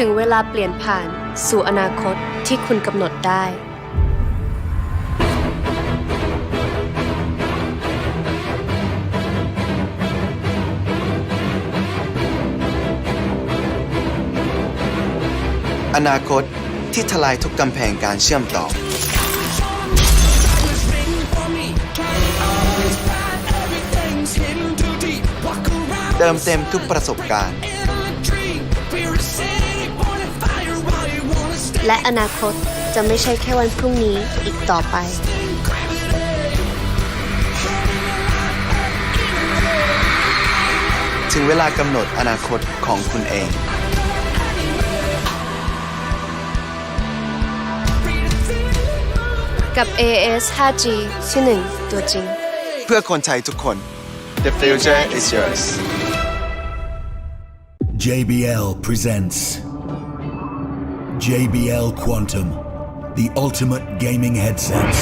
ถึงเวลาเปลี่ยนผ่านสู่อนาคตที่คุณกำหนดได้ อนาคตที่ทลายทุกกำแพงการเชื่อมต่อเติมเต็มทุกประสบการณ์และอนาคตจะไม่ใช่แค่วันพรุ่งนี้อีกต่อไป ถึงเวลากำหนดอนาคตของคุณเองกับ AAS 5G ที่1ตัวจริง เพื่อคนไทยทุกคน The future is yours JBL presents JBL Quantum, the ultimate gaming headsets.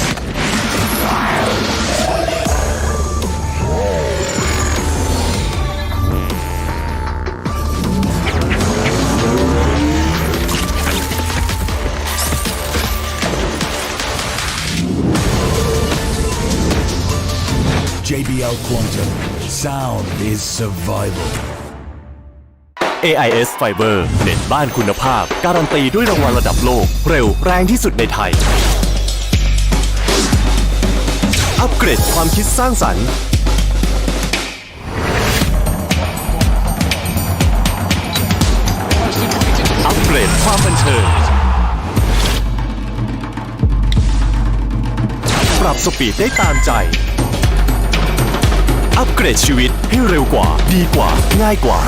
JBL Quantum, sound is survival. AIS Fiber เน็ตบ้านคุณภาพการันตีด้วยรางวัลระดับโลกเร็วแรงที่สุดในไทยอัปเกรดความคิดสร้างสรรค์อัปเกรดความบันเทิงปรับสปีดได้ตามใจอัปเกรดชีวิตให้เร็วกว่าดีกว่าง่ายกว่า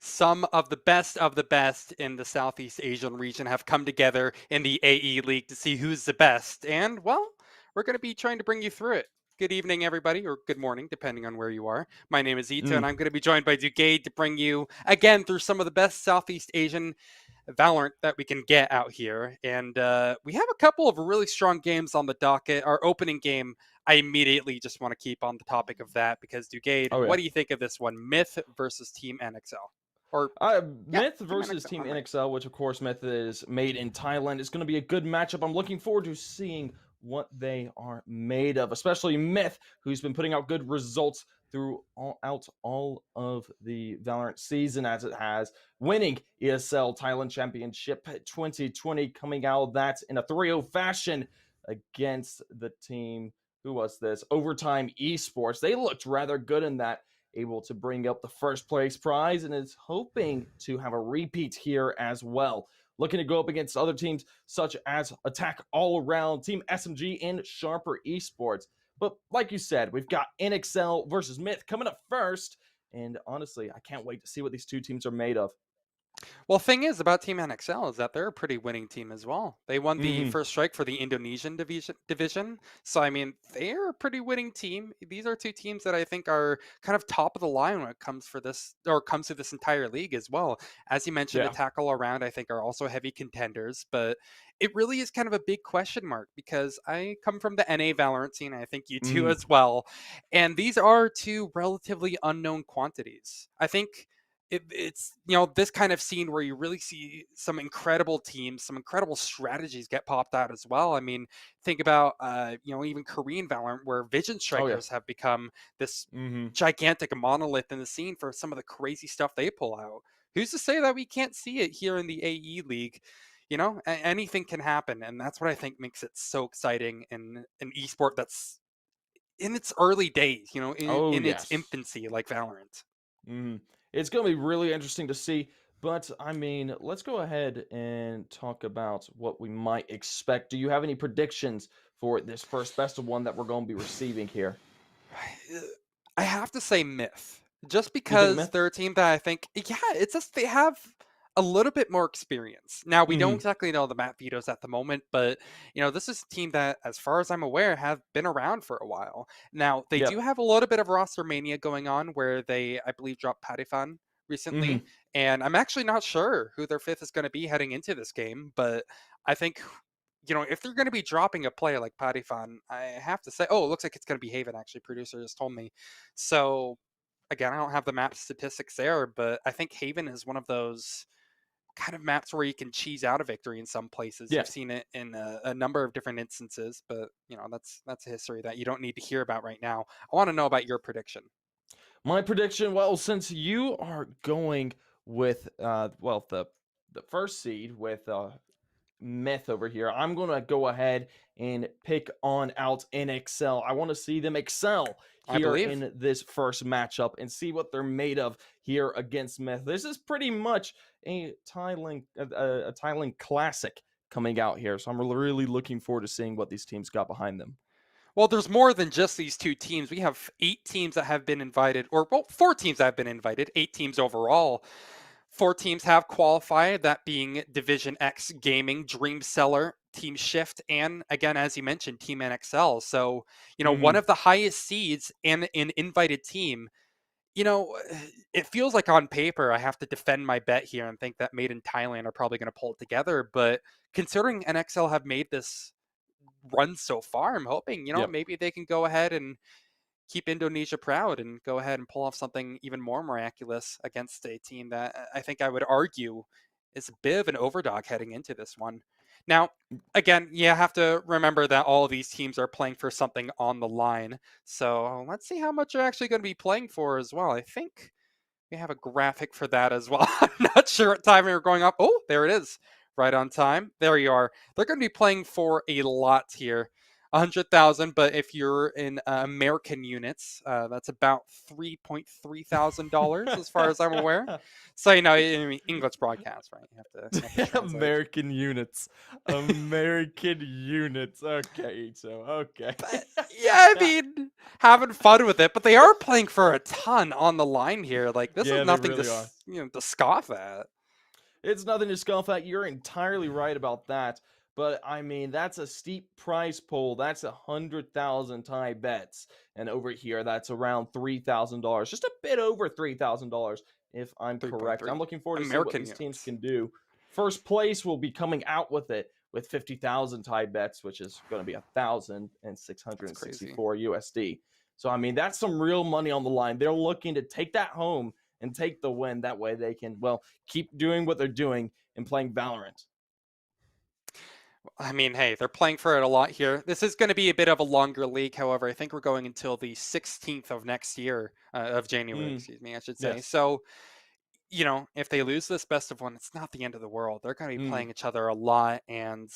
Some of the best in the Southeast Asian region have come together in the AE League to see who's the best. And, well, we're going to be trying to bring you through it. Good evening, everybody, or good morning, depending on where you are. My name is Ito, and I'm going to be joined by Dugade to bring you, again, through some of the best Southeast Asian Valorant that we can get out here. And we have a couple of really strong games on the docket. Our opening game, I immediately just want to keep on the topic of that because, Dugade, what do you think of this one? Myth versus Team NXL. Or Myth versus Team NXL, which of course Myth is made in Thailand, is going to be a good matchup. I'm looking forward to seeing what they are made of, especially Myth, who's been putting out good results throughout all of the Valorant season as it has, winning ESL Thailand Championship 2020, coming out of that in a 3-0 fashion against the team, who was this? Overtime Esports. They looked rather good in that, able to bring up the first place prize and is hoping to have a repeat here as well. Looking to go up against other teams such as Attack All Around, Team SMG, and Sharper Esports. But like you said, we've got NXL versus Myth coming up first. And honestly, I can't wait to see what these two teams are made of. Well, thing is about Team NXL is that they're a pretty winning team as well. They won the first strike for the Indonesian division. So, I mean, they're a pretty winning team. These are two teams that I think are kind of top of the line when it comes to this entire league as well. As you mentioned, Attack All Around, I think, are also heavy contenders. But it really is kind of a big question mark because I come from the NA Valorant scene. I think you do as well. And these are two relatively unknown quantities. I think it's this kind of scene where you really see some incredible teams, some incredible strategies get popped out as well. I mean, think about even Korean Valorant, where Vision Oh yeah. Strikers have become this Mm-hmm. gigantic monolith in the scene for some of the crazy stuff they pull out. Who's to say that we can't see it here in the AE League? Anything can happen, and that's what I think makes it so exciting in an esport that's in its early days, Oh in its yes. infancy, like Valorant. It's going to be really interesting to see. But I mean, let's go ahead and talk about what we might expect. Do you have any predictions for this first best of one that we're going to be receiving here? I have to say Myth, just You think because Myth? they're a team that I think, yeah, it's just they have a little bit more experience. Now, we don't Mm-hmm. exactly know the map vetoes at the moment, but this is a team that, as far as I'm aware, have been around for a while. Now, they do Yep. have a little bit of roster mania going on, where they, I believe, dropped Patifan Mm-hmm. recently, and I'm actually not sure who their fifth is going to be heading into this game, but I think if they're going to be dropping a player like Patifan, I have to say, oh, it looks like it's going to be Haven, actually. Producer just told me. So, again, I don't have the map statistics there, but I think Haven is one of those kind of maps where you can cheese out a victory in some places. Yeah. You've seen it in a number of different instances, but that's a history that you don't need to hear about right now. I want to know about your prediction. My prediction, well, since you are going with the first seed with Myth over here, I'm going to go ahead and pick on out NXL. I want to see them excel I here believe. in this first matchup and see what they're made of here against Myth. This is pretty much a Thailand classic coming out here, so I'm really looking forward to seeing what these teams got behind them. Well, there's more than just these two teams. We have 8 teams that have been invited, or well, 4 teams that have been invited, 8 teams overall. 4 teams have qualified, that being DivisionX Gaming, Dream Seller, Team Shift, and again, as you mentioned, Team NXL. So, one Mm-hmm. of the highest seeds and an invited team. You know, it feels like on paper I have to defend my bet here and think that Made in Thailand are probably going to pull it together. But considering NXL have made this run so far, I'm hoping, Yep. maybe they can go ahead and keep Indonesia proud and go ahead and pull off something even more miraculous against a team that I think I would argue is a bit of an overdog heading into this one. Now, again, you have to remember that all of these teams are playing for something on the line. So let's see how much they're actually going to be playing for as well. I think we have a graphic for that as well. I'm not sure what time we were going up. Oh, there it is. Right on time. There you are. They're going to be playing for a lot here. 100,000, but if you're in American units, that's about $3,300 as far as I'm aware. So I mean, English broadcast, right? You have to translate. American units. American units. Okay, so okay. But yeah, I mean, having fun with it, but they are playing for a ton on the line here. Like this is Yeah, they nothing to really are. to scoff at. It's nothing to scoff at. You're entirely right about that. But I mean, that's a steep price pool. That's 100,000 Thai bets, and over here, that's around $3,000, just a bit over $3,000, if I'm correct. I'm 3.3 looking forward to see what American these teams units. can do. First place will be coming out with it with 50,000 Thai bets, which is going to be That's crazy. 1,664 USD. So I mean, that's some real money on the line. They're looking to take that home and take the win. That way, they can keep doing what they're doing and playing Valorant. I mean, hey, they're playing for it a lot here. This is going to be a bit of a longer league. However, I think we're going until the 16th of next year, of January, Mm, excuse me, I should say. yes. So, if they lose this best of one, it's not the end of the world. They're going to be Mm, playing each other a lot. And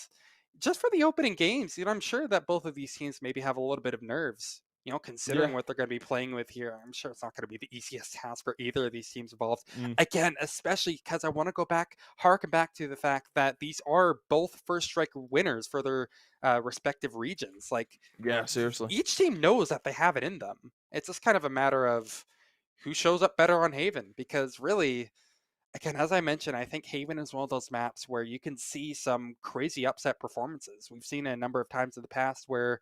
just for the opening games, I'm sure that both of these teams maybe have a little bit of nerves. yeah. Considering what they're going to be playing with here, I'm sure it's not going to be the easiest task for either of these teams involved. Mm, Again, especially because I want to harken back to the fact that these are both first strike winners for their respective regions. Like, yeah. Seriously. each team knows that they have it in them. It's just kind of a matter of who shows up better on Haven, because really, again, as I mentioned, I think Haven is one of those maps where you can see some crazy upset performances. We've seen it a number of times in the past where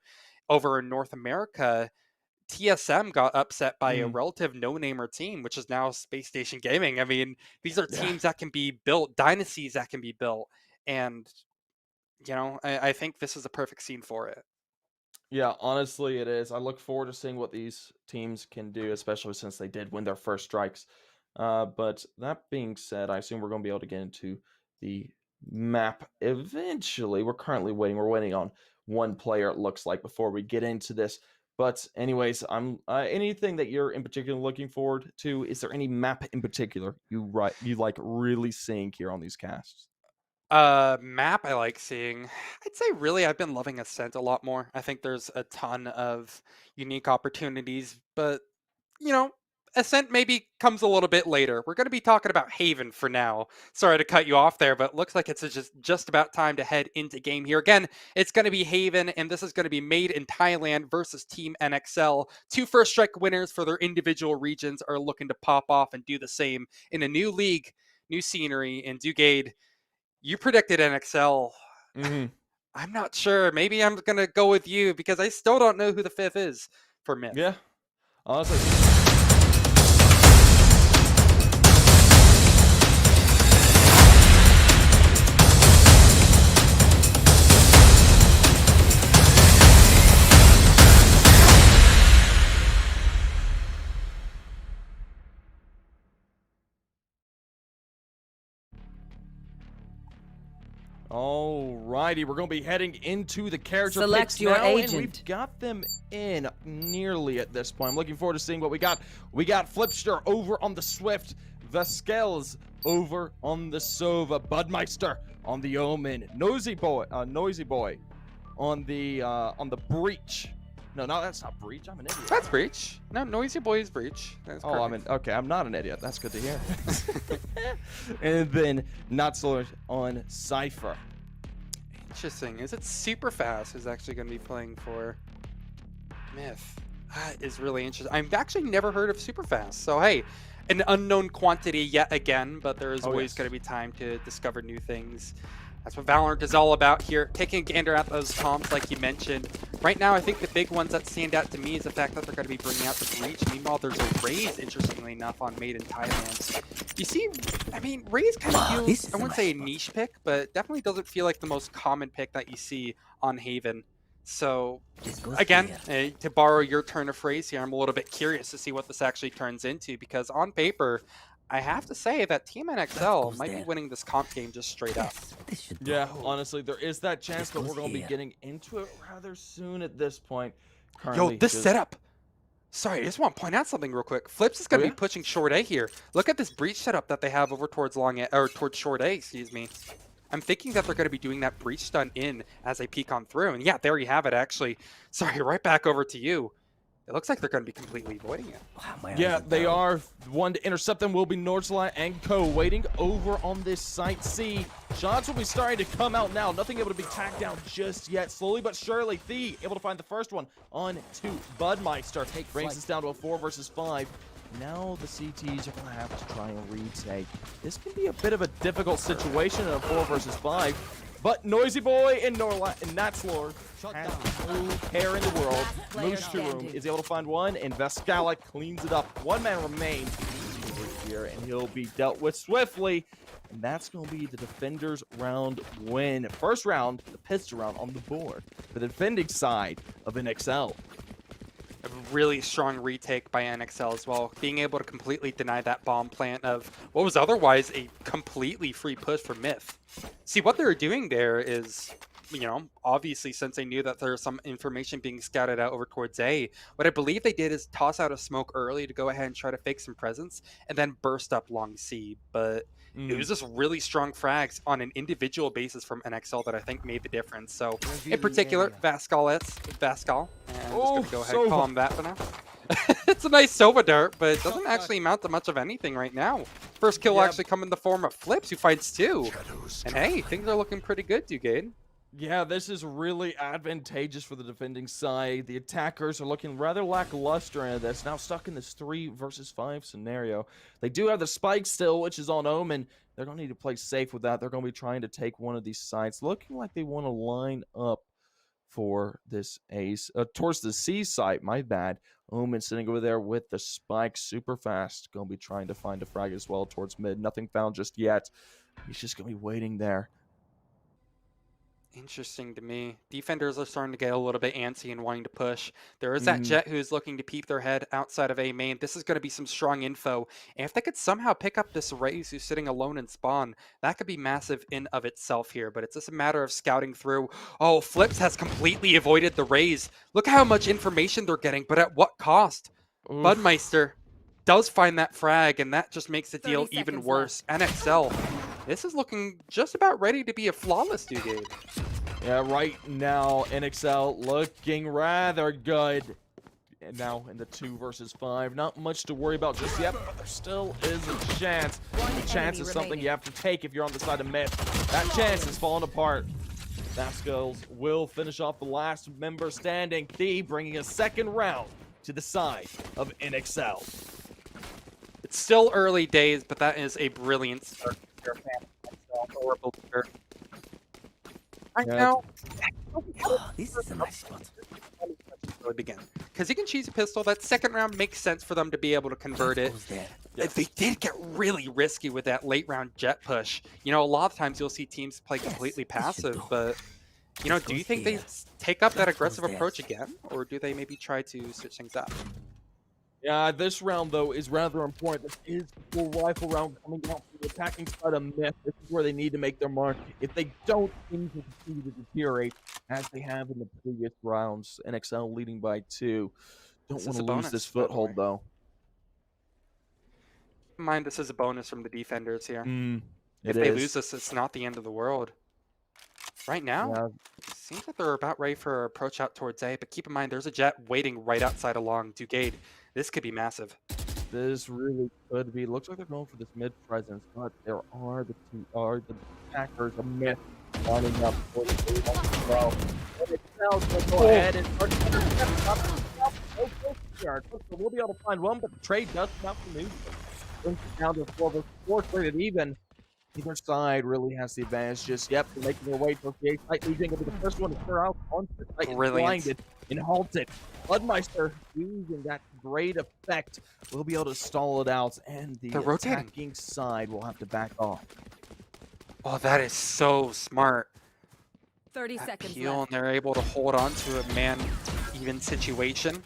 over in North America, TSM got upset by a Mm, relative no-namer team, which is now Space Station Gaming. I mean, these are yeah. teams that can be built, dynasties that can be built. And, I think this is a perfect scene for it. Yeah, honestly, it is. I look forward to seeing what these teams can do, especially since they did win their first strikes. But that being said, I assume we're going to be able to get into the map eventually. We're currently waiting. We're waiting on one player, it looks like, before we get into this. But anyways, I'm anything that you're in particular looking forward to? Is there any map in particular you like really seeing here on these casts? Map I like seeing. I'd say really I've been loving Ascent a lot more. I think there's a ton of unique opportunities, but you know, Ascent maybe comes a little bit later. We're going to be talking about Haven for now. Sorry to cut you off there, but looks like it's just about time to head into game here. Again, it's going to be Haven, and this is going to be Made in Thailand versus Team NXL. Two first strike winners for their individual regions are looking to pop off and do the same in a new league, new scenery. And Dugade, you predicted NXL. I'm not sure. Maybe I'm going to go with you because I still don't know who the fifth is for Myth. Yeah, honestly. Alrighty, we're going to be heading into the character Select picks your now, agent. and we've got them in nearly at this point. I'm looking forward to seeing what we got. We got Flipster over on the Swift, Vasquez over on the Sova, Budmeister on the Omen, Noisy Boy on the Breach. No, that's not Breach. I'm an idiot. That's Breach. No, Noisy Boy is Breach. That's okay. I'm not an idiot. That's good to hear. And then Natsler on Cypher. Interesting. Is it Super Fast who's actually going to be playing for Myth? That is really interesting. I've actually never heard of Super Fast. So, hey, an unknown quantity yet again, but there is always going to be time to discover new things. That's what Valorant is all about here. Taking a gander at those comps, like you mentioned. Right now, I think the big ones that stand out to me is the fact that they're going to be bringing out the Breach. Meanwhile, there's a Raze, interestingly enough, on Made in Thailand. You see, I mean, Raze kind of feels, I wouldn't say a niche pick, but definitely doesn't feel like the most common pick that you see on Haven. So, again, to borrow your turn of phrase here, I'm a little bit curious to see what this actually turns into, because on paper, I have to say that Team NXL might be winning this comp game just straight up. Yeah, honestly, there is that chance, but we're going to be getting into it rather soon at this point. Yo, this setup. Sorry, I just want to point out something real quick. Flips is going to be pushing short A here. Look at this breach setup that they have over towards towards short A, excuse me. I'm thinking that they're going to be doing that breach stun in as they peek on through. And yeah, there you have it, actually. Sorry, right back over to you. It looks like they're going to be completely avoiding it. Yeah, they are. One to intercept them will be Nordsla and Co. waiting over on this site C. Shots will be starting to come out now. Nothing able to be tagged down just yet. Slowly but surely, The able to find the first one on to Budmeister. Brings us down to a 4 versus 5. Now the CTs are going to have to try and retake. This can be a bit of a difficult situation in a 4 versus 5. But Noisy Boy and Natslor has no care in the world. Moose to room is able to find one, and Vascala cleans it up. One man remains over here, and he'll be dealt with swiftly. And that's going to be the defenders' round win. First round, the pistol round on the board. The defending side of NXL. A really strong retake by NXL as well, being able to completely deny that bomb plant of what was otherwise a completely free push for Myth. See, what they were doing there is, you know, obviously since they knew that there was some information being scouted out over towards A, what I believe they did is toss out a smoke early to go ahead and try to fake some presence and then burst up long C. But it was just really strong frags on an individual basis from NXL that I think made the difference. So, in particular, Vascal, and I'm just going to go ahead and call him that for now. It's a nice Sova dart, but it doesn't actually amount to much of anything right now. First kill actually come in the form of Flips, who finds 2. And hey, things are looking pretty good, Dugade. Yeah, this is really advantageous for the defending side. The attackers are looking rather lackluster in this. Now stuck in this 3 versus 5 scenario. They do have the spike still, which is on Omen. They're going to need to play safe with that. They're going to be trying to take one of these sites. Looking like they want to line up for this ace. Towards the C site, my bad. Omen sitting over there with the spike super fast. Going to be trying to find a frag as well towards mid. Nothing found just yet. He's just going to be waiting there. Interesting to me. Defenders are starting to get a little bit antsy and wanting to push. There is that Jet who's looking to peep their head outside of A main. This is going to be some strong info. And if they could somehow pick up this Raze who's sitting alone in spawn, that could be massive in of itself here. But it's just a matter of scouting through. Oh, Flips has completely avoided the Raze. Look how much information they're getting, but at what cost? Oof. Budmeister does find that frag, and that just makes the deal 30 even seconds worse. NXL, this is looking just about ready to be a flawless dude. Yeah, right now, NXL looking rather good. And now in the 2 versus 5, not much to worry about just yet, but there still is a chance. The chance is something you have to take if you're on the side of mid. That chance is falling apart. Vasquez will finish off the last member standing. The bringing a second round to the side of NXL. It's still early days, but that is a brilliant start. If you're a fan of NXL or a believer. Right now, This is a nice spot. really begin. Because you can choose a pistol. That second round makes sense for them to be able to convert it. Goes there. If they did get really risky with that late round jet push, you know, a lot of times you'll see teams play completely passive, but, you know, do you think they take up that aggressive approach again? Or do they maybe try to switch things up? Yeah, this round, though, is rather important. This is the full rifle round coming out from the attacking side of Myth. This is where they need to make their mark. If they don't, things will continue to deteriorate as they have in the previous rounds. NXL leading by 2. Don't This want is to a lose bonus, this by the foothold, way. though. Keep in mind, this is a bonus from the defenders here. If If they lose this, it's not the end of the world. Right now, yeah, it seems like they're about ready for approach out towards A, but keep in mind, there's a jet waiting right outside along Ducade. This could be massive. this really could be. Looks like they're going for this mid presence, but there are the attackers of Myth lining up for the lead as well. NXL will go ahead and start so we'll be able to find one, but the trade does come out for news. Brings it down to 4 rated even. Either side really has the advantage. Just they're making their way towards the A site. Legion will be the first one to clear out onto the site, blinded and halted. Budmeister using that great effect will be able to stall it out, and the They're rotating. attacking side will have to back off. Oh, that is so smart. 30 That seconds peel, and left. they're able to hold on to a man-even situation.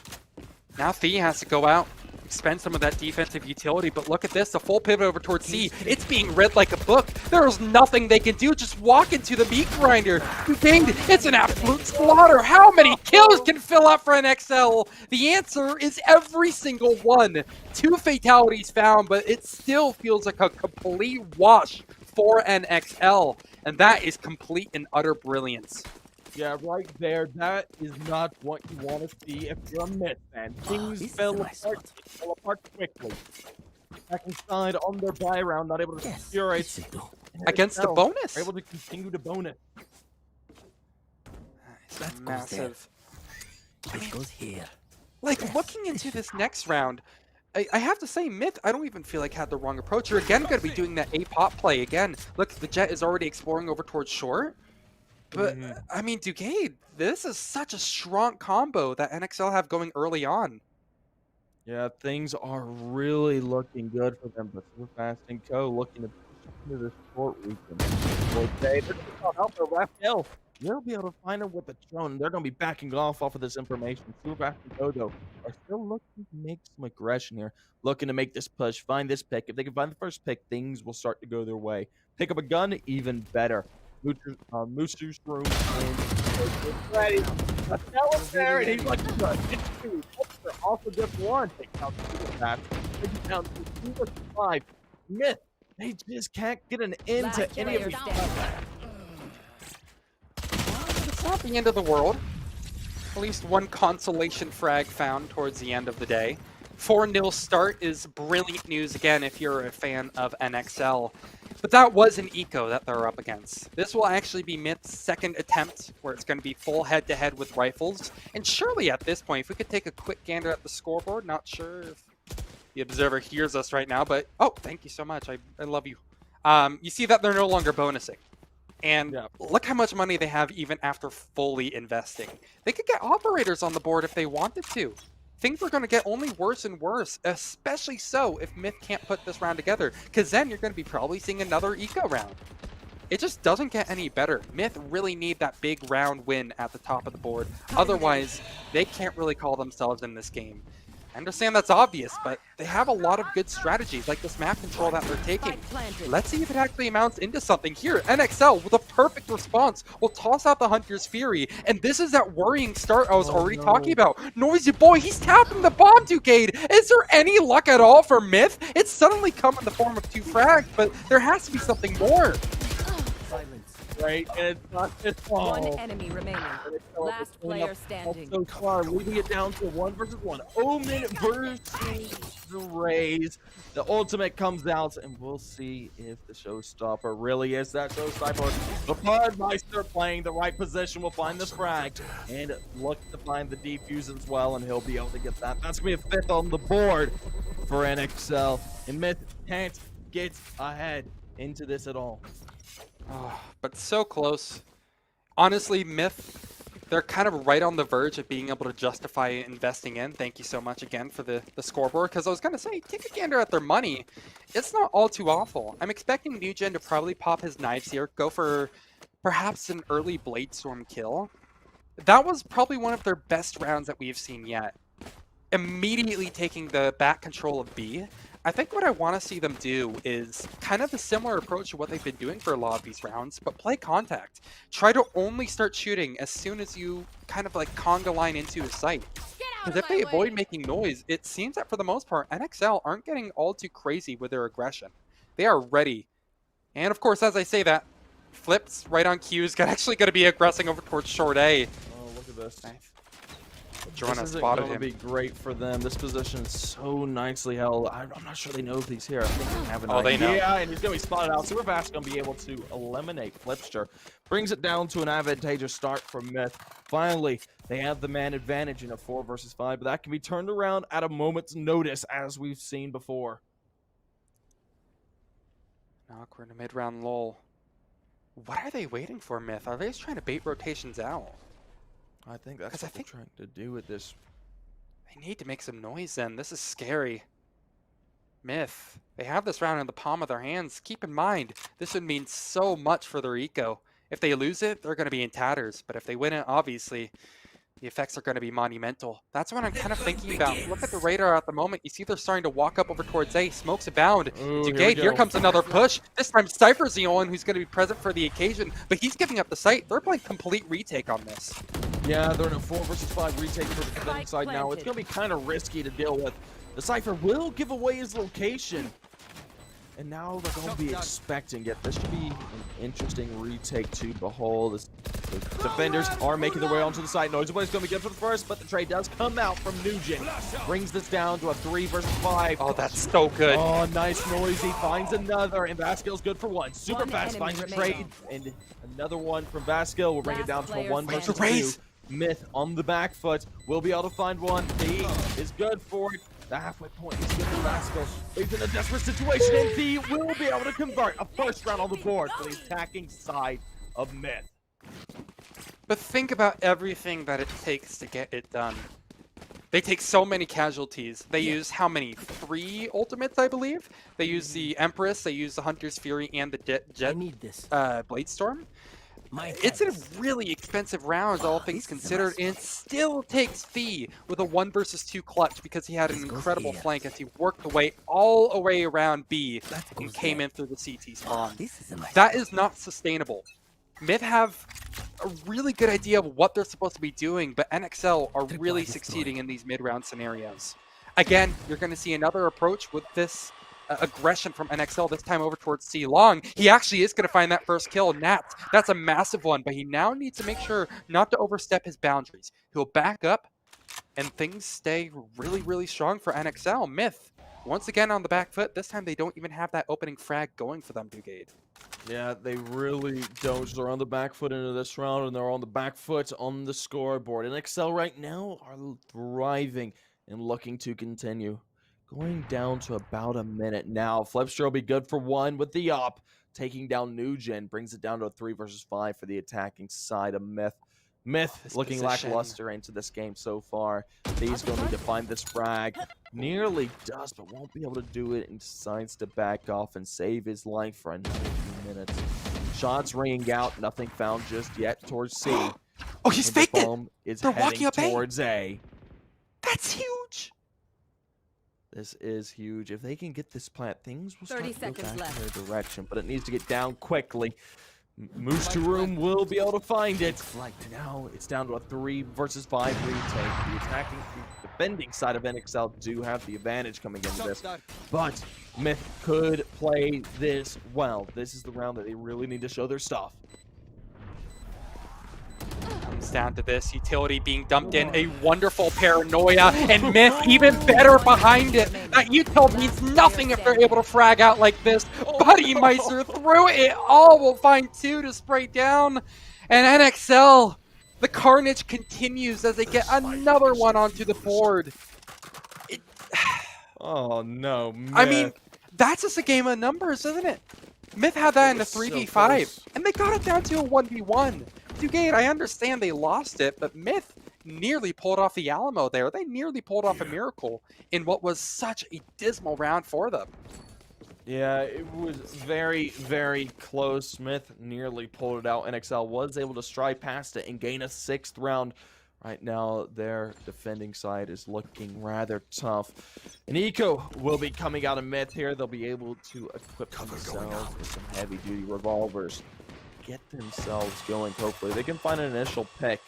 Now Thea has to go out, expend some of that defensive utility, but look at this, a full pivot over towards C. It's being read like a book. There's nothing they can do, just walk into the meat grinder. It's an absolute slaughter. How many kills can fill up for NXL? The answer is every single one. 2 fatalities found, but it still feels like a complete wash for NXL, and that is complete and utter brilliance. Yeah, right there. That is not what you want to see if you're a Myth fan. Things this is fell a nice apart. Fell apart quickly. Second side on their buy round, not able to Yes, secure it. this will do. Against the NXL bonus. are able to continue to bonus. It's That goes massive. This goes here. Like, looking into this next round, I have to say, Myth, I don't even feel like had the wrong approach. You're again going to be doing that A-pop play again. Look, the Jet is already exploring over towards short. But, I mean, Ducade, this is such a strong combo that NXL have going early on. Yeah, things are really looking good for them, but Superfast and Co. looking to push into the short region. They're going to help their Raphael. They'll be able to find him with the drone. They're going to be backing off of this information. Superfast and Co. though are still looking to make some aggression here, looking to make this push, find this pick. If they can find the first pick, things will start to go their way. Pick up a gun, even better. Musu's room and ready. Marcelo's there, and he's like, it's 2. Also just 1. Takes out Superfast. Takes down to 2 versus 5. Myth, they just can't get an end to Last any of player these. standing. It's not the end of the world. At least one consolation frag found towards the end of the day. 4-0 start is brilliant news again if you're a fan of NXL. But that was an eco that they're up against. This will actually be Myth's second attempt where it's going to be full head-to-head with rifles. And surely at this point, if we could take a quick gander at the scoreboard, not sure if the observer hears us right now, but oh, thank you so much. I love you. You see that they're no longer bonusing. And look how much money they have even after fully investing. They could get operators on the board if they wanted to. Things are going to get only worse and worse, especially so if Myth can't put this round together, because then you're going to be probably seeing another eco round. it just doesn't get any better. Myth really need that big round win at the top of the board. Otherwise, they can't really call themselves in this game. I understand that's obvious, but they have a lot of good strategies, like this map control that they're taking. Let's see if it actually amounts into something here. NXL, with a perfect response, will toss out the Hunter's Fury, and this is that worrying start I was already talking about. Noisy boy, he's tapping the bomb, Ducade. Is there any luck at all for Myth? It's suddenly come in the form of 2 frags, but there has to be something more. Right, and it's not his fault. One enemy remaining. Last player standing. So far, leaving it down to 1 versus 1. Omen versus the Rays. The ultimate comes out, and we'll see if the showstopper really is that showstopper. The Bloodmeister playing the right position will find this frag, and look to find the defuse as well, and he'll be able to get that. That's going to be a 5th on the board for NXL, and Myth can't get ahead into this at all. Oh, but so close. Honestly, Myth, they're kind of right on the verge of being able to justify investing in. Thank you so much again for the scoreboard, because I was going to say, take a gander at their money. It's not all too awful. I'm expecting Nugent to probably pop his knives here, go for perhaps an early Bladestorm kill. That was probably one of their best rounds that we've seen yet. Immediately taking the back control of B. I think what I want to see them do is kind of a similar approach to what they've been doing for a lot of these rounds, but play contact. Try to only start shooting as soon as you kind of like conga line into a site. Because if they avoid making noise, it seems that for the most part, NXL aren't getting all too crazy with their aggression. They are ready. And of course, as I say that, Flips right on cue is actually going to be aggressing over towards short A. Oh, look at this. Nice. This isn't going to be great for them. This position is so nicely held. I'm not sure they know if he's here. I think they have an idea. They know. Yeah, and he's going to be spotted out. Super fast going to be able to eliminate Flipster. Brings it down to an advantageous start for Myth. Finally, they have the man advantage in a 4 versus 5, but that can be turned around at a moment's notice, as we've seen before. Knock, we're in a mid-round lull. What are they waiting for, Myth? Are they just trying to bait rotations out? I think that's what they're trying to do with this. They need to make some noise then. This is scary. Myth, they have this round in the palm of their hands. Keep in mind, this would mean so much for their eco. If they lose it, they're going to be in tatters. But if they win it, obviously, the effects are going to be monumental. That's what I'm kind of thinking about. Look at the radar at the moment. You see they're starting to walk up over towards A. Smokes abound. Ducade, here comes another push. This time Cypher's the only one who's going to be present for the occasion. But he's giving up the site. They're playing complete retake on this. Yeah, they're in a 4 versus 5 retake for the defending side now. It's going to be kind of risky to deal with. The Cypher will give away his location. And now they're going to be expecting it. This should be an interesting retake to behold. The defenders are making their way onto the side. Noisy Boy's going to be good for the first, but the trade does come out from Nugent. Brings this down to a 3 versus 5. Oh, that's so good. Oh, nice Noisy. Finds another, and Vasquez good for 1. Super fast finds a trade, and another one from Vasquez will bring it down to a 1 versus 2. Myth on the back foot will be able to find one. D is good for it. The halfway point is good for Vasquez. He's in a desperate situation, and D will be able to convert a first round on the board for the attacking side of Myth. But think about everything that it takes to get it done. They take so many casualties. They use how many? 3 ultimates, I believe? They use the Empress, they use the Hunter's Fury, and the Jet Bladestorm. It's a really expensive round, all things considered, and it still takes Fee with a 1 versus 2 clutch because he had an incredible flank as he worked the way all the way around B and came in through the CT spawn. That is not sustainable. Myth have a really good idea of what they're supposed to be doing, but NXL are really succeeding in these mid-round scenarios. Again, you're going to see another approach with this aggression from NXL, this time over towards C Long. He actually is going to find that first kill. Nat, that's a massive one, but he now needs to make sure not to overstep his boundaries. He'll back up, and things stay really, really strong for NXL. Myth, once again on the back foot. This time they don't even have that opening frag going for them, Ducade. Yeah, they really don't. They're on the back foot into this round, and they're on the back foot on the scoreboard. NXL right now are thriving and looking to continue. Going down to about a minute now. Flipster will be good for 1 with the op. Taking down Nugent brings it down to a 3 versus 5 for the attacking side of Myth. Myth looking lackluster into this game so far. He's going to need to find this frag. Nearly does, but won't be able to do it and decides to back off and save his life for another few minutes. Shots ringing out, nothing found just yet towards C. Oh, he's And the faked it. bomb is They're heading walking up A. towards A. That's huge. This is huge. If they can get this plant, things will start 30 to go seconds back in left. their direction, but it needs to get down quickly. Moves to room will be able to find it. Now it's down to a 3 versus 5 retake. The defending side of NXL do have the advantage coming into this, but Myth could play this well. This is the round that they really need to show their stuff. Comes down to this utility being dumped in, a wonderful paranoia, and Myth even better behind it. That util means nothing if they're able to frag out like this. Buddy Meister through it all will find 2 to spray down, and NXL, the carnage continues as they get another one onto the board. Oh no, Myth. I mean, that's just a game of numbers, isn't it? Myth had that in the 3v5, and they got it down to a 1v1. Dugate, I understand they lost it, but Myth nearly pulled off the Alamo there. They nearly pulled off a miracle in what was such a dismal round for them. Yeah, it was very, very close. Smith nearly pulled it out. NXL was able to stride past it and gain a 6th round. Right now, their defending side is looking rather tough. And Eco will be coming out of Myth here. They'll be able to equip themselves with some heavy-duty revolvers. Get themselves going, hopefully. They can find an initial pick.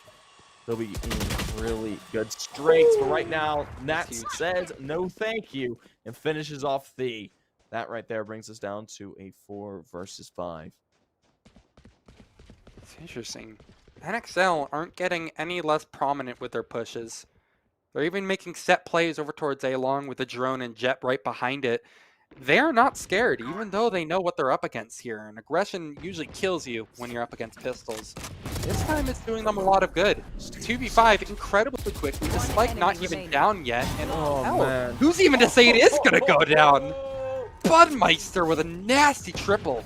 They'll be in really good straits. But right now, Nat says no thank you and finishes off the... That right there brings us down to a 4 versus 5. It's interesting. NXL aren't getting any less prominent with their pushes. They're even making set plays over towards A long with the drone and jet right behind it. They're not scared, even though they know what they're up against here. And aggression usually kills you when you're up against pistols. This time it's doing them a lot of good. 2v5 incredibly quickly, the spike not even down yet. And hell, who's even to say it is going to go down? Budmeister with a nasty triple.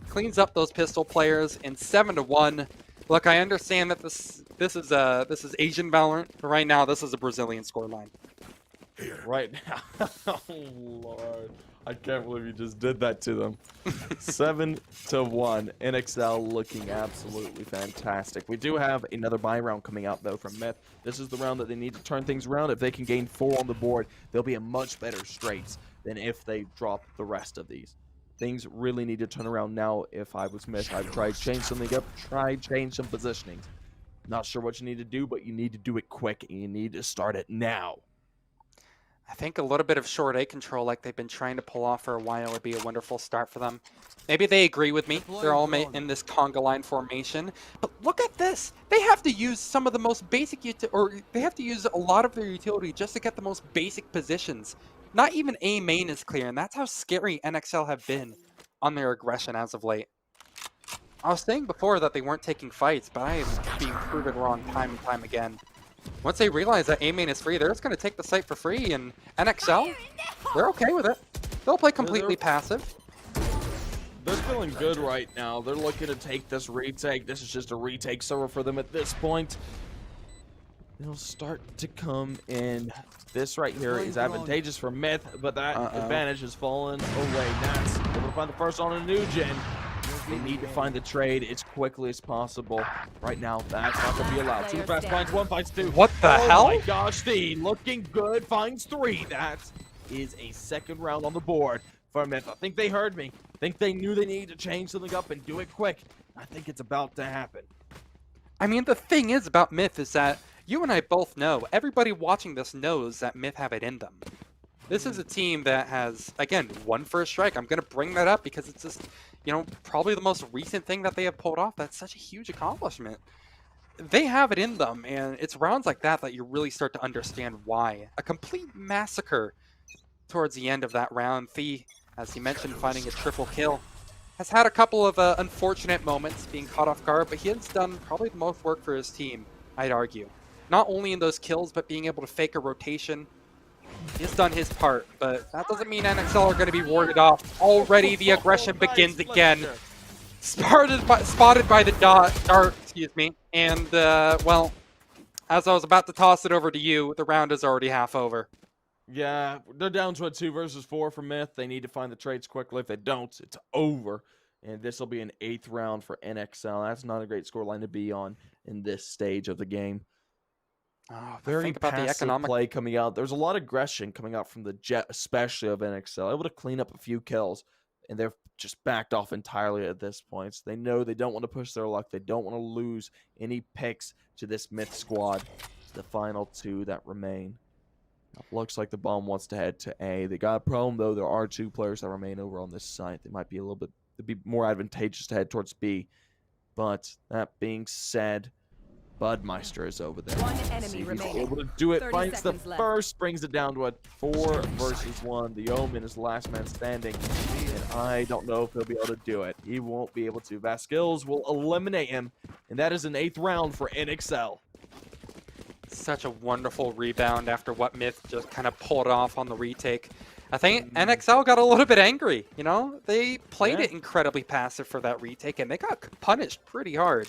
Cleans up those pistol players in 7-1. Look, I understand that this is Asian Valorant, but right now this is a Brazilian scoreline. Right now. Oh, Lord. I can't believe you just did that to them. 7-1. NXL looking absolutely fantastic. We do have another buy round coming out, though, from Myth. This is the round that they need to turn things around. If they can gain 4 on the board, they'll be in much better straits than if they drop the rest of these. Things really need to turn around now. If I was Myth, I'd try to change something up, try change some positioning. Not sure what you need to do, but you need to do it quick, and you need to start it now. I think a little bit of short A control like they've been trying to pull off for a while would be a wonderful start for them. Maybe they agree with me. They're all in this conga line formation. But look at this. They have to use some of the most basic, they have to use a lot of their utility just to get the most basic positions. Not even A main is clear, and that's how scary NXL have been on their aggression as of late. I was saying before that they weren't taking fights, but I am being proven wrong time and time again. Once they realize that A main is free, they're just going to take the site for free, and NXL, they're okay with it. They'll play completely passive. They're feeling good right now. They're looking to take this retake. This is just a retake server for them at this point. It'll start to come in. This right here is advantageous for Myth, but that advantage has fallen away. Nats able to find the first on a new gen. They need to find the trade as quickly as possible. Right now, that's not going to be allowed. Super fast finds 1, finds 2. What the hell? Oh my gosh, the looking good finds 3. That is a 2nd round on the board for Myth. I think they heard me. I think they knew they needed to change something up and do it quick. I think it's about to happen. I mean, the thing is about Myth is that you and I both know, everybody watching this knows that Myth have it in them. This is a team that has, again, won first strike. I'm going to bring that up because it's just, you know, probably the most recent thing that they have pulled off. That's such a huge accomplishment. They have it in them, and it's rounds like that that you really start to understand why. A complete massacre towards the end of that round. Thee, as he mentioned, finding a triple kill. Has had a couple of unfortunate moments being caught off guard, but he has done probably the most work for his team, I'd argue. Not only in those kills, but being able to fake a rotation. He's done his part, but that doesn't mean NXL are going to be warded off. Already the aggression begins again. Spotted by the dart, excuse me. And, well, as I was about to toss it over to you, the round is already half over. Yeah, they're down to a 2 versus 4 for Myth. They need to find the trades quickly. If they don't, it's over. And this will be an 8th round for NXL. That's not a great scoreline to be on in this stage of the game. Oh, Very think about the passive economic play coming out. There's a lot of aggression coming out from the Jet, especially of NXL. Able to clean up a few kills, and they're just backed off entirely at this point. So they know they don't want to push their luck. They don't want to lose any picks to this Myth squad. It's the final 2 that remain. Looks like the bomb wants to head to A. They got a problem, though. There are 2 players that remain over on this site. They might be a little bit, it'd be more advantageous to head towards B. But that being said, Budmeister is over there. One enemy He's remaining. able to do it. 30 Finds the seconds left. first, brings it down to a 4 versus 1. The Omen is the last man standing, and I don't know if he'll be able to do it. He won't be able to. Vaskils will eliminate him, and that is an 8th round for NXL. Such a wonderful rebound after what Myth just kind of pulled off on the retake. I think NXL got a little bit angry, you know? They played it incredibly passive for that retake, and they got punished pretty hard.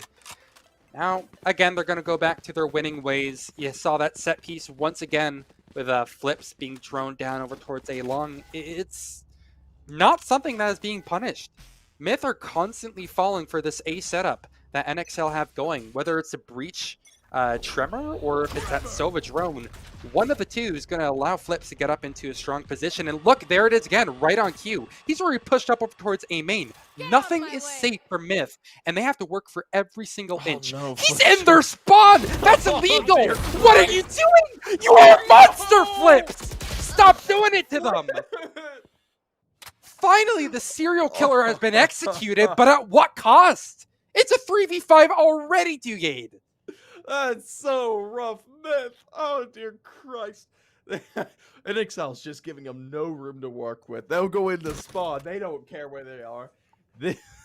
Now, again, they're going to go back to their winning ways. You saw that set piece once again with flips being thrown down over towards A long. It's not something that is being punished. Myth are constantly falling for this A setup that NXL have going, whether it's a breach Tremor or if it's that Sova drone. One of the 2 is going to allow Flips to get up into a strong position. And look, there it is again, right on cue. He's already pushed up over towards A main. Nothing is safe for Myth, and they have to work for every single inch. No, He's in their spawn! That's illegal! What are you doing? You are a monster, Flips! Stop doing it to them! Finally, the serial killer has been executed, but at what cost? It's a 3v5 already, Dugade. That's so rough, Myth. Oh, dear Christ. NXL's just giving them no room to work with. They'll go in the spawn. They don't care where they are.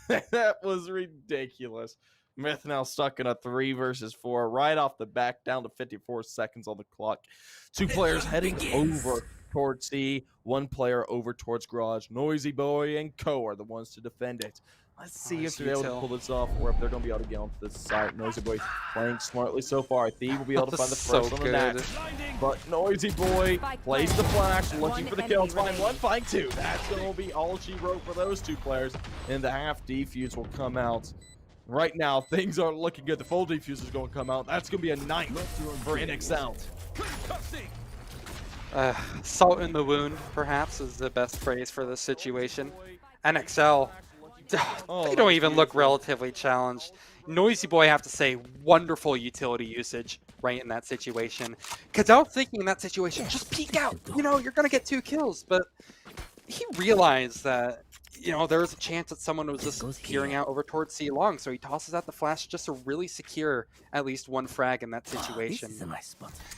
That was ridiculous. Myth now stuck in a 3 versus 4 right off the back, down to 54 seconds on the clock. 2 players heading over towards C, 1 player over towards Garage. Noisy Boy and Co are the ones to defend it. Let's see if they're able to pull this off, or if they're going to be able to get onto this side. Noisy Boy playing smartly so far. Thief will be able to find the first on the net. But Noisy Boy plays the flash, looking for the kills. Find 1, find 2. That's going to be all she wrote for those 2 players. And the half defuse will come out. Right now, things aren't looking good. The full defuse is going to come out. That's going to be a 9th for NXL. Salt in the wound, perhaps, is the best phrase for this situation. NXL, they don't even look relatively challenged. Noisy Boy, I have to say, wonderful utility usage right in that situation. Because I was thinking in that situation, just peek out. You know, you're going to get 2 kills. But he realized that, you know, there was a chance that someone was just peering out over towards C long. So he tosses out the flash just to really secure at least 1 frag in that situation.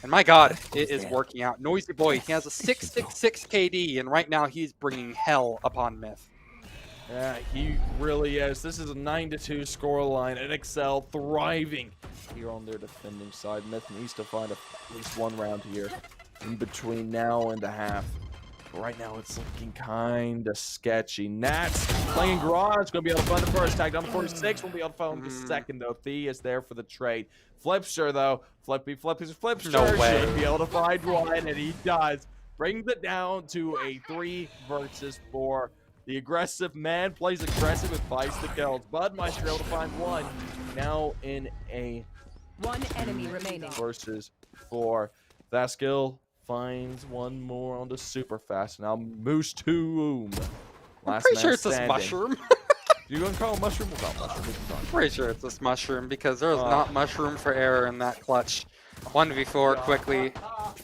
And my God, it is working out. Noisy Boy, he has a 666 KD. And right now he's bringing hell upon Myth. Yeah, he really is. This is a 9-2 scoreline. NXL thriving here on their defending side. Myth needs to find at least 1 round here in between now and the half. But right now, it's looking kind of sketchy. Nats playing Garage. Going to be able to find the first tag. Down to 46. Won't be able to find the second, though. Thea is there for the trade. Flipster, though. Flipster. No way. Should be able to find 1, and he does. Brings it down to a 3 versus 4. The aggressive man plays aggressive and fights the kills. Budmeister able to find 1. Now in a 1 enemy remaining. versus 4. Vaskil finds 1 more on the super fast. Now Moose to I'm pretty sure it's this mushroom. You gonna call it mushroom without mushroom? I'm pretty sure it's this mushroom because there's not mushroom for error in that clutch. 1v4 quickly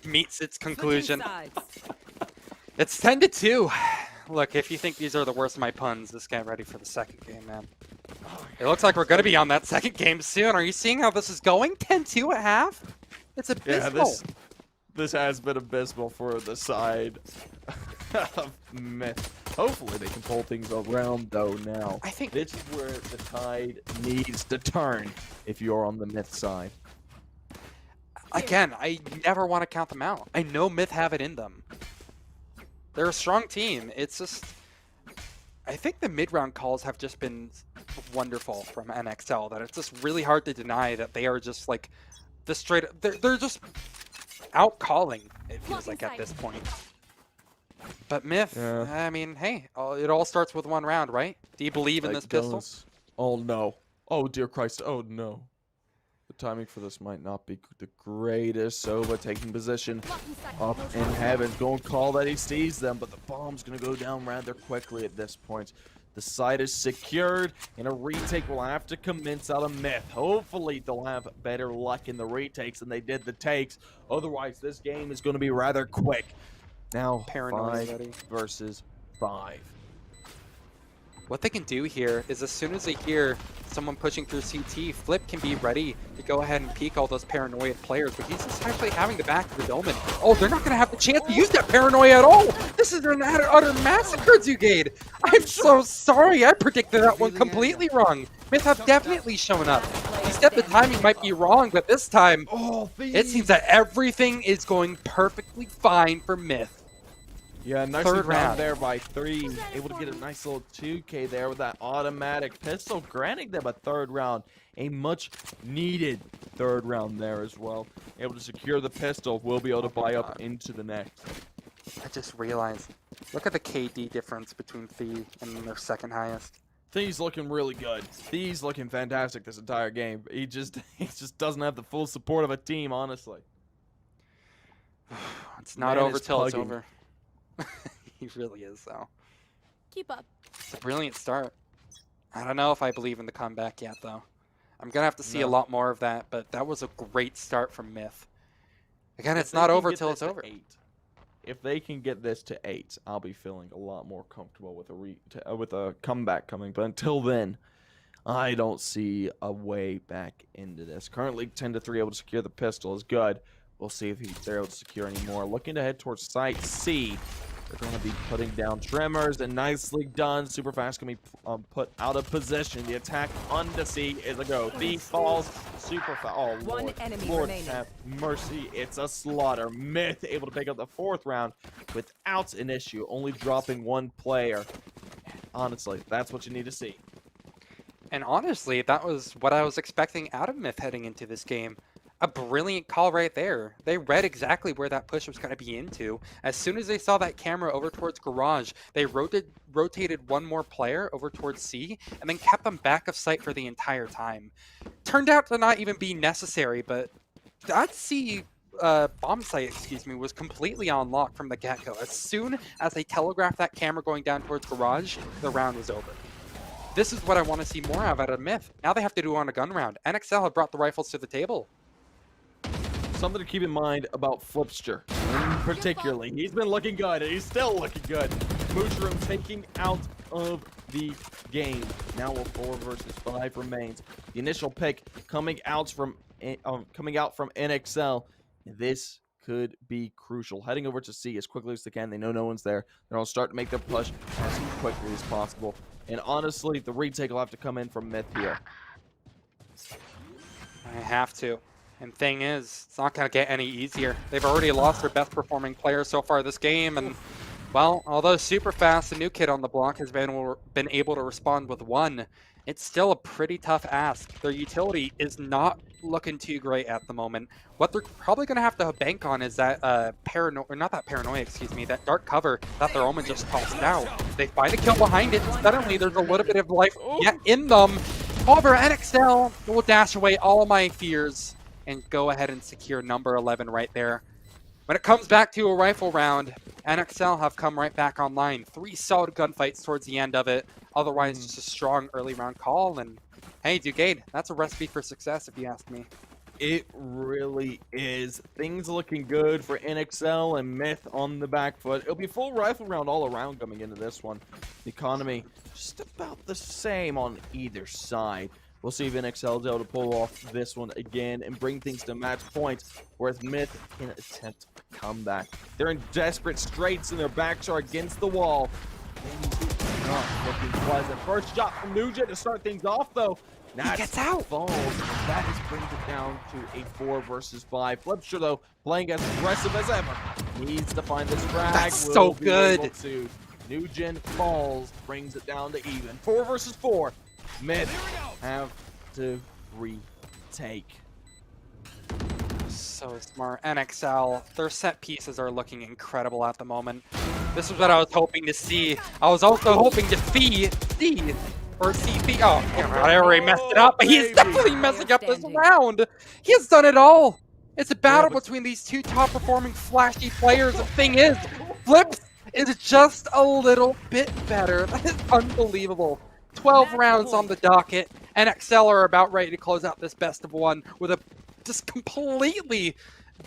meets its conclusion. It's 10-2. Look, if you think these are the worst of my puns, just get ready for the second game, man. It looks like we're going to be on that second game soon. Are you seeing how this is going? 10-2 at half? It's abysmal. Yeah, this has been abysmal for the side of Myth. Hopefully they can pull things around, though, now. I think this is where the tide needs to turn if you're on the Myth side. Again, I never want to count them out. I know Myth have it in them. They're a strong team. It's just, I think the mid-round calls have just been wonderful from NXL. That it's just really hard to deny that they are just like the straight. They're just out calling. It feels like at this point. But Myth, Yeah. I mean, hey, it all starts with one round, right? Do you believe in this pistol? Oh no. Oh dear Christ. Oh no. The timing for this might not be the greatest. Sova taking position up in heaven. Going call that he sees them, but the bomb's going to go down rather quickly at this point. The site is secured, and a retake will have to commence out of Myth. Hopefully, they'll have better luck in the retakes than they did the takes. Otherwise, this game is going to be rather quick. Now, Paranoia 5 ready. versus 5. What they can do here is as soon as they hear someone pushing through CT, Flip can be ready to go ahead and peek all those paranoid players, but he's just actually having the back of the Billman. Oh, they're not going to have the chance to use that paranoia at all. This is an utter massacre, Dugade. I'm so sorry. I predicted that one completely wrong. Myth have definitely shown up. He said the timing might be wrong, but this time, it seems that everything is going perfectly fine for Myth. Yeah, nicely Third done round. there by 3. Able to get a nice little 2K there with that automatic pistol, granting them a third round. A much needed third round there as well. Able to secure the pistol, will be able to buy up into the next. I just realized, look at the KD difference between Thee and their second highest. Thee's looking really good. Thee's looking fantastic this entire game. He just doesn't have the full support of a team, honestly. It's not Man over is till it's pugging. over. He really is, though. Keep up. It's a brilliant start. I don't know if I believe in the comeback yet, though. I'm going to have to see a No. lot more of that, but that was a great start from Myth. Again, If it's they not can over get till this it's to over. 8, if they can get this to 8, I'll be feeling a lot more comfortable with with a comeback coming. But until then, I don't see a way back into this. Currently, 10-3 able to secure the pistol is good. We'll see if they're able to secure any more. Looking to head towards site C. They're going to be putting down Tremors, and nicely done. Super fast can be put out of position. The attack on the C is a go. Thief falls. Super fast. Oh, Lord. One enemy Lord remaining. have mercy. It's a slaughter. Myth able to pick up the 4th round without an issue. Only dropping 1 player. Honestly, that's what you need to see. And honestly, that was what I was expecting out of Myth heading into this game. A brilliant call right there. They read exactly where that push was going to be into. As soon as they saw that camera over towards Garage, they rotated 1 more player over towards C, and then kept them back of sight for the entire time. Turned out to not even be necessary, but that C bomb site, was completely on lock from the get-go. As soon as they telegraphed that camera going down towards Garage, the round was over. This is what I want to see more of out of Myth. Now they have to do on a gun round. NXL have brought the rifles to the table. Something to keep in mind about Flipster, particularly. He's been looking good, and he's still looking good. Mushroom taking out of the game. Now a 4 versus 5 remains. The initial pick coming out from NXL. This could be crucial. Heading over to C as quickly as they can. They know no one's there. They're going to start to make their push as quickly as possible. And honestly, the retake will have to come in from Myth here. I have to. And thing is, it's not going to get any easier. They've already lost their best performing player so far this game, and well, although super fast, the new kid on the block has been able to respond with 1, it's still a pretty tough ask. Their utility is not looking too great at the moment. What they're probably going to have to bank on is that that dark cover that their Omen just tossed out. They find a kill behind it, and suddenly there's a little bit of life yet in them. However, NXL will dash away all my fears and go ahead and secure number 11 right there. When it comes back to a rifle round, NXL have come right back online. 3 solid gunfights towards the end of it. Otherwise, just a strong early round call. And hey, Dugade, that's a recipe for success if you ask me. It really is. Things looking good for NXL and Myth on the back foot. It'll be full rifle round all around coming into this one. The economy just about the same on either side. We'll see if NXL is able to pull off this one again and bring things to match points, whereas Myth can attempt a comeback. They're in desperate straits and their backs are against the wall. Not looking pleasant. First shot from Nugent to start things off, though. He gets out. Falls. That just brings it down to a 4 versus 5. Flipster, though, playing as aggressive as ever. Needs to find this frag. That's so good. Nugent falls, brings it down to even. 4 versus 4. Myth have to retake. So smart. NXL, their set pieces are looking incredible at the moment. This is what I was hoping to see. I was also hoping to see or CP. Oh, I already messed it up, but he's definitely messing up this round. He has done it all. It's a battle between these two top-performing flashy players. The thing is, Flips is just a little bit better. That is unbelievable. 12 rounds on the docket, and XL are about ready to close out this best of one with a just completely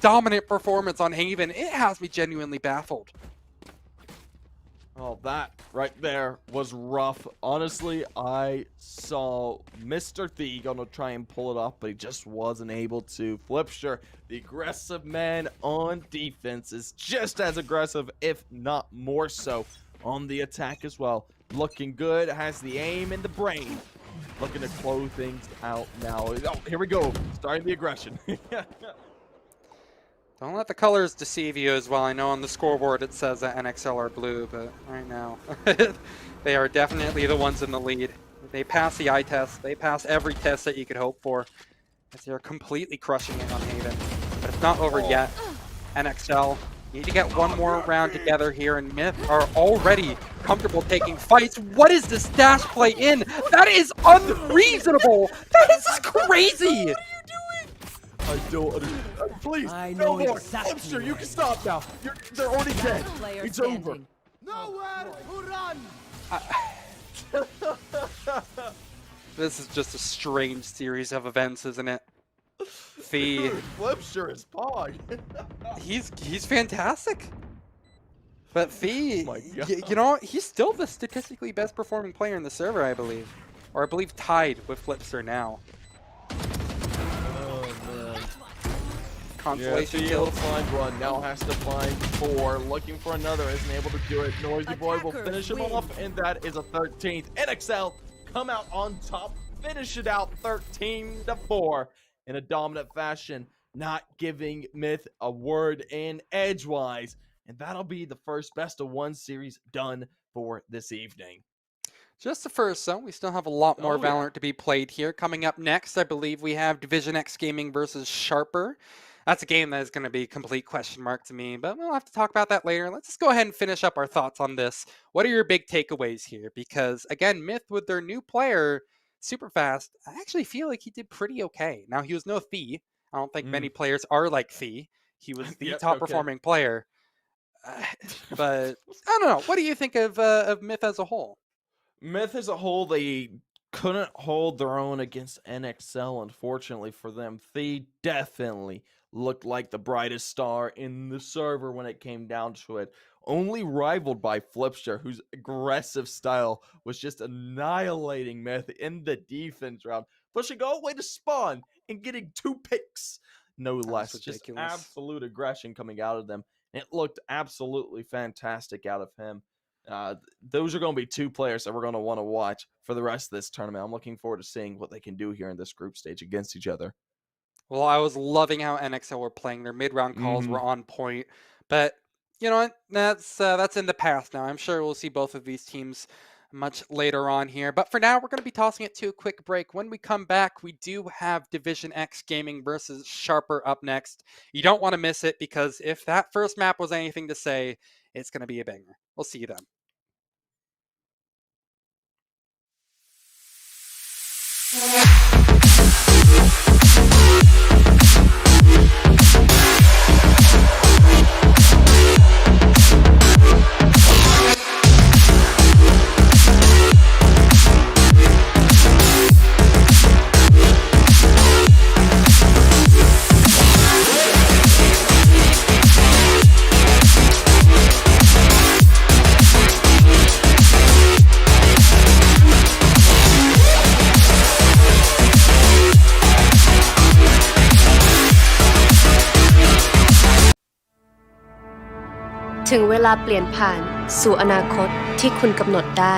dominant performance on Haven. It has me genuinely baffled. Oh, that right there was rough. Honestly, I saw Mr. Thee gonna try and pull it off, but he just wasn't able to. Flipster, the aggressive man on defense, is just as aggressive, if not more so, on the attack as well. Looking good, has the aim and the brain. Looking to close things out now. Oh, here we go. Starting the aggression. Don't let the colors deceive you as well. I know on the scoreboard it says that NXL are blue, but right now they are definitely the ones in the lead. They pass the eye test. They pass every test that you could hope for. As they're completely crushing it on Haven. But it's not over yet. NXL need to get one more round together here, and Myth are already comfortable taking fights. What is this dash play in? That is unreasonable. That is just crazy. I don't understand. Please, I no know more. exactly Flipster, you can stop now. They're already dead. Player It's standing. over. Nowhere to run. This is just a strange series of events, isn't it? Fee, Flipster is pog. he's fantastic. But Fee, Oh my God. you know, he's still the statistically best performing player in the server, I believe. Or I believe tied with Flipster now. Consolation Yeah, kill. he'll find one. Now has to find 4. Looking for another. Isn't able to do it. Noisy Boy will Attackers finish him win. off. And that is a 13th. NXL come out on top. Finish it out 13-4 in a dominant fashion. Not giving Myth a word in edgewise. And that'll be the first best of 1 series done for this evening. Just the first, so we still have a lot more Oh, yeah. Valorant to be played here. Coming up next, I believe we have DivisionX Gaming versus Sharper. That's a game that is going to be a complete question mark to me, but we'll have to talk about that later. Let's just go ahead and finish up our thoughts on this. What are your big takeaways here? Because, again, Myth with their new player, Superfast, I actually feel like he did pretty okay. Now, he was no Thee. I don't think many players are like Thee. He was the Yep, top-performing player. But, I don't know. What do you think of Myth as a whole? Myth as a whole, they couldn't hold their own against NXL, unfortunately for them. They definitely looked like the brightest star in the server when it came down to it. Only rivaled by Flipster, whose aggressive style was just annihilating Myth in the defense round, pushing all the way to spawn and getting 2 picks, no less. Just ridiculous. absolute aggression coming out of them. It looked absolutely fantastic out of him. Those are going to be 2 players that we're going to want to watch for the rest of this tournament. I'm looking forward to seeing what they can do here in this group stage against each other. Well, I was loving how NXL were playing. Their mid-round calls were on point. But, you know what? That's in the past now. I'm sure we'll see both of these teams much later on here. But for now, we're going to be tossing it to a quick break. When we come back, we do have DivisionX Gaming versus Sharper up next. You don't want to miss it, because if that first map was anything to say, it's going to be a banger. We'll see you then.ถึงเวลาเปลี่ยนผ่านสู่อนาคตที่คุณกำหนดได้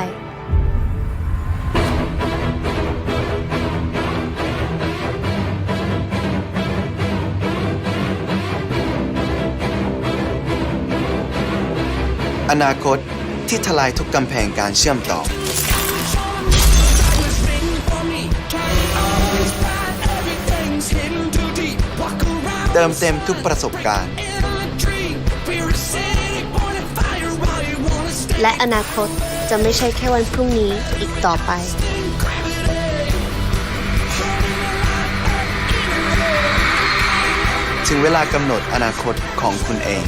อนาคตที่ทลายทุกกำแพงการเชื่อมต่อ เติมเต็มทุกประสบการณ์ และอนาคตจะไม่ใช่แค่วันพรุ่งนี้อีกต่อไป ถึงเวลากำหนดอนาคตของคุณเอง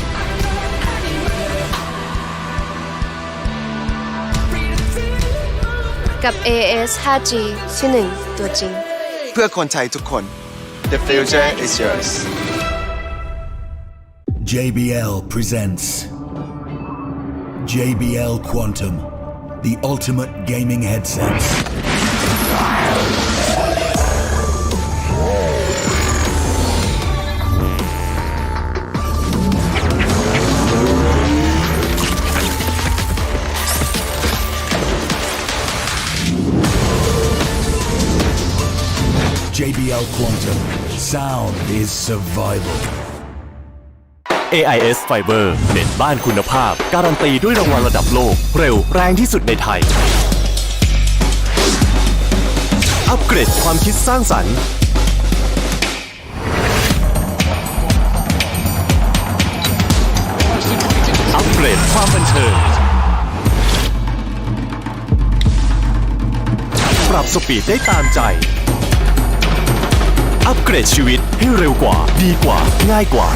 กับ AS 5G ที่1ตัวจริง เพื่อคนไทยทุกคน The future is yours JBL presents JBL Quantum, the ultimate gaming headsets. JBL Quantum, sound is survival. AIS Fiber เน็ตบ้านคุณภาพการันตีด้วยรางวัลระดับโลกเร็วแรงที่สุดในไทย อัปเกรดความคิดสร้างสรรค์ อัปเกรดความบันเทิง ปรับสปีดได้ตามใจ อัปเกรดชีวิตให้เร็วกว่าดีกว่าง่ายกว่า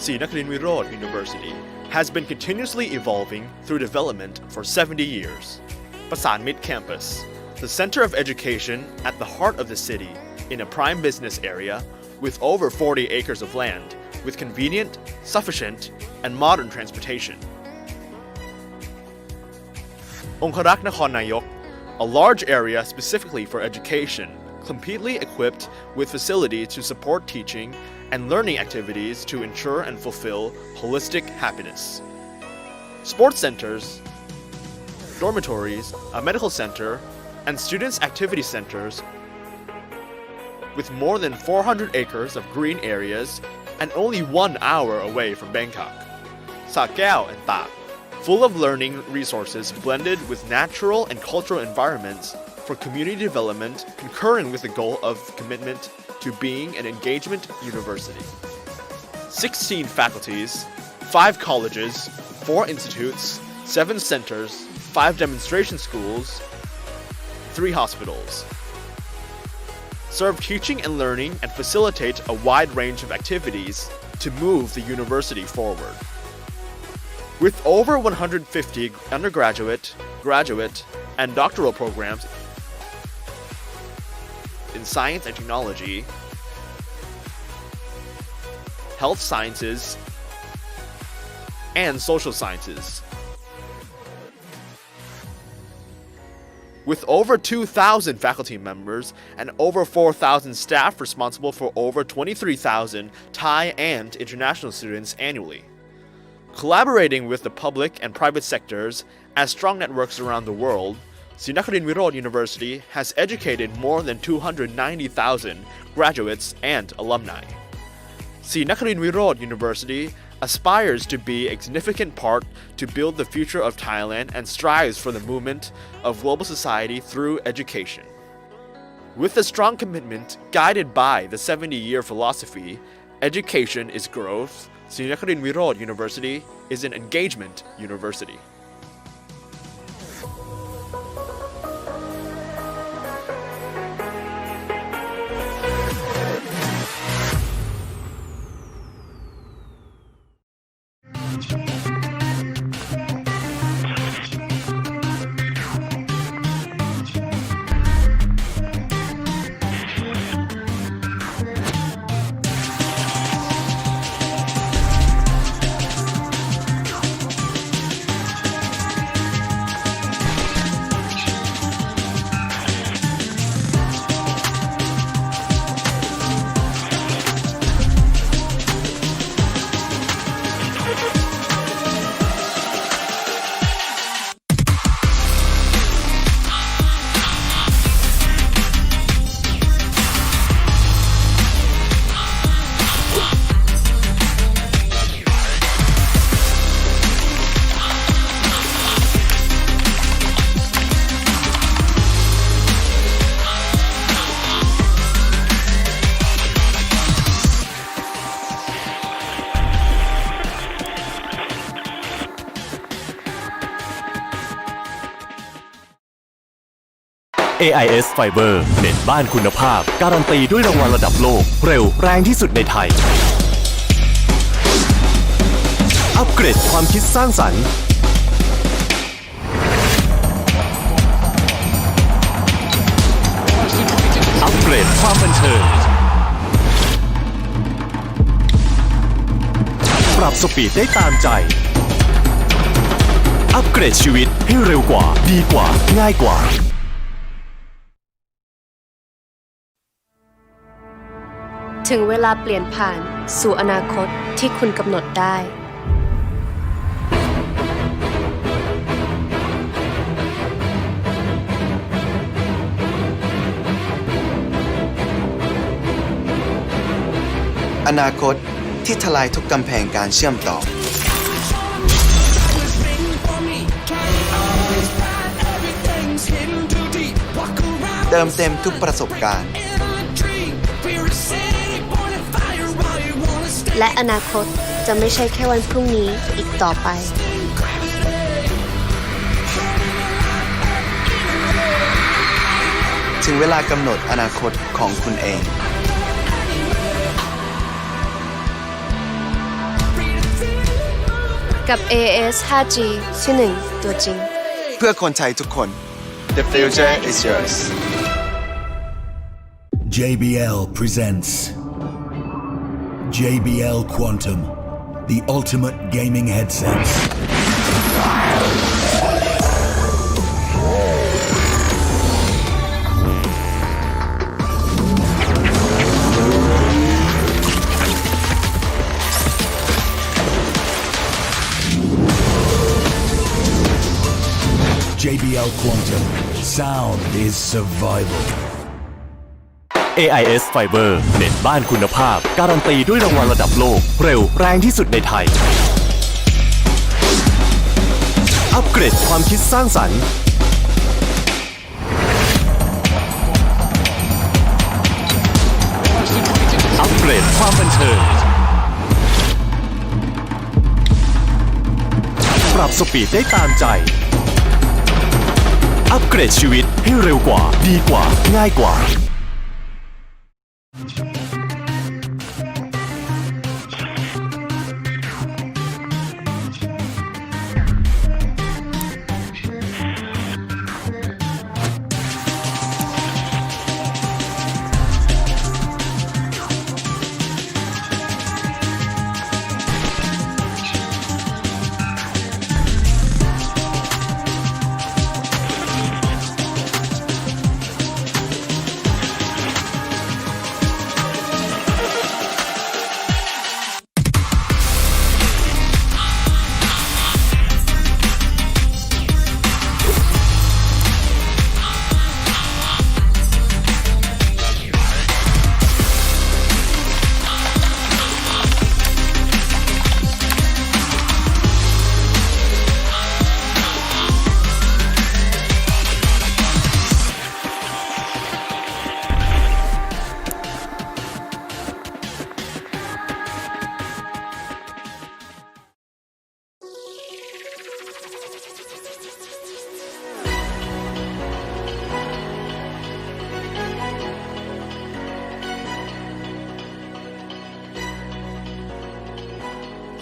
Sri Nakarin Virod University has been continuously evolving through development for 70 years. Pasan Mid Campus, the center of education at the heart of the city in a prime business area with over 40 acres of land with convenient, sufficient, and modern transportation. Ongkarak Nakhon Nayok, a large area specifically for education, completely equipped with facilities to support teaching and learning activities to ensure and fulfill holistic happiness. Sports centers, dormitories, a medical center, and students' activity centers with more than 400 acres of green areas and only 1 hour away from Bangkok. Sa Kaeo and Tak, full of learning resources blended with natural and cultural environments for community development concurrent with the goal of commitment to being an engagement university. 16 faculties, 5 colleges, 4 institutes, 7 centers, 5 demonstration schools, 3 hospitals. Serve teaching and learning and facilitate a wide range of activities to move the university forward. With over 150 undergraduate, graduate, and doctoral programs in science and technology, health sciences, and social sciences. With over 2,000 faculty members and over 4,000 staff responsible for over 23,000 Thai and international students annually. Collaborating with the public and private sectors as strong networks around the world, Sri Nakarin Virod University has educated more than 290,000 graduates and alumni. Sri Nakarin Virod University aspires to be a significant part to build the future of Thailand and strives for the movement of global society through education. With a strong commitment guided by the 70-year philosophy Education is growth. Srinakarin Virod University is an engagement university. AIS Fiber เน็ตบ้านคุณภาพการันตีด้วยรางวัลระดับโลกเร็วแรงที่สุดในไทยอัปเกรดความคิดสร้างสรรค์อัปเกรดความบันเทิงปรับสปีดได้ตามใจอัปเกรดชีวิตให้เร็วกว่าดีกว่าง่ายกว่าถึงเวลาเปลี่ยนผ่านสู่อนาคตที่คุณกำหนดได้อนาคตที่ทลายทุกกำแพงการเชื่อมต่อเติมเต็มทุกประสบการณ์และอนาคตจะไม่ใช่แค่วันพรุ่งนี้อีกต่อไปถึงเวลากำหนดอนาคตของคุณเองกับ AIS 5G ที่1ตัวจริงเพื่อคนไทยทุกคน The future is yours JBL presents JBL Quantum, the ultimate gaming headsets. JBL Quantum, sound is survival. AIS Fiber เน็ตบ้านคุณภาพการันตีด้วยรางวัลระดับโลกเร็วแรงที่สุดในไทยอัปเกรดความคิดสร้างสรรค์อัปเกรดความบันเทิงปรับสปีดได้ตามใจอัปเกรดชีวิตให้เร็วกว่าดีกว่าง่ายกว่า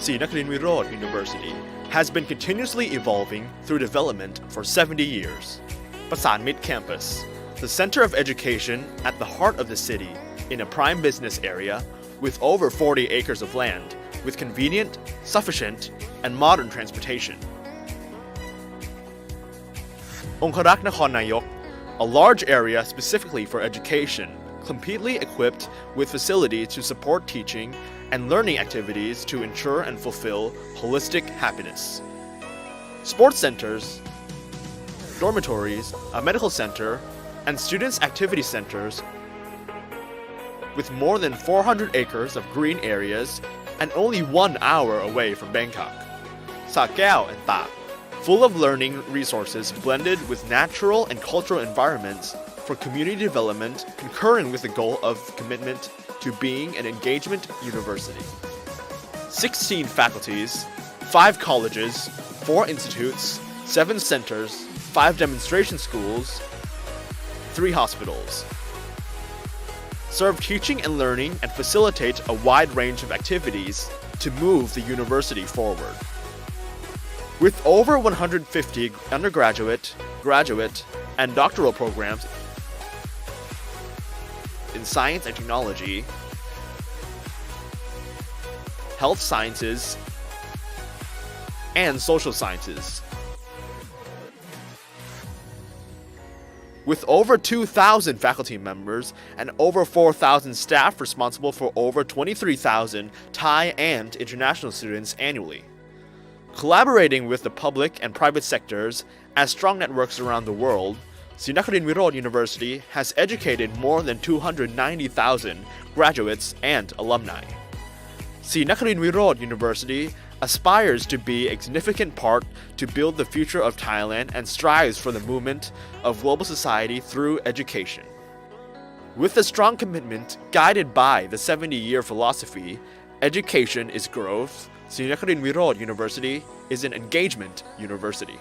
Sri Nakarin Virod University has been continuously evolving through development for 70 years. Pasan Mid Campus, the center of education at the heart of the city in a prime business area with over 40 acres of land with convenient, sufficient, and modern transportation. Conqueror Nakhon Nayok, a large area specifically for education, completely equipped with facilities to support teaching and learning activities to ensure and fulfill holistic happiness. Sports centers, dormitories, a medical center, and students' activity centers with more than 400 acres of green areas and only 1 hour away from Bangkok. Sa Kaeo and Tak, full of learning resources blended with natural and cultural environments for community development concurrent with the goal of commitment to being an engagement university. 16 faculties, 5 colleges, 4 institutes, 7 centers, 5 demonstration schools, 3 hospitals. Serve teaching and learning and facilitate a wide range of activities to move the university forward. With over 150 undergraduate, graduate, and doctoral programs in science and technology, health sciences, and social sciences. With over 2,000 faculty members and over 4,000 staff responsible for over 23,000 Thai and international students annually. Collaborating with the public and private sectors as strong networks around the world, Sri Nakarin Virod University has educated more than 290,000 graduates and alumni. Sri Nakarin Virod University aspires to be a significant part to build the future of Thailand and strives for the movement of global society through education. With a strong commitment guided by the 70-year philosophy, education is growth, Sri Nakarin Virod University is an engagement university.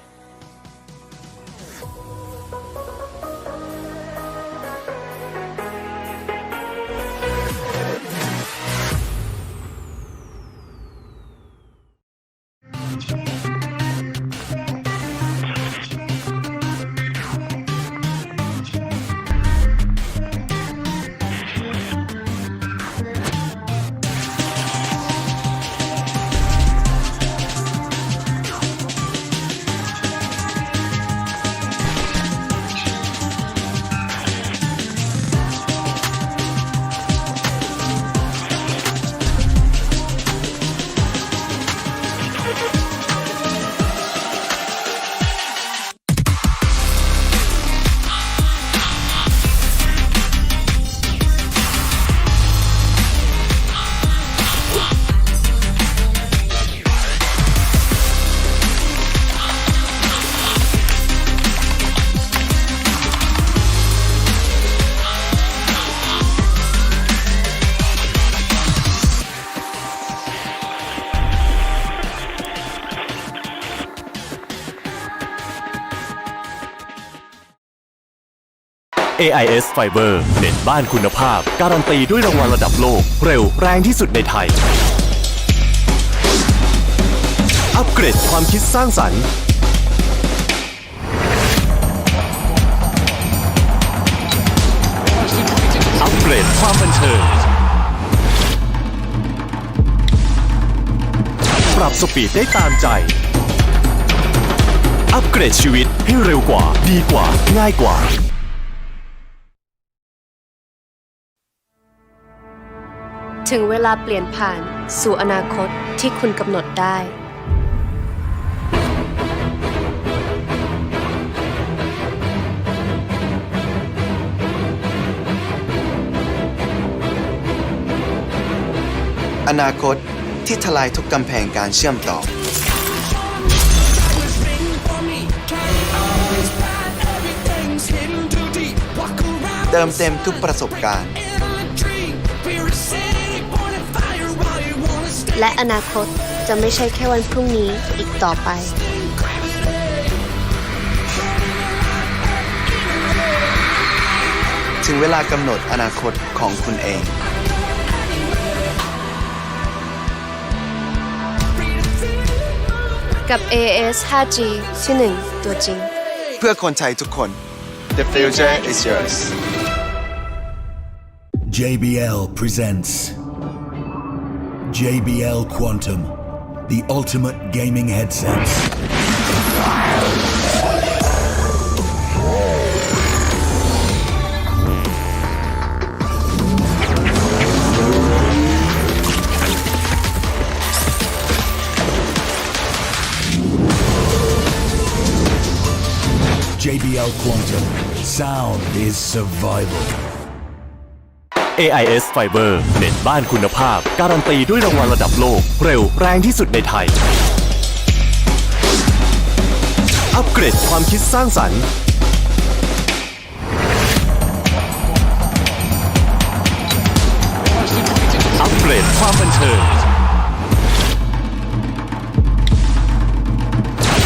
AIS Fiber เน็ตบ้านคุณภาพการันตีด้วยรางวัลระดับโลกเร็วแรงที่สุดในไทยอัปเกรดความคิดสร้างสรรค์อัปเกรดความบันเทิงปรับสปีดได้ตามใจอัปเกรดชีวิตให้เร็วกว่าดีกว่าง่ายกว่าถึงเวลาเปลี่ยนผ่านสู่อนาคตที่คุณกำหนดได้ อนาคตที่ทลายทุกกำแพงการเชื่อมต่อ เติมเต็มทุกประสบการณ์ และอนาคตจะไม่ใช่แค่วันพรุ่งนี้อีกต่อไป ถึงเวลากำหนดอนาคตของคุณเอง กับ AIS 5G ที่หนึ่งตัวจริง เพื่อคนไทยทุกคน The future is yours JBL presents JBL Quantum, the ultimate gaming headsets. JBL Quantum. Sound is survival. AIS Fiber เน็ตบ้านคุณภาพการันตีด้วยรางวัลระดับโลกเร็วแรงที่สุดในไทย อัปเกรดความคิดสร้างสรรค์ อัปเกรดความบันเทิง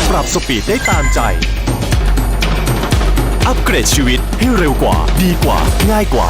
ปรับสปีดได้ตามใจ อัปเกรดชีวิตให้เร็วกว่าดีกว่าง่ายกว่า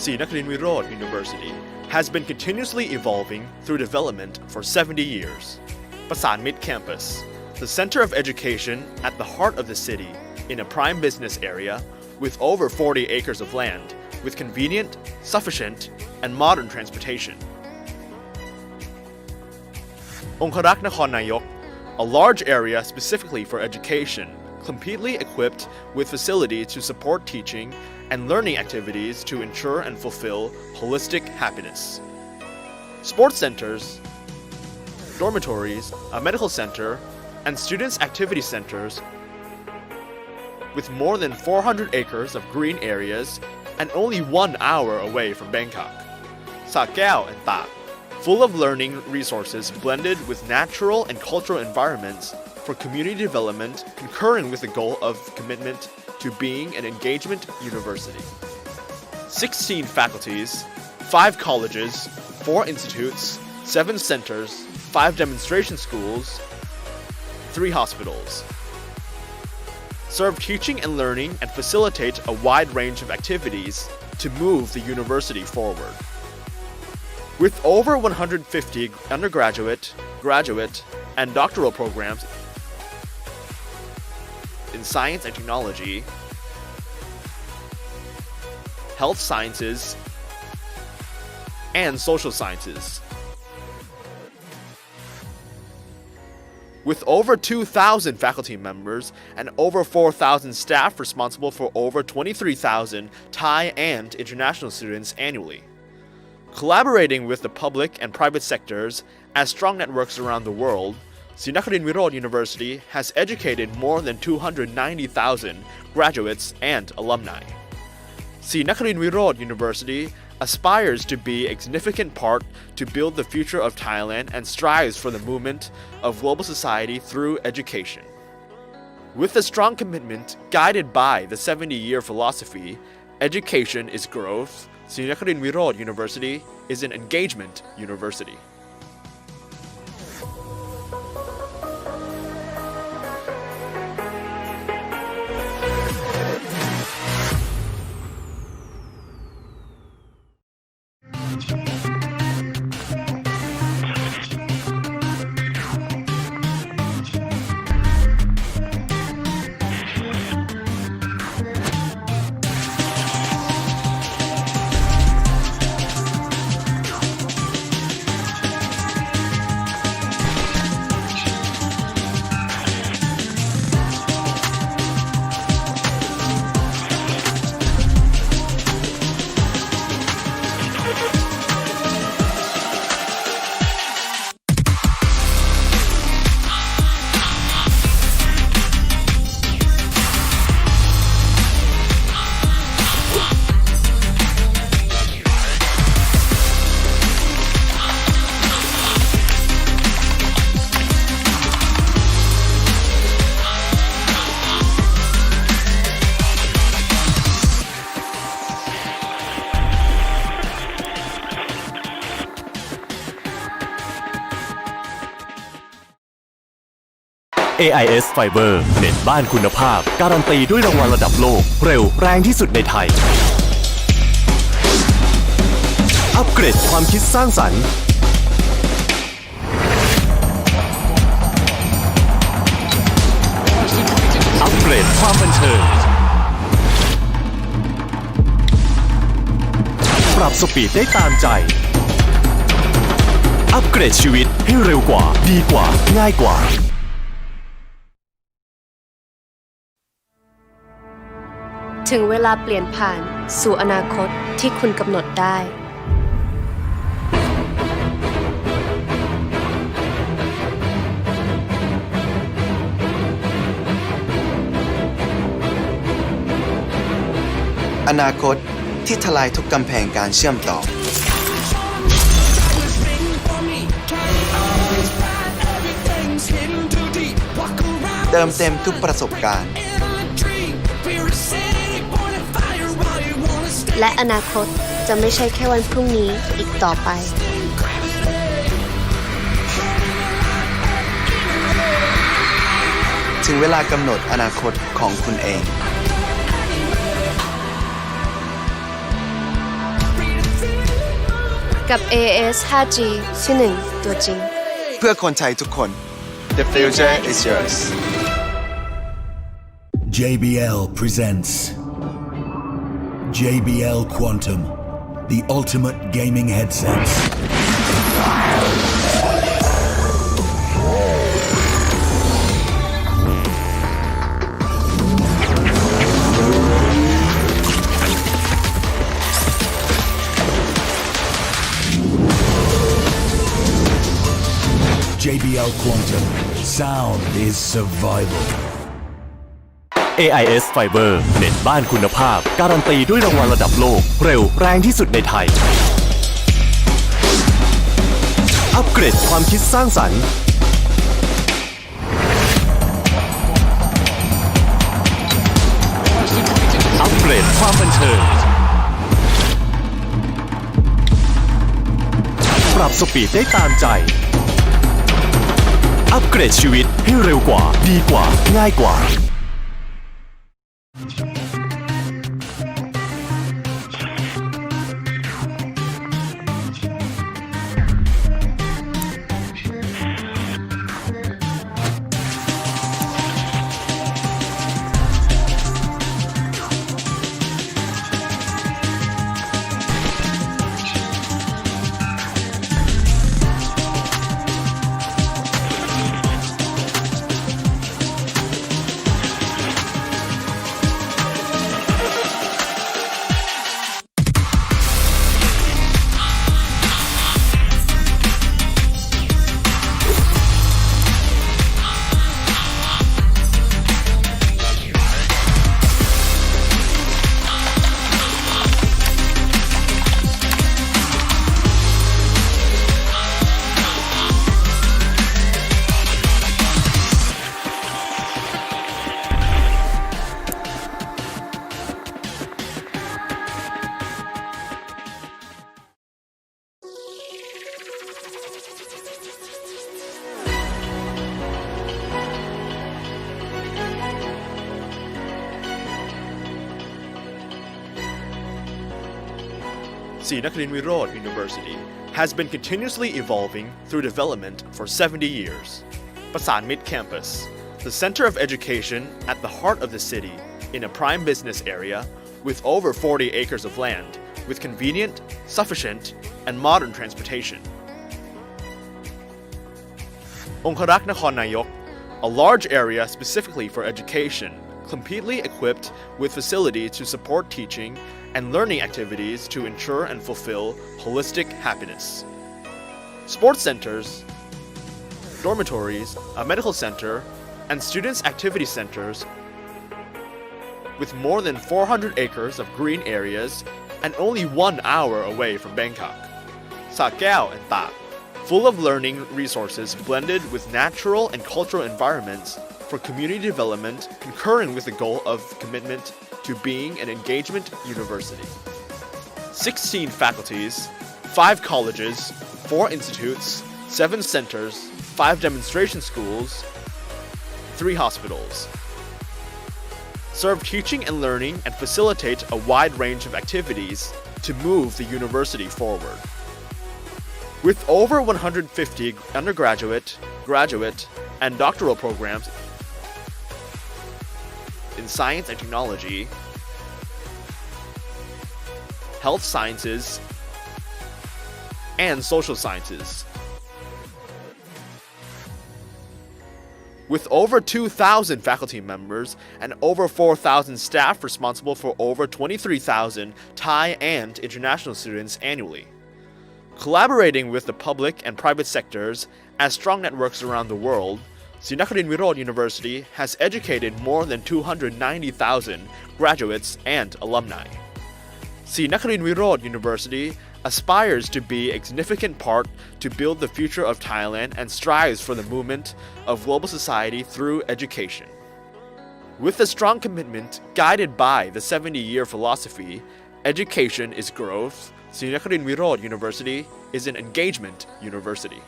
Sri Nagarindwirod University has been continuously evolving through development for 70 years. Pasan Mid Campus, the center of education at the heart of the city in a prime business area with over 40 acres of land with convenient, sufficient, and modern transportation. Conqueror Nakhon Nayok, a large area specifically for education, completely equipped with facilities to support teaching and learning activities to ensure and fulfill holistic happiness. Sports centers, dormitories, a medical center, and students' activity centers with more than 400 acres of green areas and only 1 hour away from Bangkok. Sa Kaeo and Tak, full of learning resources blended with natural and cultural environments for community development concurrent with the goal of commitment to being an engagement university. 16 faculties, 5 colleges, 4 institutes, 7 centers, 5 demonstration schools, 3 hospitals. Serve teaching and learning and facilitate a wide range of activities to move the university forward. With over 150 undergraduate, graduate, and doctoral programs in science and technology, health sciences, and social sciences. With over 2,000 faculty members and over 4,000 staff responsible for over 23,000 Thai and international students annually. Collaborating with the public and private sectors as strong networks around the world, Sri Nagarindwirod University has educated more than 290,000 graduates and alumni. Sri Nagarindwirod University aspires to be a significant part to build the future of Thailand and strives for the movement of global society through education. With a strong commitment guided by the 70-year philosophy, education is growth, Sri Nagarindwirod University is an engagement university. AIS Fiber เน็ตบ้านคุณภาพการันตีด้วยรางวัลระดับโลกเร็วแรงที่สุดในไทยอัปเกรดความคิดสร้างสรรค์อัปเกรดความบันเทิงปรับสปีดได้ตามใจอัปเกรดชีวิตให้เร็วกว่าดีกว่าง่ายกว่าถึงเวลาเปลี่ยนผ่านสู่อนาคตที่คุณกำหนดได้อนาคตที่ทลายทุกกำแพงการเชื่อมต่อเติมเต็มทุกประสบการณ์และอนาคตจะไม่ใช่แค่วันพรุ่งนี้อีกต่อไปถึงเวลากำหนดอนาคตของคุณเองกับ AIS 5G ที่1ตัวจริงเพื่อคนไทยทุกคน The future is yours JBL presents JBL Quantum, the ultimate gaming headsets. JBL Quantum, sound is survival. AIS Fiber เน็ตบ้านคุณภาพการันตีด้วยรางวัลระดับโลกเร็วแรงที่สุดในไทยอัปเกรดความคิดสร้างสรรค์อัปเกรดความบันเทิงปรับสปีดได้ตามใจอัปเกรดชีวิตให้เร็วกว่าดีกว่าง่ายกว่า Sri Nakarin Virod University has been continuously evolving through development for 70 years. Pasan Mid Campus, the center of education at the heart of the city in a prime business area with over 40 acres of land with convenient, sufficient, and modern transportation. Conqueror Nakhon Nayok, a large area specifically for education, completely equipped with facilities to support teaching and learning activities to ensure and fulfill holistic happiness. Sports centers, dormitories, a medical center, and students' activity centers with more than 400 acres of green areas and only 1 hour away from Bangkok. Sa Kaeo and Ta, full of learning resources blended with natural and cultural environments for community development concurrent with the goal of commitment to being an engagement university. 16 faculties, 5 colleges, 4 institutes, 7 centers, 5 demonstration schools, 3 hospitals. Serve teaching and learning and facilitate a wide range of activities to move the university forward. With over 150 undergraduate, graduate, and doctoral programs in science and technology, health sciences, and social sciences. With over 2,000 faculty members and over 4,000 staff responsible for over 23,000 Thai and international students annually. Collaborating with the public and private sectors as strong networks around the world, Sri Nakarin Virod University has educated more than 290,000 graduates and alumni. Sri Nakarin Virod University aspires to be a significant part to build the future of Thailand and strives for the movement of global society through education. With a strong commitment guided by the 70-year philosophy, education is growth, Sri Nakarin Virod University is an engagement university.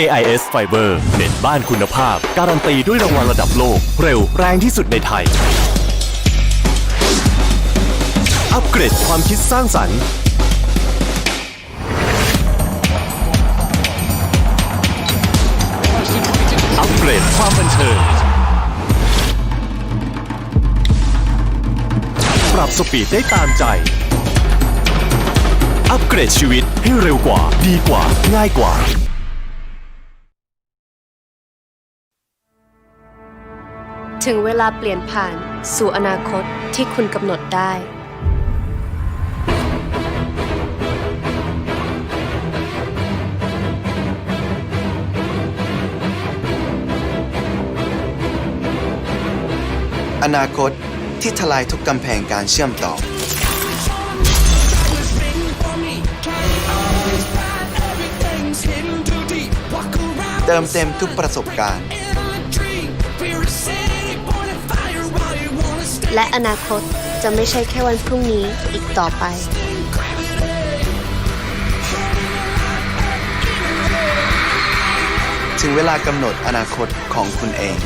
AIS Fiber เน็ตบ้านคุณภาพการันตีด้วยรางวัลระดับโลกเร็วแรงที่สุดในไทยอัปเกรดความคิดสร้างสรรค์อัปเกรดความบันเทิงปรับสปีดได้ตามใจอัปเกรดชีวิตให้เร็วกว่าดีกว่าง่ายกว่าถึงเวลาเปลี่ยนผ่านสู่อนาคตที่คุณกำหนดได้อนาคตที่ทลายทุกกำแพงการเชื่อมต่อเติมเต็มทุกประสบการณ์และอนาคตจะไม่ใช่แค่วันพรุ่งนี้อีกต่อไปถึงเวลากำหนดอนาคตของคุณเอง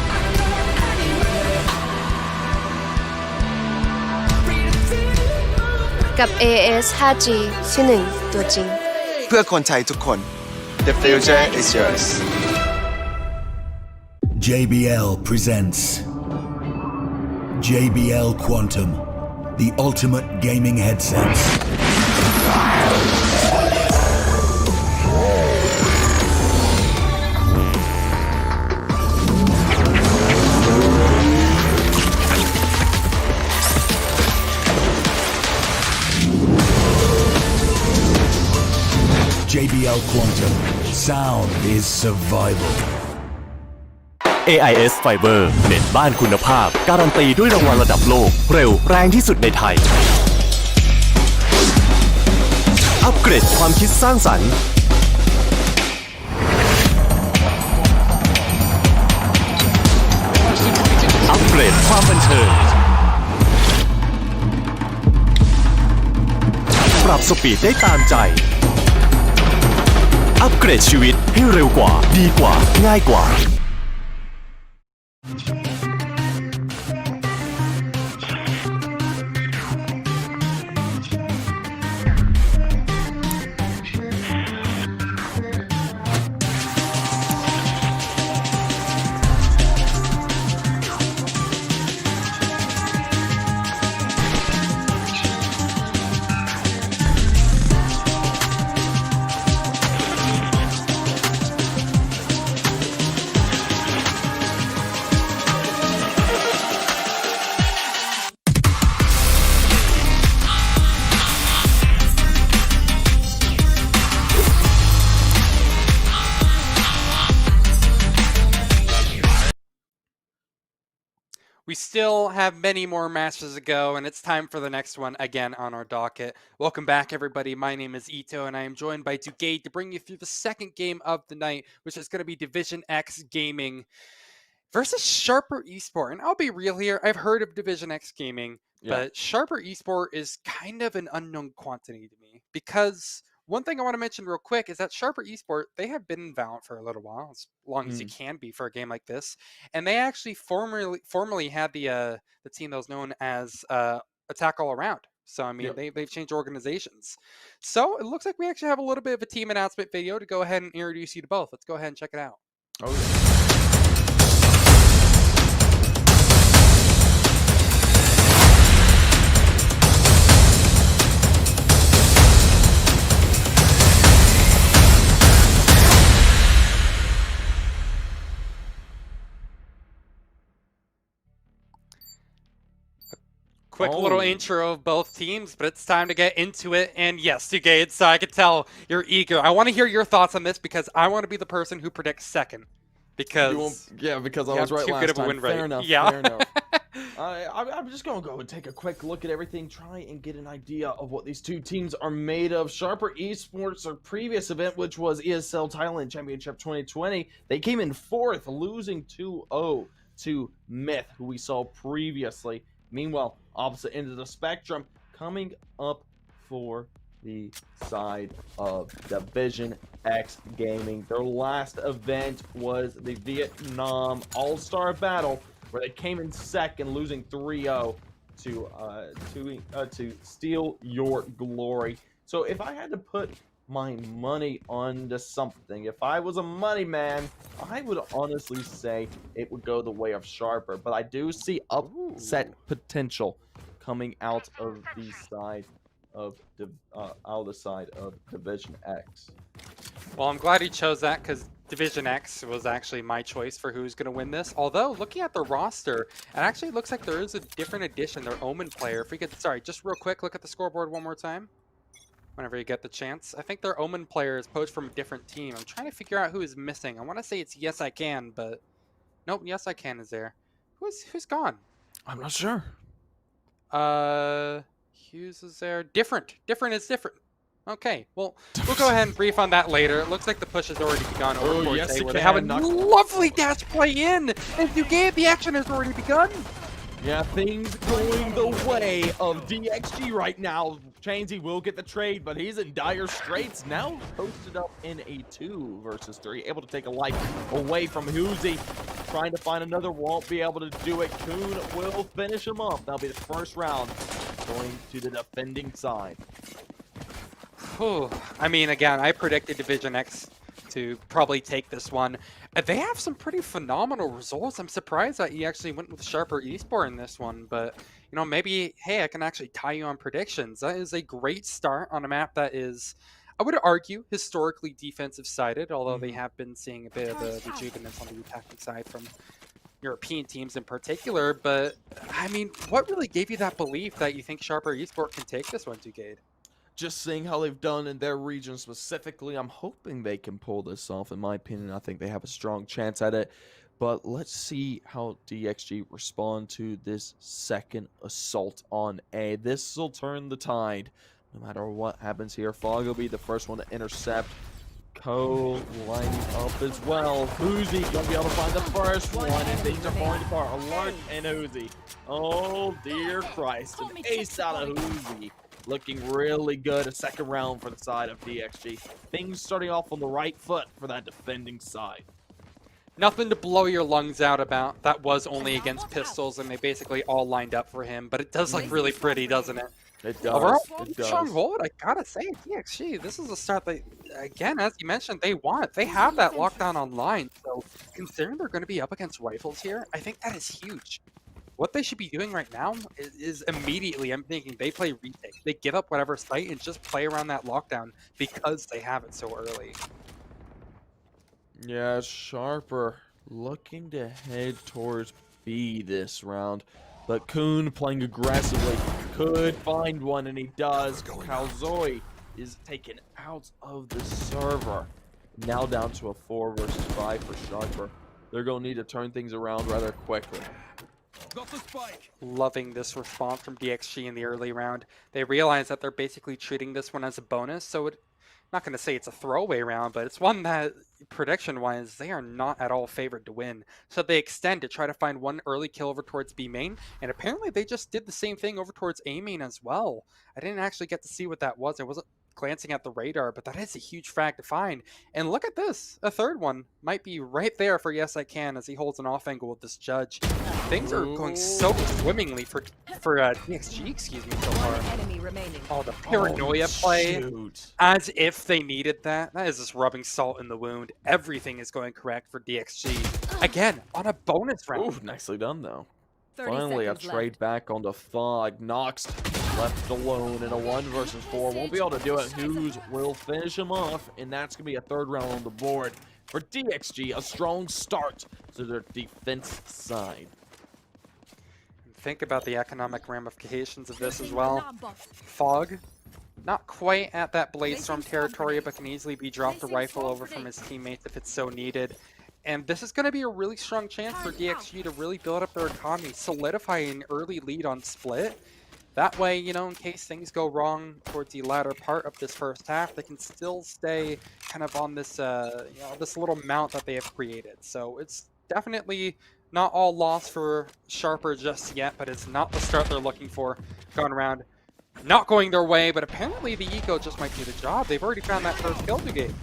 กับ AS 5G ที่หนึ่งตัวจริง เพื่อคนไทยทุกคน The future is yours JBL presents JBL Quantum, the ultimate gaming headsets. JBL Quantum, sound is survival. AIS Fiber เน็ตบ้านคุณภาพการันตีด้วยรางวัลระดับโลกเร็วแรงที่สุดในไทย อัปเกรดความคิดสร้างสรรค์ อัปเกรดความบันเทิง ปรับสปีดได้ตามใจ อัปเกรดชีวิตให้เร็วกว่าดีกว่าง่ายกว่าWe still have many more matches to go, and it's time for the next one again on our docket. Welcome back, everybody. My name is Ito, and I am joined by Dugade to bring you through the second game of the night, which is going to be DivisionX Gaming versus Sharper Esports. And I'll be real here, I've heard of DivisionX Gaming, but Sharper Esports is kind of an unknown quantity to me, because one thing I want to mention real quick is that Sharper Esports, they have been in Valorant for a little while, as long as you can be for a game like this. And they actually formerly had the team that was known as Attack All Around. So, I mean, they've changed organizations. So, it looks like we actually have a little bit of a team announcement video to go ahead and introduce you to both. Let's go ahead and check it out. Oh, yeah. Quick little intro of both teams, but it's time to get into it. And yes, Dugade, so I can tell you're eager. I want to hear your thoughts on this because I want to be the person who predicts second. Because because I was right last time. Fair enough. Yeah. Fair enough. I'm just going to go and take a quick look at everything, try and get an idea of what these two teams are made of. Sharper Esports, our previous event, which was ESL Thailand Championship 2020, they came in 4th, losing 2-0 to Myth, who we saw previously. Meanwhile, opposite end of the spectrum, coming up for the side of DivisionX Gaming. Their last event was the Vietnam All-Star Battle, where they came in second, losing 3-0 to Steal Your Glory. So if I had to put my money onto something, if I was a money man, I would honestly say it would go the way of Sharper, but I do see upset potential coming out of the side of DivisionX. Well, I'm glad he chose that because DivisionX was actually my choice for who's going to win this. Although, looking at the roster, it actually looks like there is a different addition, their Omen player. If we could, sorry, just real quick, look at the scoreboard one more time. Whenever you get the chance. I think their Omen player is poached from a different team. I'm trying to figure out who is missing. I want to say it's Yes I Can, but nope, Yes I Can is there. Who's gone? I'm not sure. Hughes is there. Different is different. Okay, well, we'll go ahead and brief on that later. It looks like the push has already begun over Forte, where they have a lovely dash play in, and Dugade, the action has already begun. Yeah, things going the way of DXG right now. Chainsy will get the trade, but he's in dire straits now. Posted up in a 2 versus 3, able to take a life away from Hoozy. Trying to find another, won't be able to do it. Kuhn will finish him off. That'll be the first round going to the defending side. Whew. I mean, again, I predicted DivisionX to probably take this one. They have some pretty phenomenal results. I'm surprised that you actually went with Sharper Esports in this one, but you know, maybe, hey, I can actually tie you on predictions. That is a great start on a map that is, I would argue, historically defensive sided, although they have been seeing a bit of a rejuvenance on the attacking side from European teams in particular. But I mean, what really gave you that belief that you think Sharper Esports can take this one, Ducade? Just seeing how they've done in their region specifically, I'm hoping they can pull this off. In my opinion, I think they have a strong chance at it. But let's see how DXG respond to this second assault on A. This will turn the tide. No matter what happens here, Fog will be the first one to intercept. Co lining up as well. Uzi gonna be able to find the first one, and things are falling apart. Alert and Uzi. Oh dear Christ, an ace out of Uzi. Looking really good. A second round for the side of DXG. Things starting off on the right foot for that defending side. Nothing to blow your lungs out about. That was only against pistols, and they basically all lined up for him. But it does look really pretty, doesn't it? It does. Overall, It does. strong hold. I gotta say, DXG, this is a start that, again, as you mentioned, they want. They have that lockdown online. So considering they're going to be up against rifles here, I think that is huge. What they should be doing right now is immediately, I'm thinking, they play retake. They give up whatever site and just play around that lockdown because they have it so early. Yeah, Sharper looking to head towards B this round. But Kuhn playing aggressively could find one, and he does. Kalzoi is taken out of the server. Now down to a 4 versus 5 for Sharper. They're going to need to turn things around rather quickly. Got the spike. Loving this response from DXG in the early round. They realize that they're basically treating this one as a bonus, so not going to say it's a throwaway round, but it's one that, prediction-wise, they are not at all favored to win. So they extend to try to find one early kill over towards B main, and apparently they just did the same thing over towards A main as well. I didn't actually get to see what that was. I wasn't glancing at the radar, but that is a huge frag to find. And look at this. A third one might be right there for Yes I Can as he holds an off angle with this judge. Things are going so swimmingly for DXG, excuse me, so far. Enemy remaining. Oh, the paranoia play. Shoot. As if they needed that. That is just rubbing salt in the wound. Everything is going correct for DXG. Again, on a bonus round. Ooh, nicely done, though. 30 Finally, a seconds trade back onto Fog. Nox left alone in a 1 versus 4. Won't be able to do it. Hughes will finish him off, and that's going to be a third round on the board. For DXG, a strong start to their defense side. Think about the economic ramifications of this as well. Fog, not quite at that Bladestorm territory, but can easily be dropped a rifle over from his teammates if it's so needed. And this is going to be a really strong chance for DXG to really build up their economy, solidify an early lead on split. That way, you know, in case things go wrong towards the latter part of this first half, they can still stay kind of on this, you know, this little mount that they have created. So it's definitely not all lost for Sharper just yet, but it's not the start they're looking for. Gone around, not going their way, but apparently the eco just might do the job. They've already found that first kill to game.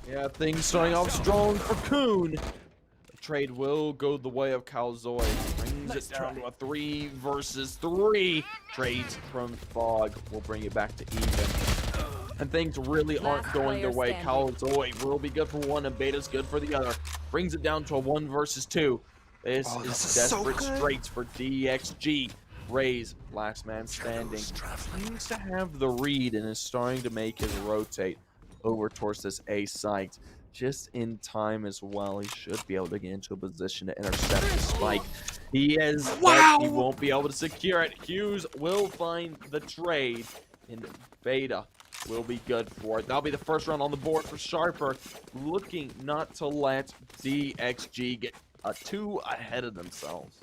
Yeah, things starting off strong for Kuhn. The trade will go the way of Kalzoi. Brings it down to a 3 versus 3. Trades from Fog will bring it back to even. And things really aren't going their way. Kalzoi will be good for one, and Beta's good for the other. Brings it down to a 1 versus 2. This is desperate straits for DXG. Rays, last man standing. Seems to have the read and is starting to make his rotate over towards this A site. Just in time as well. He should be able to get into a position to intercept the spike. He is, but he won't be able to secure it. Hughes will find the trade, and Beta will be good for it. That'll be the first round on the board for Sharper, looking not to let DXG get a 2 ahead of themselves.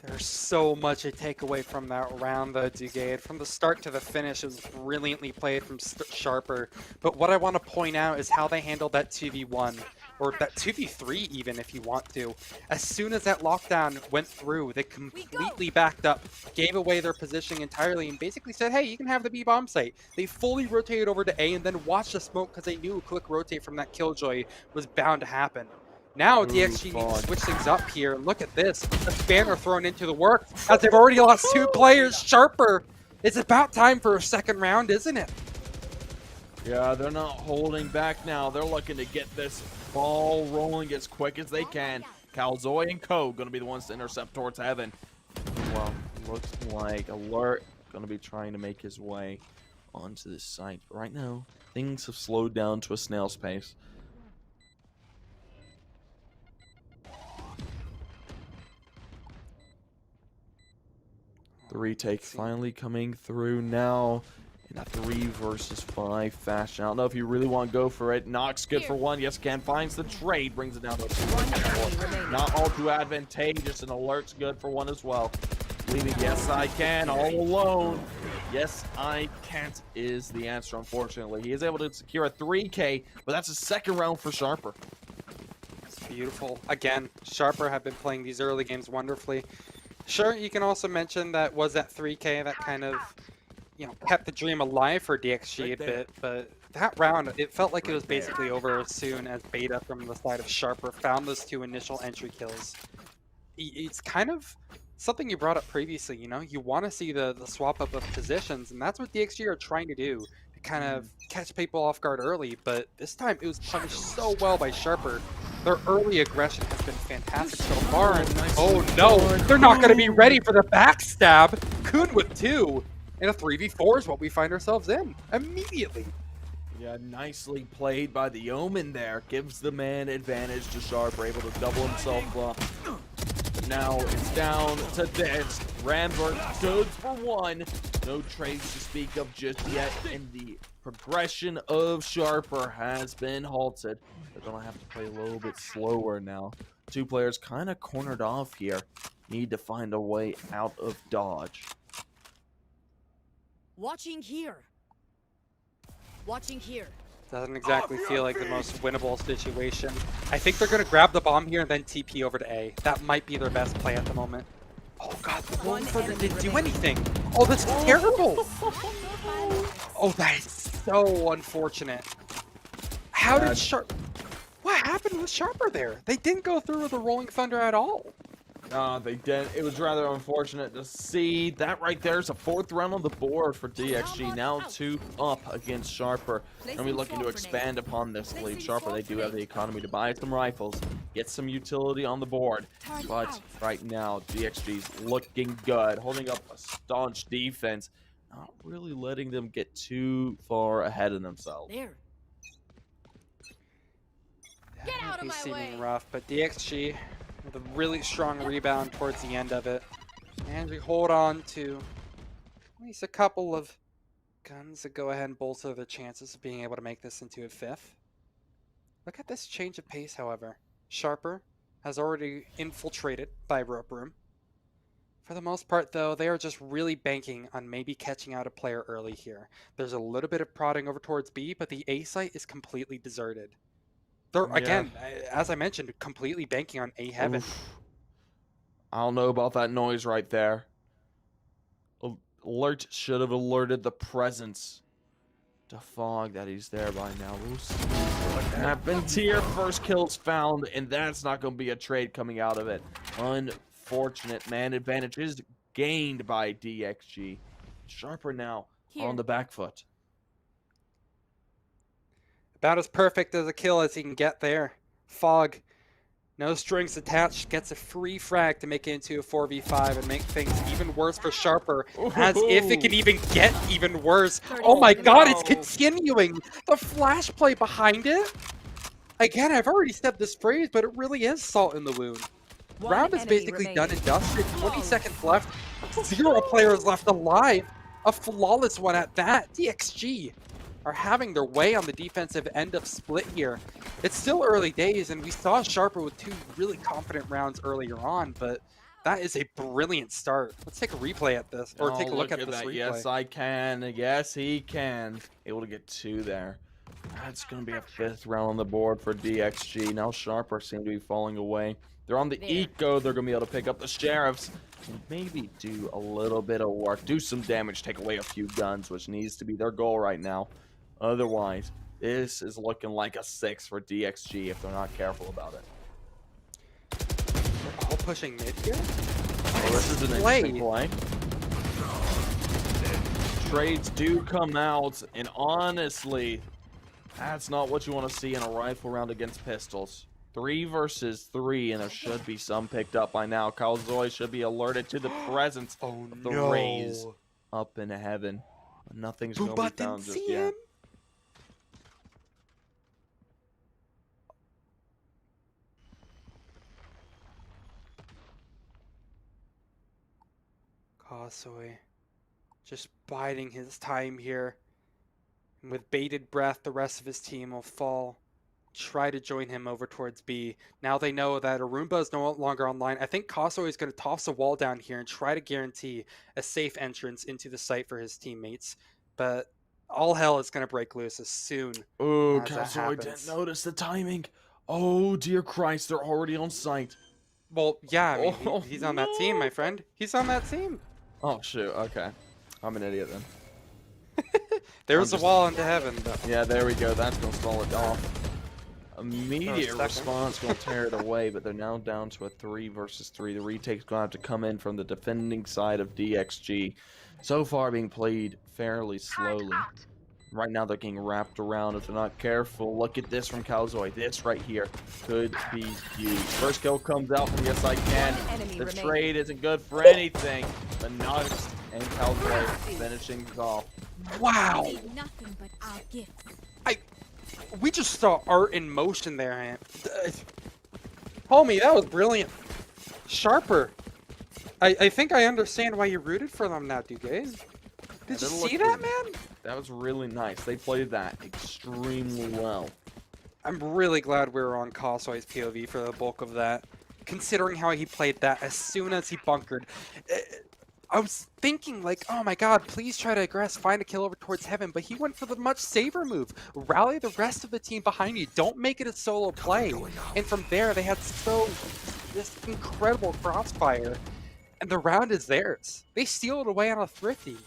There's so much to take away from that round, though, Ducade. From the start to the finish, it was brilliantly played from Sharper. But what I want to point out is how they handled that 2v1, or that 2v3 even, if you want to. As soon as that lockdown went through, they completely backed up, gave away their positioning entirely, and basically said, hey, you can have the B-bomb site. They fully rotated over to A and then watched the smoke because they knew a quick rotate from that Killjoy was bound to happen. Now Ooh, DXG needs Fog. to switch things up here. Look at this. A spanner thrown into the work as they've already lost 2 players. Sharper, it's about time for a second round, isn't it? Yeah, they're not holding back now. They're looking to get this ball rolling as quick as they can. Calzoy and Co. going to be the ones to intercept towards heaven. Well, looks like Alert going to be trying to make his way onto this site. But right now, things have slowed down to a snail's pace. The retake finally coming through now in a 3 versus 5 fashion. I don't know if you really want to go for it. Nox good for one. Yes, can. Finds the trade. Brings it down to a 2. Not all too advantageous. And Alert's good for one as well. Leaving yes, I can all alone. Yes, I can't is the answer, unfortunately. He is able to secure a 3K, but that's a second round for Sharper. It's beautiful. Again, Sharper have been playing these early games wonderfully. Sure, you can also mention that was that 3K that kind of, you know, kept the dream alive for DXG a bit, but that round, it felt like it was basically over as soon as Beta from the side of Sharper found those 2 initial entry kills. It's kind of something you brought up previously, you know? You want to see the swap up of positions, and that's what DXG are trying to do, to kind of catch people off guard early, but this time it was punished so well by Sharper. Their early aggression has been fantastic so far, and oh no, they're not going to be ready for the backstab. Kuhn with 2, and a 3v4 is what we find ourselves in immediately. Yeah, nicely played by the Omen there. Gives the man advantage to Sharper, able to double himself up. But now it's down to this. Rambert goes for 1. No trades to speak of just yet, and the progression of Sharper has been halted. They're going to have to play a little bit slower now. 2 players kind of cornered off here. Need to find a way out of dodge. Watching here. Watching here. Doesn't exactly feel like the most winnable situation. I think they're going to grab the bomb here and then TP over to A. That might be their best play at the moment. Oh god, the Rolling Thunder didn't do anything. Oh, that's terrible. Oh, that is so unfortunate. How did What happened with Sharper there? They didn't go through with the Rolling Thunder at all. They did. It was rather unfortunate to see. That right there is a 4th round on the board for DXG. Now 2 up against Sharper. And we're looking to expand upon this lead. Sharper, they do have the economy to buy some rifles, get some utility on the board. But right now, DXG's looking good, holding up a staunch defense, not really letting them get too far ahead of themselves. There. Get out of He's my seeming way. rough, but DXG with a really strong rebound towards the end of it. And we hold on to at least a couple of guns that go ahead and bolster their chances of being able to make this into a 5th. Look at this change of pace, however. Sharper has already infiltrated by Rope Room. For the most part, though, they are just really banking on maybe catching out a player early here. There's a little bit of prodding over towards B, but the A site is completely deserted. They're, again, as I mentioned, completely banking on A heaven. Oof. I don't know about that noise right there. Alert should have alerted the presence to Fog that he's there by now. We'll see what happens here. First kill's found, and that's not going to be a trade coming out of it. Unfortunate. Man advantage is gained by DXG. Sharper now on the back foot. About as perfect as a kill as he can get there. Fog, no strings attached, gets a free frag to make it into a 4v5 and make things even worse for Sharper, as if it can even get even worse. Oh my god, it's continuing! The flash play behind it? Again, I've already said this phrase, but it really is salt in the wound. Round is basically done and dusted. 20 seconds left. 0 players left alive. A flawless one at that. DXG are having their way on the defensive end of split here. It's still early days, and we saw Sharper with 2 really confident rounds earlier on, but that is a brilliant start. Let's take a replay at this, or take a look at this that. replay. Yes, I can. Yes, he can. Able to get 2 there. That's going to be a 5th round on the board for DXG. Now Sharper seem to be falling away. They're on the eco. They're going to be able to pick up the Sheriffs and maybe do a little bit of work, do some damage, take away a few guns, which needs to be their goal right now. Otherwise, this is looking like a 6 for DXG if they're not careful about it. pushing mid here? Well, this is an interesting play. Trades do come out, and honestly, that's not what you want to see in a rifle round against pistols. 3 versus 3, and there should be some picked up by now. Kalzoy should be alerted to the presence of the rays up in heaven. Nothing's going to be found just yet. Kalzoy just biding his time here. And with bated breath, the rest of his team will fall. Try to join him over towards B. Now they know that Arumba is no longer online. I think Kalzoy is going to toss a wall down here and try to guarantee a safe entrance into the site for his teammates. But all hell is going to break loose as soon Oh, as that Kalzoy happens. didn't notice the timing. Oh, dear Christ, they're already on site. Well, yeah, I mean, he's on that team, my friend. He's on that team. Oh, shoot, okay. I'm an idiot then. There's a wall into heaven. But... Yeah, there we go. That's going to stall it off. Immediate response going to tear it away, but they're now down to a 3 versus 3. The retake's going to have to come in from the defending side of DXG. So far being played fairly slowly. Right now they're getting wrapped around if they're not careful. Look at this from Kalzoy. This right here could be huge. First kill comes out from Yes I Can. The trade isn't good for anything. But Nugs and Kalzoy finishing it off. Wow! Nothing but our gifts. We just saw art in motion there, man. Homie, that was brilliant. Sharper. I think I understand why you rooted for them now, Duguay. Did you see that, man? That was really nice. They played that extremely well. I'm really glad we were on Kalzoy's POV for the bulk of that, considering how he played that as soon as he bunkered. I was thinking, like, oh my god, please try to aggress, find a kill over towards heaven, but he went for the much safer move. Rally the rest of the team behind you. Don't make it a solo play. And from there, they had this incredible crossfire, and the round is theirs. They steal it away on a thrifty.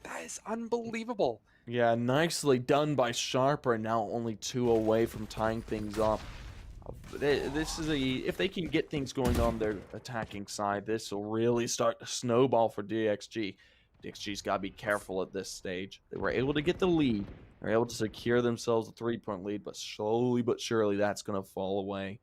That is unbelievable. Yeah, nicely done by Sharper, now only 2 away from tying things up. This is if they can get things going on their attacking side, this will really start to snowball for DXG. DXG's got to be careful at this stage. They were able to get the lead. They're able to secure themselves a 3-point lead, but slowly but surely that's going to fall away.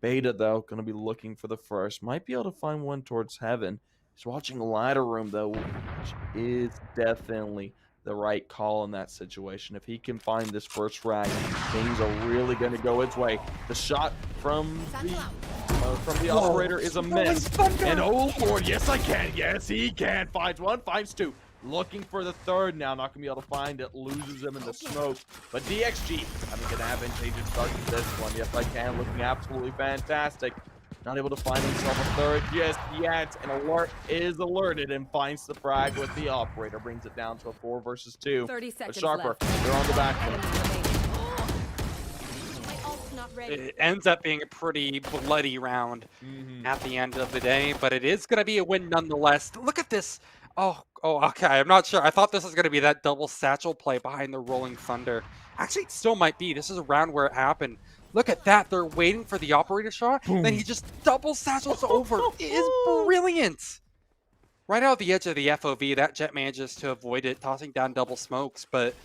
Beta, though, going to be looking for the first. Might be able to find one towards heaven. He's watching ladder room, though, which is definitely the right call in that situation. If he can find this first frag, things are really going to go his way. The shot from the operator is a miss. And oh lord, yes I can. Yes he can. Finds one, finds 2. Looking for the third now. Not going to be able to find it. Loses him in the smoke. But DXG having an advantageous start to this one. Yes I can. Looking absolutely fantastic. Not able to find himself a third just yet. An alert is alerted and finds the frag with the operator. Brings it down to a 4 versus 2. 30 seconds but Sharper, left. they're on the back foot. It ends up being a pretty bloody round at the end of the day, but it is going to be a win nonetheless. Look at this. Oh, okay. I'm not sure. I thought this was going to be that double satchel play behind the Rolling Thunder. Actually, it still might be. This is a round where it happened. Look at that. They're waiting for the operator shot. Boom. Then he just double satchels over. It is brilliant. Right out the edge of the FOV, that Jet manages to avoid it, tossing down double smokes. But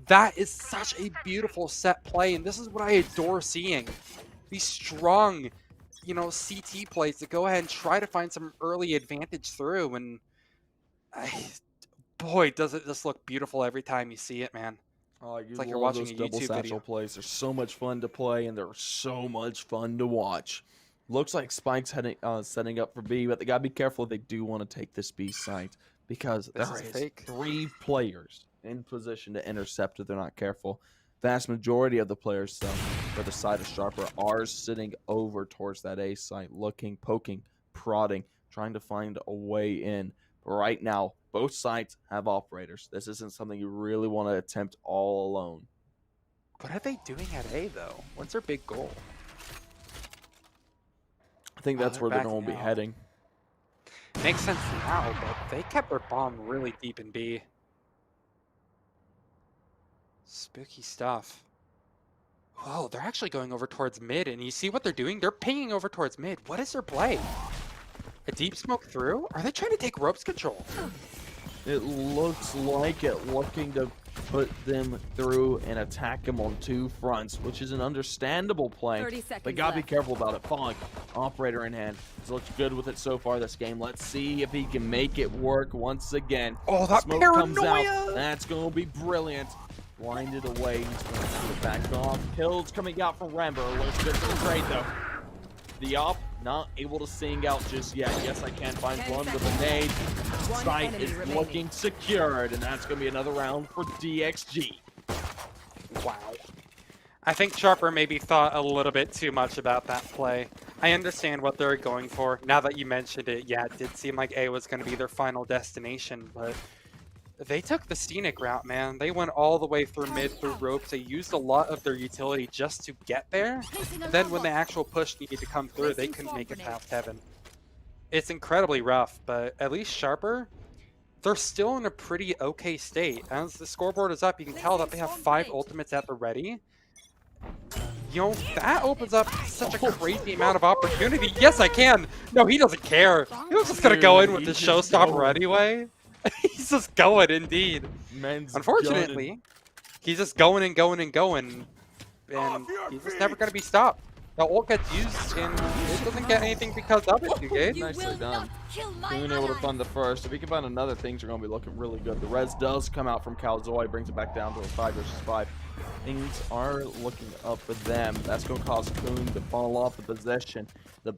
that is such a beautiful set play, and this is what I adore seeing. These strong, CT plays to go ahead and try to find some early advantage through. And boy, does it just look beautiful every time you see it, man. Oh, it's like you're watching a double YouTube satchel video. plays. They're so much fun to play, and they're so much fun to watch. Looks like Spike's setting up for B, but they gotta be careful if they do want to take this B site, because there is 3 players in position to intercept if they're not careful. Vast majority of the players, though, for the side of Sharper are sitting over towards that A site, looking, poking, prodding, trying to find a way in. But right now, both sides have operators. This isn't something you really want to attempt all alone. What are they doing at A, though? What's their big goal? I think that's where they're going to be heading. Makes sense now, but they kept their bomb really deep in B. Spooky stuff. Whoa, they're actually going over towards mid, and you see what they're doing? They're pinging over towards mid. What is their play? A deep smoke through? Are they trying to take ropes control? It looks like it, looking to put them through and attack them on two fronts, which is an understandable play. 30 seconds But gotta be left. careful about it. Fog, operator in hand. He's looked good with it so far this game. Let's see if he can make it work once again. Oh, that Smoke comes paranoia! out. That's gonna be brilliant. Blinded away. He's gonna have to back off. Kills coming out from Rambo. Looks good for the trade though. The op not able to sing out just yet. Yes, I can find 10 one with seconds. a nade. One Site enemy is remaining. looking secured, and that's going to be another round for DXG. Wow. I think Sharper maybe thought a little bit too much about that play. I understand what they're going for. Now that you mentioned it, yeah, it did seem like A was going to be their final destination, but they took the scenic route, man. They went all the way through mid, through ropes. They used a lot of their utility just to get there. Then when the actual push needed to come through, they couldn't make it past heaven. It's incredibly rough, but at least Sharper, they're still in a pretty okay state. As the scoreboard is up, you can tell that they have 5 ultimates at the ready. You know, that opens up such a crazy amount of opportunity. Yes, I can. No, he doesn't care. He was just going to go in with the showstopper anyway. He's just going, indeed. Unfortunately, he's just going and going and going. And he's just never going to be stopped. The ult gets used, and it doesn't get anything because of it, Ligagame. Nicely done. Being able to fund the first. If he can find another, things are going to be looking really good. The res does come out from Calzoy, brings it back down to a 5 versus 5. Things are looking up for them. That's going to cause Kuhn to fall off the possession. The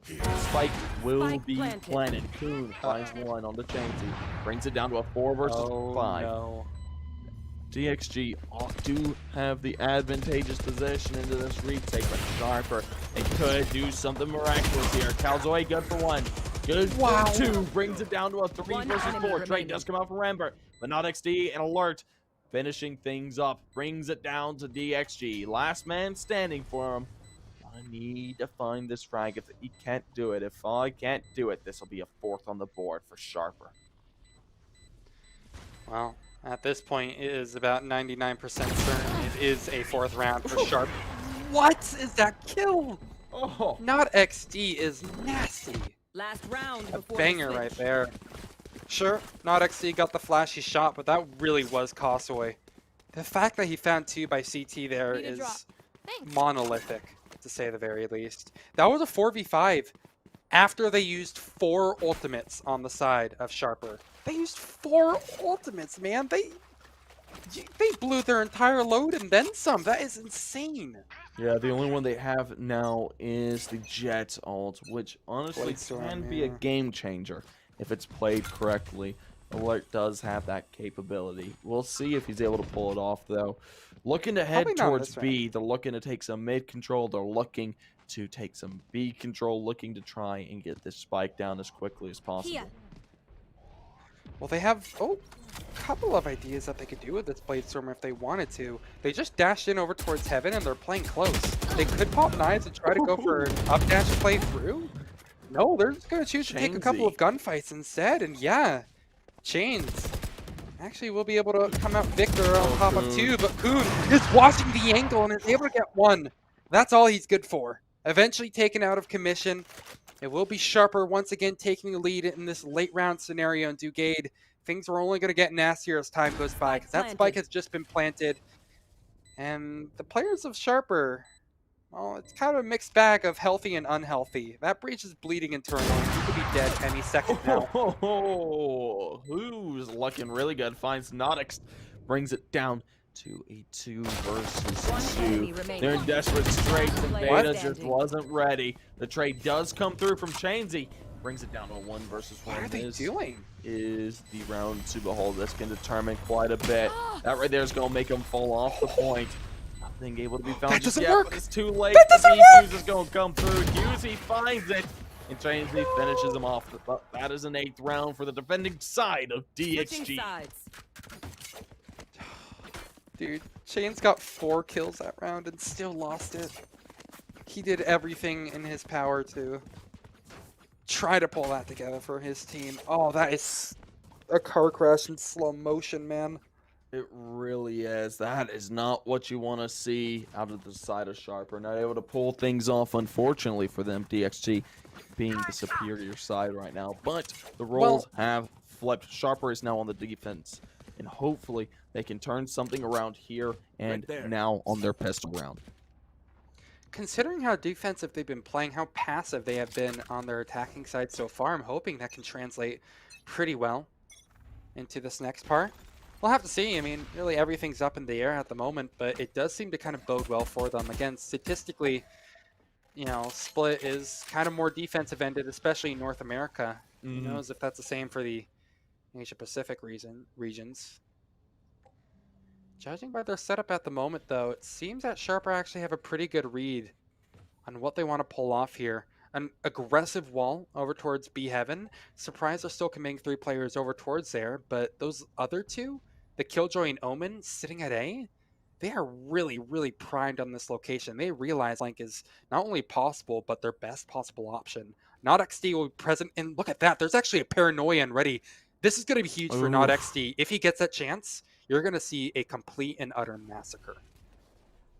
spike will be planted. Kuhn finds one on the Chainsy. Brings it down to a 4 versus 5. No. DXG do have the advantageous possession into this retake, but Sharper, they could do something miraculous here. Calzoy good for 1. Good for 2. Brings it down to a 3 One versus enemy 4. Trade remaining. does come out from Rambert, but not XD and Alert. Finishing things up. Brings it down to DXG. Last man standing for him. I need to find this frag if he can't do it. If I can't do it, this will be a 4th on the board for Sharper. Well, at this point, it is about 99% certain it is a 4th round for Sharp. What is that kill? Oh, Not XD is nasty. Last round A before banger the right switch. there. Sure, Not XD got the flashy shot, but that really was Costaway. The fact that he found 2 by CT there Need a drop. is Thanks. monolithic, to say the very least. That was a 4v5 after they used 4 ultimates on the side of Sharper. They used 4 ultimates, man. They blew their entire load and then some. That is insane. yeah, the only one they have now is the Jet ult, which honestly Blade Storm, can be a yeah. game changer if it's played correctly. Alert does have that capability. We'll see if he's able to pull it off, though. Looking to head Probably not towards this B. They're looking to take some mid control. They're looking to take some B control, looking to try and get this spike down as quickly as possible. Here. Well, they have a couple of ideas that they could do with this Blade Storm if they wanted to. They just dashed in over towards Heaven, and they're playing close. They could pop knives and try to go for an up dash play through. No, they're just going to choose to take a couple of gunfights instead, and yeah, Chains actually will be able to come out victor on top of 2, but Kuhn is watching the angle and is able to get 1. That's all he's good for. Eventually taken out of commission. It will be Sharper once again taking the lead in this late round scenario in Dugade. Things are only going to get nastier as time goes by because that spike has just been planted. And the players of Sharper, well, it's kind of a mixed bag of healthy and unhealthy. That breach is bleeding internally. He could be dead any second now. Oh, who's looking really good? Finds Nodix, brings it down to a 2 versus 2. They're in desperate straits, and Beta just wasn't ready. The trade does come through from Chainsy. Brings it down to a 1 versus 1. What are they This doing? is the round to behold. This can determine quite a bit. That right there is going to make him fall off the point. Nothing able to be found That just doesn't yet, work. but it's too late. That doesn't the work. defuse is going to come through. Husey finds it, and Chainsy finishes him off. But that is an 8th round for the defending side of Switching DXG. sides. Dude, Shane's got 4 kills that round and still lost it. He did everything in his power to try to pull that together for his team. Oh, that is a car crash in slow motion, man. It really is. That is not what you want to see out of the side of Sharper. Not able to pull things off, unfortunately for them. DXG being the superior side right now. But the roles have flipped. Sharper is now on the defense, and hopefully they can turn something around here and now on their pistol round. Considering how defensive they've been playing, how passive they have been on their attacking side so far, I'm hoping that can translate pretty well into this next part. We'll have to see. I mean, really everything's up in the air at the moment, but it does seem to kind of bode well for them. Again, statistically, you know, Split is kind of more defensive ended, especially in North America. Who knows if that's the same for the Asia Pacific regions. Judging by their setup at the moment, though, it seems that Sharper actually have a pretty good read on what they want to pull off here. An aggressive wall over towards B Heaven. Surprised they're still committing 3 players over towards there, but those other 2, the Killjoy and Omen, sitting at A, they are really, really primed on this location. They realize Flank is not only possible, but their best possible option. Not XD will be present, and look at that. There's actually a Paranoia and ready. This is going to be huge for Not XD. If he gets that chance, you're going to see a complete and utter massacre.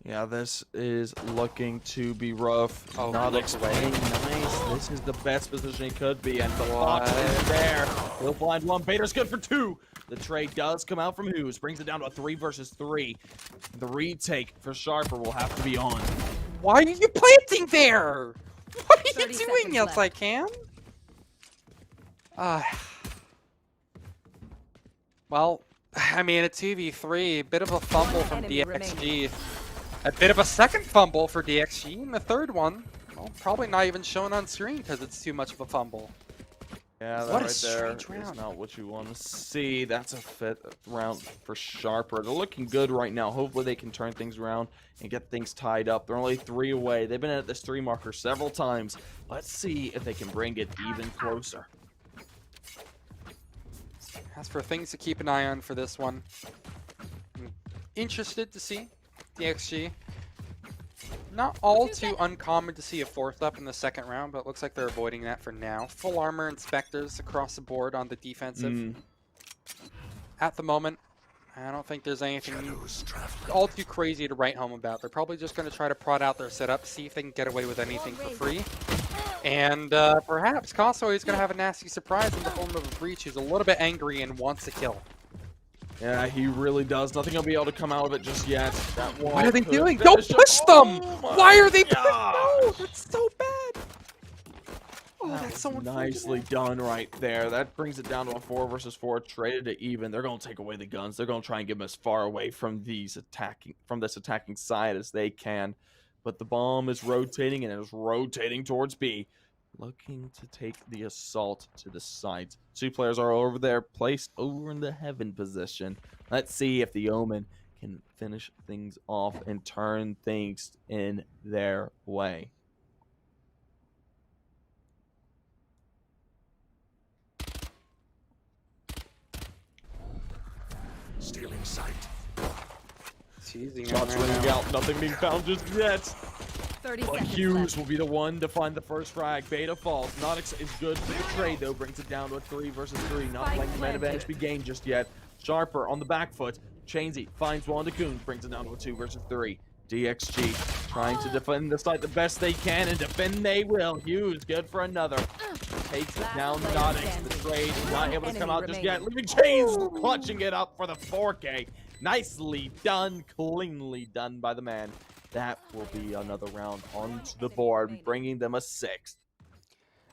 Yeah, this is looking to be rough. Oh, Not looks playing nice. This is the best position he could be, and the box is there. He'll find one. Bader's good for 2. The trade does come out from Hughes, brings it down to a 3 versus 3. The retake for Sharper will have to be on. Why are you planting there? What are you doing? Yes, I can. Well, I mean, a 2v3, a bit of a fumble from DXG. A bit of a second fumble for DXG, and the third one, well, probably not even shown on screen because it's too much of a fumble. Yeah, that right there is not what you want to see. That's a 5th round for Sharper. They're looking good right now. Hopefully they can turn things around and get things tied up. They're only 3 away. They've been at this 3 marker several times. Let's see if they can bring it even closer. As for things to keep an eye on for this one, I'm interested to see DXG. Not all too uncommon to see a 4th up in the 2nd round, but it looks like they're avoiding that for now. Full armor inspectors across the board on the defensive. At the moment, I don't think there's anything all too crazy to write home about. They're probably just going to try to prod out their setup, see if they can get away with anything for free. And perhaps Conqueror is going to have a nasty surprise in the form of a Breach who's a little bit angry and wants to kill. Yeah, he really does. Nothing will be able to come out of it just yet. What are they doing? Don't push them! Why are they pushing? No, that's so bad. Oh, that's so nicely done right there. That brings it down to a 4 versus 4, traded to even. They're going to take away the guns. They're going to try and get them as far away from this attacking side as they can. But the bomb is rotating, and it is rotating towards B. Looking to take the assault to the sides. 2 players are over there, placed over in the Heaven position. Let's see if the Omen can finish things off and turn things in their way. Stealing sight. Shots ringing out, nothing being found just yet. But Hughes will be the one to find the first frag. Beta falls. Not is good for the trade, though. Brings it down to a 3 versus 3. Not playing the man advantage be gained just yet. Sharper on the back foot. Chainsy finds Wanda Coons. Brings it down to a 2 versus 3. DXG trying to defend the site the best they can, and defend they will. Hughes good for another. Takes it down. Nodix. The trade not able to come out just yet. Leaving Chains clutching it up for the 4K. Nicely done. Cleanly done by the man. That will be another round onto the board, bringing them a 6th.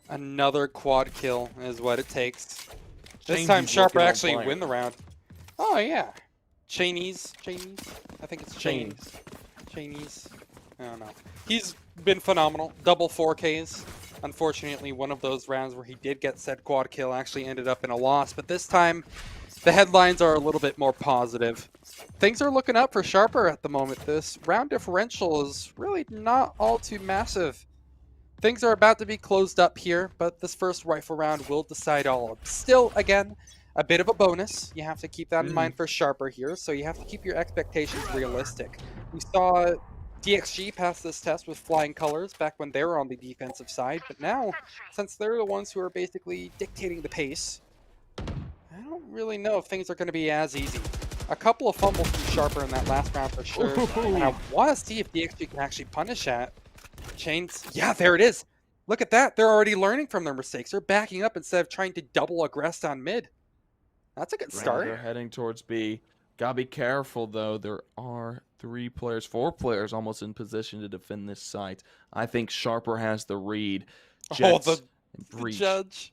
Another quad kill is what it takes. This time Sharper actually win the round. Oh yeah. Chinese. I think it's Chinese. I don't know. He's been phenomenal. Double 4Ks. Unfortunately, one of those rounds where he did get said quad kill actually ended up in a loss, but this time the headlines are a little bit more positive. Things are looking up for Sharper at the moment. This round differential is really not all too massive. Things are about to be closed up here, but this first rifle round will decide all. Still, again, a bit of a bonus. You have to keep that in mind for Sharper here, so you have to keep your expectations realistic. We saw DXG pass this test with flying colors back when they were on the defensive side, but now, since they're the ones who are basically dictating the pace, I don't really know if things are going to be as easy. A couple of fumbles from Sharper in that last round for sure. And I want to see if DXG can actually punish that. Chains, yeah, there it is. Look at that. They're already learning from their mistakes. They're backing up instead of trying to double aggress on mid. That's a good start. They're heading towards B. Gotta be careful, though. There are 4 players almost in position to defend this site. I think Sharper has the read. Jets the breach. judge.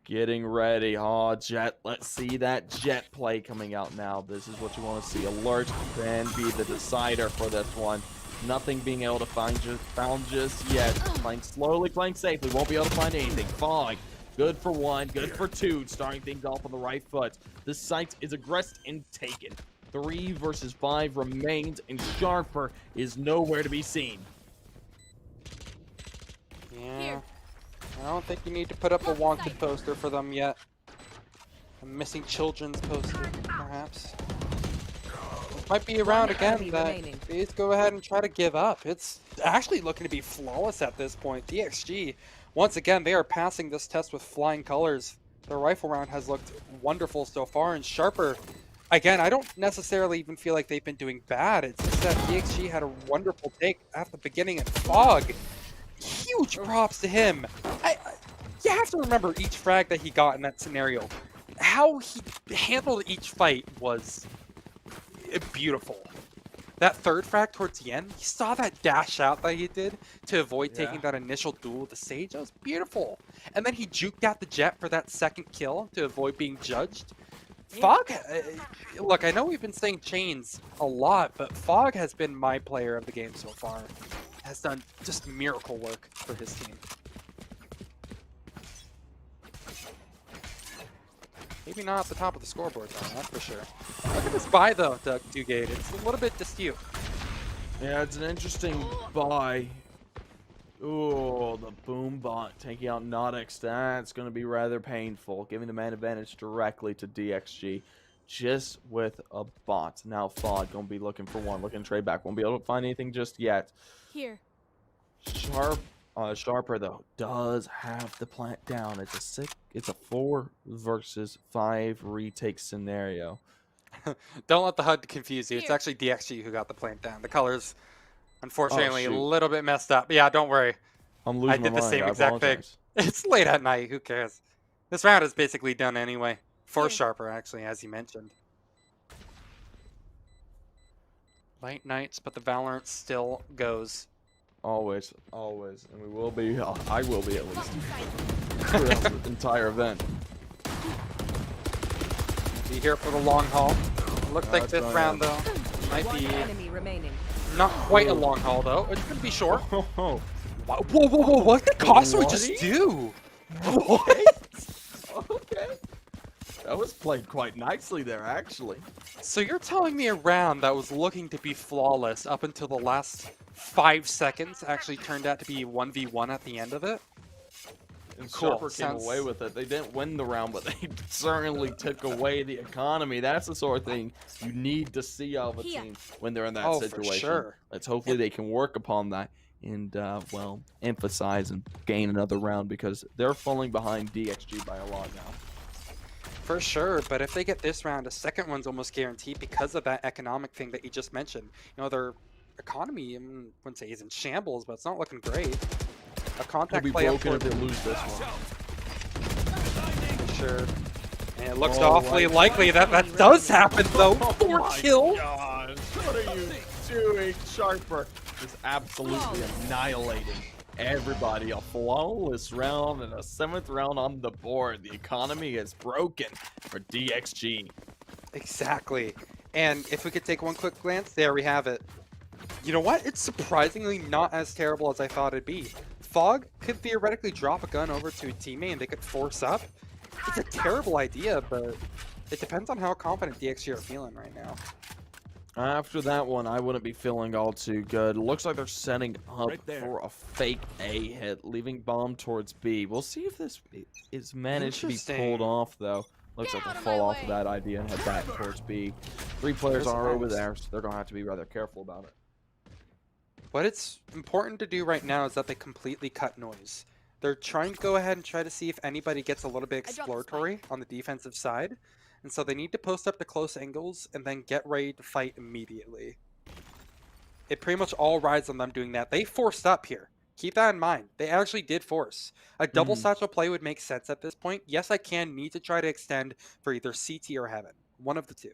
Getting ready. Oh, Jet. Let's see that Jet play coming out now. This is what you want to see. Alert can be the decider for this one. Nothing being able to found just yet. Playing slowly, playing safely. Won't be able to find anything. Fog. Good for 1, good for 2. Starting things off on the right foot. This site is aggressed and taken. 3 versus 5 remains, and Sharper is nowhere to be seen. Yeah. I don't think you need to put up a wanted poster for them yet. A missing children's poster, perhaps. It might be around again that please go ahead and try to give up. It's actually looking to be flawless at this point. DXG, once again, they are passing this test with flying colors. Their rifle round has looked wonderful so far, and Sharper, again, I don't necessarily even feel like they've been doing bad. It's just that DXG had a wonderful take at the beginning, and Fog, huge props to him. You have to remember each frag that he got in that scenario. How he handled each fight was beautiful. That third frag towards the end, you saw that dash out that he did to avoid taking that initial duel with the Sage. That was beautiful. And then he juked out the Jet for that second kill to avoid being judged. Fog, look, I know we've been saying Chains a lot, but Fog has been my player of the game so far. Has done just miracle work for his team. Maybe not at the top of the scoreboard, though, that's for sure. Look at this buy, though, Dugate. It's a little bit dispute. Yeah, it's an interesting buy. Ooh, the boom bot taking out Nodix. That's going to be rather painful, giving the man advantage directly to DXG. Just with a bot. Now Fog going to be looking for 1, looking to trade back. Won't be able to find anything just yet. Here. Sharper though does have the plant down. It's a 4 versus 5 retake scenario. Don't let the HUD confuse you. It's actually DXG who got the plant down. The colors, unfortunately, a little bit messed up. Yeah, don't worry. I'm losing my I did the mind. same I exact thing. apologize. It's late at night. Who cares? This round is basically done anyway. For Sharper, actually, as you mentioned. Late nights, but the Valorant still goes. Always, always, and we will be. I will be at least throughout the entire event. Be here for the long haul. Looks like this round though might be not quite a long haul though. It's gonna be short. Whoa, whoa, whoa! What did Costco just do? Okay. That was played quite nicely there, actually. So you're telling me a round that was looking to be flawless up until the last 5 seconds actually turned out to be 1v1 at the end of it? And Sharper came away with it. They didn't win the round, but they certainly took away the economy. That's the sort of thing you need to see out of a team when they're in that situation. For sure. Let's hopefully they can work upon that and, well, emphasize and gain another round because they're falling behind DXG by a lot now. For sure, but if they get this round, a second one's almost guaranteed because of that economic thing that you just mentioned. You know, their economy, I wouldn't say is in shambles, but it's not looking great. A contact It'll be play broken up if they lose this one. for sure. And it looks awfully likely that that does happen, though. 4 kills. God, what are you doing? Sharper is absolutely annihilating everybody. A flawless round and a 7th round on the board. The economy is broken for DXG. Exactly. And if we could take one quick glance, there we have it. You know what? It's surprisingly not as terrible as I thought it'd be. Fog could theoretically drop a gun over to a teammate and they could force up. It's a terrible idea, but it depends on how confident DXG are feeling right now. After that one, I wouldn't be feeling all too good. Looks like they're setting up for a fake A hit, leaving bomb towards B. We'll see if this is managed to be pulled off, though. Looks like they'll fall off of that idea and head back towards B. 3 players are over there, so they're going to have to be rather careful about it. What it's important to do right now is that they completely cut noise. They're trying to go ahead and try to see if anybody gets a little bit exploratory on the defensive side. And so they need to post up to close angles and then get ready to fight immediately. It pretty much all rides on them doing that. They forced up here. Keep that in mind. They actually did force. A double satchel play would make sense at this point. Yes, I can need to try to extend for either CT or Heaven. One of the two.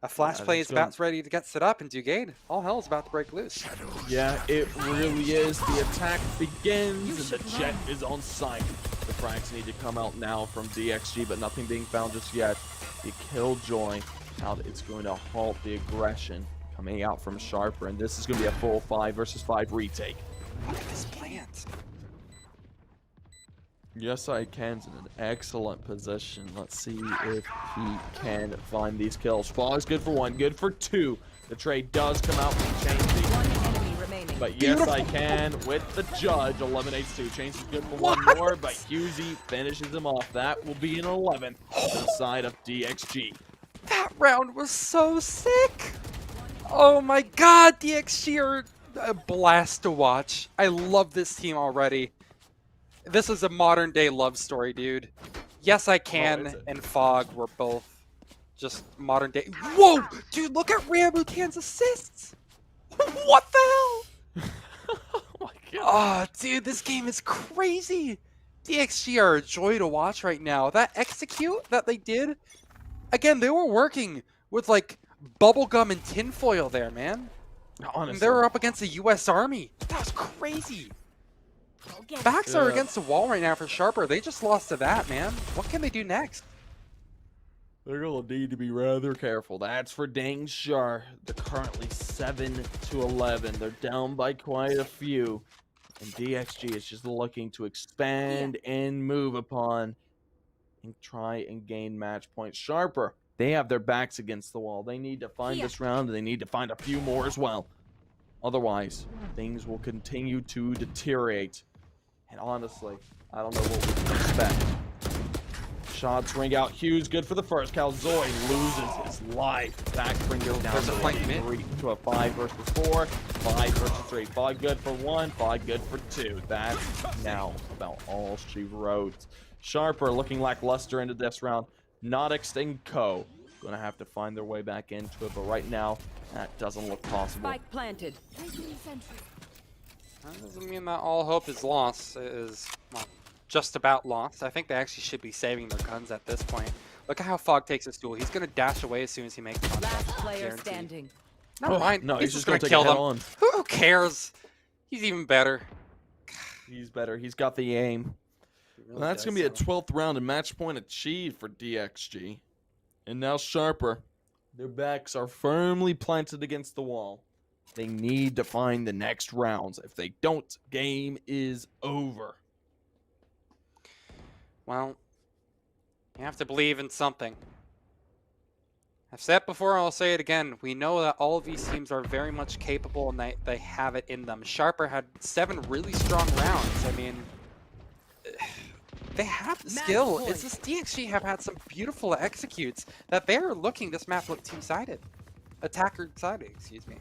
A flash play is about ready to get set up, and Dugade, all hell is about to break loose. Yeah, it really is. The attack begins, and the jet is on site. The frags need to come out now from DXG, but nothing being found just yet. The Killjoy out, it's going to halt the aggression coming out from Sharper, and this is going to be a full 5 versus 5 retake. Look at this plant. Yes, I can's in an excellent position. Let's see if he can find these kills. Fog's good for 1, good for 2. The trade does come out and change the... One enemy remaining. But yes, I can with the judge. 11 2. Change is good for 1 more, but Husey finishes him off. That will be an 11 to the side of DXG. That round was so sick. Oh my god, DXG are a blast to watch. I love this team already. This is a modern day love story, dude. Yes, I can and Fog were both just modern day. Whoa, dude, look at Rambutan's assists. What the hell? Oh my god. Oh, dude, this game is crazy. DXG are a joy to watch right now. That execute that they did, again, they were working with like bubblegum and tinfoil there, man. Honestly. And they were up against the US Army. That was crazy. Backs are against the wall right now for Sharper. They just lost to that, man. What can they do next? They're going to need to be rather careful. That's for Dang Shar. They're currently 7 to 11. They're down by quite a few. And DXG is just looking to expand and move upon and try and gain match points. Sharper, they have their backs against the wall. They need to find this round, and they need to find a few more as well. Otherwise, things will continue to deteriorate. And honestly, I don't know what we can expect. Shots ring out. Hughes good for the first. Calzoy loses his life. Back brings it down to a 5 versus 4. 5 versus 3. 5 good for 1. 5 good for 2. That's now about all she wrote. Sharper looking lackluster into this round. Nodix and Co. Gonna have to find their way back into it, but right now, that doesn't look possible. Spike planted. That doesn't mean that all hope is lost. It is, well, just about lost. I think they actually should be saving their guns at this point. Look at how Fog takes his duel. He's going to dash away as soon as he makes contact. Last player standing. Never mind. No, he's just going to kill them. On. Who cares? He's even better. He's better. He's got the aim. Really that's going to be a 12th round and match point achieved for DXG. And now Sharper. Their backs are firmly planted against the wall. They need to find the next rounds. If they don't, game is over. Well, you have to believe in something. I've said it before, I'll say it again. We know that all of these teams are very much capable and they have it in them. Sharper had 7 really strong rounds. I mean, they have the skill. It's just DXG have had some beautiful executes that they're looking. This map look two-sided. Attacker-sided, excuse me.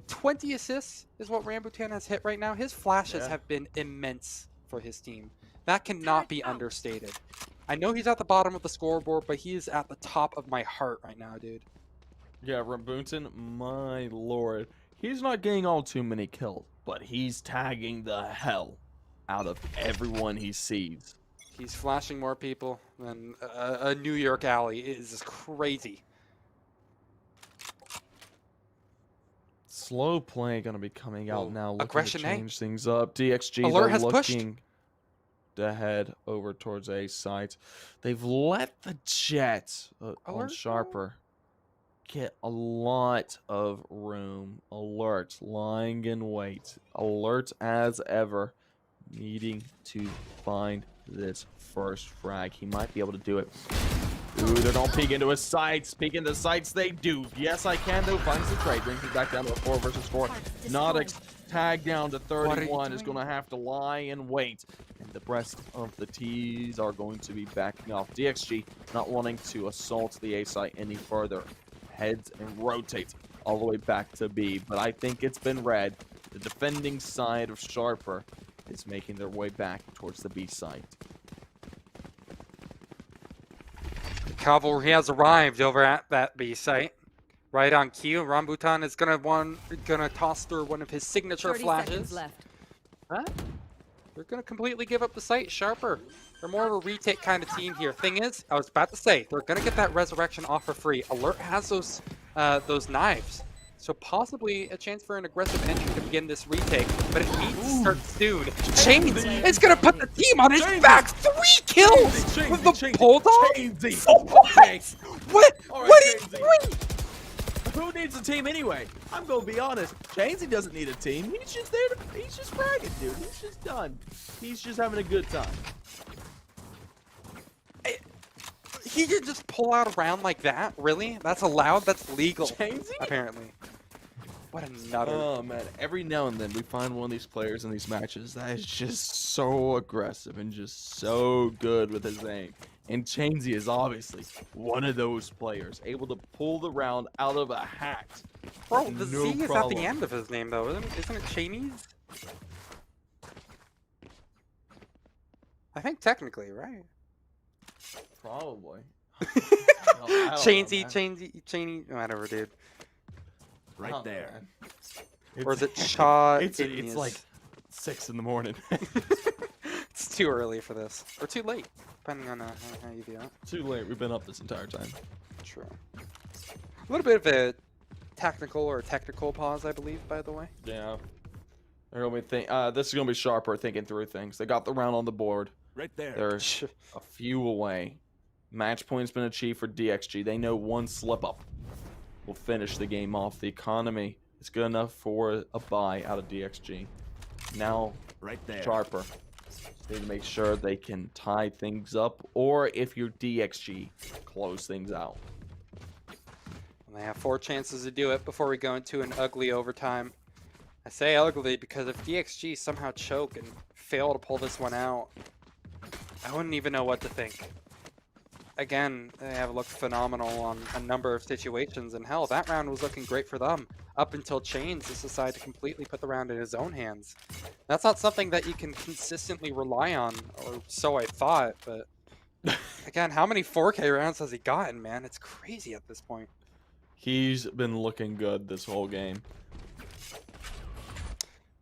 20 assists is what Rambutan has hit right now. His flashes have been immense for his team. That cannot be understated. I know he's at the bottom of the scoreboard, but he is at the top of my heart right now, dude. Yeah, Rambutan, my lord. He's not getting all too many kills, but he's tagging the hell out of everyone he sees. He's flashing more people than a New York alley. It is just crazy. Slow play going to be coming out now. Looking aggression to change things up. DXG Alert has looking to head over towards A site. They've let the jet on Sharper get a lot of room. Alert, lying in wait. Alert as ever, needing to find this first frag. He might be able to do it. Ooh, they don't peek into his sights. Peek into sights, they do. Yes, I can, though. Finds the trade. Brings it back down to a 4 versus 4. Nodix tagged down to 31 is going to have to lie and wait. And the rest of the T's are going to be backing off. DXG not wanting to assault the A site any further. Heads and rotates all the way back to B. But I think it's been read. The defending side of Sharper is making their way back towards the B site. Cavalry has arrived over at that B site. Right on cue. Rambutan is gonna toss through one of his signature flashes. Huh? They're going to completely give up the site. Sharper. They're more of a retake kind of team here. Thing is, I was about to say, they're going to get that resurrection off for free. Alert has those knives. So possibly a chance for an aggressive entry to begin this retake, but it needs to start soon. Chains is going to put the team on his back. 3 kills with the Bulldog? What? What is 3? Who needs a team anyway? I'm gonna be honest. Chainsy doesn't need a team. He's just there to. He's just fragging, dude. He's just done. He's just having a good time. He can just pull out a round like that? Really? That's allowed? That's legal. Chainsy? Apparently. What a nutter. Oh man, every now and then we find one of these players in these matches that is just so aggressive and just so good with his aim. And Chainsy is obviously one of those players, able to pull the round out of a hat. Bro, the No Z is at problem. the end of his name, though, isn't it Cheney's? I think technically, right? Probably. Cheney, whatever, dude. Right Oh, there. man. Or is it Shaw? It's like 6 in the morning. It's too early for this, or too late, depending on how you view it. Too late. We've been up this entire time. True. A little bit of a technical pause, I believe, by the way. Yeah. They're gonna be this is gonna be Sharper thinking through things. They got the round on the board. Right there. They're a few away. Match point's been achieved for DXG. They know one slip up will finish the game off. The economy is good enough for a buy out of DXG. Now, Right there. Sharper just need to make sure they can tie things up, or if you're DXG, close things out. And they have 4 chances to do it before we go into an ugly overtime. I say ugly because if DXG somehow choke and fail to pull this one out, I wouldn't even know what to think. Again, they have looked phenomenal on a number of situations, and hell, that round was looking great for them up until Chains just decided to completely put the round in his own hands. That's not something that you can consistently rely on, or so I thought, but again, how many 4K rounds has he gotten, man? It's crazy at this point. He's been looking good this whole game.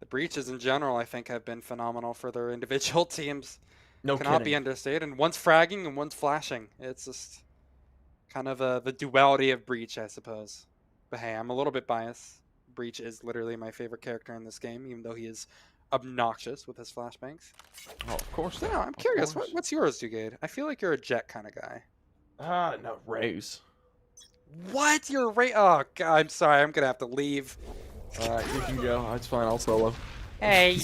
The breaches in general, I think, have been phenomenal for their individual teams. No Cannot be kidding. understated. And one's fragging and one's flashing. It's just kind of the duality of Breach, I suppose. But hey, I'm a little bit biased. Breach is literally my favorite character in this game, even though he is obnoxious with his flashbangs. Oh, of course. So, no, I'm curious. What's yours, Dugade? I feel like you're a Jet kind of guy. No, Rays. What? You're a Ray? Oh, God, I'm sorry. I'm going to have to leave. Alright, you can go. It's fine. I'll solo. Hey.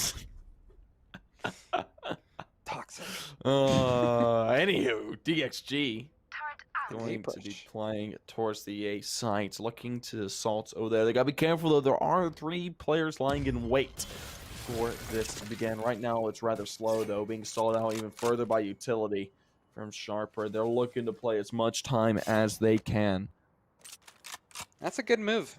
Toxic. Anywho, DXG going to be push. playing towards the A site, looking to assault over there. They gotta be careful though. There are 3 players lying in wait for this to begin. Right now, it's rather slow though, being stalled out even further by utility from Sharper. They're looking to play as much time as they can. That's a good move.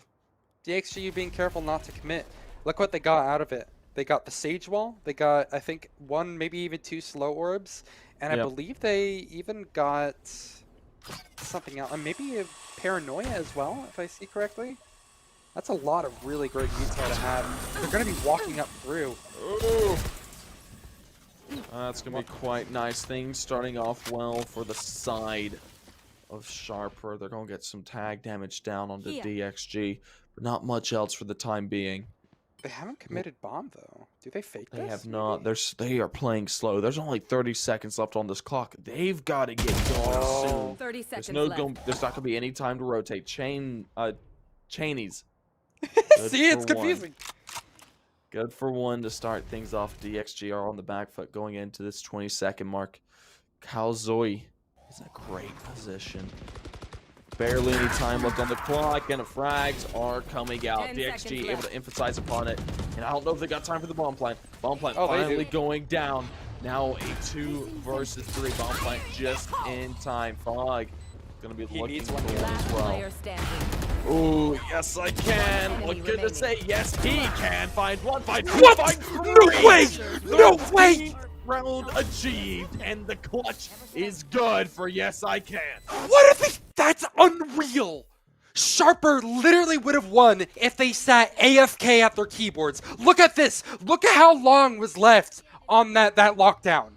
DXG being careful not to commit. Look what they got out of it. They got the Sage Wall. They got, I think, 1, maybe even 2 slow orbs. And I believe they even got something else. Maybe a Paranoia as well, if I see correctly. That's a lot of really great util to have. They're going to be walking up through. That's going to be quite nice. Things starting off well for the side of Sharper. They're going to get some tag damage down onto DXG, but not much else for the time being. They haven't committed bomb, though. Do they fake this? They have not. They are playing slow. There's only 30 seconds left on this clock. They've got to get going soon. 30 seconds There's left. there's not going to be any time to rotate. Chainies. See, it's confusing. Good for 1 to start things off. DXG are on the back foot going into this 20-second mark. Kalzoi is in a great position. Barely any time left on the clock, and the frags are coming out. 10 DXG seconds able left. to emphasize upon it. And I don't know if they got time for the bomb plant. Bomb plant Oh, they finally do. going down. Now a 2 versus 3 bomb plant just in time. Fog gonna be He looking needs for one one here. as Last well. player standing. Oh, yes, I can. Enemy What good to remaining. say? Yes, he can find 1, find 2, What? find 3. No way! No way! Round achieved, and the clutch is good for Yes, I Can. What if that's unreal? Sharper literally would have won if they sat AFK at their keyboards. Look at this. Look at how long was left on that lockdown.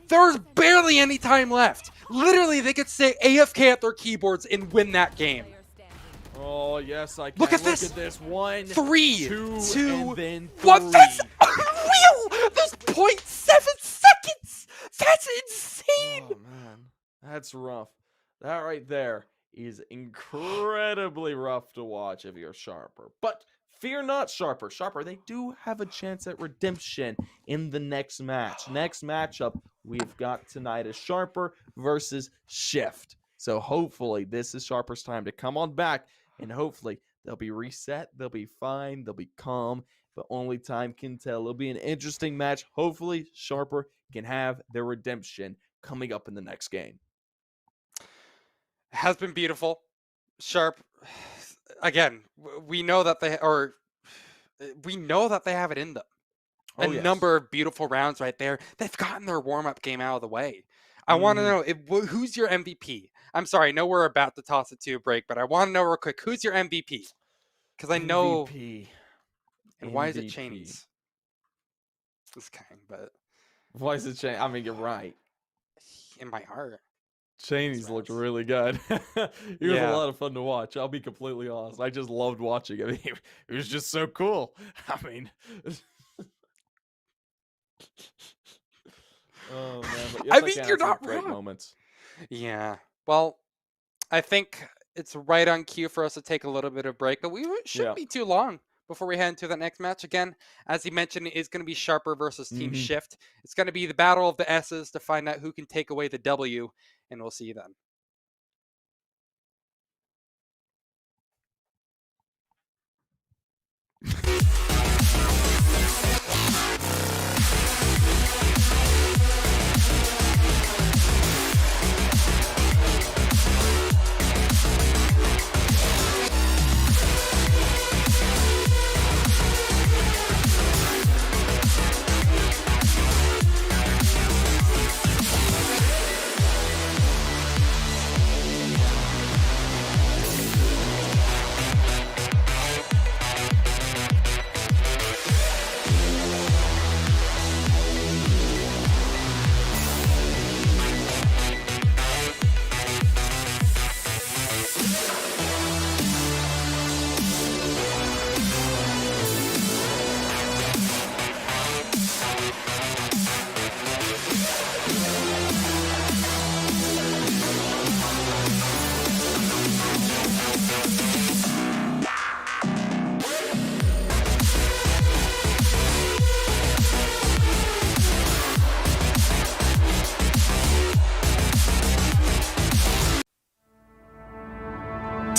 There was barely any time left. Literally, they could sit AFK at their keyboards and win that game. Oh, yes, I can. Look at this. 1, 3, 2, 2, and then 1. 3. That's unreal. There's 0.7 seconds. That's insane. Oh, man. That's rough. That right there is incredibly rough to watch if you're Sharper. But fear not, Sharper. Sharper, they do have a chance at redemption in the next match. Next matchup we've got tonight is Sharper versus Shift. So hopefully this is Sharper's time to come on back, and hopefully they'll be reset, they'll be fine, they'll be calm, but only time can tell. It'll be an interesting match. Hopefully Sharper can have their redemption coming up in the next game. Has been beautiful. Sharp, again, we know that they have it in them. A number of beautiful rounds right there. They've gotten their warm-up game out of the way. I want to know, who's your MVP? I'm sorry, I know we're about to toss it to a break, but I want to know real quick, who's your MVP? Because I know... MVP. And why is it Chains? This kind, but... Why is it Chains? I mean, you're right. In my heart. Chains looked really good. He was a lot of fun to watch. I'll be completely honest. I just loved watching him. It was just so cool. I mean... Oh, man. But yes, I mean, you're not great wrong. Moments. Yeah. Well, I think it's right on cue for us to take a little bit of break, but we shouldn't be too long before we head into the next match. Again, as he mentioned, it is going to be Sharper versus Team Shift. It's going to be the battle of the S's to find out who can take away the W, and we'll see you then.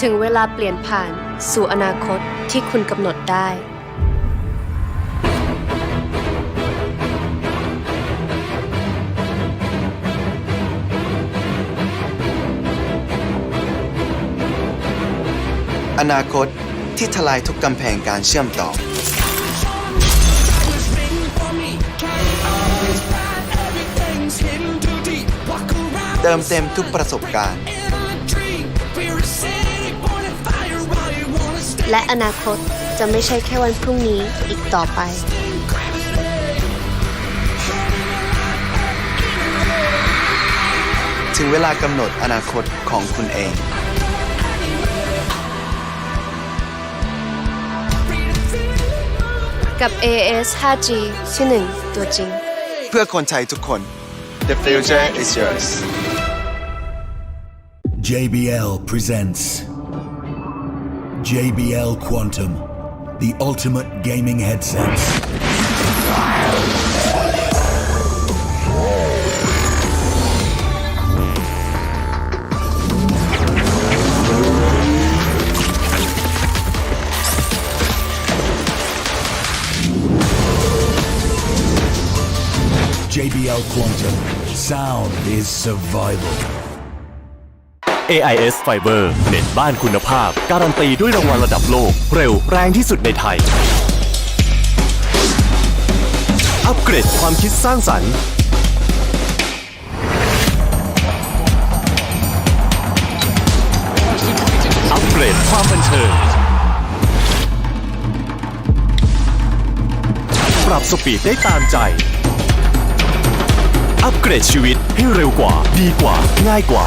ถึงเวลาเปลี่ยนผ่านสู่อนาคตที่คุณกำหนดได้ อนาคตที่ทลายทุกกำแพงการเชื่อมต่อเติมเต็มทุกประสบการณ์และอนาคตจะไม่ใช่แค่วันพรุ่งนี้อีกต่อไปถึงเวลากำหนดอนาคตของคุณเองกับ AS 5G ที่1ตัวจริงเพื่อคนไทยทุกคน The future is yours JBL presents JBL Quantum, the ultimate gaming headsets. JBL Quantum, sound is survival. AIS Fiber เน็ตบ้านคุณภาพการันตีด้วยรางวัลระดับโลกเร็วแรงที่สุดในไทยอัปเกรดความคิดสร้างสรรค์อัป เกรดความบันเทิงปรับสปีดได้ตามใจอัปเกรดชีวิตให้เร็วกว่าดีกว่าง่ายกว่า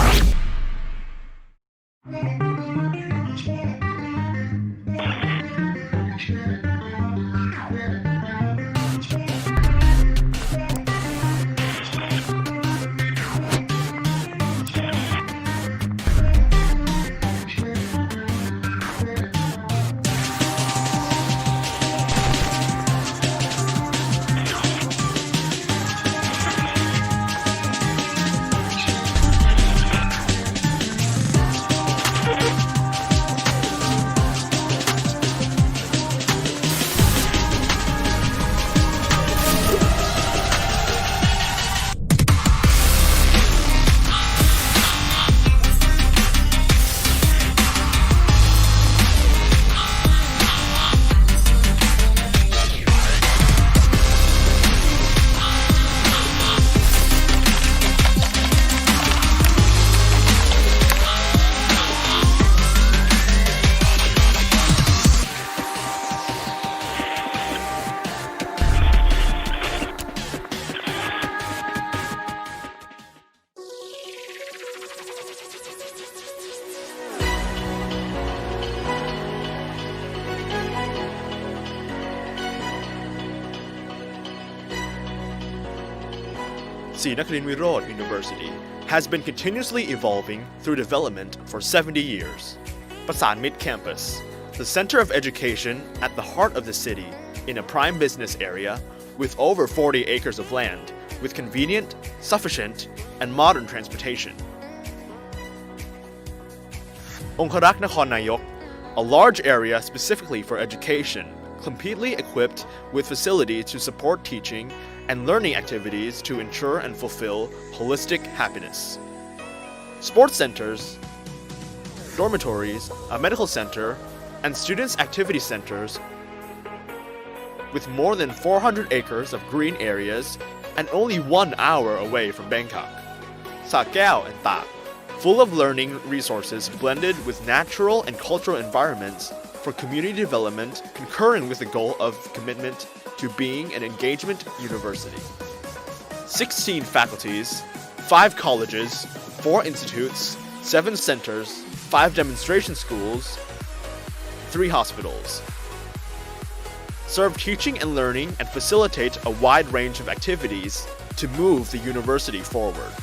Sri Nakarin Wirod University has been continuously evolving through development for 70 years. Pasan Mid Campus, the center of education at the heart of the city in a prime business area with over 40 acres of land with convenient, sufficient, and modern transportation. Onkarak Nakhon Nayok, a large area specifically for education, completely equipped with facilities to support teaching and learning activities to ensure and fulfill holistic happiness. Sports centers, dormitories, a medical center, and students' activity centers with more than 400 acres of green areas and only 1 hour away from Bangkok. Sa Kaeo and Tak, full of learning resources blended with natural and cultural environments for community development, concurring with the goal of commitment to being an engagement university. 16 faculties, 5 colleges, 4 institutes, 7 centers, 5 demonstration schools, 3 hospitals. Serve teaching and learning and facilitate a wide range of activities to move the university forward.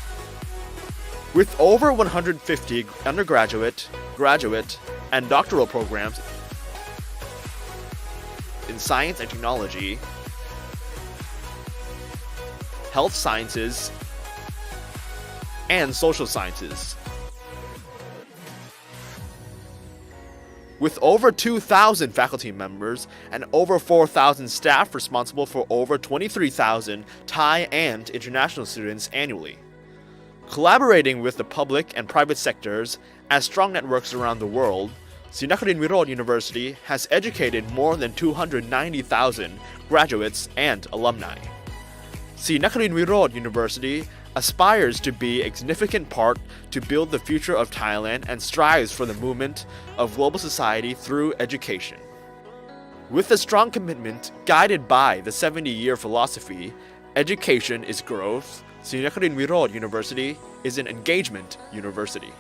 With over 150 undergraduate, graduate, and doctoral programs in science and technology, health sciences, and social sciences. With over 2,000 faculty members and over 4,000 staff responsible for over 23,000 Thai and international students annually. Collaborating with the public and private sectors as strong networks around the world, Sri Nakarin Wirod University has educated more than 290,000 graduates and alumni. Sri Nakarin Wirod University aspires to be a significant part to build the future of Thailand and strives for the movement of global society through education. With a strong commitment guided by the 70-year philosophy, education is growth, Sri Nakarin Wirod University is an engagement university.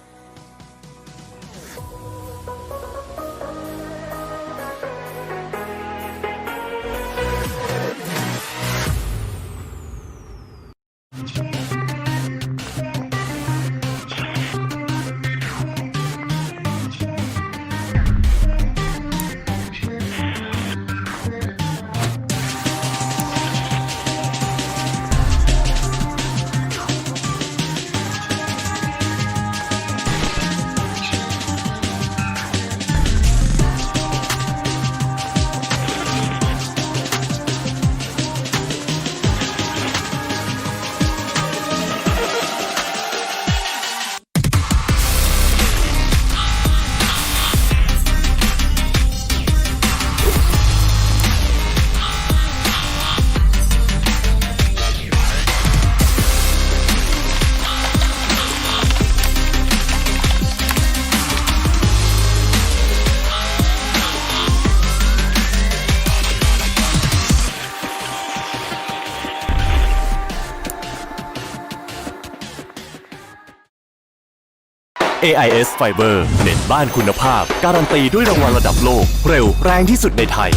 AIS Fiber เน็ตบ้านคุณภาพการันตีด้วยรางวัลระดับโลกเร็วแรงที่สุดในไทย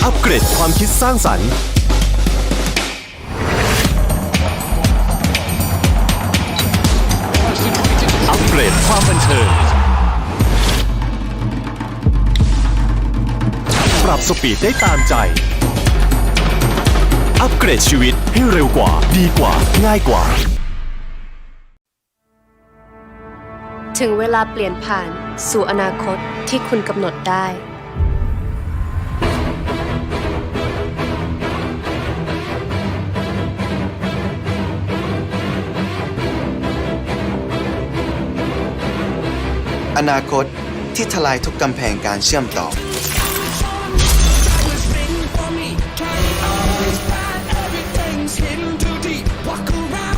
อัปเกรดความคิดสร้างสรรค์อัปเกรดความบันเทิงปรับสปีดได้ตามใจอัปเกรดชีวิตให้เร็วกว่าดีกว่าง่ายกว่าถึงเวลาเปลี่ยนผ่านสู่อนาคตที่คุณกำหนดได้อนาคตที่ทลายทุกกำแพงการเชื่อมต่อ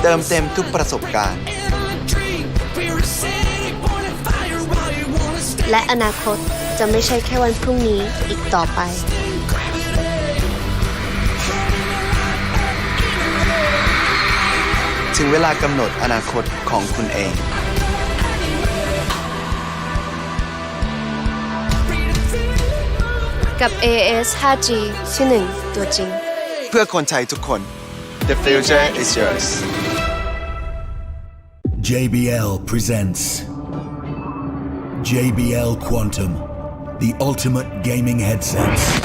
เติมเต็มทุกประสบการณ์และอนาคตจะไม่ใช่แค่วันพรุ่งนี้อีกต่อไปถึงเวลากำหนดอนาคตของคุณเองกับ AIS 5G ที่ 1 ตัวจริงเพื่อคนไทยทุกคน The future is yours JBL presents JBL Quantum, the ultimate gaming headsets.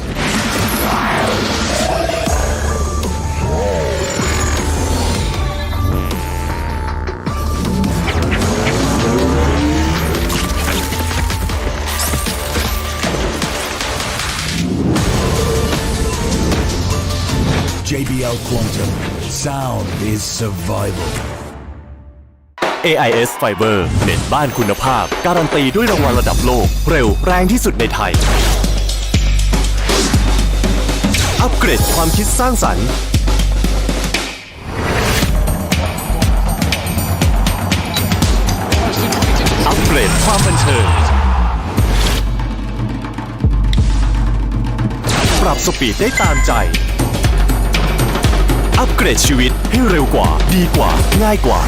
JBL Quantum, sound is survival. AIS Fiber เน็ตบ้านคุณภาพการันตีด้วยรางวัลระดับโลกเร็วแรงที่สุดในไทยอัปเกรดความคิดสร้างสรรค์อัปเกรดความบันเทิงปรับสปีดได้ตามใจอัปเกรดชีวิตให้เร็วกว่าดีกว่าง่ายกว่า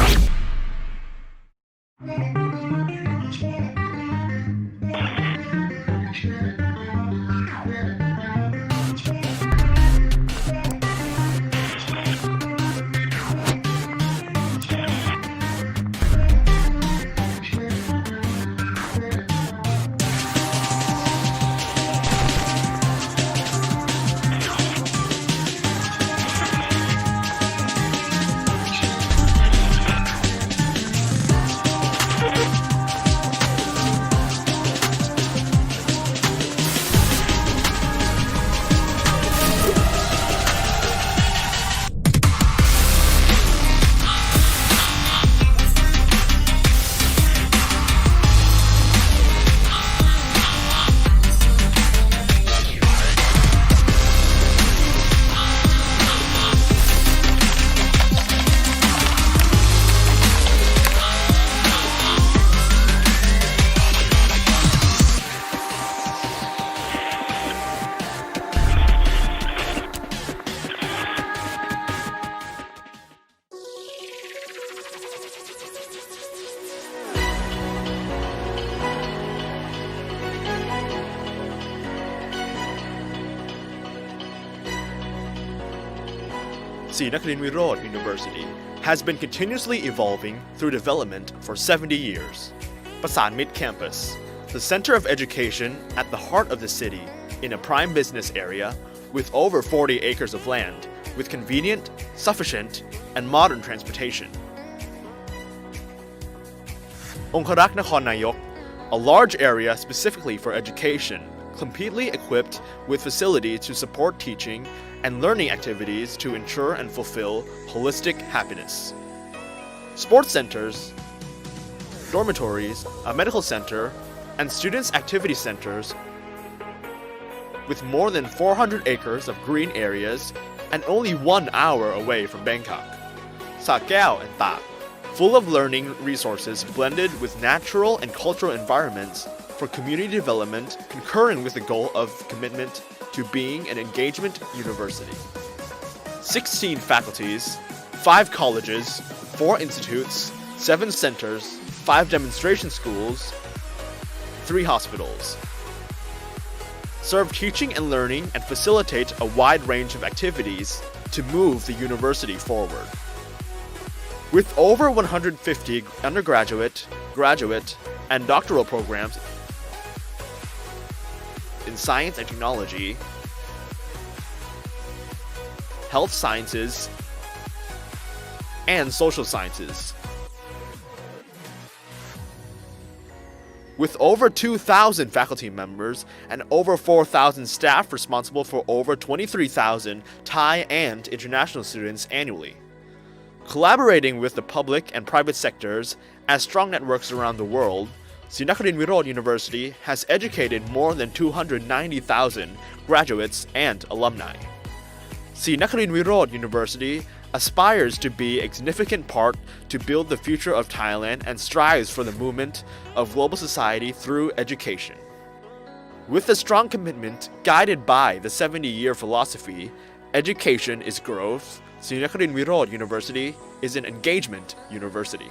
Sri Nakarin Wirod University has been continuously evolving through development for 70 years. Pasan Mid Campus, the center of education at the heart of the city in a prime business area with over 40 acres of land with convenient, sufficient, and modern transportation. Conqueror Nakhon Nayok, a large area specifically for education, completely equipped with facilities to support teaching and learning activities to ensure and fulfill holistic happiness. Sports centers, dormitories, a medical center, and students' activity centers with more than 400 acres of green areas and only 1 hour away from Bangkok. Sa Kaeo and Tak, full of learning resources blended with natural and cultural environments for community development concurrent with the goal of commitment to being an engagement university. 16 faculties, 5 colleges, 4 institutes, 7 centers, 5 demonstration schools, 3 hospitals. Serve teaching and learning and facilitate a wide range of activities to move the university forward. With over 150 undergraduate, graduate, and doctoral programs in science and technology, health sciences, and social sciences. With over 2,000 faculty members and over 4,000 staff responsible for over 23,000 Thai and international students annually. Collaborating with the public and private sectors as strong networks around the world, Srinakharin Virod University has educated more than 290,000 graduates and alumni. Srinakharin Virod University aspires to be a significant part to build the future of Thailand and strives for the movement of global society through education. With a strong commitment guided by the 70-year philosophy, education is growth, Srinakharin Virod University is an engagement university.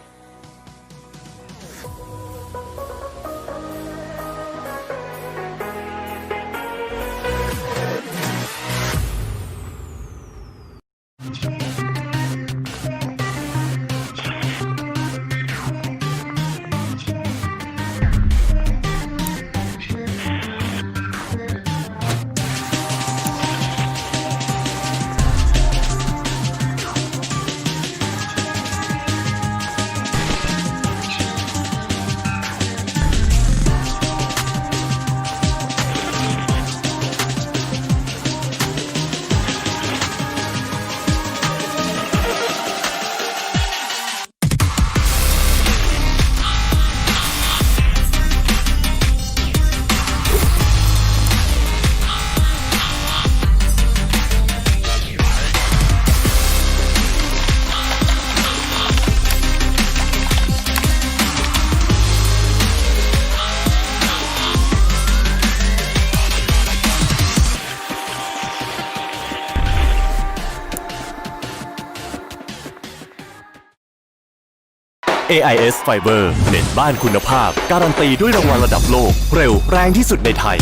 AIS Fiber เน็ตบ้านคุณภาพการันตีด้วยรางวัลระดับโลกเร็วแรงที่สุดในไทย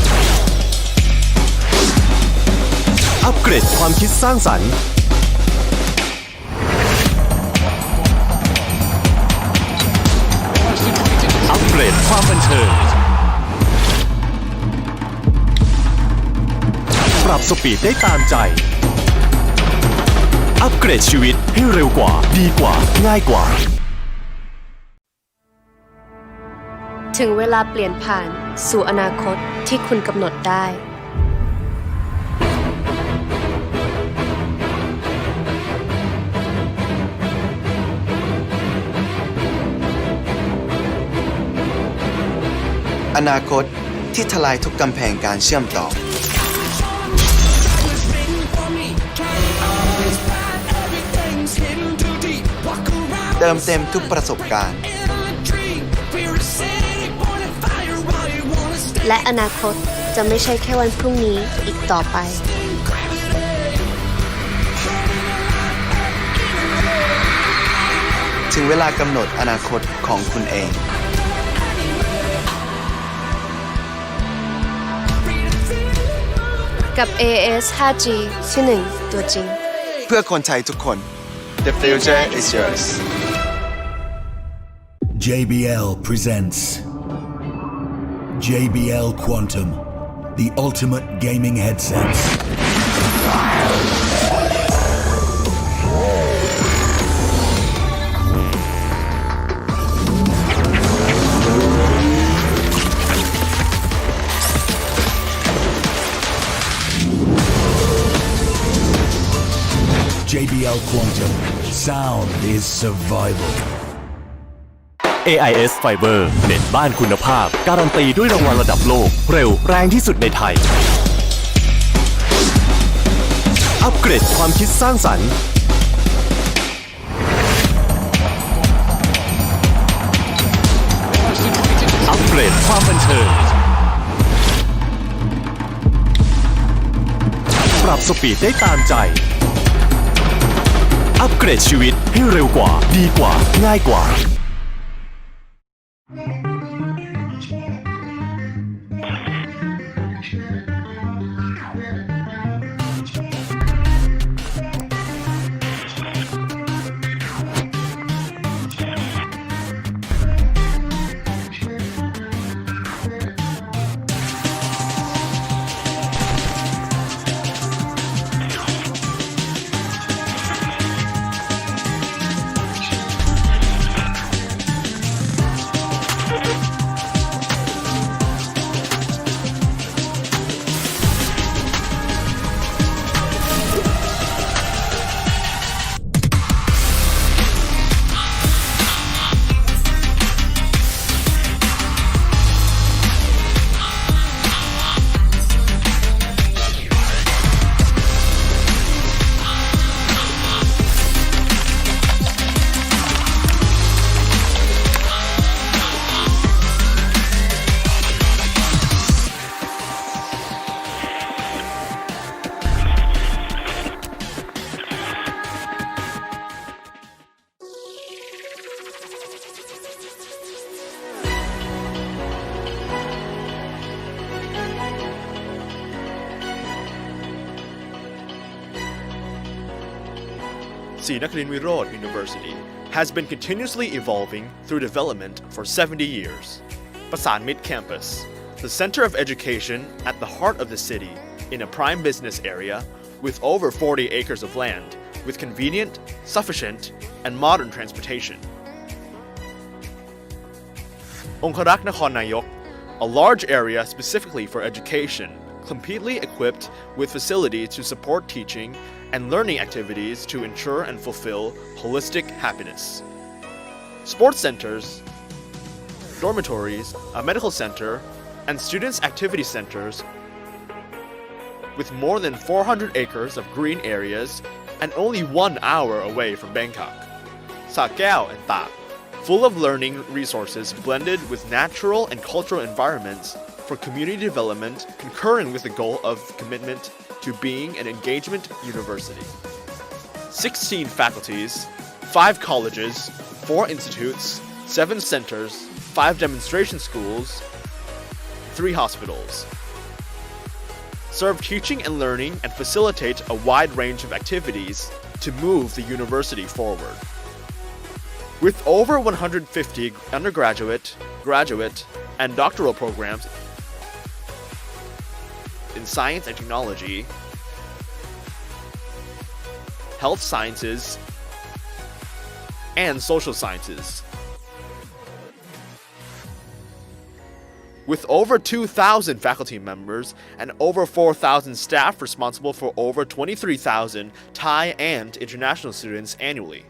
อัปเกรดความคิดสร้างสรรค์อัปเกรดความบันเทิงปรับสปีดได้ตามใจอัปเกรดชีวิตให้เร็วกว่าดีกว่าง่ายกว่าถึงเวลาเปลี่ยนผ่านสู่อนาคตที่คุณกำหนดได้ อนาคตที่ทลายทุกกำแพงการเชื่อมต่อ เติมเต็มทุกประสบการณ์ และอนาคตจะไม่ใช่แค่วันพรุ่งนี้อีกต่อไป ถึงเวลากำหนดอนาคตของคุณเอง กับ AIS 5G ที่ 1 ตัวจริง เพื่อคนไทยทุกคน The future is yours JBL presents JBL Quantum, the ultimate gaming headsets. JBL Quantum, sound is survival. AIS Fiber เน็ตบ้านคุณภาพการันตีด้วยรางวัลระดับโลกเร็วแรงที่สุดในไทยอัปเกรดความคิดสร้างสรรค์อัปเกรดความบันเทิงปรับสปีดได้ตามใจอัปเกรดชีวิตให้เร็วกว่าดีกว่าง่ายกว่า Sri Nakarin Virod University has been continuously evolving through development for 70 years. Pasan Mid Campus, the center of education at the heart of the city in a prime business area with over 40 acres of land with convenient, sufficient, and modern transportation. Conqueror Nakhon Nayok, a large area specifically for education, completely equipped with facilities to support teaching and learning activities to ensure and fulfill holistic happiness. Sports centers, dormitories, a medical center, and students' activity centers with more than 400 acres of green areas and only 1 hour away from Bangkok. Sa Kaeo and Tak, full of learning resources blended with natural and cultural environments for community development, concurrent with the goal of commitment to being an engagement university. 16 faculties, 5 colleges, 4 institutes, 7 centers, 5 demonstration schools, 3 hospitals. Serve teaching and learning and facilitate a wide range of activities to move the university forward. With over 150 undergraduate, graduate, and doctoral programs in science and technology, health sciences, and social sciences. With over 2,000 faculty members and over 4,000 staff responsible for over 23,000 Thai and international students annually.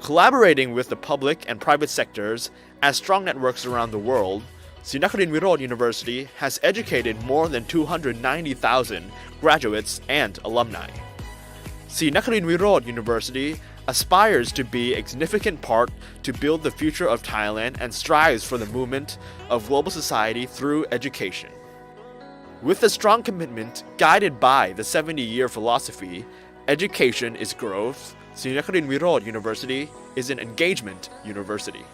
Collaborating with the public and private sectors as strong networks around the world, Sri Nakarin Virod University has educated more than 290,000 graduates and alumni. Sri Nakarin Virod University aspires to be a significant part to build the future of Thailand and strives for the movement of global society through education. With a strong commitment guided by the 70-year philosophy, education is growth, Sri Nakarin Virod University is an engagement university.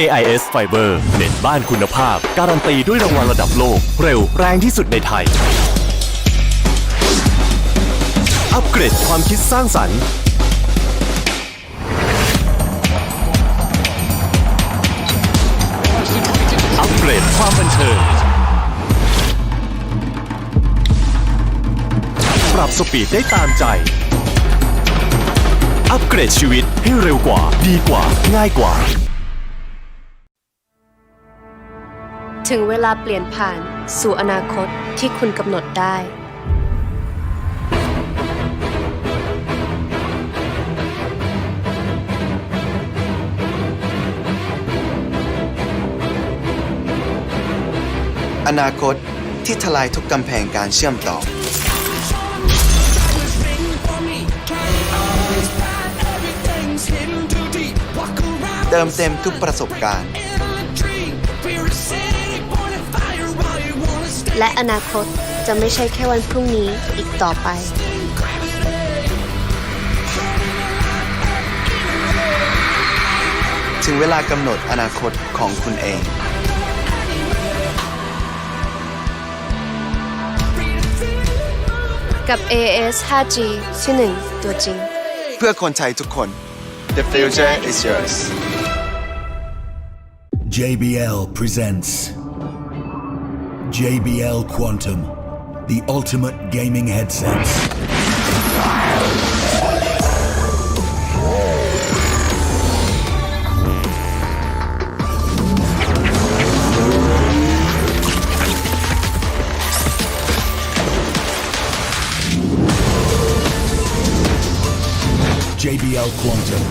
AIS Fiber เน็ตบ้านคุณภาพการันตีด้วยรางวัลระดับโลกเร็วแรงที่สุดในไทยอัปเกรดความคิดสร้างสรรค์อัปเกรดความบันเทิงปรับสปีดได้ตามใจอัปเกรดชีวิตให้เร็วกว่าดีกว่าง่ายกว่าถึงเวลาเปลี่ยนผ่านสู่อนาคตที่คุณกำหนดได้ อนาคตที่ทลายทุกกำแพงการเชื่อมต่อ เติมเต็มทุกประสบการณ์และอนาคตจะไม่ใช่แค่วันพรุ่งนี้อีกต่อไป ถึงเวลากำหนดอนาคตของคุณเอง กับ AIS 5G ที่ 1 ตัวจริง พื่อคนไทยทุกคน The future is yours JBL presents JBL Quantum, the ultimate gaming headsets. JBL Quantum,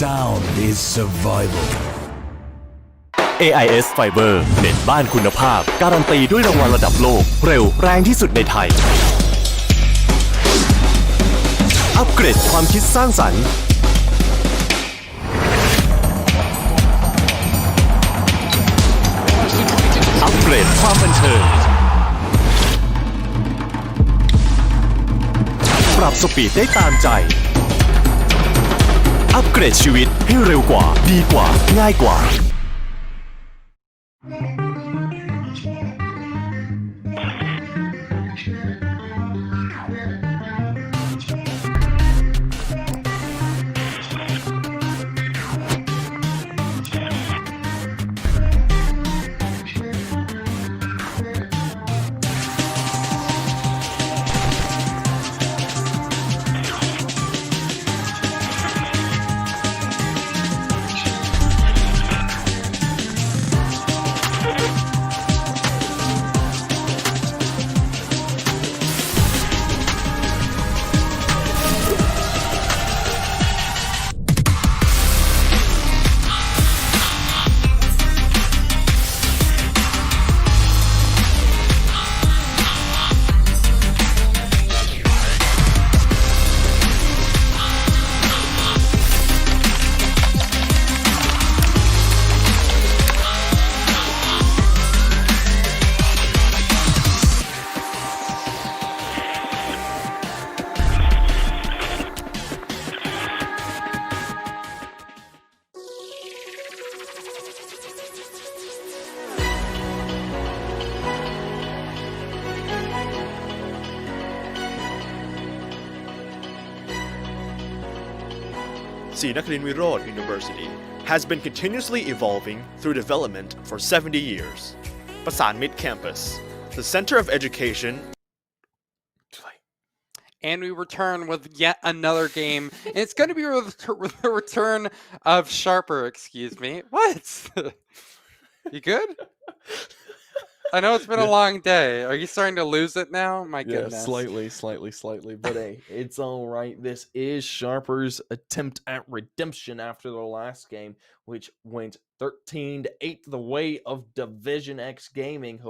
sound is survival. AIS Fiber เน็ตบ้านคุณภาพการันตีด้วยรางวัลระดับโลกเร็วแรงที่สุดในไทย อัปเกรดความคิดสร้างสรรค์ อัปเกรดความบันเทิง ปรับสปีดได้ตามใจ อัปเกรดชีวิตให้เร็วกว่า ดีกว่า ง่ายกว่า Sri Nakarin Wirod University has been continuously evolving through development for 70 years. Pasan Mid Campus, the center of education. And we return with yet another game. And it's going to be the return of Sharper, excuse me. What? You good? I know it's been a long day. Are you starting to lose it now? My goodness. Yeah, slightly. But hey, it's all right. This is Sharper's attempt at redemption after the last game, which went 13-8 the way of DivisionX Gaming.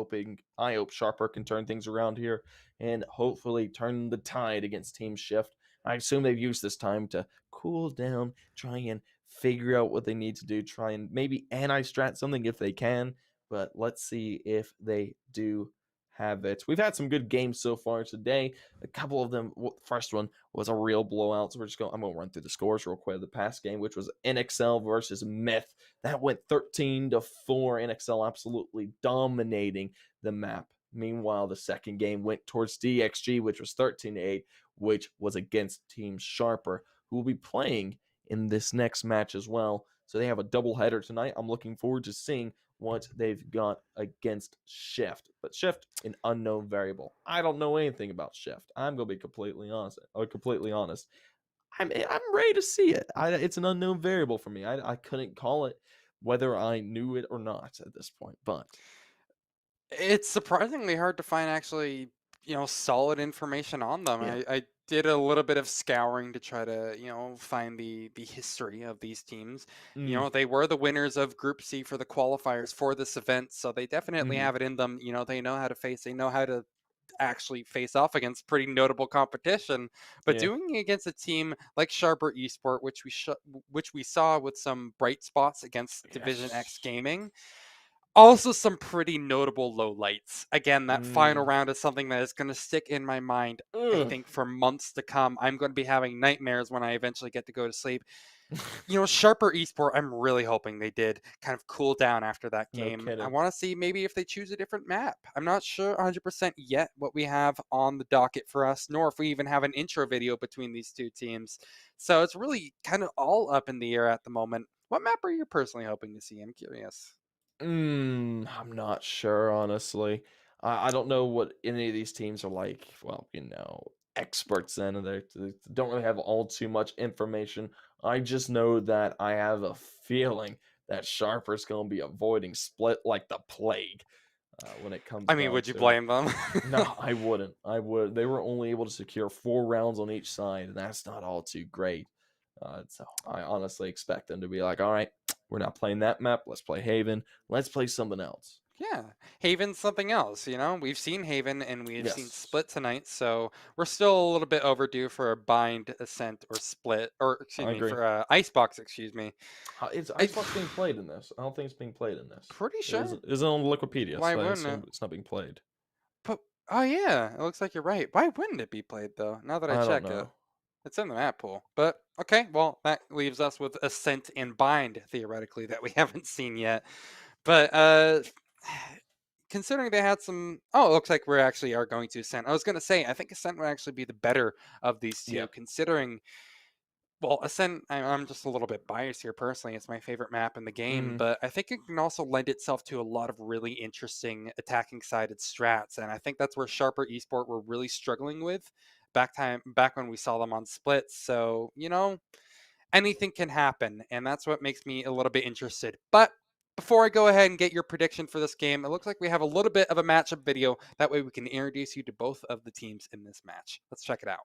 I hope Sharper can turn things around here and hopefully turn the tide against Team Shift. I assume they've used this time to cool down, try and figure out what they need to do, try and maybe anti-strat something if they can. But let's see if they do have it. We've had some good games so far today. A couple of them, first one was a real blowout. So I'm going to run through the scores real quick. The past game, which was NXL versus Myth, that went 13-4. NXL absolutely dominating the map. Meanwhile, the second game went towards DXG, which was 13-8, which was against Team Sharper, who will be playing in this next match as well. So they have a doubleheader tonight. I'm looking forward to seeing what they've got against Shift. But Shift, an unknown variable. I don't know anything about Shift. I'm going to be completely honest. I'm ready to see it. It's an unknown variable for me. I couldn't call it whether I knew it or not at this point. But it's surprisingly hard to find actually, solid information on them. Yeah. I did a little bit of scouring to try to, find the history of these teams. They were the winners of Group C for the qualifiers for this event, so they definitely have it in them. They know how to they know how to actually face off against pretty notable competition. But doing it against a team like Sharper Esports, which we saw with some bright spots against DivisionX Gaming. Also, some pretty notable lowlights. Again, that final round is something that is going to stick in my mind, I think, for months to come. I'm going to be having nightmares when I eventually get to go to sleep. You know, Sharper Esport, I'm really hoping they did kind of cool down after that No game. I kidding. want to see maybe if they choose a different map. I'm not sure 100% yet what we have on the docket for us, nor if we even have an intro video between these two teams. So it's really kind of all up in the air at the moment. What map are you personally hoping to see? I'm curious. I'm not sure, honestly. I don't know what any of these teams are like. Well, experts in, and they don't really have all too much information. I just know that I have a feeling that Sharper's going to be avoiding split like the plague when it comes I mean, down would you to it. blame them? No, I wouldn't. I would. They were only able to secure 4 rounds on each side, and that's not all too great. So I honestly expect them to be like, all right, we're not playing that map. Let's play Haven. Let's play something else. Yeah, Haven's something else, you know? We've seen Haven and we've seen Yes. Split tonight, so we're still a little bit overdue for a Bind, Ascent, or Split, or excuse I me, agree. for Icebox, excuse me. Is Icebox being played in this? I don't think it's being played in this. Pretty It sure. isn't on Wikipedia, Why so I wouldn't assume it? it's not being played. But, oh yeah, it looks like you're right. Why wouldn't it be played, though? Now that I I check don't it. know. It's in the map pool. But, okay, well, that leaves us with Ascent and Bind, theoretically, that we haven't seen yet. But, considering they had some, it looks like we actually are going to Ascent. I was going to say, I think Ascent would actually be the better of these two, Yeah. considering, well, Ascent, I'm just a little bit biased here personally. It's my favorite map in the game, but I think it can also lend itself to a lot of really interesting attacking sided strats. And I think that's where Sharper Esport were really struggling with back when we saw them on splits. So, you know, anything can happen, and that's what makes me a little bit interested. But before I go ahead and get your prediction for this game, it looks like we have a little bit of a matchup video. That way we can introduce you to both of the teams in this match. Let's check it out.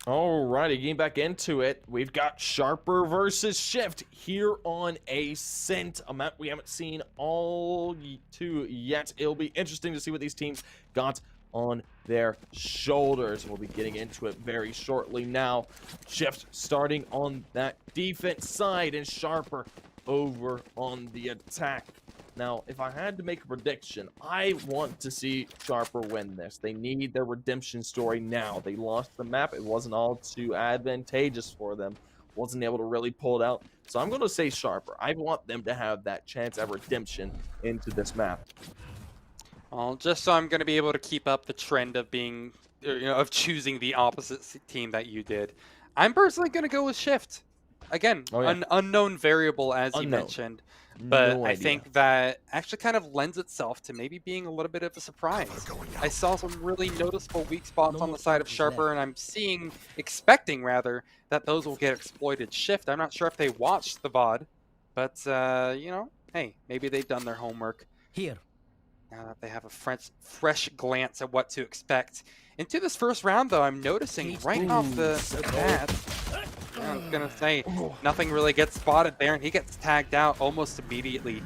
Alrighty, getting back into it. We've got Sharper versus Shift here on Ascent, a map we haven't seen all too yet. It'll be interesting to see what these teams got on their shoulders. We'll be getting into it very shortly now. Shift starting on that defense side and Sharper over on the attack. Now, if I had to make a prediction, I want to see Sharper win this. They need their redemption story now. They lost the map. It wasn't all too advantageous for them. Wasn't able to really pull it out. So I'm going to say Sharper. I want them to have that chance at redemption into this map. Well, just so I'm going to be able to keep up the trend of being, of choosing the opposite team that you did, I'm personally going to go with Shift. Again, an unknown variable, as you mentioned. But I think that actually kind of lends itself to maybe being a little bit of a surprise. I saw some really noticeable weak spots on the side of Sharper, and I'm expecting rather, that those will get exploited. Shift, I'm not sure if they watched the VOD, but, hey, maybe they've done their homework. Here. Now that they have a fresh glance at what to expect. Into this first round, though, I'm noticing right off the bat, I was going to say, nothing really gets spotted there, and he gets tagged out almost immediately.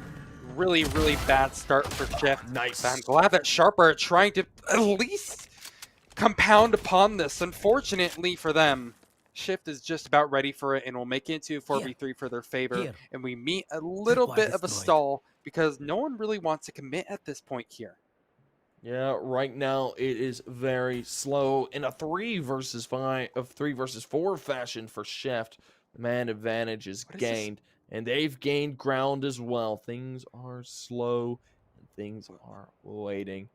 Really, really bad start for Shift. Nice. But I'm glad that Sharper are trying to at least compound upon this. Unfortunately for them, Shift is just about ready for it and will make it into a 4v3 for their favor. And we meet a little bit of a stall because no one really wants to commit at this point here. Yeah, right now it is very slow in a 3 versus 4 fashion for Shift. The man advantage is gained, and they've gained ground as well. Things are slow, and things are waiting.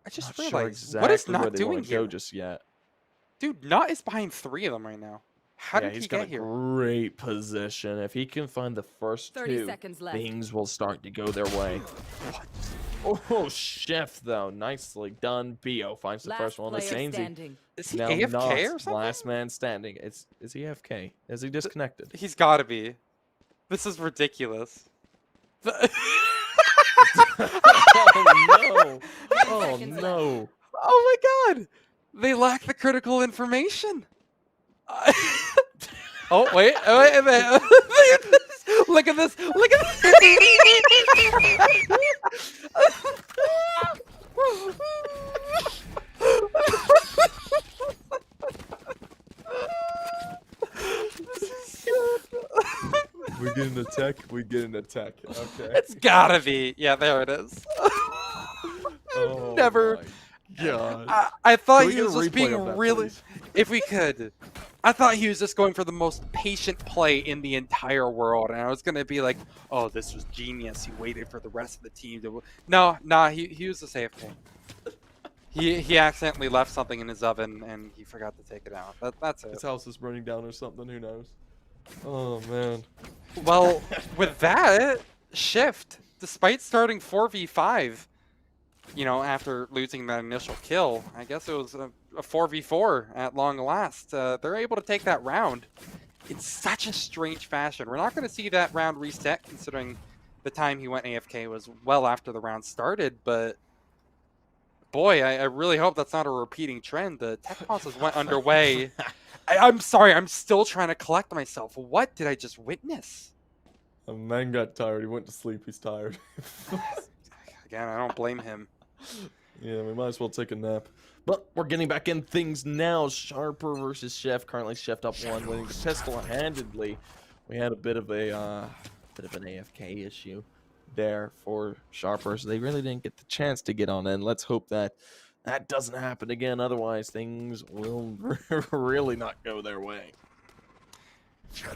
I just Not realized, sure what is exactly Not where they wanna doing here? go just yet. Dude, Not is behind 3 of them right now. How did he got get a here? great position. If he can find the first 30 2, seconds left. things will start to go their way. Oh, Shift, though. Nicely done. Bo finds the first one on the Chainsy. Is he Now AFK Not or something? last man standing. Is he AFK? Is he disconnected? He's got to be. This is ridiculous. Oh, no. Oh, no. Oh my god! They lack the critical information. Oh, wait a minute. Look at this. Look at this. tech, we get into tech. Okay. It's gotta be. Yeah, there it is. Oh Never. my God. I thought Can we he get a was just replay being of that, really. please? If we could. I thought he was just going for the most patient play in the entire world, and I was gonna be like, "Oh, this was genius." He waited for the rest of the team to. No, nah, he was just AFK. He accidentally left something in his oven, and he forgot to take it out. That's it. His house is burning down or something. Who knows? Oh man. Well, with that shift, despite starting 4v5, you know, after losing that initial kill, I guess it was a 4v4 at long last. They're able to take that round in such a strange fashion. We're not going to see that round reset, considering the time he went AFK was well after the round started, but boy, I really hope that's not a repeating trend. The tech pauses went underway. I'm sorry, I'm still trying to collect myself. What did I just witness? A man got tired. He went to sleep. He's tired. Again, I don't blame him. Yeah, we might as well take a nap. But we're getting back in things now. Sharper versus Chef. Currently, Chef up 1, winning the pistol handedly. We had a bit of an AFK issue there for Sharper, so they really didn't get the chance to get on in. Let's hope that that doesn't happen again. Otherwise, things will really not go their way.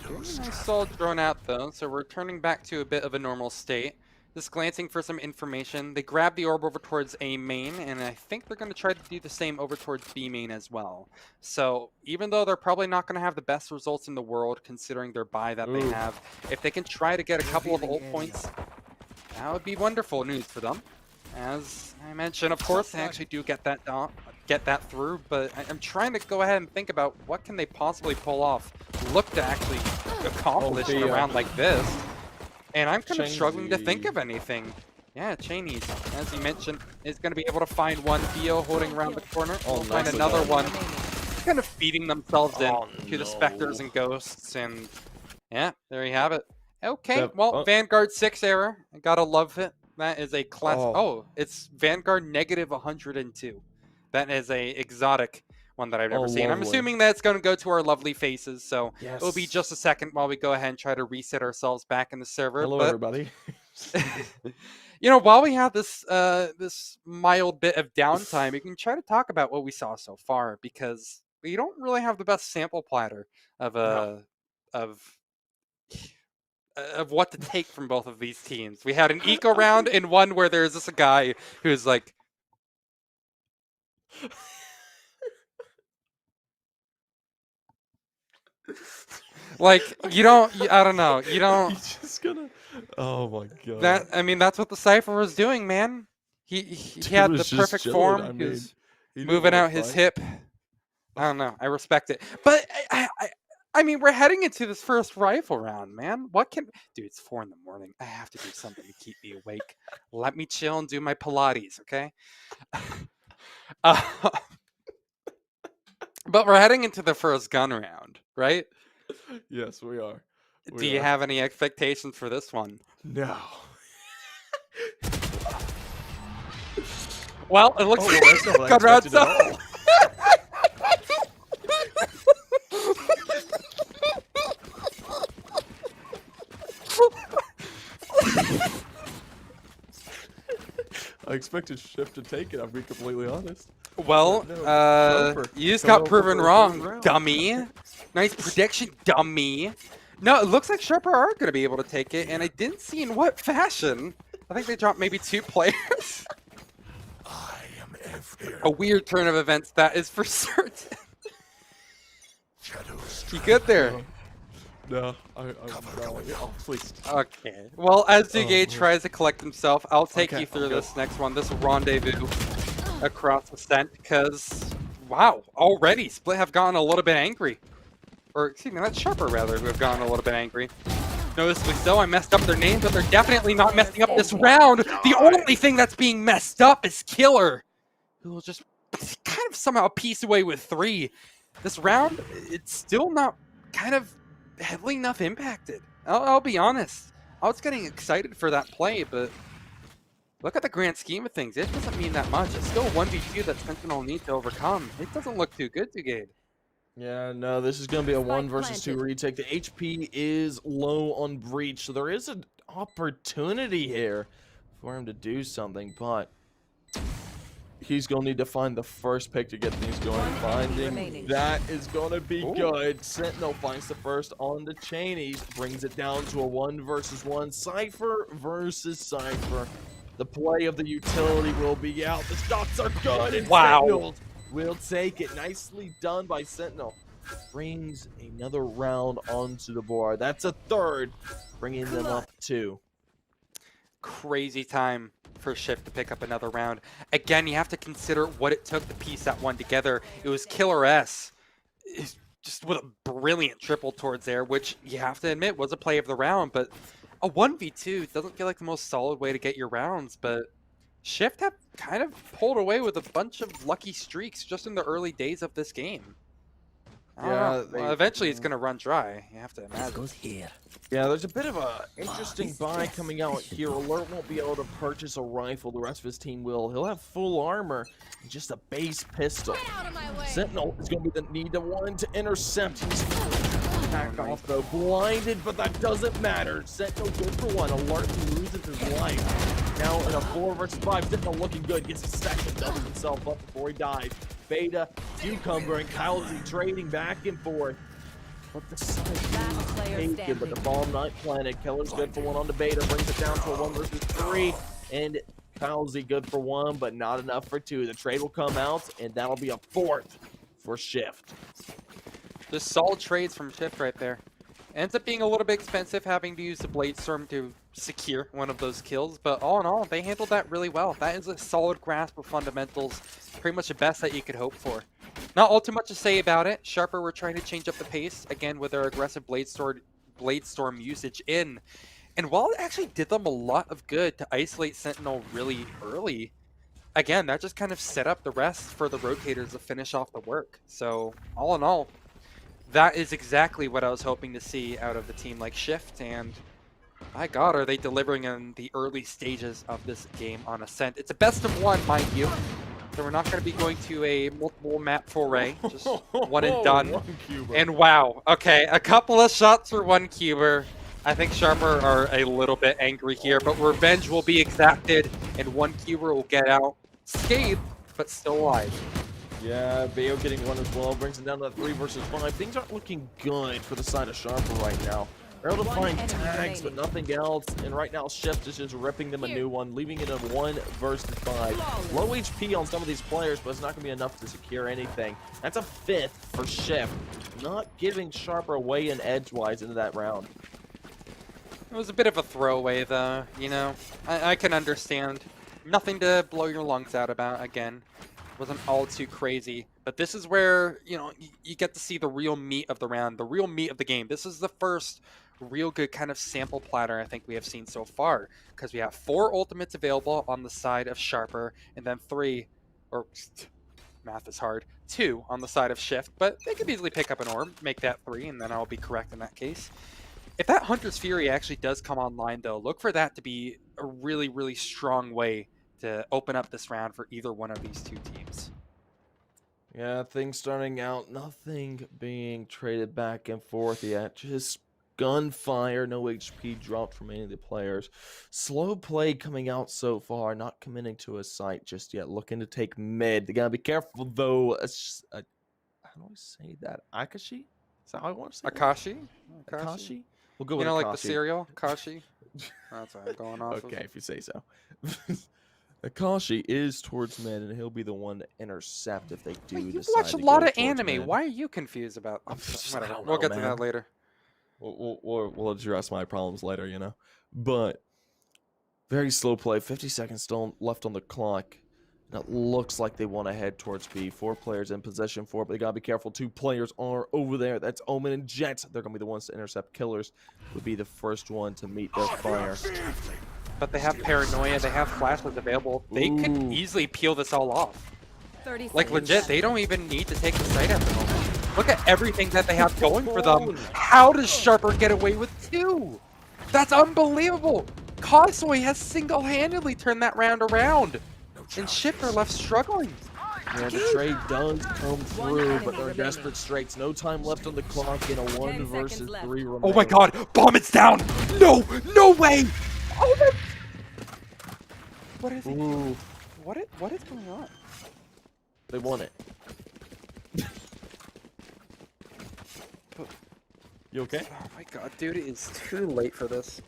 Nice solid thrown out though, so we're turning back to a bit of a normal state. Just glancing for some information. They grab the orb over towards A main, and I think they're going to try to do the same over towards B main as well. So even though they're probably not going to have the best results in the world, considering their buy that they have, if they can try to get a couple of ult points, that would be wonderful news for them. As I mentioned, of course, they actually do get that through, but I'm trying to go ahead and think about what can they possibly pull off, look to actually accomplish in a round like this. And I'm kind of struggling to think of anything. Yeah, Chinese, as you mentioned, is going to be able to find one. Theo holding around the corner. We'll find another one. Kind of feeding themselves in to the Spectres and Ghosts. And yeah, there you have it. Okay, well, Vanguard 6 error. I gotta love it. That is a class. Oh, it's Vanguard -102. That is a exotic one that I've never seen. I'm assuming that's going to go to our lovely faces, so it'll be just a second while we go ahead and try to reset ourselves back in the server. Hello, everybody. You know, while we have this this mild bit of downtime, we can try to talk about what we saw so far, because we don't really have the best sample platter of of what to take from both of these teams. We had an eco round in one where there's just a guy who's like, you don't, I don't know, you don't. He's just gonna. Oh my god. That, I mean, that's what the Cypher was doing, man. He had the perfect form. He was moving out his hip. I don't know. I respect it, but I mean, we're heading into this first rifle round, man. Dude, it's 4 in the morning. I have to do something to keep me awake. Let me chill and do my Pilates, okay? But we're heading into the first gun round, right? Yes, we are. Do you have any expectations for this one? No. Well, it looks like gun round. I expected Shift to take it, I'll be completely honest. Well, you just got proven wrong, dummy. Nice prediction, dummy. No, it looks like Sharper are going to be able to take it, and I didn't see in what fashion. I think they dropped maybe 2 players. A weird turn of events, that is for certain. You good there? No, I'm please. Okay. Well, as Ligagame tries to collect himself, I'll take you through this next one, this rendezvous across the scent, because, wow, already Split have gotten a little bit angry. Or, excuse me, that's Sharper, rather, who have gotten a little bit angry. Noticeably so, I messed up their name, but they're definitely not messing up this round. The only thing that's being messed up is Killer, who will just kind of somehow piece away with 3. This round, it's still not kind of heavily enough impacted. I'll be honest. I was getting excited for that play, but look at the grand scheme of things. It doesn't mean that much. It's still 1v2 that Sentinel need to overcome. It doesn't look too good, Ligagame. Yeah, no, this is going to be a Spike 1 versus 2 planted. retake. The HP is low on Breach, so there is an opportunity here for him to do something, but he's going to need to find the first pick to get things going. One enemy Finding remaining. that is going to be good. Sentinel finds the first on the Cheneys, brings it down to a 1 versus 1. Cypher versus Cypher. The play of the utility will be out. The shots are good, and Sentinel will take it. Nicely done by Sentinel. Brings another round onto the board. That's a third, bringing them up 2. Crazy time for Shift to pick up another round. Again, you have to consider what it took to piece that one together. It was Killer S, just with a brilliant triple towards there, which you have to admit was a play of the round, but a 1v2 doesn't feel like the most solid way to get your rounds, but Shift have kind of pulled away with a bunch of lucky streaks just in the early days of this game. Yeah, well, eventually it's going to run dry, you have to imagine. Yeah, there's a bit of a interesting buy coming out here. Alert won't be able to purchase a rifle. The rest of his team will. He'll have full armor and just a base pistol. Sentinel is going to be the need to one to intercept. He's back off though, blinded, but that doesn't matter. Sentinel good for 1. Alert loses his life. Now in a 4 versus 5, Sentinel looking good. Gets a second, doubles himself up before he dies. Beta, Cucumber, and Kylesy trading back and forth. But the side Last player taken, but the standing. bomb not planted. Keller's good for 1 on the Beta, brings it down to a 1 versus 3. And Kylesy good for 1, but not enough for 2. The trade will come out, and that'll be a 4th for Shift. Just solid trades from Shift right there. Ends up being a little bit expensive having to use the Blade Storm to secure one of those kills, but all in all, they handled that really well. That is a solid grasp of fundamentals, pretty much the best that you could hope for. Not all too much to say about it. Sharper were trying to change up the pace, again with their aggressive Blade Storm usage in. And while it actually did them a lot of good to isolate Sentinel really early, again, that just kind of set up the rest for the rotators to finish off the work. So all in all, that is exactly what I was hoping to see out of the team like Shift, and my god, are they delivering in the early stages of this game on Ascent. It's a best of 1, mind you, so we're not going to be going to a multiple map foray, just 1 and done. And wow, okay, a couple of shots for 1 cuber. I think Sharper are a little bit angry here, but revenge will be exacted, and 1 cuber will get out scathed, but still alive. Yeah, Bayo getting 1 as well, brings it down to 3 versus 5. Things aren't looking good for the side of Sharper right now. They're able to find tags, but nothing else. And right now, Shift is just ripping them a new one, leaving it a 1 versus 5. Low HP on some of these players, but it's not going to be enough to secure anything. That's a 5th for Shift, not giving Sharper away in edgewise into that round. It was a bit of a throwaway, though, you know. I can understand. Nothing to blow your lungs out about, again. Wasn't all too crazy. But this is where, you know, you get to see the real meat of the round, the real meat of the game. This is the first real good kind of sample platter I think we have seen so far. Because we have 4 ultimates available on the side of Sharper, and then 3, or math is hard, 2 on the side of Shift. But they could easily pick up an orb, make that 3, and then I'll be correct in that case. If that Hunter's Fury actually does come online, though, look for that to be a really, really strong way to open up this round for either one of these 2 teams. Yeah, things starting out, nothing being traded back and forth yet. Just gunfire, no HP dropped from any of the players. Slow play coming out so far, not committing to a site just yet. Looking to take mid. They gotta be careful though. How do I say that? Akashi? Is that how I want to say Akashi? that? Akashi? We'll go You with know, Akashi. like the cereal? Akashi? That's what I'm going off Okay, of. if you say so. Akashi is towards mid, and he'll be the one to intercept if they do Wait, you decide watch a to lot go of towards anime. mid. Why are you confused about I whatever. don't We'll know, get to man. that later. We'll address my problems later, you know. But very slow play. 50 seconds still left on the clock. And it looks like they want to head towards B. 4 players in possession for it, but they gotta be careful. 2 players are over there. That's Omen and Jet. They're gonna be the ones to intercept. Killers would be the first one to meet their fire. But they have Paranoia, they have flashes available. They could Ooh. easily peel this all off. 30 Like, seconds legit, left. they don't even need to take the site at the moment. Look at everything that they have going for them. How does Sharper get away with 2? That's unbelievable. Cosway has single-handedly turned that round around. And Shift are left struggling. And the trade does come through, but they're desperate straits. No time left on the clock in a 1 versus 3 remaining. Oh my god! Bomb, it's down! No! No way! Oh my... What is it? Ooh, What is going on? they won it. You okay? Oh my god, dude, it is too late for this.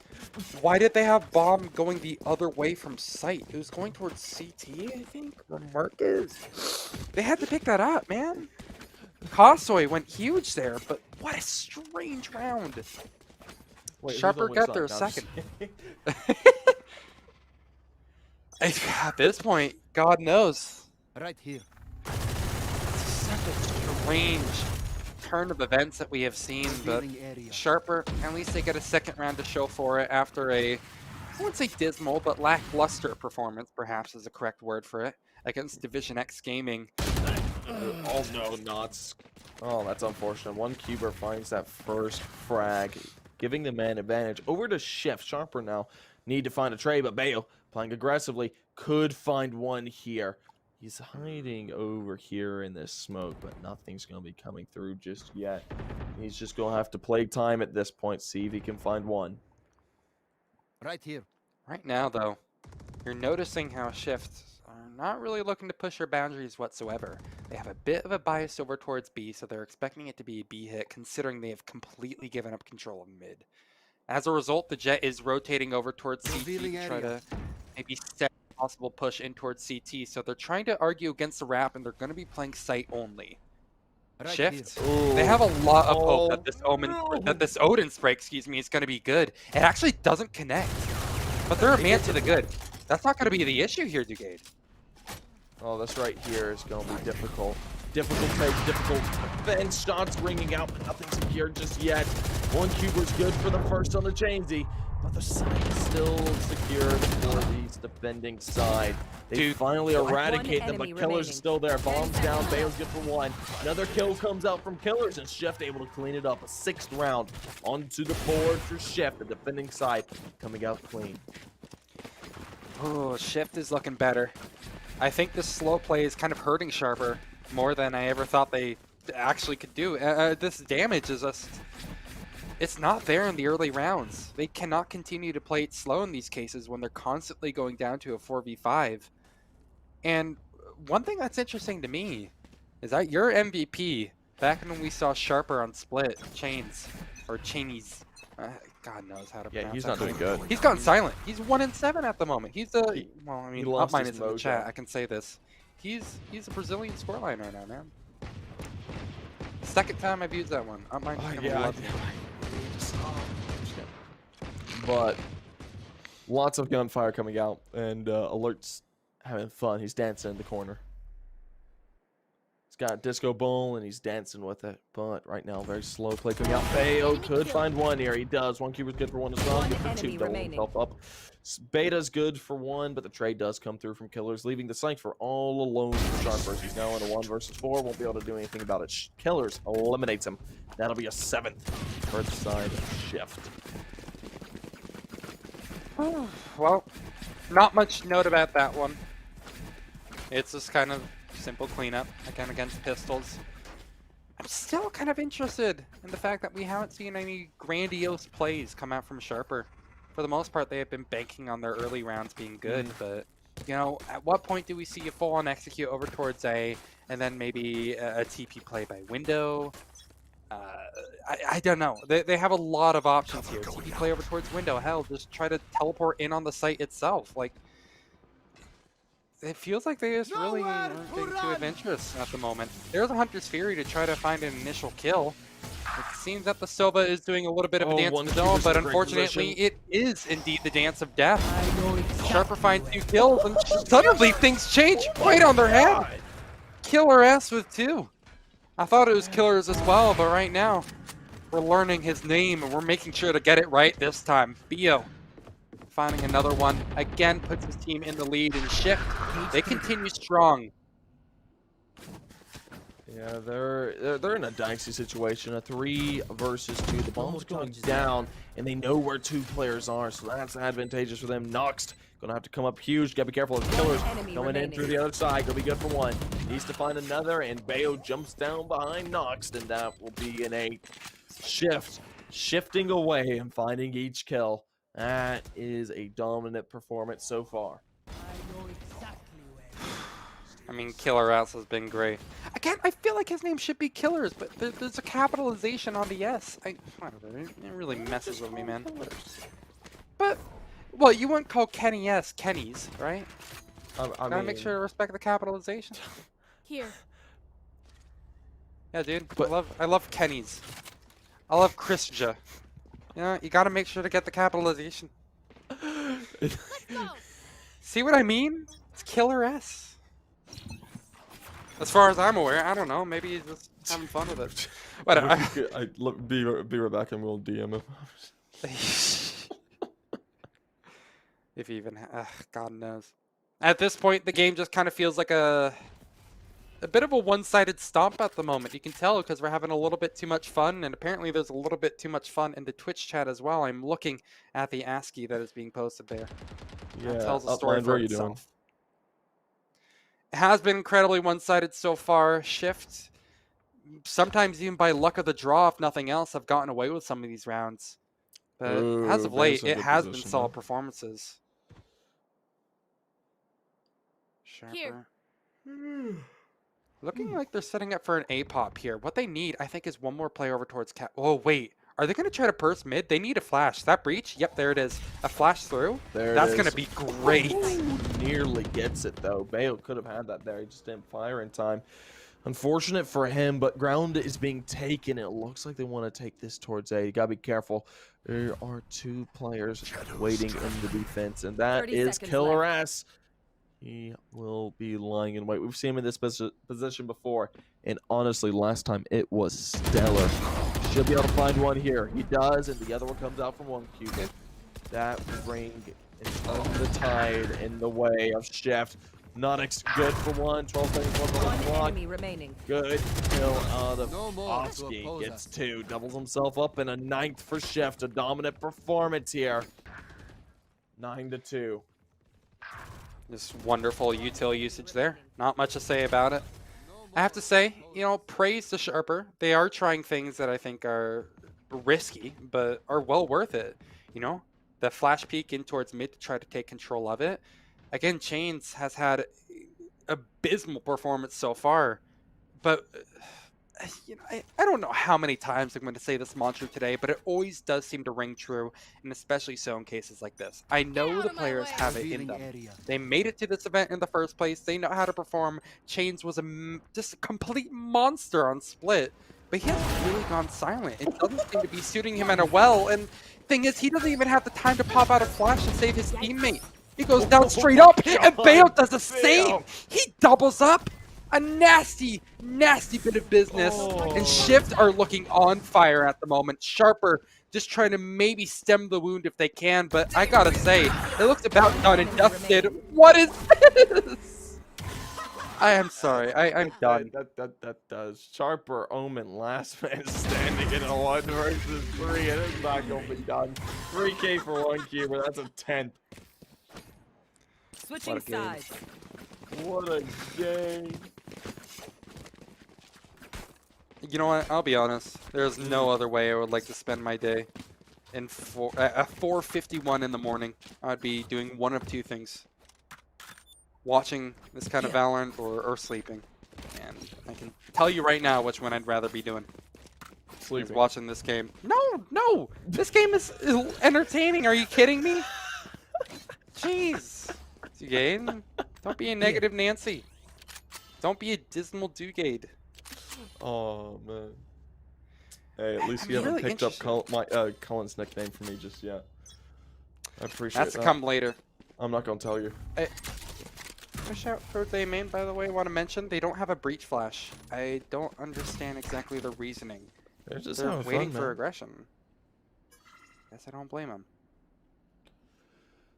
Why did they have bomb going the other way from site? It was going towards CT, I think, or Marcus. They had to pick that up, man. Kosoi went huge there, but what a strange round. Wait, Sharper who's on got there a which side? second. At this point, God knows. Right here. It's such a strange turn of events that we have seen, but Sharper, at least they get a second round to show for it after a, I wouldn't say dismal, but lackluster performance, perhaps is the correct word for it, against DivisionX Gaming. Oh no, Knots. Oh, that's unfortunate. One Cuber finds that first frag, giving the man advantage. Over to Shift. Sharper now need to find a trade, but Bayo, playing aggressively, could find one here. He's hiding over here in this smoke, but nothing's going to be coming through just yet. He's just going to have to play time at this point, see if he can find one. Right here. Right now, though, you're noticing how Shift are not really looking to push their boundaries whatsoever. They have a bit of a bias over towards B, so they're expecting it to be a B hit, considering they have completely given up control of mid. As a result, the Jet is rotating over towards CT to try to maybe set a possible push in towards CT. So they're trying to argue against the wrap, and they're going to be playing site only. Right Shift. Ooh. They have a lot of hope that Oh, this Odin spray, excuse me, is going to be good. It actually doesn't connect, but they're a man to the good. That's not going to be the issue here, Dugade. Oh, this right here is going to be difficult. Difficult take, difficult defense. Shots ringing out, but nothing secured just yet. One Cuber's good for the first on the Chainsy, but the side is still secured for the defending side. They Dude, finally eradicate them, but enemy Killers remaining. is still there. Bombs down, Bale's good for one. Another kill comes out from Killers, and Shift able to clean it up. A 6th round onto the board for Shift, the defending side coming out clean. Oh, Shift is looking better. I think this slow play is kind of hurting Sharper more than I ever thought they actually could do. This damage is just... It's not there in the early rounds. They cannot continue to play it slow in these cases when they're constantly going down to a 4v5. And one thing that's interesting to me is that your MVP, back when we saw Sharper on Split, Chains, or Chainies, God knows how to pronounce he's that. not doing good. He's gone silent. He's 1-7 at the moment. He's well, I mean, lost Upmine his is in the mojo. chat. I can say this. He's a Brazilian scoreline right now, man. Second time I've used that one. Upmine just kinda loves it. But lots of gunfire coming out, and Alert's having fun. He's dancing in the corner. He's got a disco ball, and he's dancing with it. But right now, very slow play coming out. Bayo could find one here. He does. One Cuber's good for one as well. One Good for two. enemy Double remaining. himself up. Beta's good for one, but the trade does come through from Killers, leaving the Cypher all alone for Sharpers. He's now in a 1 versus 4. Won't be able to do anything about it. Killers eliminates him. That'll be a 7th for the side Shift. Well, not much note about that one. It's just kind of simple cleanup, again, against pistols. I'm still kind of interested in the fact that we haven't seen any grandiose plays come out from Sharper. For the most part, they have been banking on their early rounds being good, but, you know, at what point do we see a full-on execute over towards A, and then maybe a TP play by window? I don't know. They have a lot of options here. TP play over towards window. Hell, just try to teleport in on the site itself. Like, it feels like they just really aren't being too adventurous at the moment. There's a Hunter's Fury to try to find an initial kill. It seems that the Sova is doing a little bit of a dance one of his own, Cuber's but in a great unfortunately, position. it is indeed the dance of death. Sharper finds 2 kills, and suddenly things change right on their head. Killer S with 2. I thought it was Killers as well, but right now, we're learning his name, and we're making sure to get it right this time. Bio finding another one. Again, puts his team in the lead, and Shift, they continue strong. Yeah, they're in a dicey situation. A 3 versus 2. The bomb's going down, and they know where 2 players are, so that's advantageous for them. Noxed Gonna have to come up huge. Gotta be careful of Killers enemy coming in remaining. through the other side. Gonna be good for one. Needs to find another, and Bayo jumps down behind Nox, and that will be in a shift. Shifting away and finding each kill. That is a dominant performance so far. I mean, Killer Ass has been great. Again, I feel like his name should be Killers, but there's a capitalization on the S. Whatever, it really messes with me, man. But, well, you wouldn't call Kenny S Kenny's, right? I Gotta make sure to respect the capitalization. Here. Yeah, dude. But- I love Kenny's. I love Chrisja. Yeah, you gotta make sure to get the capitalization. See what I mean? It's Killer S. As far as I'm aware, I don't know. Maybe he's just having fun with it. Whatever. Be right back and we'll DM him. If even, God knows. At this point, the game just kind of feels like a bit of a one-sided stomp at the moment. You can tell because we're having a little bit too much fun, and apparently there's a little bit too much fun in the Twitch chat as well. I'm looking at the ASCII that is being posted there. That tells a story for itself. It has been incredibly one-sided so far. Shift, sometimes even by luck of the draw, if nothing else, have gotten away with some of these rounds. But as of late, it has been solid performances. Sharper. Looking like they're setting up for an A-pop here. What they need, I think, is one more player over towards Cat. Oh, wait. Are they going to try to burst mid? They need a flash. That breach? Yep, there it is. A flash through? That's going to be great. Ooh, nearly gets it, though. Bale could have had that there. He just didn't fire in time. Unfortunate for him, but ground is being taken. It looks like they want to take this towards A. You got to be careful. There are two players waiting in the defense, and that is Killer S. He will be lying in wait. We've seen him in this position before, and honestly, last time it was stellar. Should be able to find one here. He does, and the other one comes out from one Cupid. That ring is on the tide in the way of Shift. Not good for one. 12 seconds left on the clock. Enemy remaining. Good kill out of Oski. Gets two. Doubles himself up in a 9th for Shift. A dominant performance here. 9-2. Just wonderful util usage there. Not much to say about it. I have to say, you know, praise to Sharper. They are trying things that I think are risky, but are well worth it. You know, the flash peek in towards mid to try to take control of it. Again, Chains has had abysmal performance so far, but you know, I don't know how many times I'm going to say this mantra today, but it always does seem to ring true, and especially so in cases like this. I know the players have it in them. They made it to this event in the first place. They know how to perform. Chains was just a complete monster on split, but he hasn't really gone silent. It doesn't seem to be suiting him at a well, and thing is, he doesn't even have the time to pop out a flash and save his teammate. He goes down straight up, and Bayo does the same. He doubles up. A nasty, nasty bit of business. And Shift are looking on fire at the moment. Sharper just trying to maybe stem the wound if they can, but I gotta say, it looks about done and dusted. What is this? I am sorry. I'm done. That does. Sharper Omen, last man standing in a 1 versus 3, and it's not going to be done. 3K for 1 keeper. That's a 10th. Switching sides. What a game. You know what? I'll be honest. There's no other way I would like to spend my day. At 4:51 in the morning, I'd be doing one of two things. Watching this kind of Valorant or sleeping. And I can tell you right now which one I'd rather be doing. Sleeping. Is watching this game. No! This game is entertaining. Are you kidding me? Jeez. Dugade, don't be a negative Nancy. Don't be a dismal Dugade. Oh, man. Hey, at least you haven't picked up Cullen's nickname for me just yet. I appreciate that. That's to come later. I'm not going to tell you. Hey, push out towards A main, by the way. I want to mention they don't have a breach flash. I don't understand exactly the reasoning. They're just waiting for aggression. Guess I don't blame them.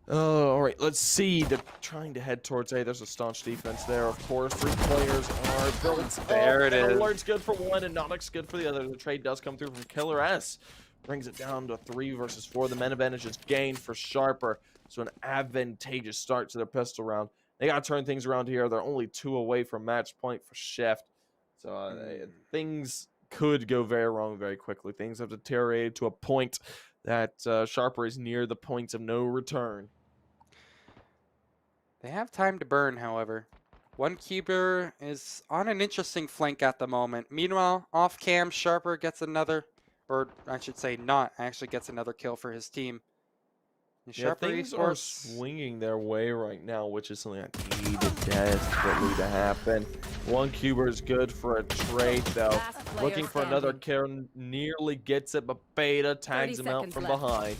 Oh, all right. Let's see. They're trying to head towards A. There's a staunch defense there. Of course, 3 players are built. There it is. Alert's good for one, and Nodic's good for the other. The trade does come through from Killer S. Brings it down to 3 versus 4. The men advantage is gained for Sharper. So an advantageous start to their pistol round. They got to turn things around here. They're only 2 away from match point for Shift. So things could go very wrong very quickly. Things have deteriorated to a point that Sharper is near the point of no return. They have time to burn, however. One keeper is on an interesting flank at the moment. Meanwhile, off cam, Sharper gets another, or I should say not, actually gets another kill for his team. Yeah, things are swinging their way right now, which is something that needed desperately to happen. One cuber is good for a trade, though. Looking for another kill, nearly gets it, but Beta tags him out from behind,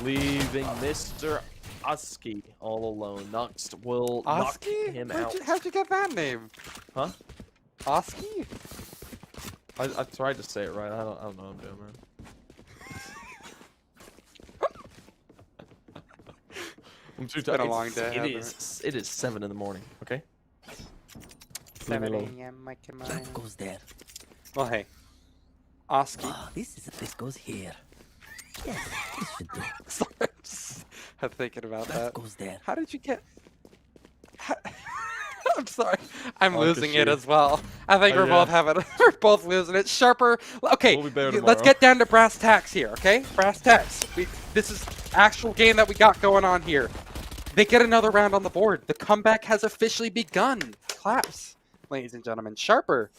leaving Mr. Oski all alone. Nux will knock him out. How'd you get that name? Huh? Oski? I tried to say it right. I don't know what I'm doing, man. It's been a long day. It is 7 in the morning. Okay. 7 a.m. My command. That goes there. Well, hey, Oski. Oh, this goes here. Yes, this should do. Sorry, I'm thinking about that. Goes there. How did you get? I'm sorry. I'm losing it as well. I think we're both losing it. Sharper. Okay, let's get down to brass tacks here. Okay, brass tacks. This is actual game that we got going on here. They get another round on the board. The comeback has officially begun. Claps, ladies and gentlemen. Sharper,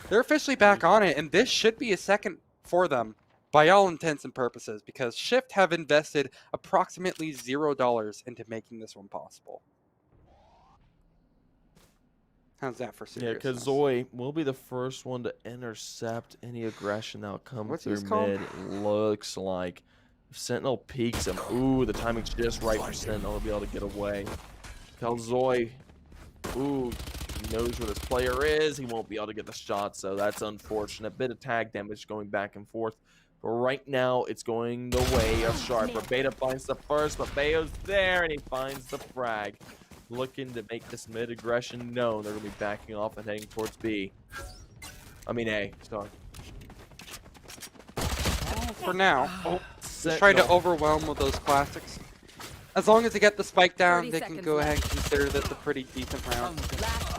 they're officially back on it, and this should be a second for them by all intents and purposes, because Shift have invested approximately $0 into making this one possible. How's that for seriousness? Yeah, because Zoe will be the first one to intercept any aggression that will come through mid. It looks like if Sentinel peeks him. Ooh, the timing's just right for Sentinel to be able to get away. Zoe, ooh, he knows where this player is. He won't be able to get the shot, so that's unfortunate. Bit of tag damage going back and forth. But right now, it's going the way of Sharper. Beta finds the first, but Bayo's there, and he finds the frag. Looking to make this mid aggression known. They're going to be backing off and heading towards B. I mean A, sorry. For now, just trying to overwhelm with those classics. As long as they get the spike down, they can go ahead and consider this a pretty decent round.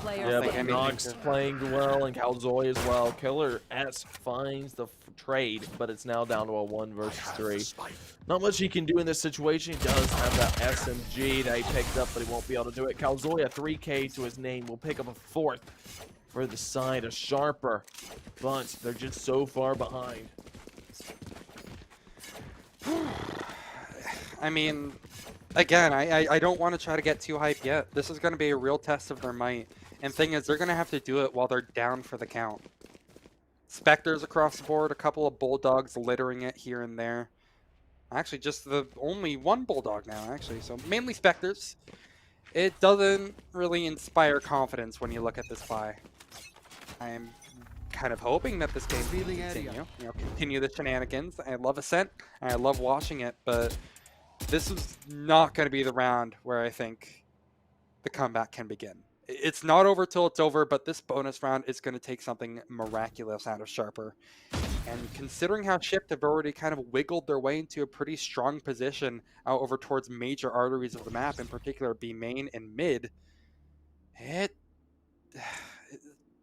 Yeah, but Nox playing well and Calzoy as well. Killer S finds the trade, but it's now down to a 1 versus 3. Not much he can do in this situation. He does have that SMG that he picked up, but he won't be able to do it. Calzoy, a 3K to his name, will pick up a 4th for the side of Sharper, but they're just so far behind. I mean, again, I don't want to try to get too hyped yet. This is going to be a real test of their might. And thing is, they're going to have to do it while they're down for the count. Spectres across the board, a couple of Bulldogs littering it here and there. Actually, just the only one Bulldog now, actually. So mainly Spectres. It doesn't really inspire confidence when you look at this buy. I'm kind of hoping that this game can continue the shenanigans. I love Ascent, and I love watching it, but this is not going to be the round where I think the comeback can begin. It's not over till it's over, but this bonus round is going to take something miraculous out of Sharper. And considering how Shift have already kind of wiggled their way into a pretty strong position out over towards major arteries of the map, in particular B main and mid, it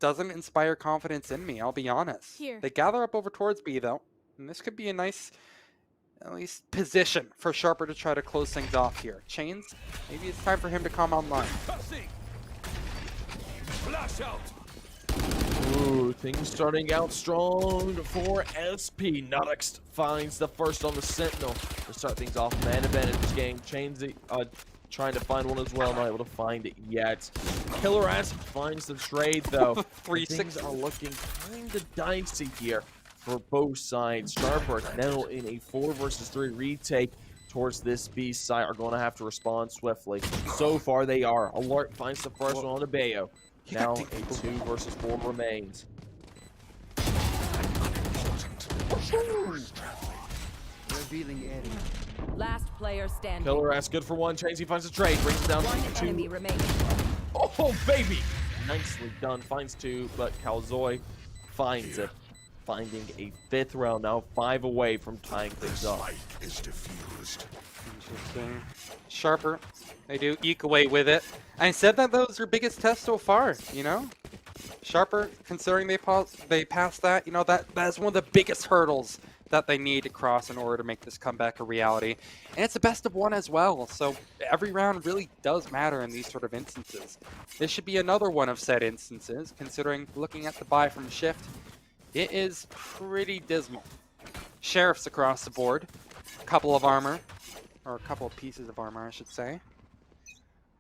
doesn't inspire confidence in me, I'll be honest. They gather up over towards B though, and this could be a nice, at least, position for Sharper to try to close things off here. Chains, maybe it's time for him to come online. Ooh, things starting out strong for SP. Nuttix finds the first on the Sentinel to start things off. Man advantage game. Chains trying to find one as well, not able to find it yet. Killer Ass finds the trade though. 3-6 things are looking kind of dicey here for both sides. Sharper now in a 4 versus 3 retake towards this B side are going to have to respond swiftly. So far they are. Alert finds the first one on the Bayo. Now a 2 versus 4 remains. Revealing area. Last player standing. Killer Ass good for 1. Chains, he finds a trade. Brings it down to 2. One enemy remaining. Oh, baby! Nicely done. Finds 2, but Calzoy finds it. finding a 5th round, now 5 away from tying things up. Interesting. Sharper, they do eke away with it. I said that that was their biggest test so far, you know? Sharper, considering they passed that, you know, that's one of the biggest hurdles that they need to cross in order to make this comeback a reality. And it's a best of 1 as well, so every round really does matter in these sort of instances. This should be another one of said instances, considering looking at the buy from Shift, it is pretty dismal. Sheriffs across the board, a couple of armor, or a couple of pieces of armor, I should say.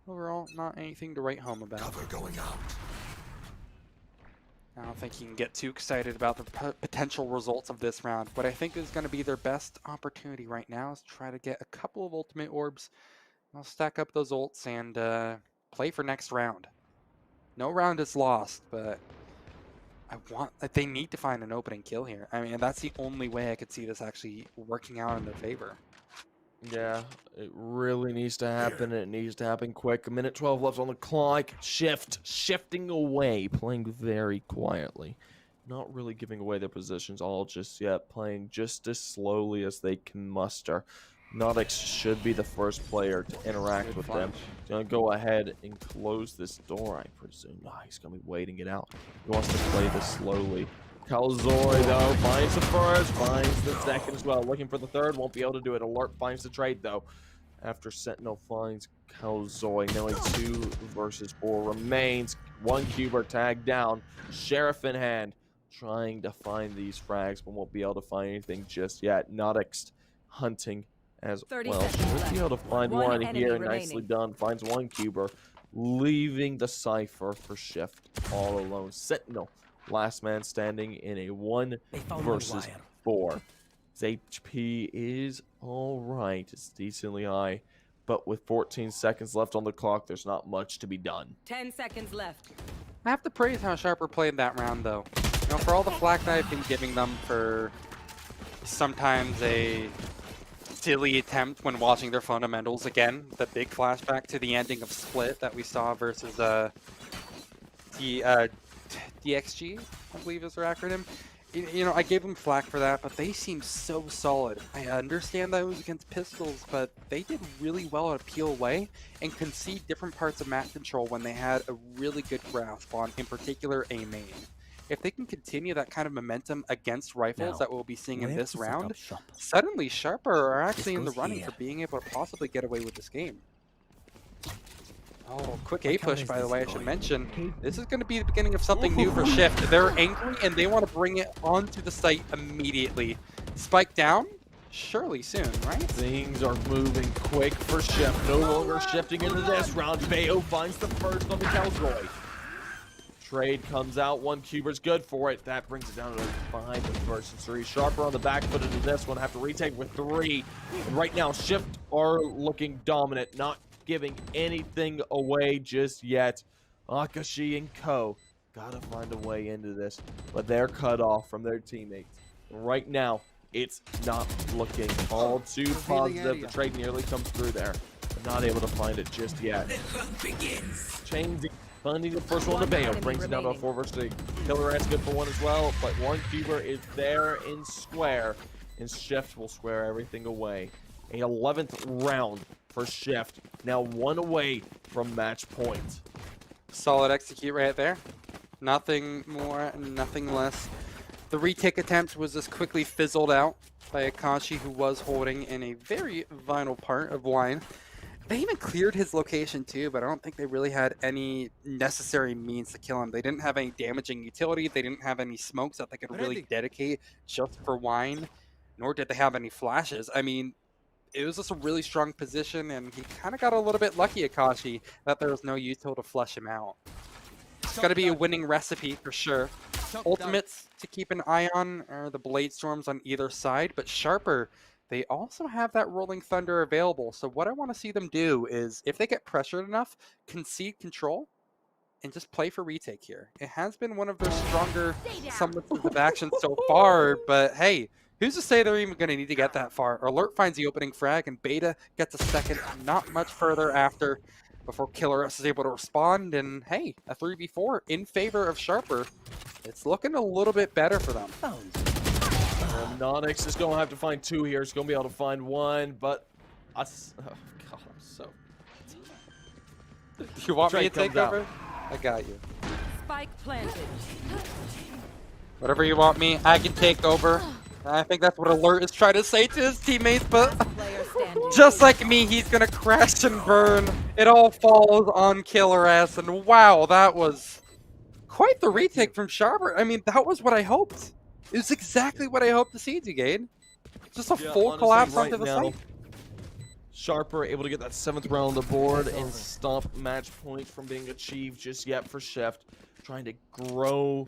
Overall, not anything to write home about. Cover going out. I don't think you can get too excited about the potential results of this round. What I think is going to be their best opportunity right now is try to get a couple of ultimate orbs. I'll stack up those ults and play for next round. No round is lost, but they need to find an opening kill here. I mean, that's the only way I could see this actually working out in their favor. Yeah, it really needs to happen. It needs to happen quick. 1:12 left on the clock. Shifting away, playing very quietly. Not really giving away their positions all just yet. Playing just as slowly as they can muster. Nodix should be the first player to interact with them. He's going to go ahead and close this door, I presume. No, he's going to be waiting it out. He wants to play this slowly. Calzoi, though, finds the first, finds the second as well. Looking for the third, won't be able to do it. Alert finds the trade, though. After Sentinel finds Calzoi, now 2 versus 4 remains. 1 cuber tagged down, Sheriff in hand, trying to find these frags, but won't be able to find anything just yet. Nodix hunting as well. Should be able to find one here. Nicely done. Finds 1 cuber, leaving the Cypher for Shift all alone. Sentinel, last man standing in a 1 versus 4. His HP is alright. It's decently high. But with 14 seconds left on the clock, there's not much to be done. 10 seconds left. I have to praise how Sharper played that round, though. You know, for all the flack that I've been giving them for sometimes a silly attempt when watching their fundamentals again, the big flashback to the ending of Split that we saw versus DXG, I believe is their acronym. You know, I gave them flack for that, but they seem so solid. I understand that it was against pistols, but they did really well at peel away and concede different parts of map control when they had a really good grasp on, in particular, a main. If they can continue that kind of momentum against rifles that we'll be seeing in this round, suddenly Sharper are actually in the running for being able to possibly get away with this game. Oh, quick A push, by the way, I should mention. This is going to be the beginning of something new for Shift. They're angry and they want to bring it onto the site immediately. Spike down? Surely soon, right? Things are moving quick for Shift. No longer shifting into this round. Bayo finds the first on the Calzoi. Trade comes out. 1 cuber's good for it. That brings it down to 5 versus 3. Sharper on the back foot into this one. Have to retake with 3. And right now, Shift are looking dominant. Not giving anything away just yet. Akashi and Co. Gotta find a way into this, but they're cut off from their teammates. Right now, it's not looking all too positive. The trade nearly comes through there, but not able to find it just yet. Changing, finding the first one to Bayo. Brings it down to a 4 versus 3. Killer Ant's good for 1 as well, but 1 cuber is there in square, and Shift will square everything away. A 11th round for Shift. Now 1 away from match point. Solid execute right there. Nothing more, nothing less. The retake attempt was just quickly fizzled out by Akashi, who was holding in a very vital part of Wine. They even cleared his location too, but I don't think they really had any necessary means to kill him. They didn't have any damaging utility. They didn't have any smokes that they could really dedicate just for Wine, nor did they have any flashes. I mean, it was just a really strong position, and he kind of got a little bit lucky, Akashi, that there was no util to flush him out. It's got to be a winning recipe for sure. Ultimates to keep an eye on are the Blade Storms on either side, but Sharper, they also have that Rolling Thunder available. So what I want to see them do is, if they get pressured enough, concede control and just play for retake here. It has been one of their stronger summonses of action so far, but hey, who's to say they're even going to need to get that far? Alert finds the opening frag, and Beta gets a second, not much further after, before Killer S is able to respond, and hey, a 3v4 in favor of Sharper. It's looking a little bit better for them. Nonix is going to have to find 2 here. He's going to be able to find 1, but us. Oh, God, I'm so. Do you want me to Trade take comes over? I got you. Spike planted. Whatever you want me, I can take over. I think that's what Alert is trying to say to his teammates, but Player standing. just like me, he's gonna crash and burn. It all falls on Killer S, and wow, that was quite the retake from Sharper. I mean, that was what I hoped. It was exactly what I hoped to see, Gade. Just a full honestly, collapse right onto the now, site. Sharper able to get that 7th round on the board and stop match point from being achieved just yet for Shift. Trying to grow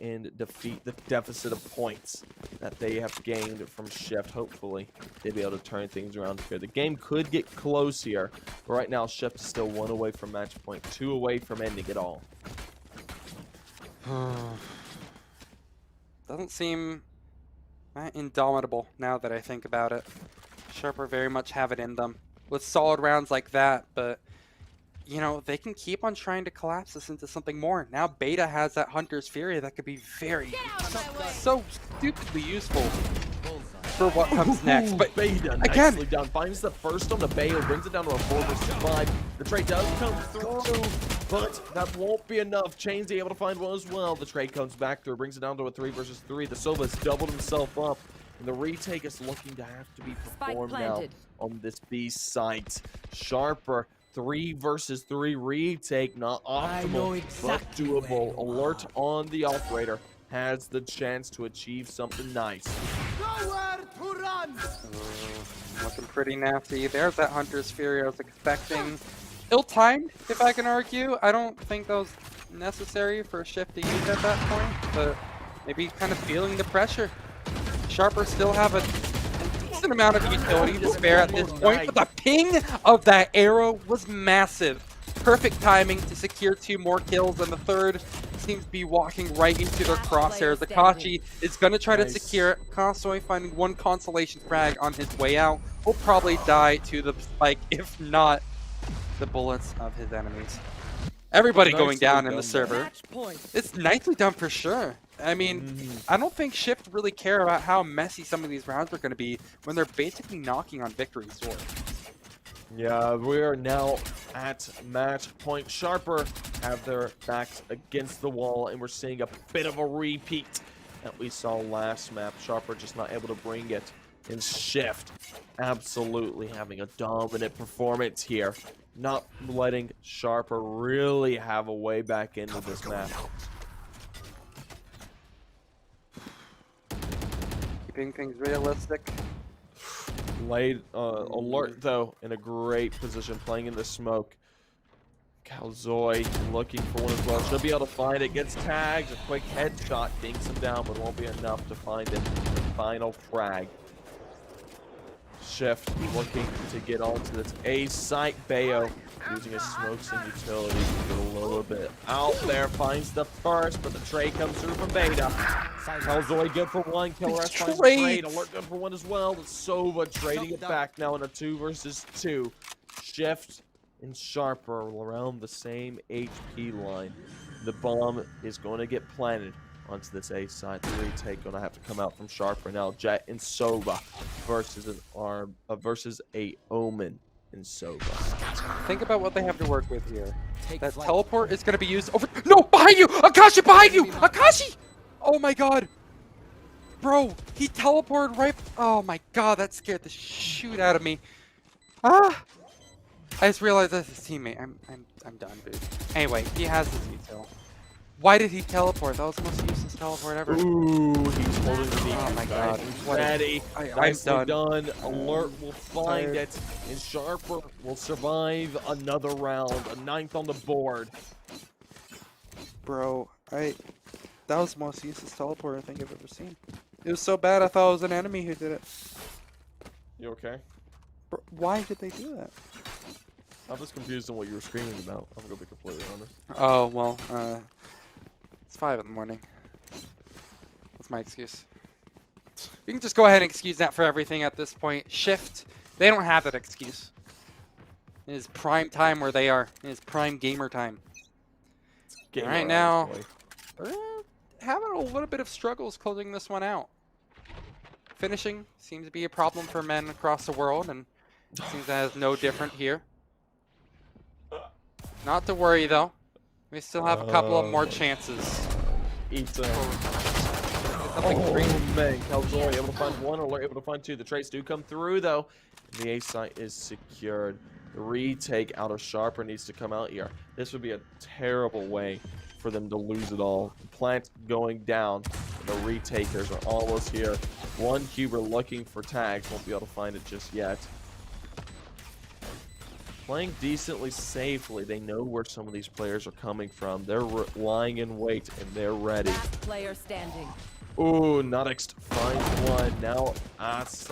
and defeat the deficit of points that they have gained from Shift. Hopefully, they'll be able to turn things around here. The game could get close here, but right now Shift is still 1 away from match point, 2 away from ending it all. Doesn't seem that indomitable now that I think about it. Sharper very much have it in them with solid rounds like that, but you know, they can keep on trying to collapse this into something more. Now Beta has that Hunter's Fury that could be very, so stupidly useful for what comes next. But Beta again, nicely done. Finds the first on the Bale, brings it down to a 4 versus 5. The trade does come through, but that won't be enough. Chain's able to find one as well. The trade comes back through, brings it down to a 3 versus 3. The Silva's doubled himself up, and the retake is looking to have to be performed now on this B site. Sharper. 3 versus 3 retake, not optimal, but doable. Alert on the operator has the chance to achieve something nice. Looking pretty nasty. There's that Hunter's Fury I was expecting. Ill-timed, if I can argue. I don't think that was necessary for Shift to use at that point, but maybe kind of feeling the pressure. Sharper still have a decent amount of utility to spare at this point, but the ping of that arrow was massive. Perfect timing to secure 2 more kills, and the third seems to be walking right into their crosshairs. Akashi is going to try to secure it. Constantly finding 1 consolation frag on his way out. Will probably die to the spike, if not the bullets of his enemies. Everybody going down in the server. It's nicely done for sure. I mean, I don't think Shift really care about how messy some of these rounds are going to be when they're basically knocking on victory's door. Yeah, we are now at match point. Sharper have their backs against the wall, and we're seeing a bit of a repeat that we saw last map. Sharper just not able to bring it. And Shift absolutely having a dominant performance here. Not letting Sharper really have a way back into this map. Keeping things realistic. Laid Alert though in a great position, playing in the smoke. Calzoy looking for one as well. Should be able to find it. Gets tagged. A quick headshot dinks him down, but won't be enough to find it. The final frag. Shift looking to get onto this A site. Bayo using his smokes and utility to get a little bit out there. Finds the first, but the trade comes through from Beta. Calzoy good for 1. Killer S finds the trade. Alert good for 1 as well. But Sova trading it back now in a 2 versus 2. Shift and Sharper around the same HP line. The bomb is going to get planted onto this A side. The retake going to have to come out from Sharper now. Jet and Sova versus an arm versus a Omen and Sova. Think about what they have to work with here. That teleport is going to be used over. No, behind you! Akashi, behind you! Akashi! Oh my god. Bro, he teleported right. Oh my god, that scared the shoot out of me. Ah! I just realized that's his teammate. I'm done, dude. Anyway, he has his util. Why did he teleport? That was the most useless teleport ever. Ooh, he's holding the Oh my god. Ready. I'm Nicely done. done. Alert will find it, and Sharper will survive another round. A 9th on the board. Bro, that was the most useless teleport I think I've ever seen. It was so bad I thought it was an enemy who did it. You okay? Bro, why did they do that? I'm just confused on what you were screaming about. I'm gonna be completely honest. Oh, well, it's 5 in the morning. That's my excuse. We can just go ahead and excuse that for everything at this point. Shift, they don't have that excuse. It is prime time where they are. It is prime gamer time. Right now, they're having a little bit of struggles closing this one out. Finishing seems to be a problem for men across the world, and seems that is no different here. Not to worry, though. We still have a couple of more chances. Eat Nothing crazy. man, Calzori able to find one, or able to find two. The trades do come through, though. The A site is secured. The retake out of Sharper needs to come out here. This would be a terrible way for them to lose it all. Plant going down. The retakers are almost here. One Huber looking for tags. Won't be able to find it just yet. Playing decently safely. They know where some of these players are coming from. They're lying in wait, and they're ready. Last player standing. Ooh, Nuttix finds one. Now, that's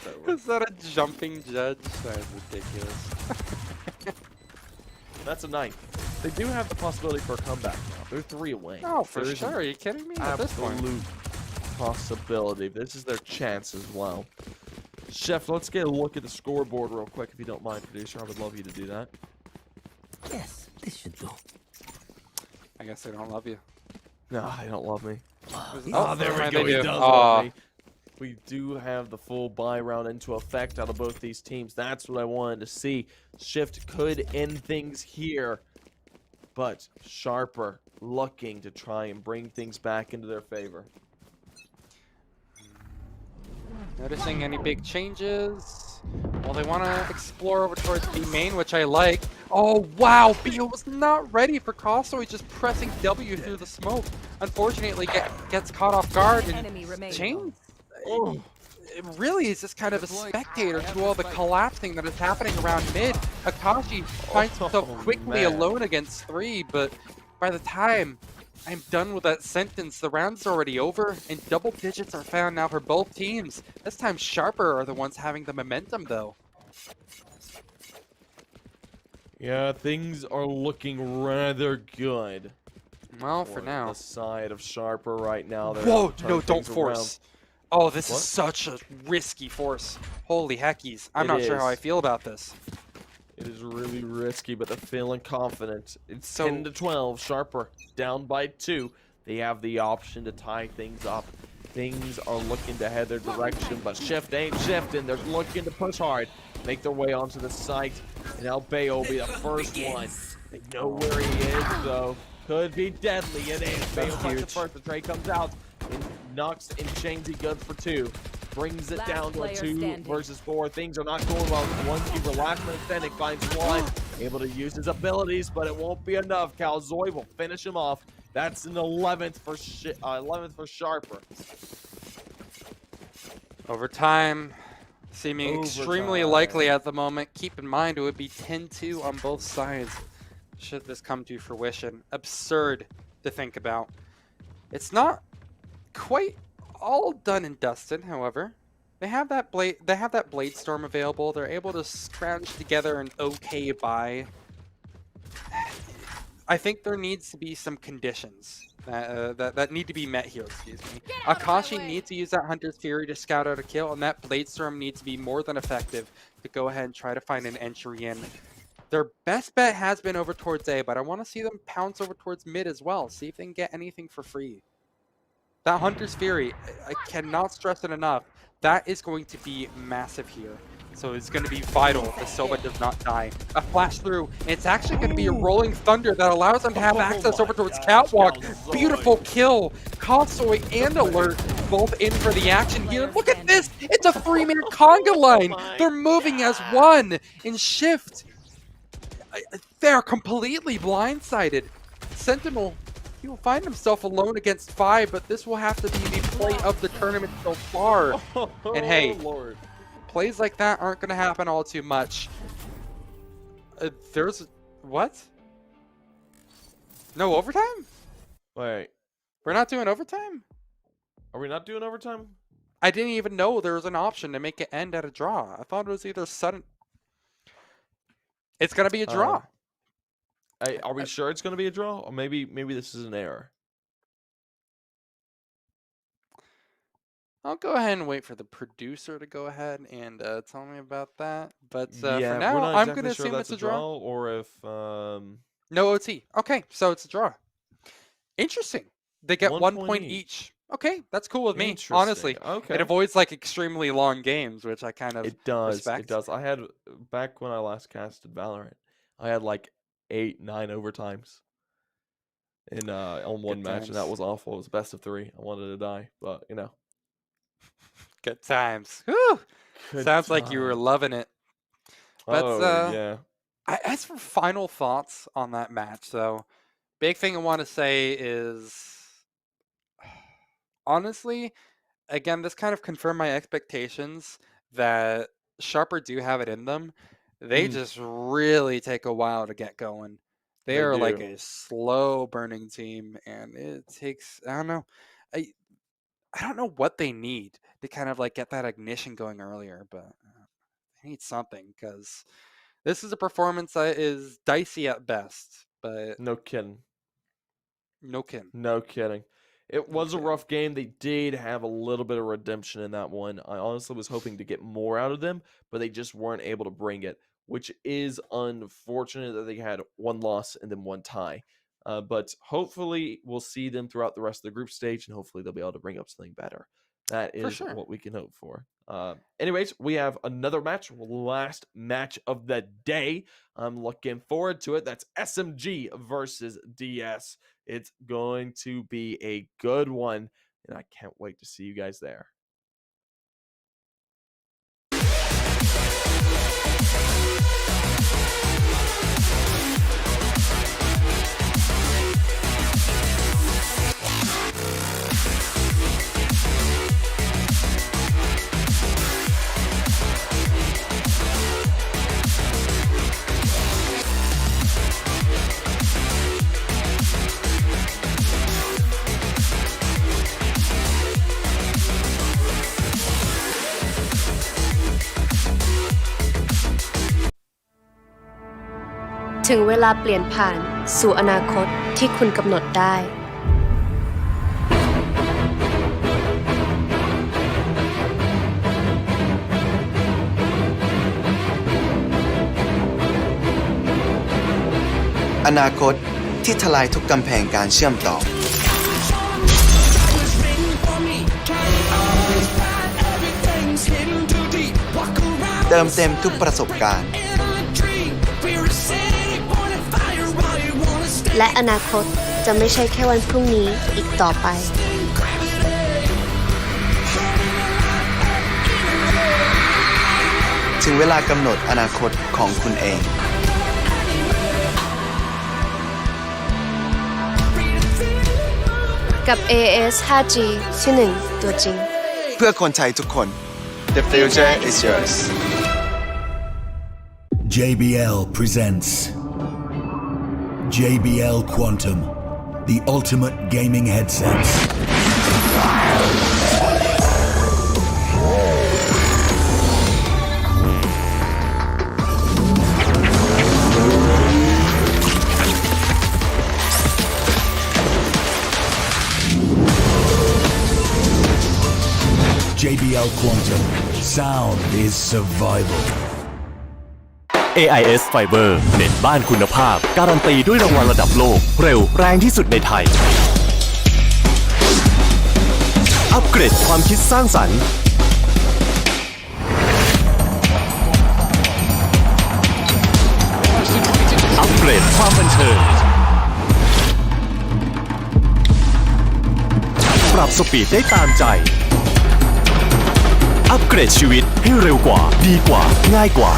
over. Is that a jumping judge? That is ridiculous. That's a 9. They do have the possibility for a comeback now. They're 3 away. Oh, for There's sure. Are you kidding me? At this point. absolute possibility. This is their chance as well. Chef, let's get a look at the scoreboard real quick, if you don't mind, producer. I would love you to do that. Yes, this should do. I guess they don't love you. No, they don't love me. Oh, there we they go. He do. does Aw. love me. We do have the full buy round into effect out of both these teams. That's what I wanted to see. Shift could end things here, but Sharper looking to try and bring things back into their favor. Noticing any big changes? Well, they want to explore over towards B main, which I like. Oh, wow! Bio was not ready for Costo. He's just pressing W through the smoke. Unfortunately, gets caught off guard. And Enemy remaining. Chains, it really is just kind of a spectator to all the collapsing that is happening around mid. Akashi finds himself quickly alone against 3, but by the time I'm done with that sentence, the round's already over, and double digits are found now for both teams. This time, Sharper are the ones having the momentum, though. Yeah, things are looking rather good. Well, for now. The side of Sharper right now. They're Whoa, turning no, don't things force. around. Oh, this What? is such a risky force. Holy heckies. I'm It not sure how I is. feel about this. It is really risky, but they're feeling confident. It's So- 10 to 12. Sharper down by 2. They have the option to tie things up. Things are looking to head their direction, but Shift ain't shifting. They're looking to push hard, make their way onto the site, and now Bayo will be the first one. They know where he is, though. Could be deadly. It is. Bayo touches it first. The trade comes out and knocks and Chainsy good for 2. Brings it Last down to a player 2 standing. versus 4. Things are not going well. One keeper, last man standing, finds one. Able to use his abilities, but it won't be enough. Calzoy will finish him off. That's an 11th for 11th for Sharper. Overtime seeming extremely Overtime. likely at the moment. Keep in mind, it would be 10-2 on both sides should this come to fruition. Absurd to think about. It's not quite all done and dusted, however. They have that blade storm available. They're able to scrounge together an okay buy. I think there needs to be some conditions that need to be met here, excuse me. Akashi needs to use that Hunter's Fury to scout out a kill, and that Blade Storm needs to be more than effective to go ahead and try to find an entry in. Their best bet has been over towards A, but I want to see them pounce over towards mid as well, see if they can get anything for free. That Hunter's Fury, I cannot stress it enough, that is going to be massive here. So it's going to be vital if Silva does not die. A flash through, and it's actually going to be a rolling thunder that allows them to have access over towards Catwalk. Beautiful kill. Consoy and Alert both in for the action here. Look at this. It's a 3-man conga line. They're moving as one in Shift. They're completely blindsided. Sentinel, he will find himself alone against 5, but this will have to be the play of the tournament so far. And hey, Lord. plays like that aren't going to happen all too much. There's... What? No overtime? Wait, We're not doing overtime? are we not doing overtime? I didn't even know there was an option to make it end at a draw. I thought it was either sudden... It's going to be a draw. Are we sure it's going to be a draw? Or maybe this is an error. I'll go ahead and wait for the producer to go ahead and tell me about that. But Yeah, for we're now, not I'm exactly going to sure assume that's it's a draw. or if No OT. Okay, so it's a draw. Interesting. They get 1 point each. each. Okay, that's cool with me. Interesting. Honestly, Okay. it avoids like extremely long games, which I kind of It does. respect. It does. I had back when I last casted Valorant, I had like 8, 9 overtimes in on one Good match, and that times. was awful. It was best of 3. I wanted to die, but you know. Good times. Whew. Good Sounds like you were time. loving it. But Oh yeah. as for final thoughts on that match, though, big thing I want to say is, honestly, again, this kind of confirmed my expectations that Sharper do have it in them. They just really take a while to get going. They They are like do. a slow burning team, and it takes, I don't know. I don't know what they need to kind of like get that ignition going earlier, but they need something because this is a performance that is dicey at best, but No kidding. no kidding. No kidding. It was a Okay. rough game. They did have a little bit of redemption in that one. I honestly was hoping to get more out of them, but they just weren't able to bring it, which is unfortunate that they had one loss and then one tie. But hopefully we'll see them throughout the rest of the group stage, and hopefully they'll be able to bring up something better. That For is sure. what we can hope for. Anyways, we have another match, last match of the day. I'm looking forward to it. That's SMG versus DS. It's going to be a good one, and I can't wait to see you guys there.ๆ ถึงเวลาเปลี่ยนผ่านสู่อนาคตที่คุณกำหนดได้ อนาคตที่ทลายทุกกำแพงการเชื่อมต่อ เติมเต็มทุกประสบการณ์ และอนาคตจะไม่ใช่แค่วันพรุ่งนี้อีกต่อไป ถึงเวลากำหนดอนาคตของคุณเอง กับ AS 5G ที่ 1 ตัวจริง เพื่อคนไทยทุกคน The future is yours JBL presents JBL Quantum, the ultimate gaming headsets. JBL Quantum. Sound is survival. AIS Fiber เน็ตบ้านคุณภาพการันตีด้วยรางวัลระดับโลกเร็วแรงที่สุดในไทย อัปเกรดความคิดสร้างสรรค์ อัปเกรดความบันเทิง ปรับสปีดได้ตามใจ อัปเกรดชีวิตให้เร็วกว่าดีกว่าง่ายกว่า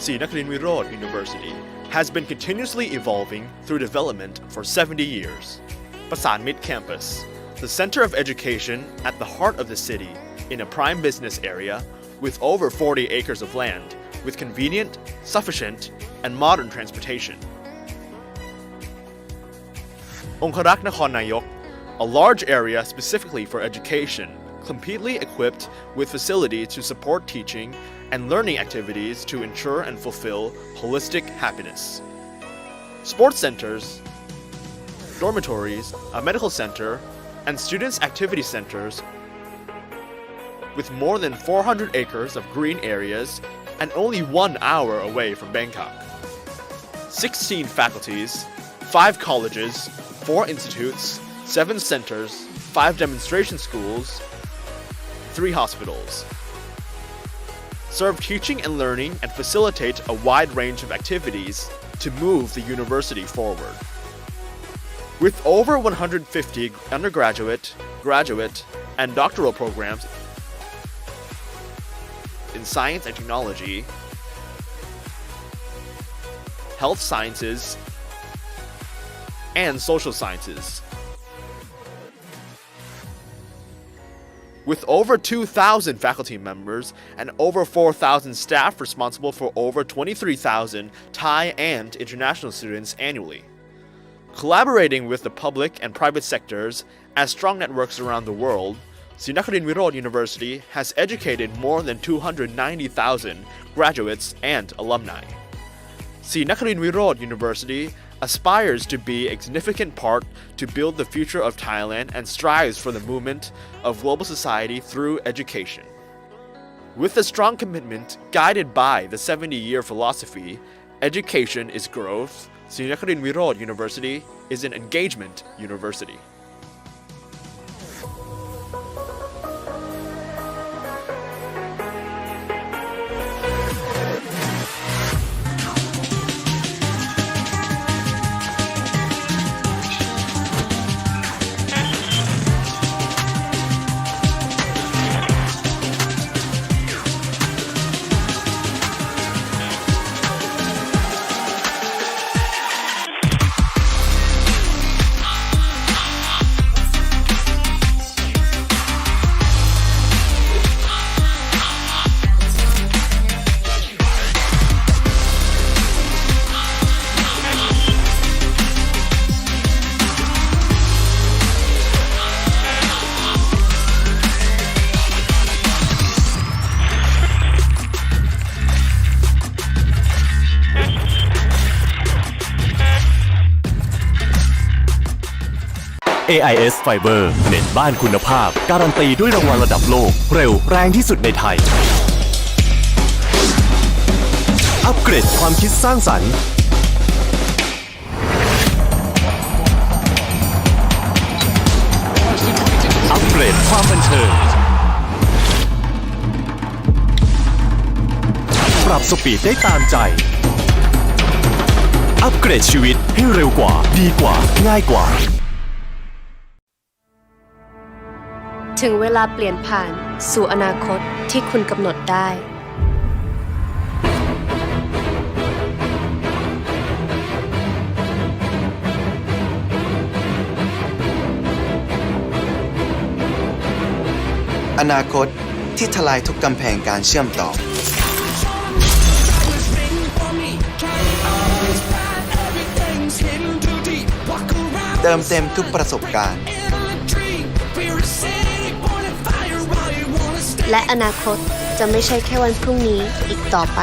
Sri Nakarin Virod University has been continuously evolving through development for 70 years. Pasan Mid Campus, the center of education at the heart of the city in a prime business area with over 40 acres of land with convenient, sufficient, and modern transportation. Conqueror Nakhon Nayok, a large area specifically for education, completely equipped with facilities to support teaching and learning activities to ensure and fulfill holistic happiness. Sports centers, dormitories, a medical center, and students' activity centers with more than 400 acres of green areas and only 1 hour away from Bangkok. 16 faculties, 5 colleges, 4 institutes, 7 centers, 5 demonstration schools, 3 hospitals. Serve teaching and learning and facilitate a wide range of activities to move the university forward. With over 150 undergraduate, graduate, and doctoral programs in science and technology, health sciences, and social sciences. With over 2,000 faculty members and over 4,000 staff responsible for over 23,000 Thai and international students annually. Collaborating with the public and private sectors as strong networks around the world, Sri Nakarin Virod University has educated more than 290,000 graduates and alumni. Sri Nakarin Virod University aspires to be a significant part to build the future of Thailand and strives for the movement of global society through education. With a strong commitment guided by the 70-year philosophy, education is growth, Sri Nakarin Virod University is an engagement university. AIS Fiber เน็ตบ้านคุณภาพการันตีด้วยรางวัลระดับโลกเร็วแรงที่สุดในไทยอัปเกรดความคิดสร้างสรรค์อัปเกรดความบันเทิงปรับสปีดได้ตามใจอัปเกรดชีวิตให้เร็วกว่าดีกว่าง่ายกว่าถึงเวลาเปลี่ยนผ่านสู่อนาคตที่คุณกำหนดได้ อนาคตที่ทลายทุกกำแพงการเชื่อมต่อ เติมเต็มทุกประสบการณ์ และอนาคตจะไม่ใช่แค่วันพรุ่งนี้อีกต่อไป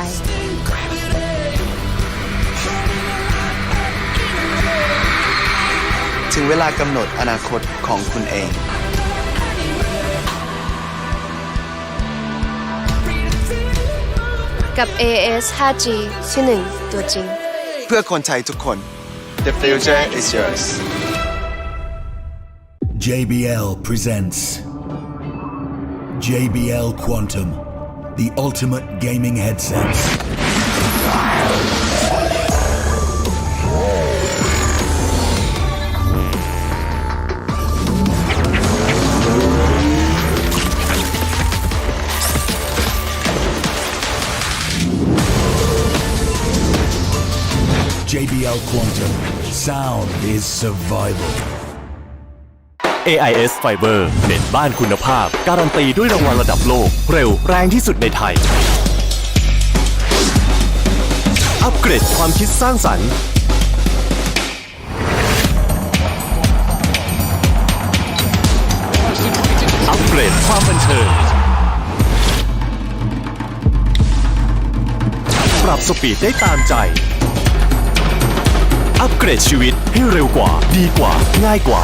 ถึงเวลากำหนดอนาคตของคุณเอง กับ AIS 5G ที่ 1 ตัวจริง เพื่อคนไทยทุกคน The future is yours JBL presents JBL Quantum, the ultimate gaming headsets. Real Quantum. Sound is survival. AIS Fiber เน็ตบ้านคุณภาพการันตีด้วยรางวัลระดับโลกเร็วแรงที่สุดในไทยอัปเกรดความคิดสร้างสรรค์อัปเกรดความบันเทิงปรับสปีดได้ตามใจอัปเกรดชีวิตให้เร็วกว่าดีกว่าง่ายกว่า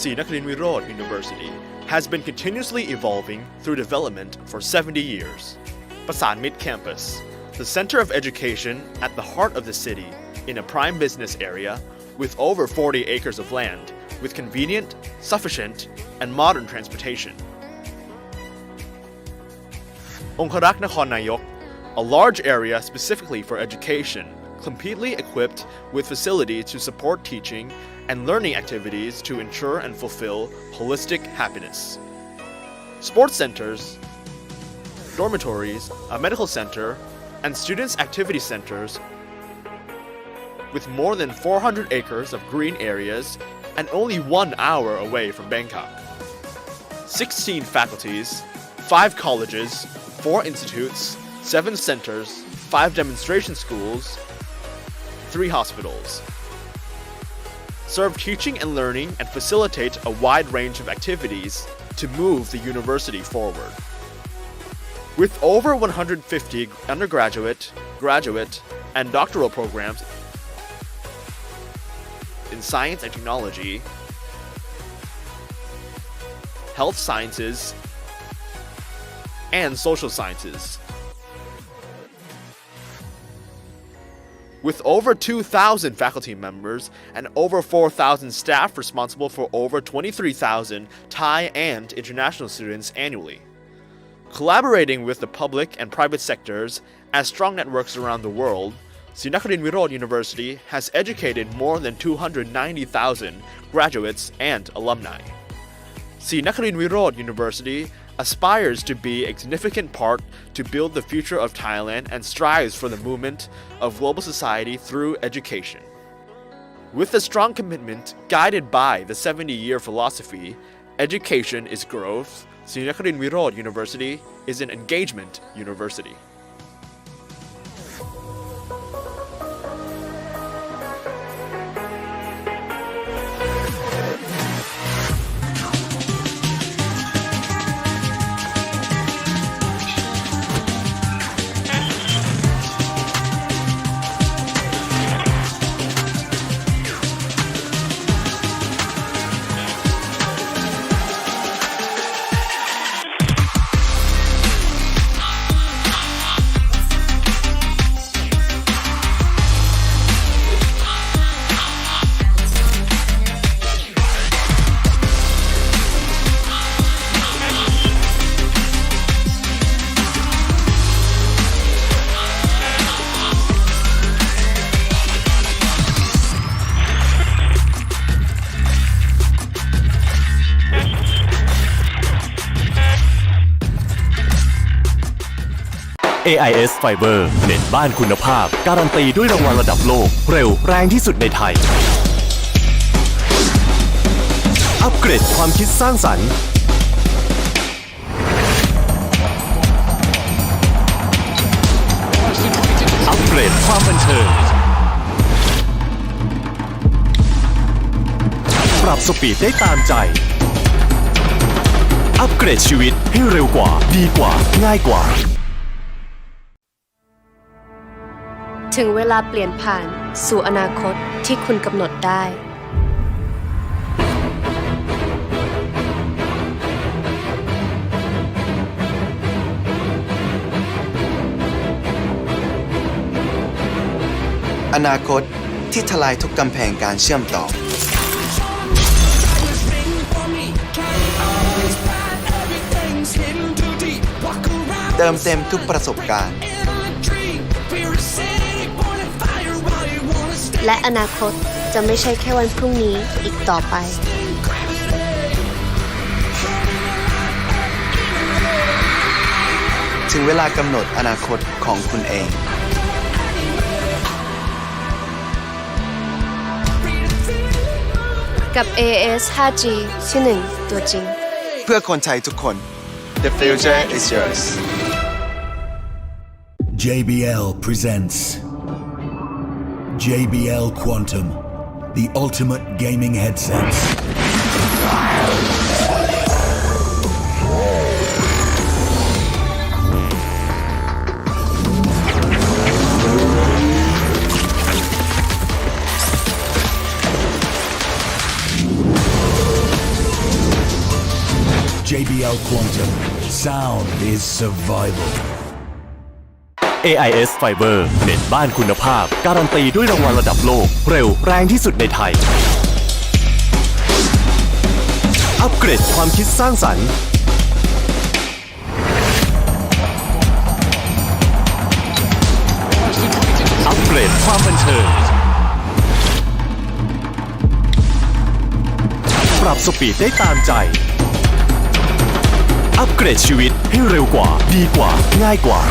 Sri Nakarin Wirod University has been continuously evolving through development for 70 years. Pasan Mid Campus, the center of education at the heart of the city in a prime business area with over 40 acres of land with convenient, sufficient, and modern transportation. Conqueror Nakhon Nayok, a large area specifically for education, completely equipped with facilities to support teaching and learning activities to ensure and fulfill holistic happiness. Sports centers, dormitories, a medical center, and students' activity centers with more than 400 acres of green areas and only 1 hour away from Bangkok. 16 faculties, 5 colleges, 4 institutes, 7 centers, 5 demonstration schools, 3 hospitals. Serve teaching and learning and facilitate a wide range of activities to move the university forward. With over 150 undergraduate, graduate, and doctoral programs in science and technology, health sciences, and social sciences. With over 2,000 faculty members and over 4,000 staff responsible for over 23,000 Thai and international students annually. Collaborating with the public and private sectors as strong networks around the world, Sri Nakarin Wirod University has educated more than 290,000 graduates and alumni. Sri Nakarin Wirod University aspires to be a significant part to build the future of Thailand and strives for the movement of global society through education. With a strong commitment guided by the 70-year philosophy, education is growth, Sri Nakarin Wirod University is an engagement university. AIS Fiber เน็ตบ้านคุณภาพการันตีด้วยรางวัลระดับโลกเร็วแรงที่สุดในไทยอัปเกรดความคิดสร้างสรรค์อัปเกรดความบันเทิงปรับสปีดได้ตามใจอัปเกรดชีวิตให้เร็วกว่าดีกว่าง่ายกว่าถึงเวลาเปลี่ยนผ่านสู่อนาคตที่คุณกำหนดได้ อนาคตที่ทลายทุกกำแพงการเชื่อมต่อ เติมเต็มทุกประสบการณ์ และอนาคตจะไม่ใช่แค่วันพรุ่งนี้อีกต่อไป ถึงเวลากำหนดอนาคตของคุณเอง กับ AIS 5G ที่ 1 ตัวจริง เพื่อคนไทยทุกคน The future is yours JBL presents JBL Quantum, the ultimate gaming headsets. JBL Quantum. Sound is survival. AIS Fiber เน็ตบ้านคุณภาพการันตีด้วยรางวัลระดับโลกเร็วแรงที่สุดในไทยอัปเกรดความคิดสร้างสรรค์อัปเกรดความบันเทิงปรับสปีดได้ตามใจอัปเกรดชีวิตให้เร็วกว่าดีกว่าง่ายกว่า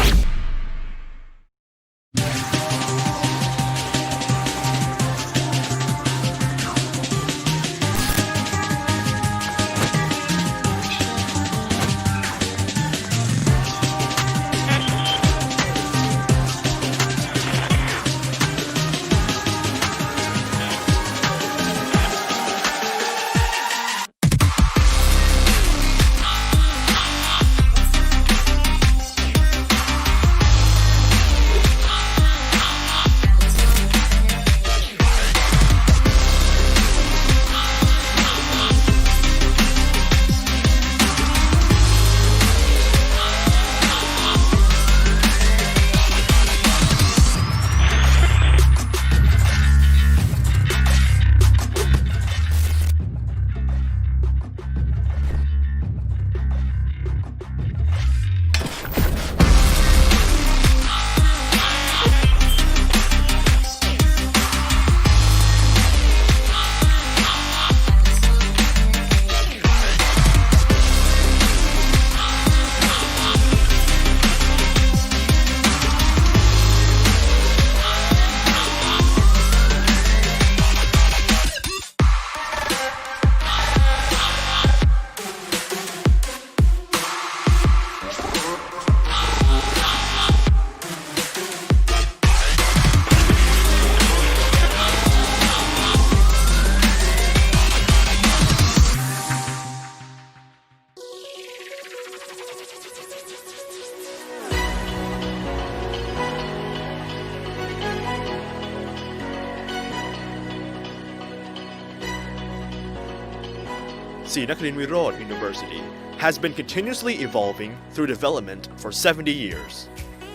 ศรีนครินทรวิโรธ University has been continuously evolving through development for 70 years.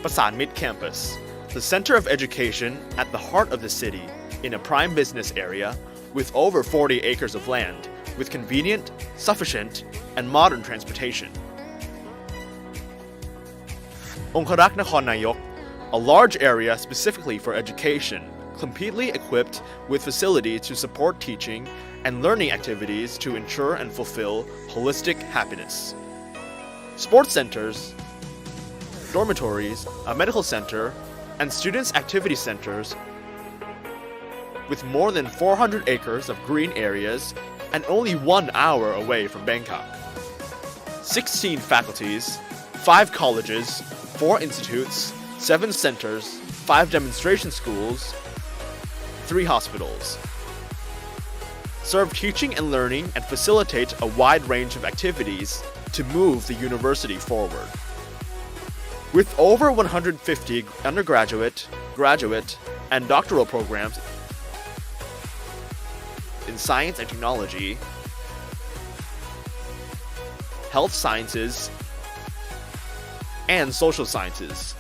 Pasan Mid Campus, the center of education at the heart of the city in a prime business area with over 40 acres of land with convenient, sufficient, and modern transportation. Conqueror Nakhon Nayok, a large area specifically for education, completely equipped with facilities to support teaching and learning activities to ensure and fulfill holistic happiness. Sports centers, dormitories, a medical center, and students' activity centers with more than 400 acres of green areas and only 1 hour away from Bangkok. 16 faculties, 5 colleges, 4 institutes, 7 centers, 5 demonstration schools, 3 hospitals. Serve teaching and learning and facilitate a wide range of activities to move the university forward. With over 150 undergraduate, graduate, and doctoral programs in science and technology, health sciences, and social sciences.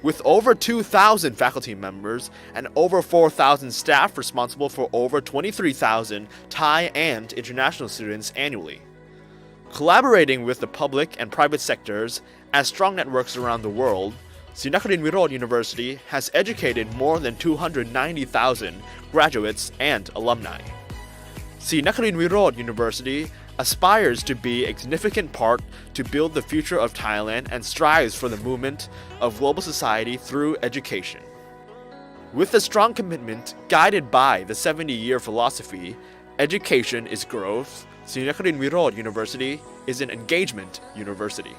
With over 2,000 faculty members and over 4,000 staff responsible for over 23,000 Thai and international students annually. Collaborating with the public and private sectors as strong networks around the world, Srinakarin Virod University has educated more than 290,000 graduates and alumni. Srinakarin Virod University aspires to be a significant part to build the future of Thailand and strives for the movement of global society through education. With a strong commitment guided by the 70-year philosophy, education is growth, Srinakarin Virod University is an engagement university.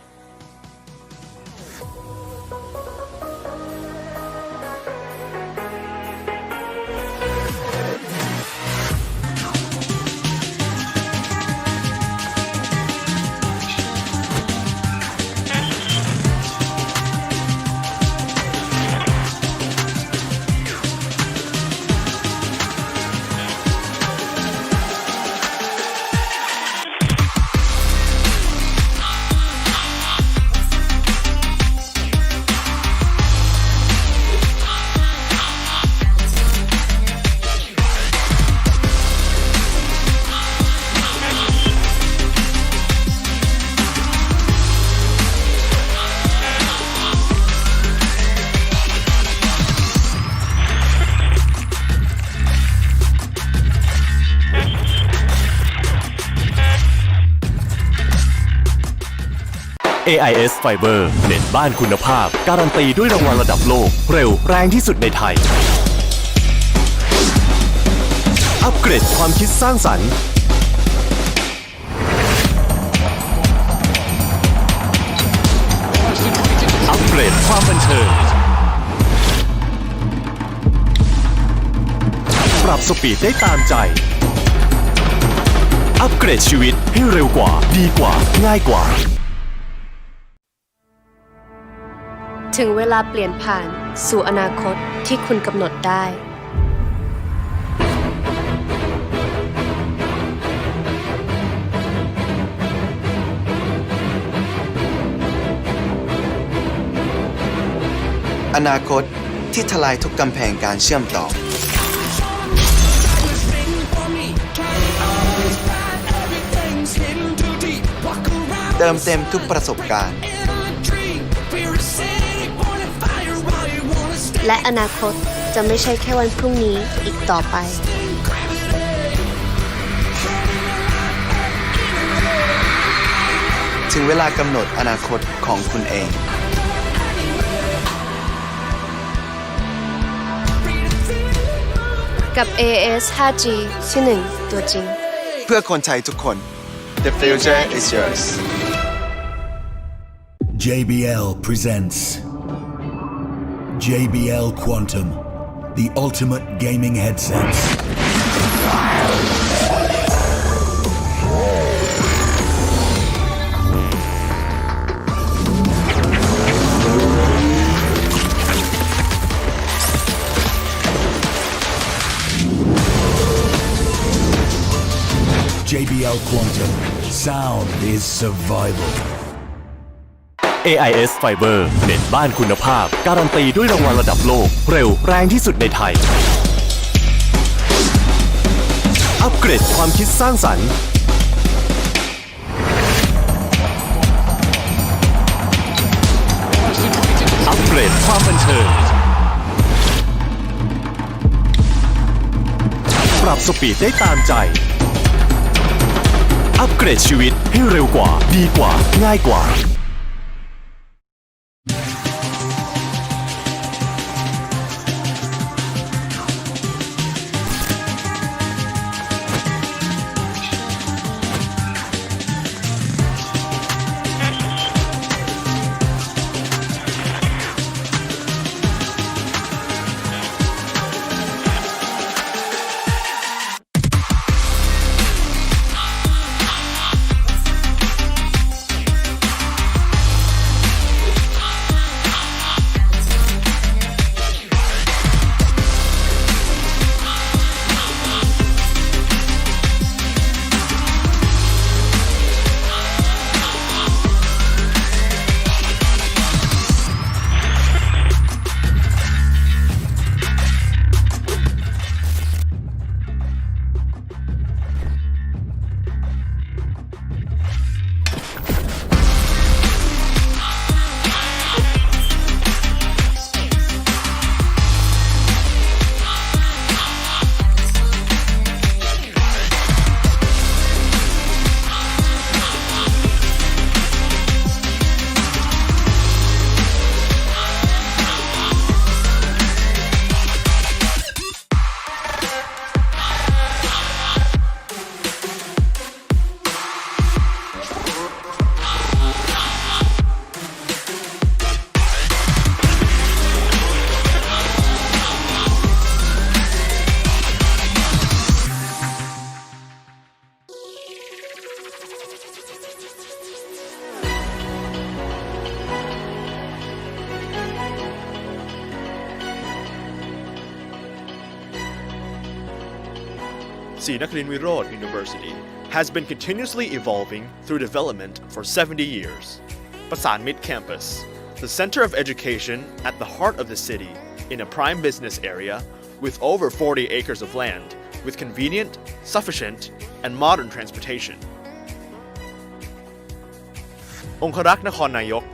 AIS Fiber เน็ตบ้านคุณภาพการันตีด้วยรางวัลระดับโลกเร็วแรงที่สุดในไทยอัปเกรดความคิดสร้างสรรค์อัปเกรดความบันเทิงปรับสปีดได้ตามใจอัปเกรดชีวิตให้เร็วกว่าดีกว่าง่ายกว่าถึงเวลาเปลี่ยนผ่านสู่อนาคตที่คุณกำหนดได้อนาคตที่ทลายทุกกำแพงการเชื่อมต่อเติมเต็มทุกประสบการณ์และอนาคตจะไม่ใช่แค่วันพรุ่งนี้อีกต่อไปถึงเวลากำหนดอนาคตของคุณเองกับ AIS 5G ที่1ตัวจริงเพื่อคนไทยทุกคน The future is yours JBL presents JBL Quantum, the ultimate gaming headsets. JBL Quantum, sound is survival. AIS Fiber เน็ตบ้านคุณภาพการันตีด้วยรางวัลระดับโลกเร็วแรงที่สุดในไทยอัปเกรดความคิดสร้างสรรค์อัปเกรดความบันเทิงปรับสปีดได้ตามใจ อัปเกรดชีวิตให้เร็วกว่า ดีกว่า ง่ายกว่าSri Nakarin Wirod University has been continuously evolving through development for 70 years. Pasan Mid Campus, the center of education at the heart of the city in a prime business area with over 40 acres of land with convenient, sufficient, and modern transportation. Onkarak Nakhon Nayok,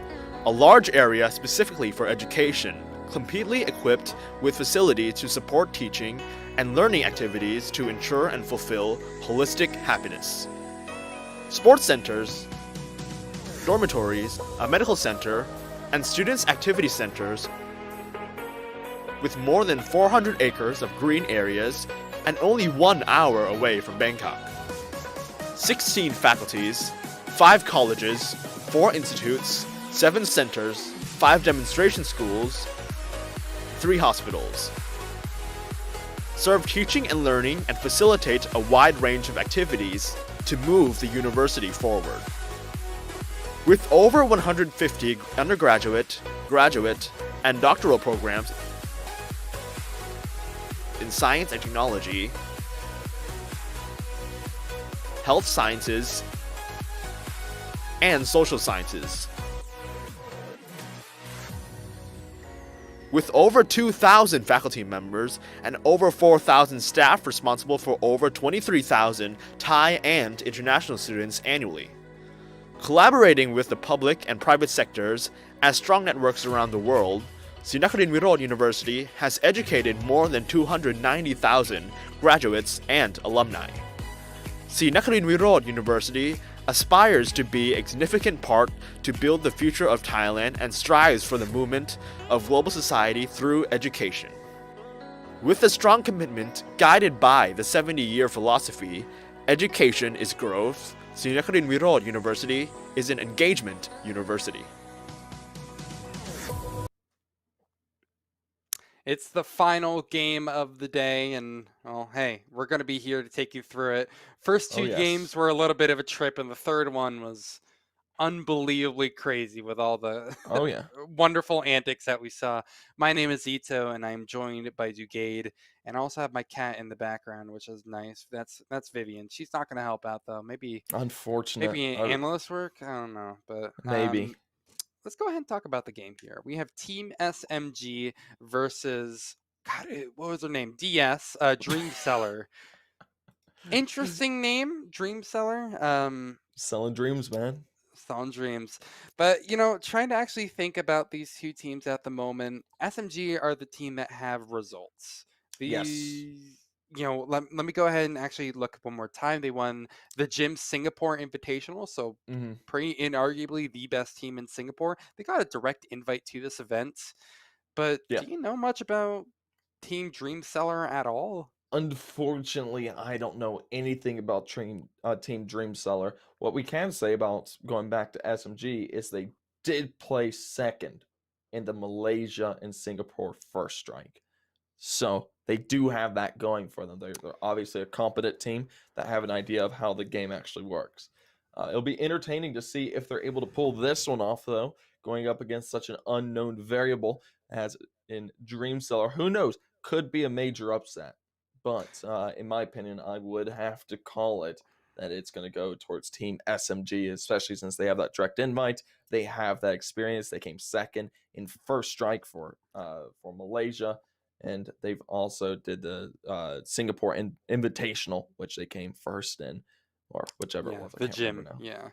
a large area specifically for education, completely equipped with facilities to support teaching and learning activities to ensure and fulfill holistic happiness. Sports centers, dormitories, a medical center, and students' activity centers with more than 400 acres of green areas and only 1 hour away from Bangkok. 16 faculties, 5 colleges, 4 institutes, 7 centers, 5 demonstration schools, 3 hospitals. Serve teaching and learning and facilitate a wide range of activities to move the university forward. With over 150 undergraduate, graduate, and doctoral programs in science and technology, health sciences, and social sciences. With over 2,000 faculty members and over 4,000 staff responsible for over 23,000 Thai and international students annually. Collaborating with the public and private sectors as strong networks around the world, Sri Nakarin Wirod University has educated more than 290,000 graduates and alumni. Sri Nakarin Wirod University aspires to be a significant part to build the future of Thailand and strives for the movement of global society through education. With a strong commitment guided by the 70-year philosophy, education is growth, Sri Nakarin Wirod University is an engagement university. It's the final game of the day, and well, hey, we're going to be here to take you through it. First two games were a little bit of a trip, and the third one was unbelievably crazy with all the wonderful antics that we saw. My name is Ito, and I'm joined by Dugade, and I also have my cat in the background, which is nice. That's Vivian. She's not going to help out though. Maybe analyst work. I don't know, but maybe. Let's go ahead and talk about the game here. We have Team SMG versus, God, what was their name? DS, Dream Seller. Interesting name, Dream Seller. Selling dreams, man. Selling dreams. But, you know, trying to actually think about these two teams at the moment, SMG are the team that have results. let me go ahead and actually look up one more time. They won the Gym Singapore Invitational, so pretty inarguably the best team in Singapore. They got a direct invite to this event, but Yeah. do you know much about Team Dream Seller at all? Unfortunately, I don't know anything about Team Dream Seller. What we can say about going back to SMG is they did place second in the Malaysia and Singapore first strike. So they do have that going for them. They're obviously a competent team that have an idea of how the game actually works. It'll be entertaining to see if they're able to pull this one off, though, going up against such an unknown variable as in Dream Seller. Who knows? Could be a major upset. But in my opinion, I would have to call it that it's going to go towards Team SMG, especially since they have that direct invite. They have that experience. They came second in first strike for Malaysia. And they've also did the Singapore Invitational, which they came first in, or whichever it was. I The can't Gym, remember now. yeah.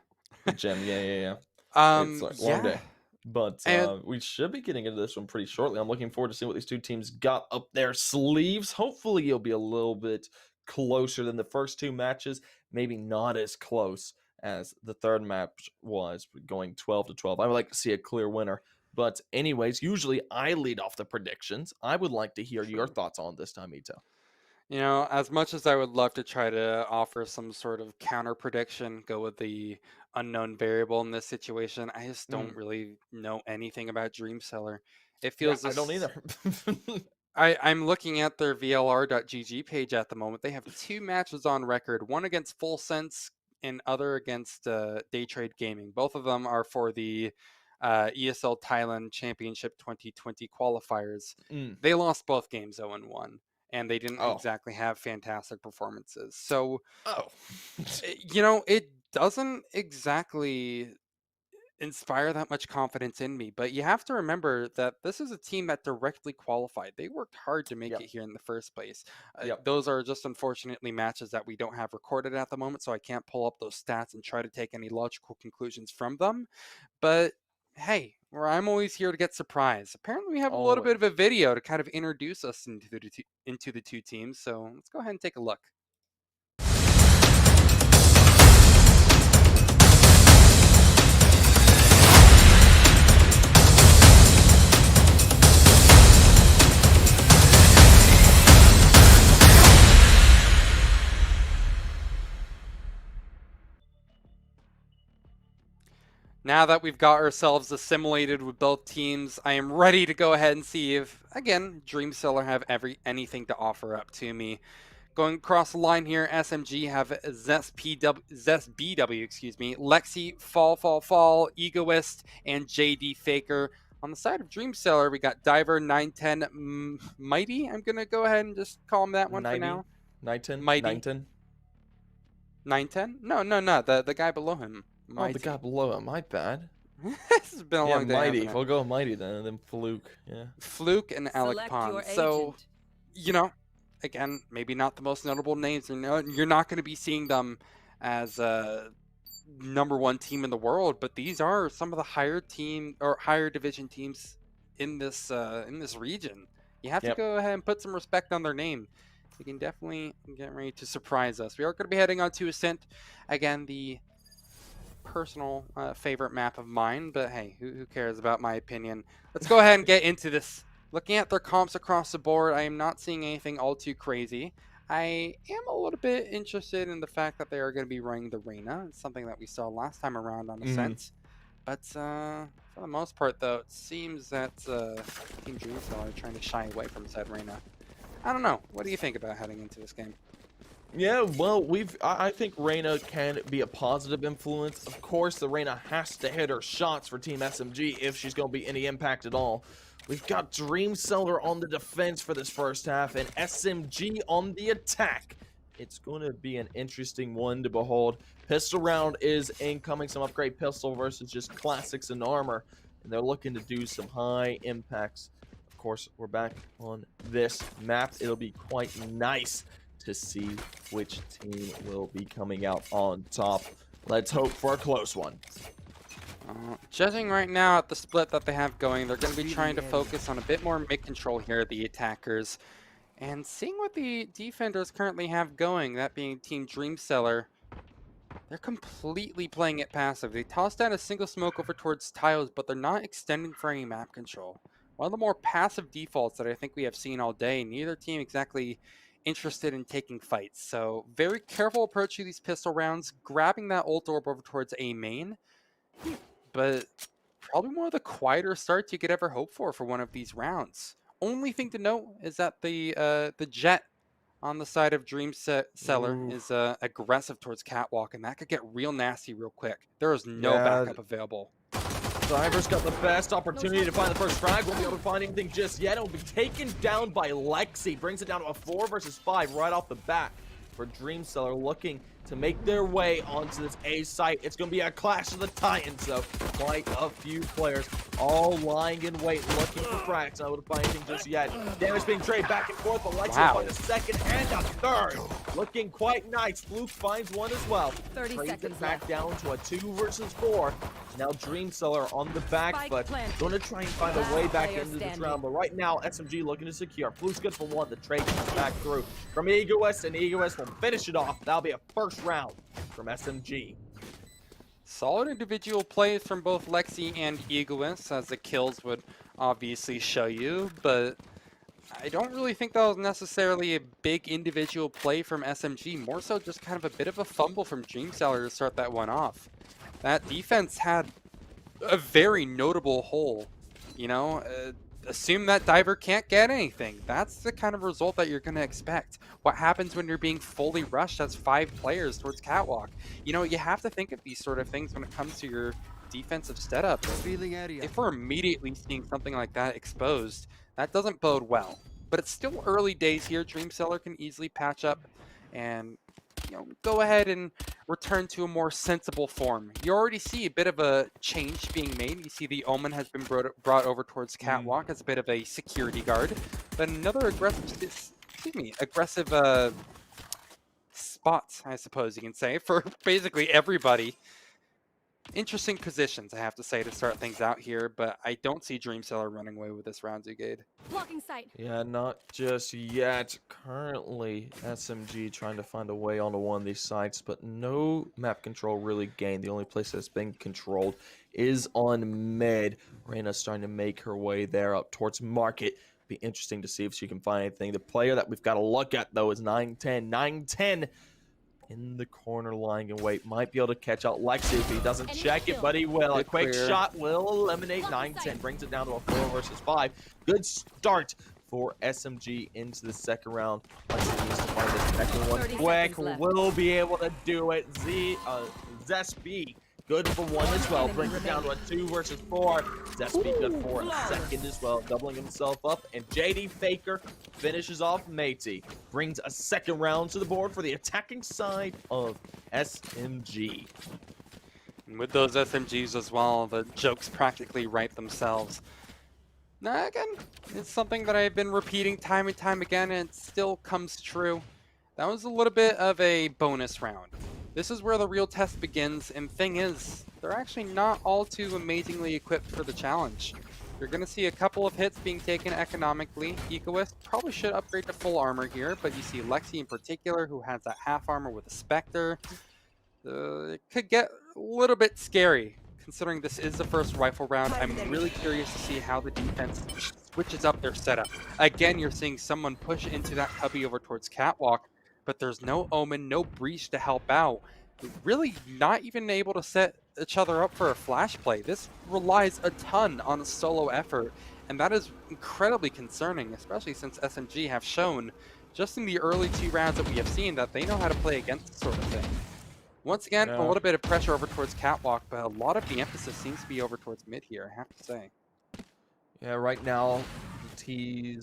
The Gym, yeah. It's a long Yeah. day. But we should be getting into this one pretty shortly. I'm looking forward to seeing what these two teams got up their sleeves. Hopefully, it'll be a little bit closer than the first two matches. Maybe not as close as the third match was, going 12-12. I would like to see a clear winner. But anyways, usually I lead off the predictions. I would like to hear your thoughts on this time, Ito. As much as I would love to try to offer some sort of counter prediction, go with the unknown variable in this situation, I just don't really know anything about Dream Seller. It feels I don't either. I'm looking at their VLR.gg page at the moment. They have 2 matches on record, one against Full Sense and other against Day Trade Gaming. Both of them are for the ESL Thailand Championship 2020 qualifiers. They lost both games 0-1. And they didn't exactly have fantastic performances. So, it doesn't exactly inspire that much confidence in me. But you have to remember that this is a team that directly qualified. They worked hard to make it here in the first place. Those are just unfortunately matches that we don't have recorded at the moment, so I can't pull up those stats and try to take any logical conclusions from them. But hey, I'm always here to get surprised. Apparently, we have a little bit of a video to kind of introduce us into the two teams. So let's go ahead and take a look. Now that we've got ourselves assimilated with both teams, I am ready to go ahead and see if, again, Dream Seller have anything to offer up to me. Going across the line here, SMG have Zest BW, Lexi, Fall, Egoist, and JD Faker. On the side of Dream Seller, we got Diver 910 Mighty. I'm going to go ahead and just call him that one 90, for now. 910? Mighty. 910? 910? No. The guy below him. Mighty. Oh, the guy below him. My bad. This has been a long day. Mighty. We'll go Mighty then, and then Fluke. Yeah. Fluke and Alec Pond. So, again, maybe not the most notable names. You're not going to be seeing them as #1 team in the world, but these are some of the higher division teams in this region. You have to go ahead and put some respect on their name. They can definitely get ready to surprise us. We are going to be heading on to Ascent. Again, the personal favorite map of mine, but hey, who cares about my opinion? Let's go ahead and get into this. Looking at their comps across the board, I am not seeing anything all too crazy. I am a little bit interested in the fact that they are going to be running the Reyna. It's something that we saw last time around on Ascent. But for the most part, though, it seems that Team Dream Seller are trying to shy away from said Reyna. I don't know. What do you think about heading into this game? Yeah, well, I think Reyna can be a positive influence. Of course, the Reyna has to hit her shots for Team SMG if she's going to be any impact at all. We've got Dream Seller on the defense for this first half and SMG on the attack. It's going to be an interesting one to behold. Pistol round is incoming, some upgrade pistol versus just classics and armor. And they're looking to do some high impacts. Of course, we're back on this map. It'll be quite nice to see which team will be coming out on top. Let's hope for a close one. Judging right now at the split that they have going, they're going to be trying to focus on a bit more mid control here, the attackers. And seeing what the defenders currently have going, that being Team Dreamseller, they're completely playing it passive. They toss down a single smoke over towards tiles, but they're not extending for any map control. One of the more passive defaults that I think we have seen all day. Neither team exactly interested in taking fights. So very careful approach to these pistol rounds, grabbing that ult orb over towards A main. But probably one of the quieter starts you could ever hope for one of these rounds. Only thing to note is that the Jet on the side of Dreamseller is aggressive towards Catwalk, and that could get real nasty real quick. There is no backup available. Diver's got the best opportunity to find the first frag. Won't be able to find anything just yet. It'll be taken down by Lexi. Brings it down to a 4 versus 5 right off the bat for Dreamseller, looking to make their way onto this A site. It's going to be a clash of the Titans, though. Quite a few players all lying in wait, looking for frags. Not able to find anything just yet. Damage being traded back and forth, but Lexi will find a second and a third. Looking quite nice. Fluke finds one as well. 30 Trades seconds it back left. down to a 2 versus 4. Now Dreamseller on the back foot, going to try and find a way back into this round. But right now, SMG looking to secure. Fluke's good for 1. The trade comes back through from Egoist, and Egoist will finish it off. That'll be a first round from SMG. Solid individual plays from both Lexi and Egoist, as the kills would obviously show you, but I don't really think that was necessarily a big individual play from SMG, more so just kind of a bit of a fumble from Dreamseller to start that one off. That defense had a very notable hole, you know, assume that Diver can't get anything. That's the kind of result that you're going to expect. What happens when you're being fully rushed as 5 players towards Catwalk? You know, you have to think of these sort of things when it comes to your defensive setup. If we're immediately seeing something like that exposed, that doesn't bode well. But it's still early days here. Dreamseller can easily patch up and, you know, go ahead and return to a more sensible form. You already see a bit of a change being made. You see the Omen has been brought over towards Catwalk as a bit of a security guard. But another aggressive, spot, I suppose you can say, for basically everybody. Interesting positions, I have to say, to start things out here, but I don't see Dreamseller running away with this round, Zugade. Blocking sight. Yeah, not just yet. Currently, SMG trying to find a way onto one of these sites, but no map control really gained. The only place that's been controlled is on mid. Reyna's starting to make her way there up towards Market. Be interesting to see if she can find anything. The player that we've got to look at, though, is 910. 910 in the corner lying in wait. Might be able to catch out Lexi if he doesn't check it, but he will. A quick shot will eliminate 910. Brings it down to a 4 versus 5. Good start for SMG into the second round. Lexi needs to find the second one quick. Will be able to do it. Zesby good for 1 as well. Brings it down to a 2 versus 4. Zesby good for a second as well, doubling himself up. And JD Faker finishes off Matey. Brings a second round to the board for the attacking side of SMG. And with those SMGs as well, the jokes practically write themselves. Now, again, it's something that I've been repeating time and time again, and it still comes true. That was a little bit of a bonus round. This is where the real test begins, and thing is, they're actually not all too amazingly equipped for the challenge. You're going to see a couple of hits being taken economically. Egoist probably should upgrade to full armor here, but you see Lexi in particular, who has that half armor with a Spectre. It could get a little bit scary, considering this is the first rifle round. I'm really curious to see how the defense switches up their setup. Again, you're seeing someone push into that cubby over towards Catwalk, but there's no Omen, no Breach to help out. Really not even able to set each other up for a flash play. This relies a ton on a solo effort, and that is incredibly concerning, especially since SMG have shown, just in the early 2 rounds that we have seen, that they know how to play against this sort of thing. Once again, a little bit of pressure over towards Catwalk, but a lot of the emphasis seems to be over towards mid here, I have to say. Yeah, right now, the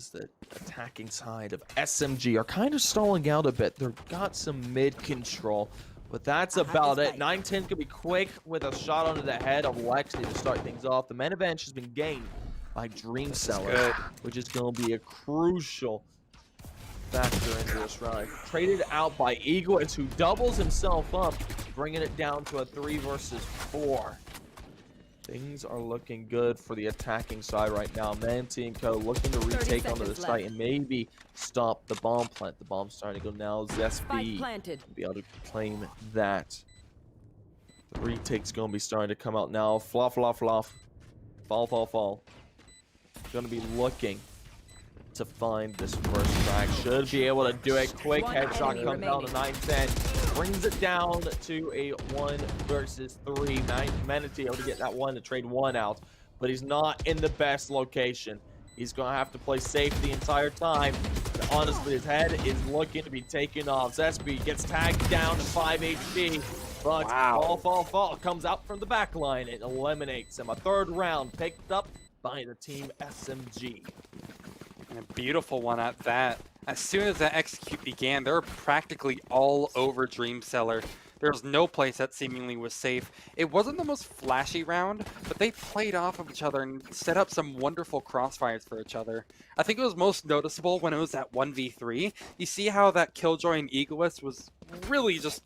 attacking side of SMG are kind of stalling out a bit. They've got some mid control, but that's about it. 910 could be quick with a shot onto the head of Lexi to start things off. The man advantage has been gained by Dreamseller, which is going to be a crucial factor into this round. Traded out by Egoist, who doubles himself up, bringing it down to a 3 versus 4. Things are looking good for the attacking side right now. Manti and Co looking to retake onto the site and maybe stop the bomb plant. The bomb's starting to go now. Zesby be able to claim that. The retake's going to be starting to come out now. Fall. Going to be looking to find this first frag. Should be able to do it. Quick headshot comes down to 9-10. Brings it down to a 1 versus 3. Manatee able to get that one to trade one out, but he's not in the best location. He's going to have to play safe the entire time. But honestly, his head is looking to be taken off. Zesby gets tagged down to 5 HP, but fall comes out from the back line and eliminates him. A third round picked up by the team SMG. And a beautiful one at that. As soon as that execute began, they were practically all over Dreamseller. There was no place that seemingly was safe. It wasn't the most flashy round, but they played off of each other and set up some wonderful crossfires for each other. I think it was most noticeable when it was that 1v3. You see how that Killjoy and Egoist was really just...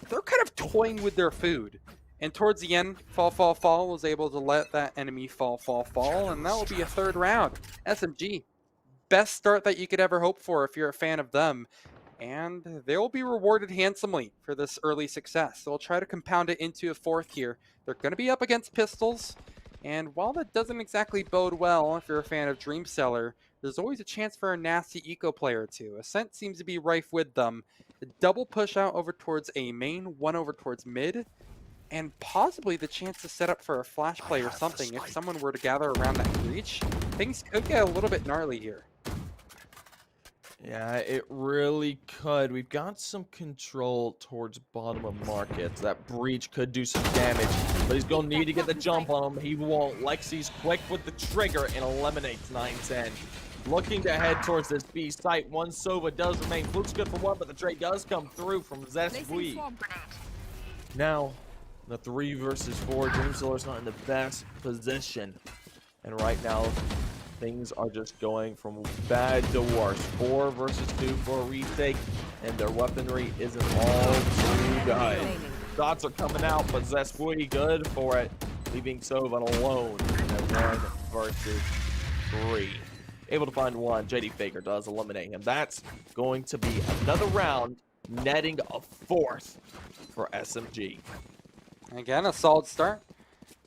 They're kind of toying with their food. And towards the end, Fall was able to let that enemy fall, and that will be a third round. SMG, best start that you could ever hope for if you're a fan of them. And they will be rewarded handsomely for this early success. They'll try to compound it into a fourth here. They're going to be up against pistols, and while that doesn't exactly bode well if you're a fan of Dreamseller, there's always a chance for a nasty eco player or two. Ascent seems to be rife with them. A double push out over towards A main, one over towards mid, and possibly the chance to set up for a flash play or something if someone were to gather around that breach. Things could get a little bit gnarly here. Yeah, it really could. We've got some control towards bottom of market. That breach could do some damage, but he's going to need to get the jump on him. He won't. Lexi's quick with the trigger and eliminates 9-10. Looking to head towards this B site. One Sova does remain. Fluke's good for one, but the trade does come through from Zesby. Now, the 3 versus 4. Dreamseller's not in the best position. And right now, things are just going from bad to worse. 4 versus 2 for a retake, and their weaponry isn't all too good. Dots are coming out, but Zesby good for it, leaving Sovan alone in a 1 versus 3. Able to find one. JD Faker does eliminate him. That's going to be another round, netting a 4th for SMG. Again, a solid start.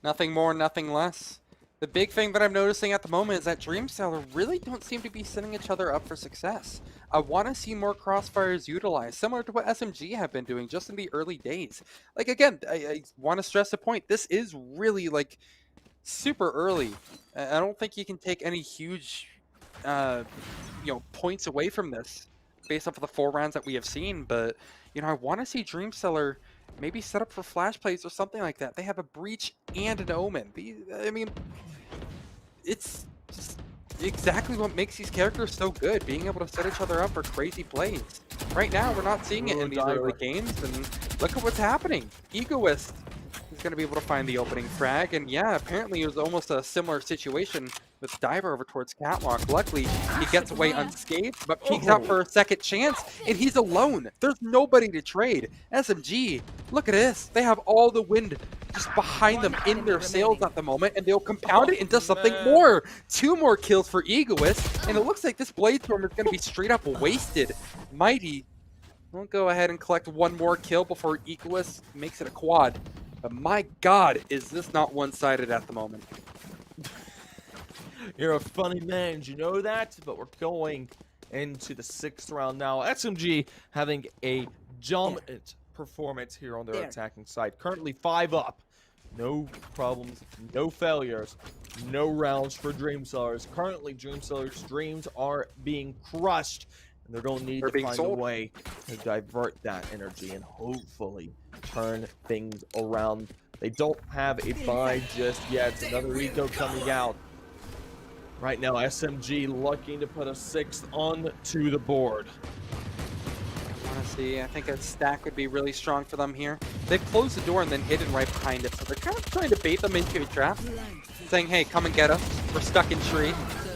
Nothing more, nothing less. The big thing that I'm noticing at the moment is that Dreamseller really don't seem to be setting each other up for success. I want to see more crossfires utilized, similar to what SMG have been doing just in the early days. Like, again, I want to stress the point. This is really, like, super early. I don't think you can take any huge, points away from this based off of the 4 rounds that we have seen. But, I want to see Dreamseller maybe set up for flash plays or something like that. They have a breach and an omen. It's just exactly what makes these characters so good, being able to set each other up for crazy plays. Right now, we're not seeing it in these early games, and look at what's happening. Egoist is going to be able to find the opening frag, and yeah, apparently it was almost a similar situation with Diver over towards Catwalk. Luckily, he gets away unscathed, but peeks out for a second chance, and he's alone. There's nobody to trade. SMG, look at this. They have all the wind just behind them in their sails at the moment, and they'll compound it into something more. 2 more kills for Egoist, and it looks like this Bladestorm is going to be straight up wasted. Mighty will go ahead and collect 1 more kill before Egoist makes it a quad. But my God, is this not one-sided at the moment? You're a funny man, you know that? But we're going into the 6th round now. SMG having a dominant performance here on their attacking side. Currently 5 up. No problems, no failures, no rounds for Dreamsellers. Currently, Dreamsellers' dreams are being crushed, and they're going to need to find a way to divert that energy and hopefully turn things around. They don't have a buy just yet. Another eco coming out. Right now, SMG looking to put a 6th onto the board. Honestly, I think a stack would be really strong for them here. They've closed the door and then hidden right behind it, so they're kind of trying to bait them into a trap, saying, hey, come and get us. We're stuck in tree.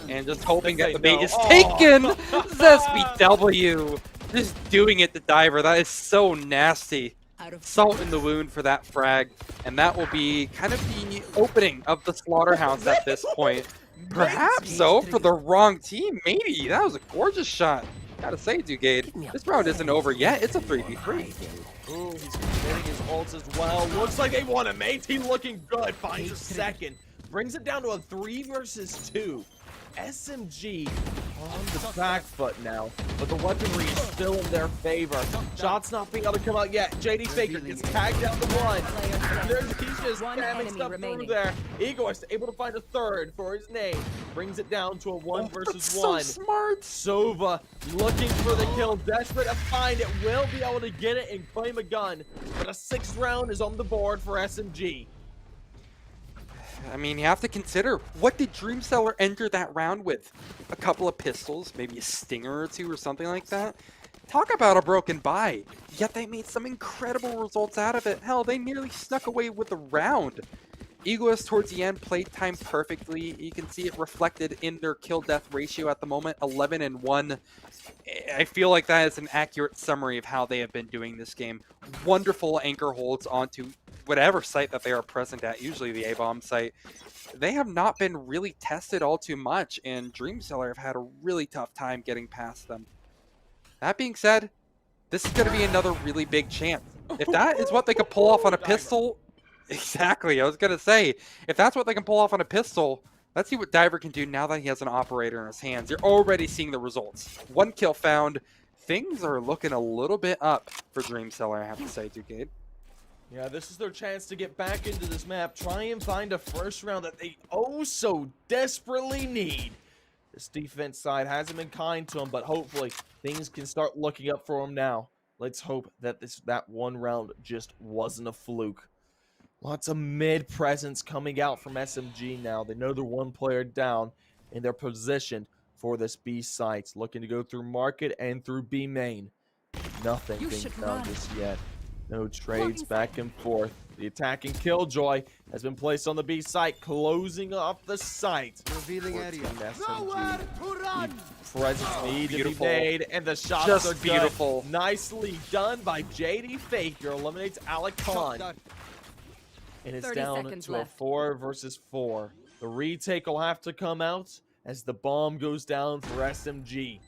And just hoping that the bait is taken. Zesby W. Just doing it to Diver. That is so nasty. salt in the wound for that frag, and that will be kind of the opening of the slaughterhouse at this point. Perhaps so for the wrong team, maybe. That was a gorgeous shot. Gotta say, Dugade, this round isn't over yet. It's a 3v3. Ooh, he's committing his ults as well. Looks like they won it. Main team looking good. Finds a second. Brings it down to a 3 versus 2. SMG on the back foot now, but the weaponry is still in their favor. Shots not being able to come out yet. JD Faker gets tagged down to one. He's just spamming stuff through there. Egoist able to find a third for his name. Brings it down to a 1 versus 1. So smart. Sova looking for the kill, desperate to find it. Will be able to get it and claim a gun, but a 6th round is on the board for SMG. I mean, you have to consider, what did Dreamseller enter that round with? A couple of pistols, maybe a stinger or two or something like that? Talk about a broken buy. Yet they made some incredible results out of it. Hell, they nearly snuck away with the round. Egoist towards the end played time perfectly. You can see it reflected in their kill-death ratio at the moment, 11-1. I feel like that is an accurate summary of how they have been doing this game. Wonderful anchor holds onto whatever site that they are present at, usually the A-bomb site. They have not been really tested all too much, and Dreamseller have had a really tough time getting past them. That being said, this is going to be another really big chance. If that is what they could pull off on a pistol, exactly, I was going to say, if that's what they can pull off on a pistol, let's see what Diver can do now that he has an operator in his hands. You're already seeing the results. 1 kill found. Things are looking a little bit up for Dreamseller, I have to say, Ducade. Yeah, this is their chance to get back into this map, try and find a first round that they oh so desperately need. This defense side hasn't been kind to them, but hopefully things can start looking up for them now. Let's hope that that 1 round just wasn't a fluke. Lots of mid presence coming out from SMG now. They know they're 1 player down, and they're positioned for this B site, looking to go through market and through B main. Nothing being found just yet. No trades back and forth. The attacking Killjoy has been placed on the B site, closing off the site. Revealing area. SMG. Presence need to be made, and the shots Just are good. beautiful. Nicely done by JD Faker. Eliminates Alec Khan. And it's down to a 4 versus 4. The retake will have to come out as the bomb goes down for SMG.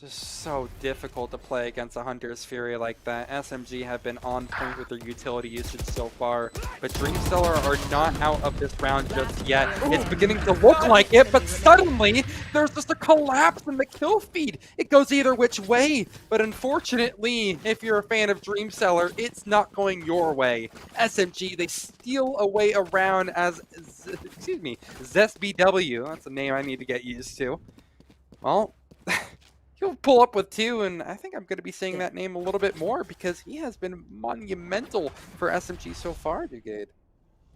Just so difficult to play against a Hunter's Fury like that. SMG have been on point with their utility usage so far, but Dreamseller are not out of this round just yet. It's beginning to look like it, but suddenly there's just a collapse in the kill feed. It goes either which way, but unfortunately, if you're a fan of Dreamseller, it's not going your way. SMG, they steal away a round as, excuse me, ZestBW. That's a name I need to get used to. Well, he'll pull up with 2, and I think I'm going to be saying that name a little bit more because he has been monumental for SMG so far, Dugade.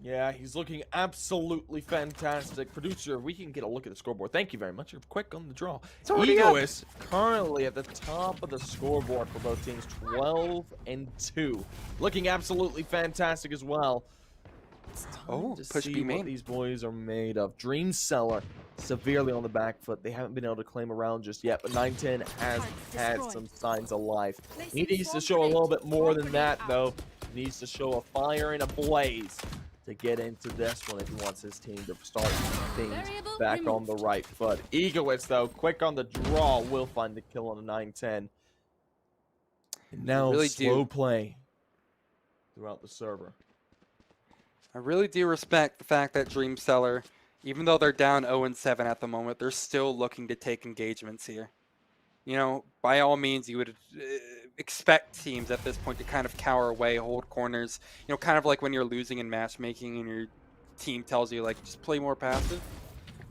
Yeah, he's looking absolutely fantastic. Producer, we can get a look at the scoreboard. Thank you very much. You're quick on the draw. Egoist currently at the top of the scoreboard for both teams, 12-2. Looking absolutely fantastic as well. It's time to push see B main. what these boys are made of. Dreamseller severely on the back foot. They haven't been able to claim a round just yet, but 910 has had some signs of life. He needs to show a little bit more than that, though. He needs to show a fire and a blaze to get into this one if he wants his team to start things back on the right foot. Egoist, though, quick on the draw, will find the kill on a 910. And now really slow play throughout the server. I really do respect the fact that Dreamseller, even though they're down 0-7 at the moment, they're still looking to take engagements here. You know, by all means, you would expect teams at this point to kind of cower away, hold corners. You know, kind of like when you're losing in matchmaking and your team tells you, like, just play more passive.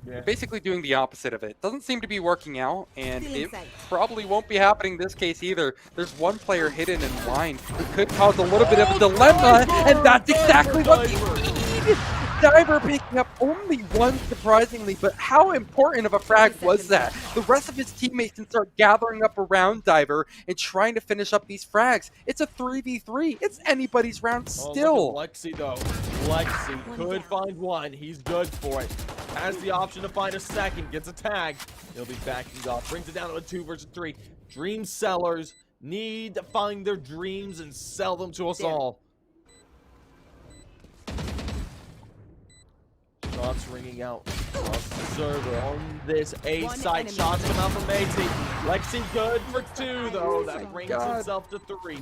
Yeah. You're basically doing the opposite of it. Doesn't seem to be working out, and it probably won't be happening in this case either. There's 1 player hidden in line who could cause a little bit of a dilemma, and that's exactly what they need. Diver picking up only 1, surprisingly, but how important of a frag was that? The rest of his teammates can start gathering up around Diver and trying to finish up these frags. It's a 3v3. It's anybody's round still. Oh, Lexi, though. Lexi could find 1. He's good for it. Has the option to find a second. Gets a tag. He'll be backing off. Brings it down to a 2 versus 3. Dreamsellers need to find their dreams and sell them to us all. Shots ringing out across the server on this A site. Shots come out from Matey. Lexi good for 2 though. That brings himself to 3.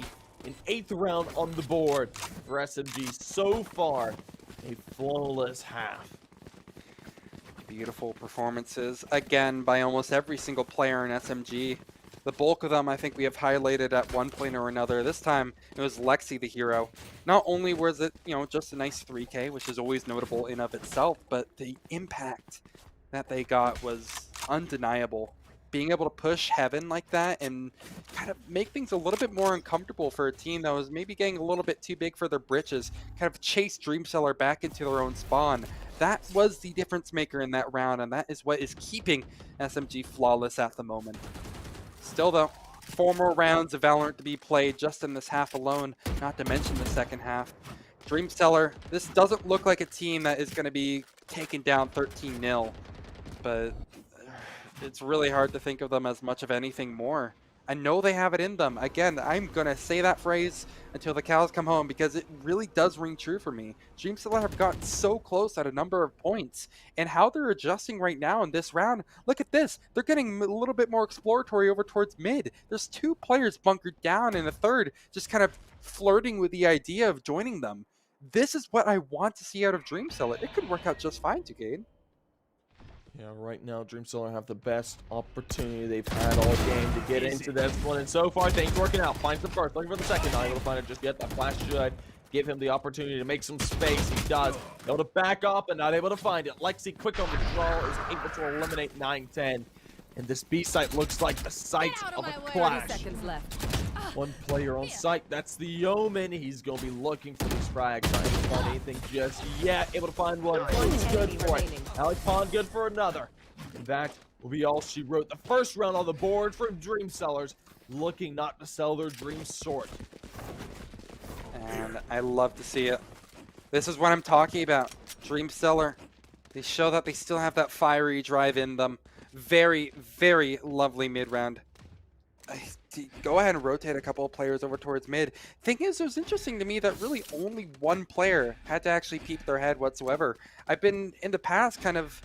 An 8th round on the board for SMG so far. A flawless half. Beautiful performances again by almost every single player in SMG. The bulk of them I think we have highlighted at one point or another. This time it was Lexi the hero. Not only was it, just a nice 3K, which is always notable in of itself, but the impact that they got was undeniable. Being able to push Heaven like that and kind of make things a little bit more uncomfortable for a team that was maybe getting a little bit too big for their britches, kind of chase Dreamseller back into their own spawn. That was the difference maker in that round, and that is what is keeping SMG flawless at the moment. Still though, 4 more rounds of Valorant to be played just in this half alone, not to mention the second half. Dreamseller, this doesn't look like a team that is going to be taken down 13-0, but it's really hard to think of them as much of anything more. I know they have it in them. Again, I'm going to say that phrase until the cows come home because it really does ring true for me. Dreamseller have gotten so close at a number of points, and how they're adjusting right now in this round, look at this. They're getting a little bit more exploratory over towards mid. There's 2 players bunkered down and a third just kind of flirting with the idea of joining them. This is what I want to see out of Dreamseller. It could work out just fine, Ducade. Yeah, right now Dreamseller have the best opportunity they've had all game to get into this one, and so far things working out. Finds the first, looking for the second, not able to find it just yet. That flash should give him the opportunity to make some space. He does. Able to back up and not able to find it. Lexi quick on the draw is able to eliminate 9-10. And this B site looks like the site of a clash. 30 seconds left. 1 player on site, that's the Yeoman. He's going to be looking for these frags, trying to find anything just yet. Able to find one. One's good for it. Alec Pond good for another. And that will be all she wrote. The first round on the board for Dreamsellers, looking not to sell their dreams short. And I love to see it. This is what I'm talking about. Dreamseller, they show that they still have that fiery drive in them. Very, very lovely mid-round. Go ahead and rotate a couple of players over towards mid. Thing is, it was interesting to me that really only 1 player had to actually peek their head whatsoever. I've been, in the past, kind of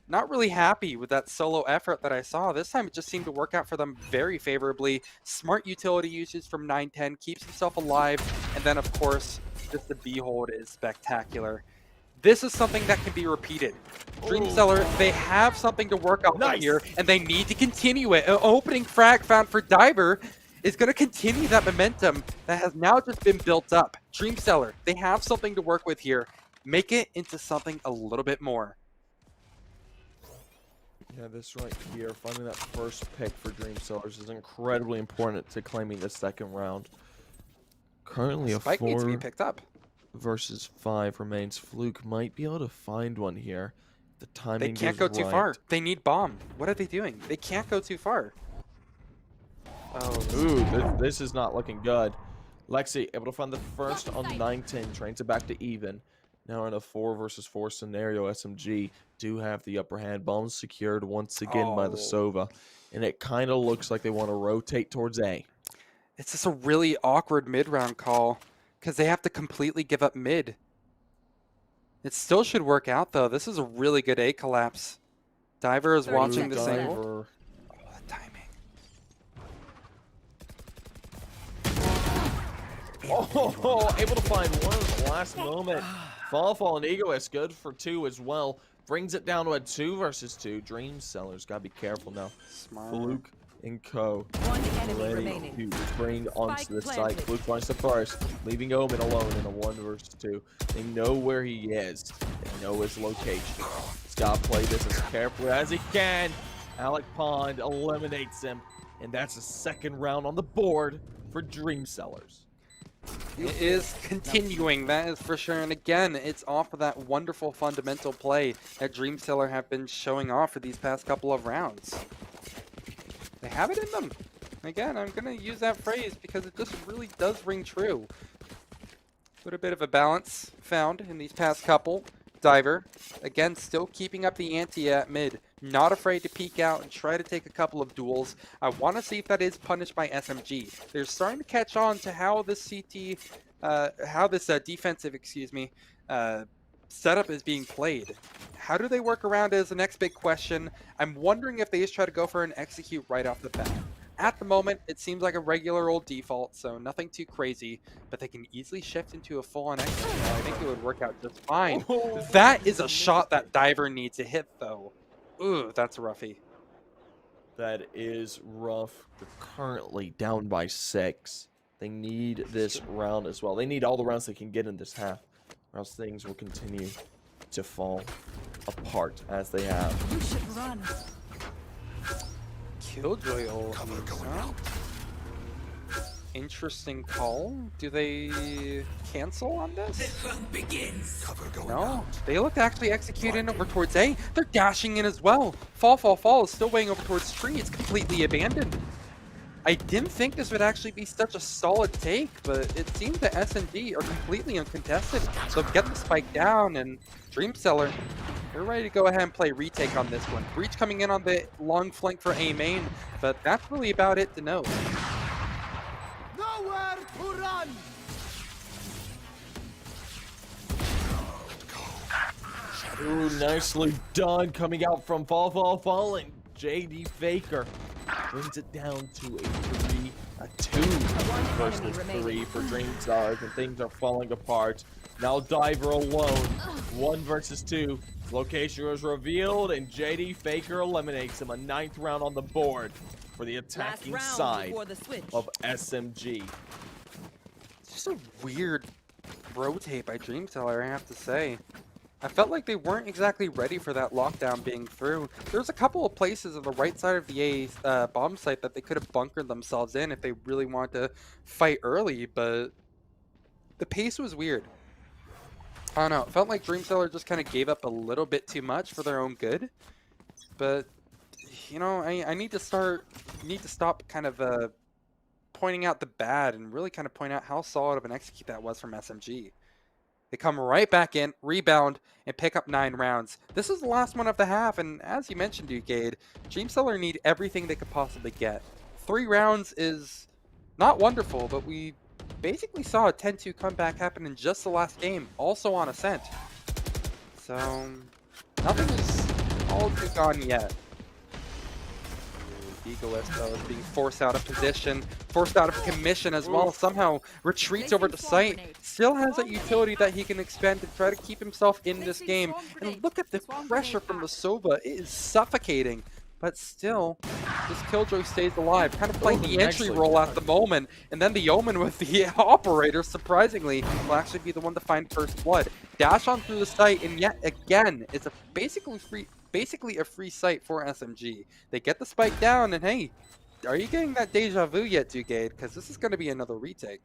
not really happy with that solo effort that I saw. This time it just seemed to work out for them very favorably. Smart utility usage from 9-10, keeps himself alive, and then of course, just the B-hold is spectacular. This is something that can be repeated. Dreamseller, they have something to work on here, and they need to continue it. An opening frag found for Diver is going to continue that momentum that has now just been built up. Dreamseller, they have something to work with here. Make it into something a little bit more. Yeah, this right here, finding that first pick for Dreamsellers is incredibly important to claiming the second round. Currently Spike a 4 needs to be picked up. versus 5 remains. Fluke might be able to find one here. The timing They can't go too far. They need bomb. What are they doing? They can't go too far. Oh, ooh, this is not looking good. Lexi able to find the first on 9-10, trains it back to even. Now in a 4 versus 4 scenario, SMG do have the upper hand. Bombs secured once again by the Sova, and it kind of looks like they want to rotate towards A. It's just a really awkward mid-round call because they have to completely give up mid. It still should work out though. This is a really good A collapse. Diver is watching the same. Diver. Oh, the timing. Oh, able to find one at the last moment. Fall and Egoist good for 2 as well. Brings it down to a 2 versus 2. Dreamsellers gotta be careful now. Smart. Fluke and Co. One enemy ready remaining. to bring onto Spike the site. planted. Fluke finds the first, leaving Omen alone in a 1 versus 2. They know where he is. They know his location. He's got to play this as carefully as he can. Alec Pond eliminates him, and that's the second round on the board for Dreamsellers. It is continuing, that is for sure. And again, it's off of that wonderful fundamental play that Dreamseller have been showing off for these past couple of rounds. They have it in them. Again, I'm going to use that phrase because it just really does ring true. Put a bit of a balance found in these past couple. Diver, again, still keeping up the ante at mid. Not afraid to peek out and try to take a couple of duels. I want to see if that is punished by SMG. They're starting to catch on to how this defensive, setup is being played. How do they work around it is the next big question. I'm wondering if they just try to go for an execute right off the bat. At the moment, it seems like a regular old default, so nothing too crazy, but they can easily shift into a full-on execute. I think it would work out just fine. That is a shot that Diver needs to hit, though. Ooh, that's roughy. That is rough. They're currently down by 6. They need this round as well. They need all the rounds they can get in this half, or else things will continue to fall apart as they have. You should run. Killjoy ult. Interesting call. Do they cancel on this? No. They look to actually executing over towards A. They're dashing in as well. Fall is still weighing over towards tree. It's completely abandoned. I didn't think this would actually be such a solid take, but it seems that SMG are completely uncontested. So get the spike down, and Dreamseller, they're ready to go ahead and play retake on this one. Breach coming in on the long flank for A main, but that's really about it to know. Nowhere to run. Ooh, nicely done coming out from Fall, and JD Faker brings it down to a 2 versus 3 for Dreamstars, and things are falling apart. Now Diver alone, 1 versus 2. Location was revealed, and JD Faker eliminates him. A 9th round on the board for the attacking side of SMG. It's just a weird rotate by Dreamseller, I have to say. I felt like they weren't exactly ready for that lockdown being through. There's a couple of places on the right side of the A bomb site that they could have bunkered themselves in if they really wanted to fight early, but the pace was weird. I don't know. It felt like Dreamseller just kind of gave up a little bit too much for their own good. But, you know, I need to stop kind of pointing out the bad and really kind of point out how solid of an execute that was from SMG. They come right back in, rebound, and pick up 9 rounds. This is the last one of the half, and as you mentioned, Ducade, Dreamseller need everything they could possibly get. 3 rounds is not wonderful, but we basically saw a 10-2 comeback happen in just the last game, also on Ascent. So, nothing is all too gone yet. Egoist, though, is being forced out of position, forced out of commission as well. Somehow retreats over the site. Still has that utility that he can expend to try to keep himself in this game. And look at the pressure from the Sova. It is suffocating. But still, this Killjoy stays alive. Kind of playing the entry role at the moment. And then the Omen with the operator, surprisingly, will actually be the one to find first blood. Dash on through the site, and yet again, it's a basically a free site for SMG. They get the spike down, and hey, are you getting that deja vu yet, Ducade? Because this is going to be another retake.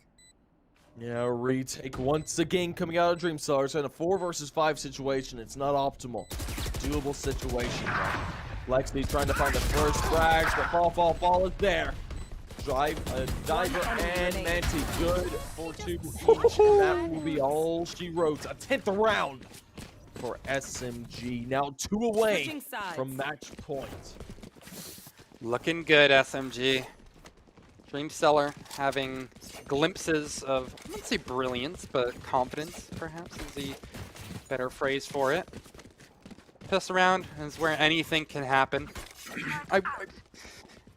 Yeah, retake once again coming out of Dreamstars in a 4 versus 5 situation. It's not optimal. Doable situation. Lexi's trying to find the first frags, but Fall is there. Diver and Manti, good for 2 each, and that will be all she wrote. A 10th round for SMG. Now 2 away from match point. Looking good, SMG. Dreamseller having glimpses of, I wouldn't say brilliance, but confidence, perhaps, is the better phrase for it. Piss around is where anything can happen. I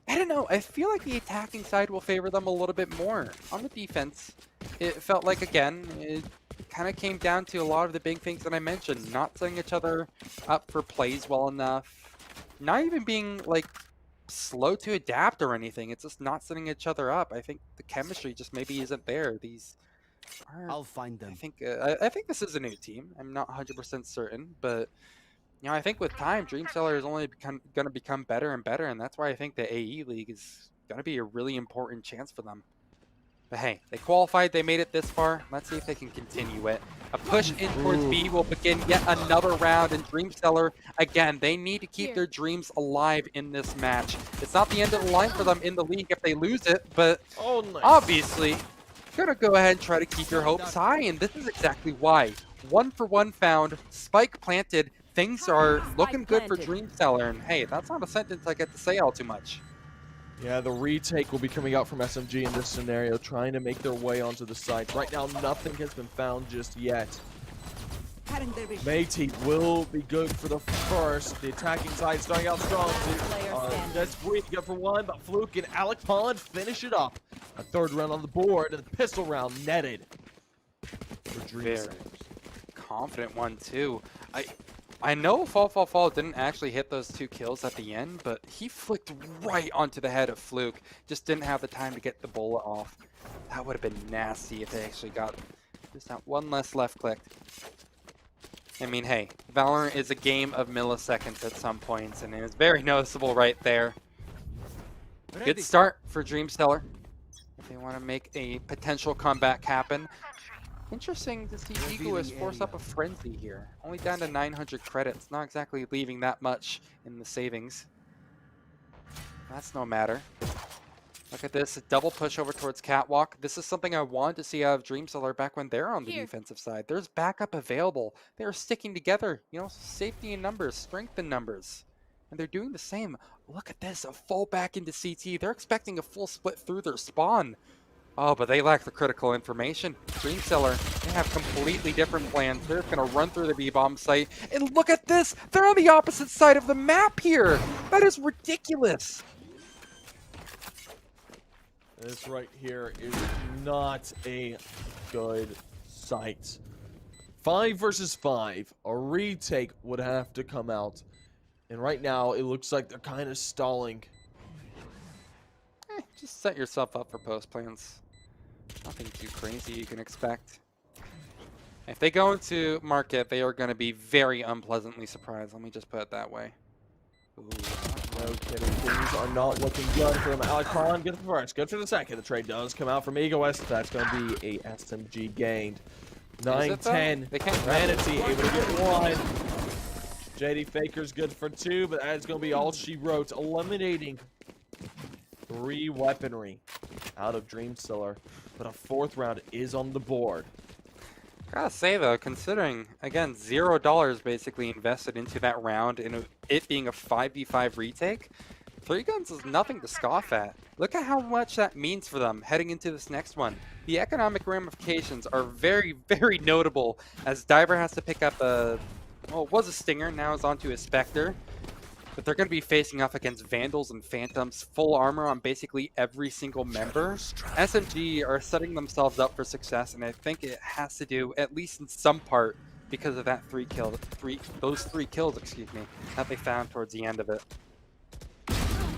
don't know. I feel like the attacking side will favor them a little bit more. On the defense, it felt like, again, it kind of came down to a lot of the big things that I mentioned. Not setting each other up for plays well enough. Not even being, like, slow to adapt or anything. It's just not setting each other up. I think the chemistry just maybe isn't there. These are... I'll find them. I think this is a new team. I'm not 100% certain, but... You know, I think with time, Dreamseller is only going to become better and better, and that's why I think the AE League is going to be a really important chance for them. But hey, they qualified, they made it this far. Let's see if they can continue it. A push in towards B will begin yet another round, and Dreamseller, again, they need to keep their dreams alive in this match. It's not the end of the line for them in the league if they lose it, but obviously, gonna go ahead and try to keep your hopes high, and this is exactly why. 1 for 1 found, spike planted. Things are looking good for planted. Dreamseller, and hey, that's not a sentence I get to say all too much. Yeah, the retake will be coming out from SMG in this scenario, trying to make their way onto the site. Right now, nothing has been found just yet. Métis will be good for the first. The attacking side starting out strong. That's free to go for one, but Fluke and Alec Pond finish it up. A third round on the board, and the pistol round netted for Very Dreamseller. confident one, too. I know Fall didn't actually hit those 2 kills at the end, but he flicked right onto the head of Fluke. Just didn't have the time to get the bullet off. That would have been nasty if they actually got just that one less left click. I mean, hey, Valorant is a game of milliseconds at some points, and it is very noticeable right there. Good start for Dreamseller if they want to make a potential comeback happen. Interesting to see Egoist force up a frenzy here. Only down to 900 credits, not exactly leaving that much in the savings. That's no matter. Look at this, a double push over towards Catwalk. This is something I wanted to see out of Dreamseller back when they're on the defensive side. There's backup available. They're sticking together, you know, safety in numbers, strength in numbers. And they're doing the same. Look at this, a full back into CT. They're expecting a full split through their spawn. Oh, but they lack the critical information. Dreamseller, they have completely different plans. They're going to run through the B-bomb site. And look at this! They're on the opposite side of the map here! That is ridiculous! This right here is not a good sight. 5 versus 5. A retake would have to come out. And right now, it looks like they're kind of stalling. Just set yourself up for post plans. Nothing too crazy you can expect. If they go into market, they are going to be very unpleasantly surprised. Let me just put it that way. Ooh. No kidding, things are not looking good for him. Alec Pond, good for the first, good for the second. The trade does come out from Egoist. That's going to be a SMG gained. 9-10. Manatee able to get 1. JD Faker's good for 2, but that is going to be all she wrote. Eliminating 3 weaponry out of Dreamseller, but a 4th round is on the board. Gotta say though, considering again $0 basically invested into that round and it being a 5v5 retake, 3 guns is nothing to scoff at. Look at how much that means for them heading into this next one. The economic ramifications are very, very notable as Diver has to pick up a, well, it was a Stinger, now it's onto a Spectre. But they're going to be facing off against Vandals and Phantoms, full armor on basically every single member. SMG are setting themselves up for success, and I think it has to do, at least in some part, because of that those three kills, excuse me, that they found towards the end of it.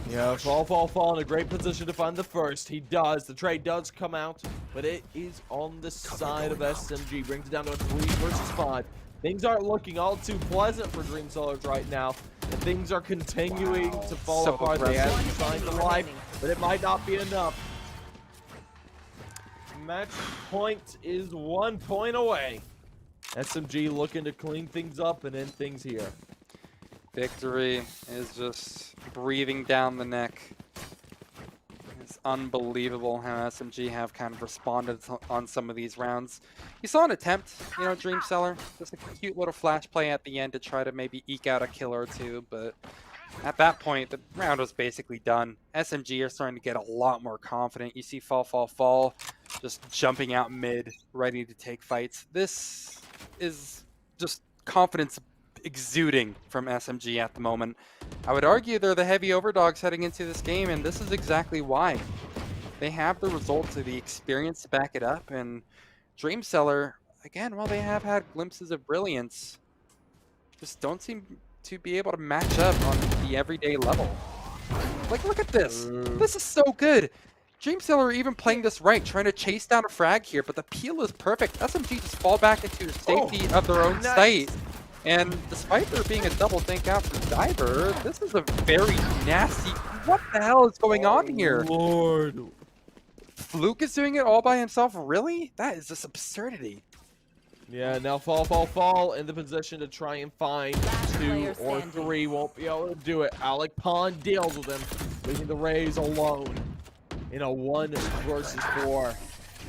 Yeah, Fall in a great position to find the first. He does. The trade does come out, but it is on the side of SMG. Brings it down to a 3 versus 5. Things aren't looking all too pleasant for Dreamsellers right now. And things are continuing to fall apart. They have signed to life, but it might not be enough. Match point is 1 point away. SMG looking to clean things up and end things here. Victory is just breathing down the neck. It's unbelievable how SMG have kind of responded on some of these rounds. You saw an attempt, you know, Dreamseller, just a cute little flash play at the end to try to maybe eke out a kill or 2, but at that point, the round was basically done. SMG are starting to get a lot more confident. You see Fall just jumping out mid, ready to take fights. This is just confidence exuding from SMG at the moment. I would argue they're the heavy overdogs heading into this game, and this is exactly why. They have the results of the experience to back it up, and Dreamseller, again, while they have had glimpses of brilliance, just don't seem to be able to match up on the everyday level. Like, look at this. This is so good. Dreamseller are even playing this right, trying to chase down a frag here, but the peel is perfect. SMG just fall back into the safety of their own site. And despite there being a double think out from Diver, this is a very nasty... What the hell is going on here? Lord. Fluke is doing it all by himself? Really? That is just absurdity. Yeah, now Fall in the position to try and find 2 or 3. Won't be able to do it. Alec Pond deals with him, leaving the Rays alone in a 1 versus 4.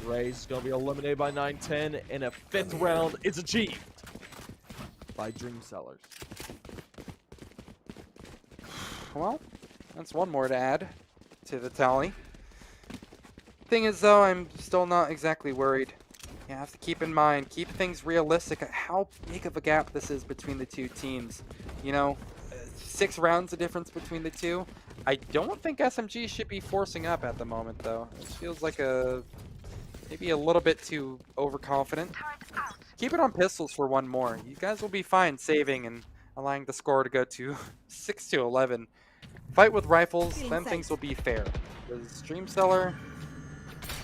Ray's is going to be eliminated by 9-10, and a 5th round is achieved by Dream Sellers. Well, that's one more to add to the tally. Thing is, though, I'm still not exactly worried. You have to keep in mind, keep things realistic at how big of a gap this is between the two teams. You know, 6 rounds of difference between the two. I don't think SMG should be forcing up at the moment, though. It feels like maybe a little bit too overconfident. Keep it on pistols for one more. You guys will be fine saving and allowing the score to go to 6-11. Fight with rifles, then things will be fair. Because Dream Seller,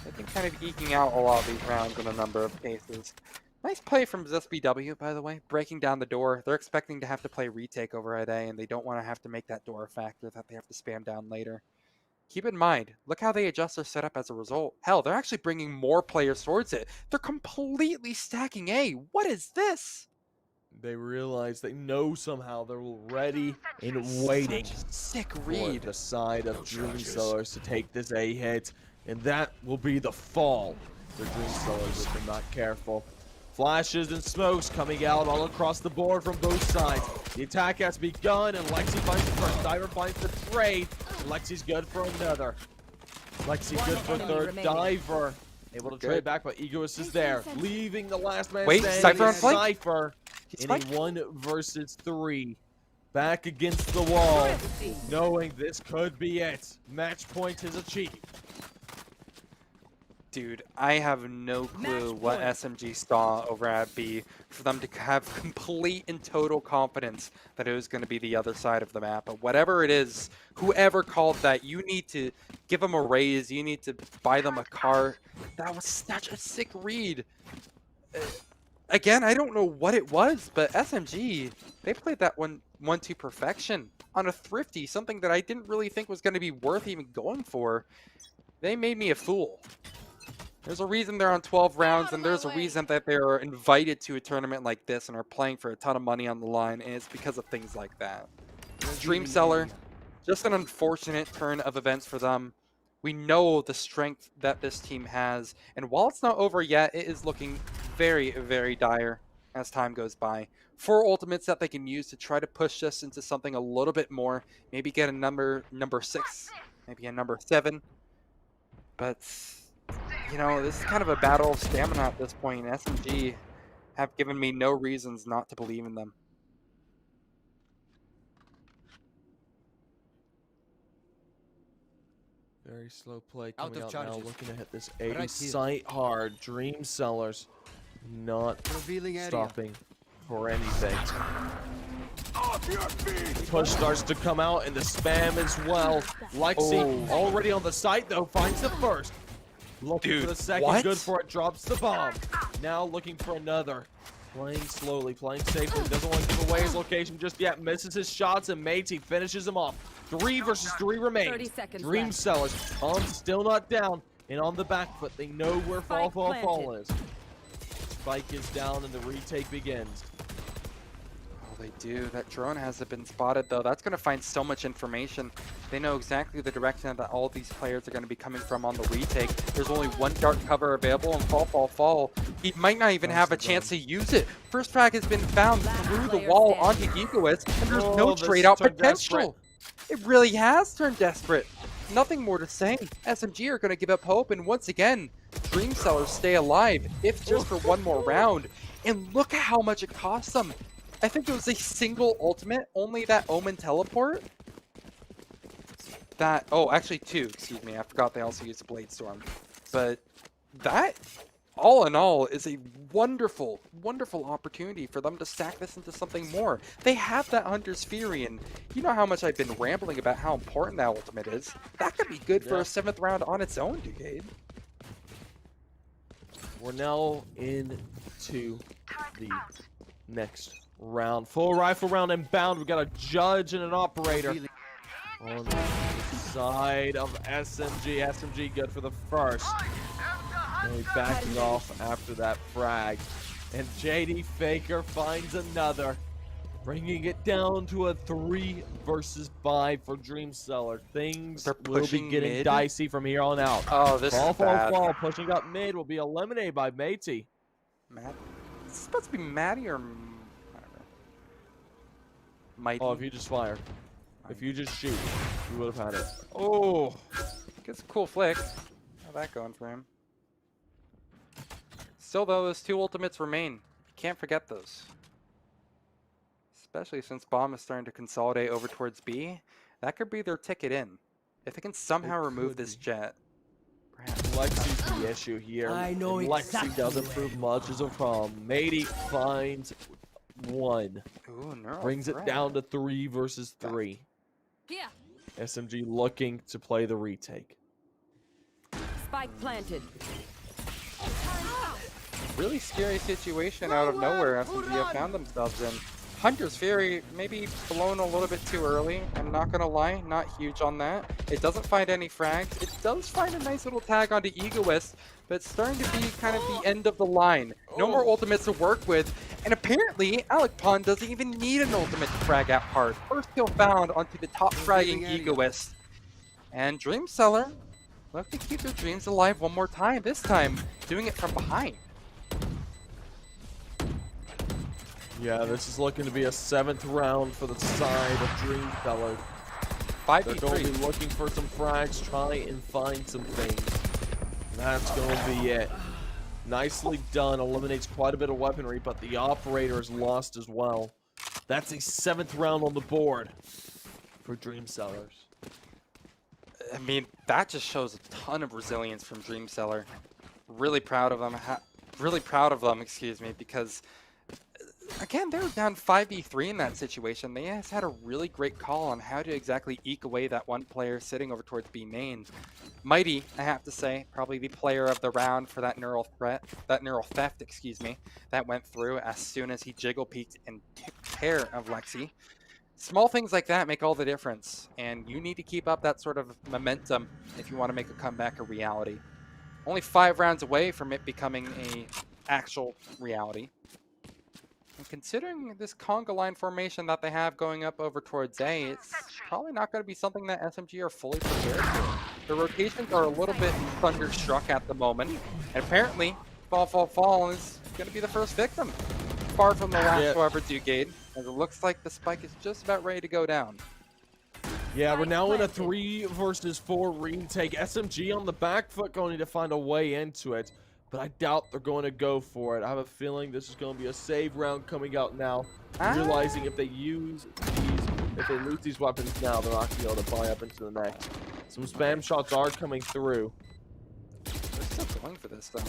they've been kind of eking out a lot of these rounds in a number of cases. Nice play from ZSBW, by the way, breaking down the door. They're expecting to have to play retake over a day, and they don't want to have to make that door a factor that they have to spam down later. Keep in mind, look how they adjust their setup as a result. Hell, they're actually bringing more players towards it. They're completely stacking A. What is this? They realize, they know somehow they're ready and waiting Sick for read. the side of Dream Sellers to take this A hit, and that will be the fall for Dream Sellers if they're not careful. Flashes and smokes coming out all across the board from both sides. The attack has begun, and Lexi finds the first. Diver finds the trade. Lexi's good for another. Lexi good for a third. Diver able to trade back, but Egoist is there, leaving the last man Wait, standing. Cypher on flank? Cypher in a 1 versus 3. Back against the wall, knowing this could be it. Match point is achieved. Dude, I have no clue what SMG saw over at B for them to have complete and total confidence that it was going to be the other side of the map. But whatever it is, whoever called that, you need to give them a raise. You need to buy them a car. That was such a sick read. Again, I don't know what it was, but SMG, they played that one to perfection on a thrifty, something that I didn't really think was going to be worth even going for. They made me a fool. There's a reason they're on 12 rounds, and there's a reason that they're invited to a tournament like this and are playing for a ton of money on the line, and it's because of things like that. Dream Seller, just an unfortunate turn of events for them. We know the strength that this team has, and while it's not over yet, it is looking very, very dire as time goes by. 4 ultimates that they can use to try to push this into something a little bit more, maybe get a number 6, maybe a number 7, but you know, this is kind of a battle of stamina at this point, and SMG have given me no reasons not to believe in them. Very slow play coming out now, charges. looking to hit this A Right here. sight hard. Dream Sellers not Revealing area. stopping for anything. Push starts to come out, and the spam as well. Lexi already on the site though, finds the first. Looking for the second, what? good for it, drops the bomb. Now looking for another. Playing slowly, playing safely, doesn't want to give away his location just yet. Misses his shots, and Matey finishes him off. 3 versus 3 remains. 30 seconds Dream left. Sellers on, still not down, and on the back foot. They know where Spike fall is. Spike is down, and the retake begins. Oh, they do. That drone hasn't been spotted, though. That's going to find so much information. They know exactly the direction that all these players are going to be coming from on the retake. There's only 1 dark cover available, and fall. He might not even have a chance to use it. First frag has been found through the wall onto Egoist, and there's no this straight out turned potential. It really has turned desperate. Nothing more to say. SMG are going to give up hope, and once again, Dream Sellers stay alive, if just for 1 more round. And look at how much it cost them. I think it was a single ultimate, only that Omen teleport. Oh, actually 2, excuse me. I forgot they also used Blade Storm. But that, all in all, is a wonderful, wonderful opportunity for them to stack this into something more. They have that Hunter's Fury, and you know how much I've been rambling about how important that ultimate is. That could be good for a 7th round on its own, Ducade. We're now into the next round. Full rifle round inbound. We got a judge and an operator on the side of SMG. SMG good for the first. Really backing off after that frag. And JD Faker finds another. bringing it down to a 3 versus 5 for Dreamseller. Things They're will be pushing getting mid? dicey from here on out. Oh, this Fall, is bad. pushing up mid will be eliminated by Matey. Matt, is this supposed to be Maddie or whatever? Mighty. Oh, if you just fire. If you just shoot, you would have had it. Oh, gets a cool flick. How's that going for him? Still though, those 2 ultimates remain. You can't forget those. Especially since Bomb is starting to consolidate over towards B. That could be their ticket in. If they can somehow remove this jet. Perhaps. Lexi's the issue here. I know and Lexi exactly doesn't where prove you much as a problem. Matey finds 1. Ooh, neural Brings it threat. down to 3 versus 3. Here. SMG looking to play the retake. Spike planted. Really scary situation out of nowhere SMG have found themselves in. Hunter's Fury maybe blown a little bit too early. I'm not gonna lie, not huge on that. It doesn't find any frags. It does find a nice little tag onto Egoist, but it's starting to be kind of the end of the line. No more ultimates to work with, and apparently Alec Pond doesn't even need an ultimate to frag out hard. First kill found onto the top fragging Egoist. And Dreamseller look to keep their dreams alive one more time, this time doing it from behind. Yeah, this is looking to be a 7th round for the side of Dreamseller. 5v3. They're going to be looking for some frags, try and find some things. That's going to be it. Nicely done, eliminates quite a bit of weaponry, but the operator is lost as well. That's a 7th round on the board for Dreamsellers. I mean, that just shows a ton of resilience from Dreamseller. Really proud of them. Really proud of them, excuse me, because again, they were down 5v3 in that situation. They just had a really great call on how to exactly eke away that one player sitting over towards B main. Mighty, I have to say, probably the player of the round for that neural theft, excuse me, that went through as soon as he jiggle peeked and took care of Lexi. Small things like that make all the difference, and you need to keep up that sort of momentum if you want to make a comeback a reality. Only 5 rounds away from it becoming a actual reality. And considering this conga line formation that they have going up over towards A, it's probably not going to be something that SMG are fully prepared for. The rotations are a little bit thunderstruck at the moment, and apparently Fall is going to be the first victim. Far from the last, however, Dugade, as it looks like the spike is just about ready to go down. Yeah, we're now in a 3 versus 4 retake. SMG on the back foot going to find a way into it, but I doubt they're going to go for it. I have a feeling this is going to be a save round coming out now, realizing if they lose these weapons now, they're not going to be able to buy up into the next. Some spam shots are coming through. They're still going for this, though.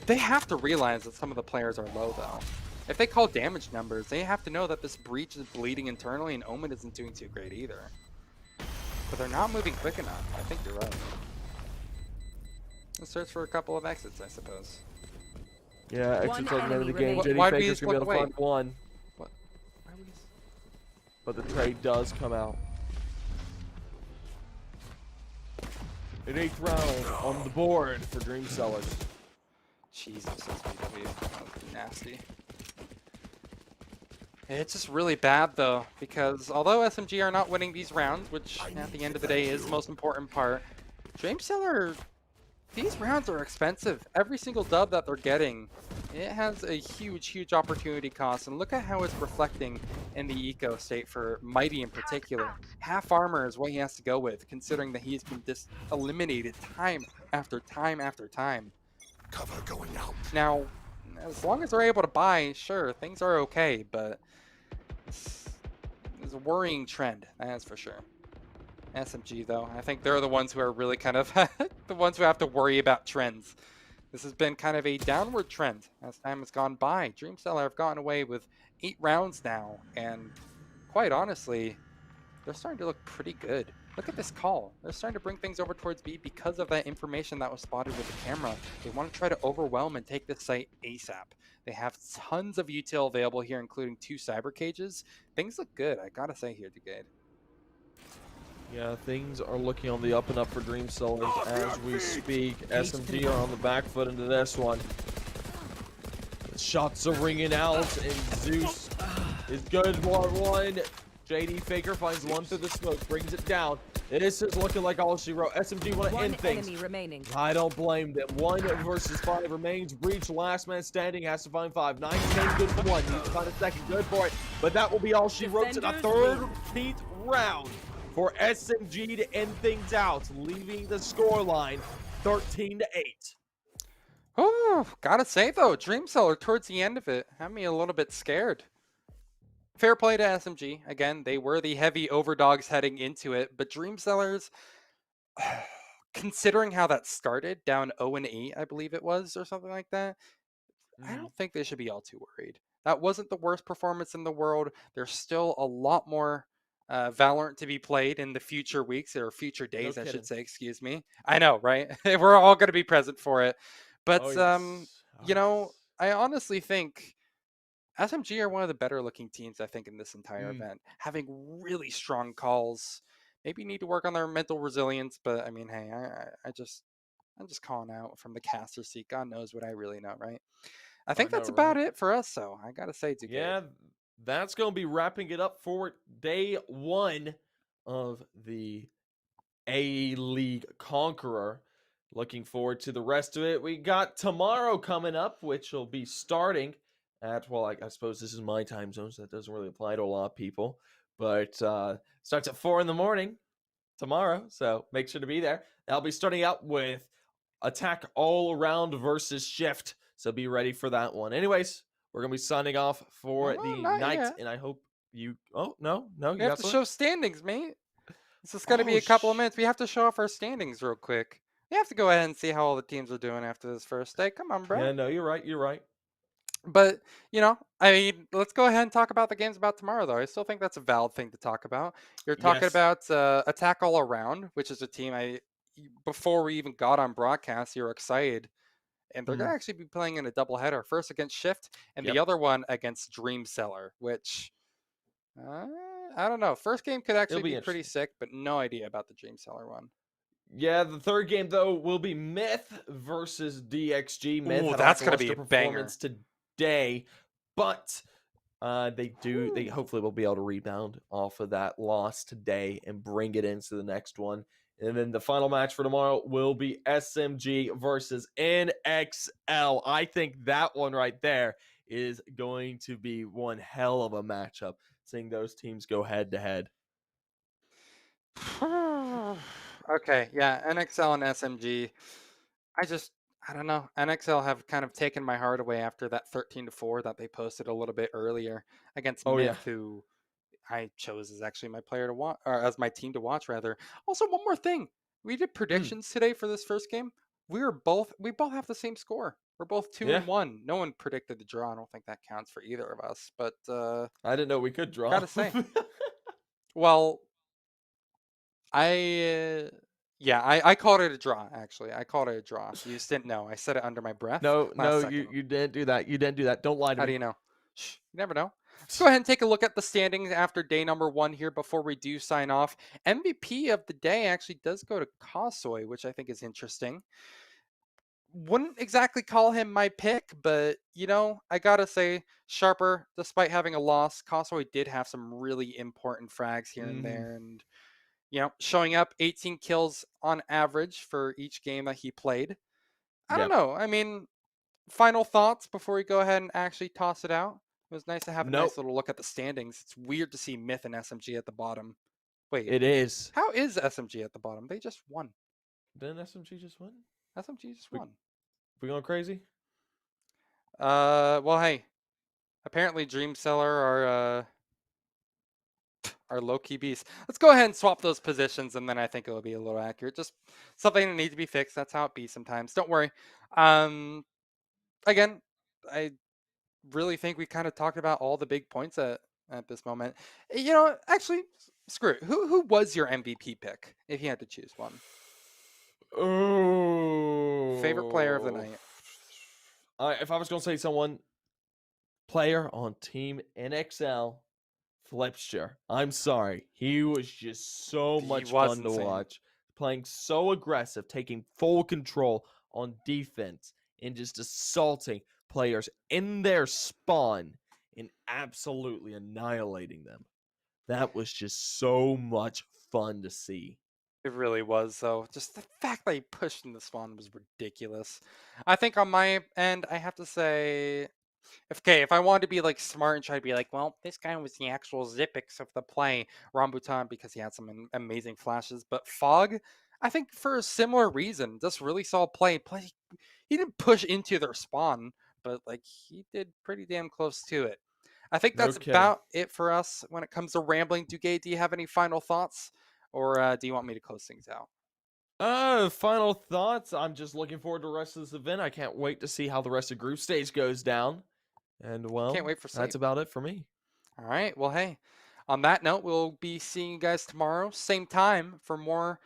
They have to realize that some of the players are low, though. If they call damage numbers, they have to know that this breach is bleeding internally and Omen isn't doing too great either. But they're not moving quick enough. I think you're right. Let's search for a couple of exits, I suppose. Yeah, exits are the name of the game. JD Why do we Faker's just going to be look able to find one. What? Why would he... But the trade does come out. An 8th round on the board for Dreamsellers. Jesus, SBW. That was nasty. It's just really bad, though, because although SMG are not winning these rounds, which at the end of the day is the most important part, Dreamseller, these rounds are expensive. Every single dub that they're getting, it has a huge, huge opportunity cost, and look at how it's reflecting in the eco state for Mighty in particular. Half armor is what he has to go with, considering that he's been eliminated time after time after time. Cover going out. Now, as long as they're able to buy, sure, things are okay, but it's a worrying trend, that's for sure. SMG, though, I think they're the ones who are really kind of the ones who have to worry about trends. This has been kind of a downward trend as time has gone by. Dreamseller have gotten away with 8 rounds now, and quite honestly, they're starting to look pretty good. Look at this call. They're starting to bring things over towards B because of that information that was spotted with the camera. They want to try to overwhelm and take this site ASAP. They have tons of util available here, including 2 cyber cages. Things look good, I gotta say here, Dugade. Yeah, things are looking on the up and up for Dreamsellers as we speak. SMG are on the back foot into this one. The shots are ringing out, and Zeus is good. 1-1. JD Faker finds one through the smoke, brings it down. This is looking like all she wrote. SMG want to One end things. enemy remaining. I don't blame them. 1 versus 5 remains. Breach, last man standing, has to find 5. 9 stays good for 1. Needs to find a second. Good for it. But that will be all she wrote to the Defenders 13th round for SMG to end things out, leaving the scoreline 13-8. Oh, gotta say though, Dreamseller towards the end of it had me a little bit scared. Fair play to SMG. Again, they were the heavy overdogs heading into it, but Dreamsellers, considering how that started, down 0-8, I believe it was, or something like that, I don't think they should be all too worried. That wasn't the worst performance in the world. There's still a lot more Valorant to be played in the future weeks, or future days, I kidding. should say, excuse me. I know, right? We're all going to be present for it. But, Oh, yes. you know, I honestly think SMG are one of the better looking teams, I think, in this entire event. Having really strong calls. Maybe need to work on their mental resilience, but I mean, hey, I'm just calling out from the caster seat. God knows what I really know, right? I think that's about it for us, so I gotta say, Duke. Yeah, that's going to be wrapping it up for day 1 of the A League Conqueror. Looking forward to the rest of it. We got tomorrow coming up, which will be starting at, well, I suppose this is my time zone, so that doesn't really apply to a lot of people. But starts at 4 in the morning tomorrow, so make sure to be there. I'll be starting out with Attack All Around versus Shift, so be ready for that one. Anyways, we're going to be signing off for the night, yet. and I hope you... Oh, no, you We have got to something? show standings, mate. This is going to be a couple of minutes. We have to show off our standings real quick. We have to go ahead and see how all the teams are doing after this first day. Come on, bro. Yeah, no, you're right. But, you know, I mean, let's go ahead and talk about the games about tomorrow, though. I still think that's a valid thing to talk about. You're talking Yes. about Attack All Around, which is a team before we even got on broadcast, you were excited. And they're going to actually be playing in a doubleheader. First against Shift, and the other one against Dreamseller, which, I don't know. First game could actually be pretty sick, but no idea about the Dreamseller one. Yeah, the third game though will be Myth versus DXG. Myth Ooh, had that's a gonna be lackluster a banger. performance today, but they hopefully will be able to rebound off of that loss today and bring it into the next one. And then the final match for tomorrow will be SMG versus NXL. I think that one right there is going to be one hell of a matchup, seeing those teams go head to head. Okay, yeah, NXL and SMG. I don't know. NXL have kind of taken my heart away after that 13-4 that they posted a little bit earlier against Myth, who I chose as actually my player to watch, or as my team to watch, rather. Also, one more thing. We did predictions today for this first game. We both have the same score. We're both 2-1. No one predicted the draw. I don't think that counts for either of us. But I didn't know we could draw. Gotta say. Well, I called it a draw, actually. I called it a draw. You just didn't know. I said it under my breath. No, second. you didn't do that. You didn't do that. Don't lie to me. How do you know? Shh, you never know. Let's go ahead and take a look at the standings after day number 1 here before we do sign off. MVP of the day actually does go to Kosoy, which I think is interesting. Wouldn't exactly call him my pick, but, you know, I gotta say, Sharper, despite having a loss, Kosoy did have some really important frags here and there, and, you know, showing up 18 kills on average for each game that he played. I don't know. I mean, final thoughts before we go ahead and actually toss it out? It was nice to have a nice little look at the standings. It's weird to see Myth and SMG at the bottom. Wait. It is. How is SMG at the bottom? They just won. Didn't SMG just win? SMG just won. We going crazy? Well, hey. Apparently Dreamseller are low-key beasts. Let's go ahead and swap those positions, and then I think it'll be a little accurate. Just something that needs to be fixed. That's how it be sometimes. Don't worry. Again, I really think we kind of talked about all the big points at this moment. You know, actually, screw it. Who was your MVP pick, if you had to choose one? Oh. Favorite player of the night? If I was going to say someone, player on Team NXL, Flipster. I'm sorry. He was just so much fun to watch. Playing so aggressive, taking full control on defense, and just assaulting players in their spawn and absolutely annihilating them. That was just so much fun to see. It really was, though. Just the fact that he pushed in the spawn was ridiculous. I think on my end, I have to say, if I wanted to be like smart and try to be like, well, this guy was the actual Zippix of the play, Rambutan, because he had some amazing flashes. But Fog, I think for a similar reason, just really solid play. He didn't push into their spawn, but like he did pretty damn close to it. I think that's about it for us when it comes to rambling. Dugay, do you have any final thoughts? Or do you want me to close things out? Final thoughts. I'm just looking forward to the rest of this event. I can't wait to see how the rest of group stage goes down. And well, can't wait for that's about it for me. All right. Well, hey, on that note, we'll be seeing you guys tomorrow, same time, for more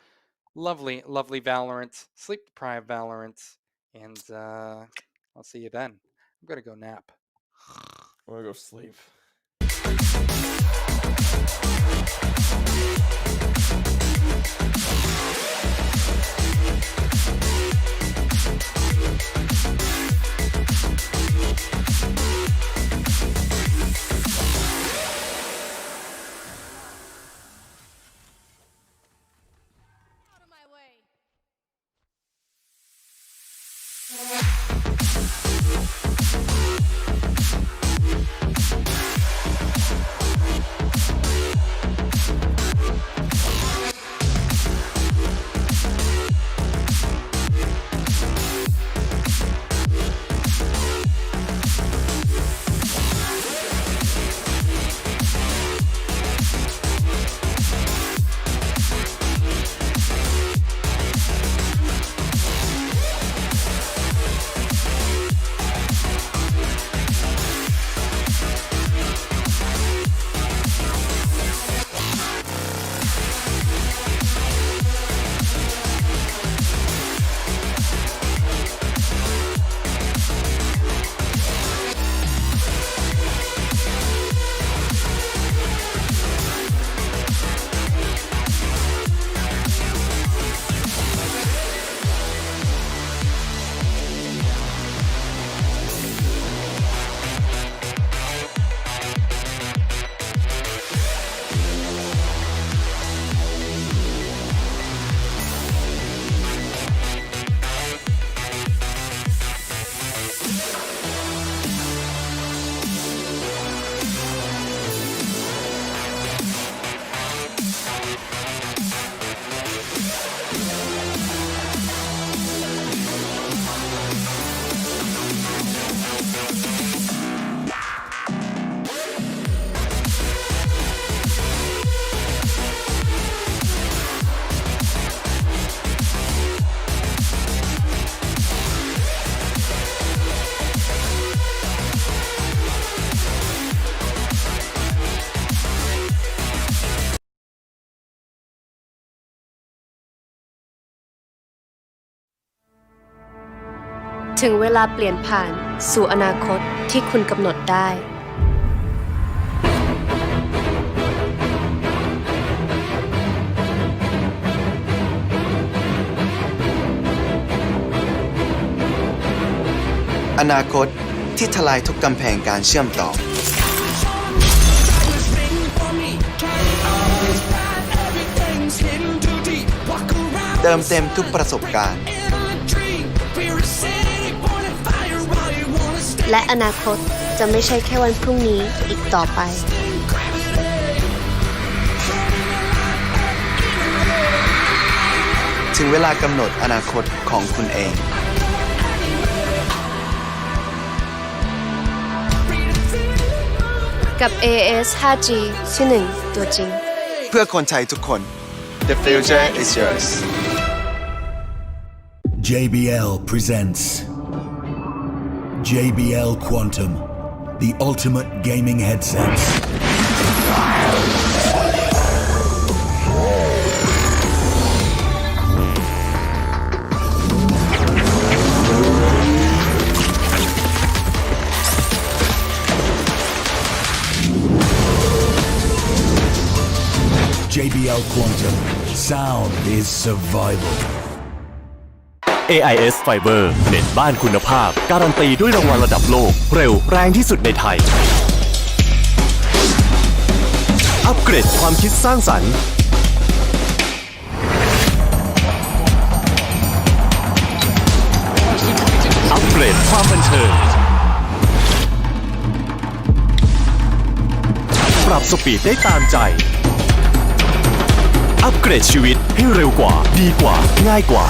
lovely, lovely Valorant, sleep-deprived Valorant. And I'll see you then. I'm going to go nap. I'm going to go sleep.ถึงเวลาเปลี่ยนผ่านสู่อนาคตที่คุณกำหนดได้ อนาคตที่ทลายทุกกำแพงการเชื่อมต่อเติมเต็มทุกประสบการณ์และอนาคตจะไม่ใช่แค่วันพรุ่งนี้อีกต่อไปถึงเวลากำหนดอนาคตของคุณเองกับ AS 5G ที่1ตัวจริงเพื่อคนไทยทุกคน The future is yours JBL presents JBL Quantum, the ultimate gaming headsets. JBL Quantum, sound is survival. AIS Fiber เน็ตบ้านคุณภาพการันตีด้วยรางวัลระดับโลกเร็วแรงที่สุดในไทย อัปเกรดความคิดสร้างสรรค์อัปเกรดความบันเทิงปรับสปีดได้ตามใจอัปเกรดชีวิตให้เร็วกว่าดีกว่าง่ายกว่า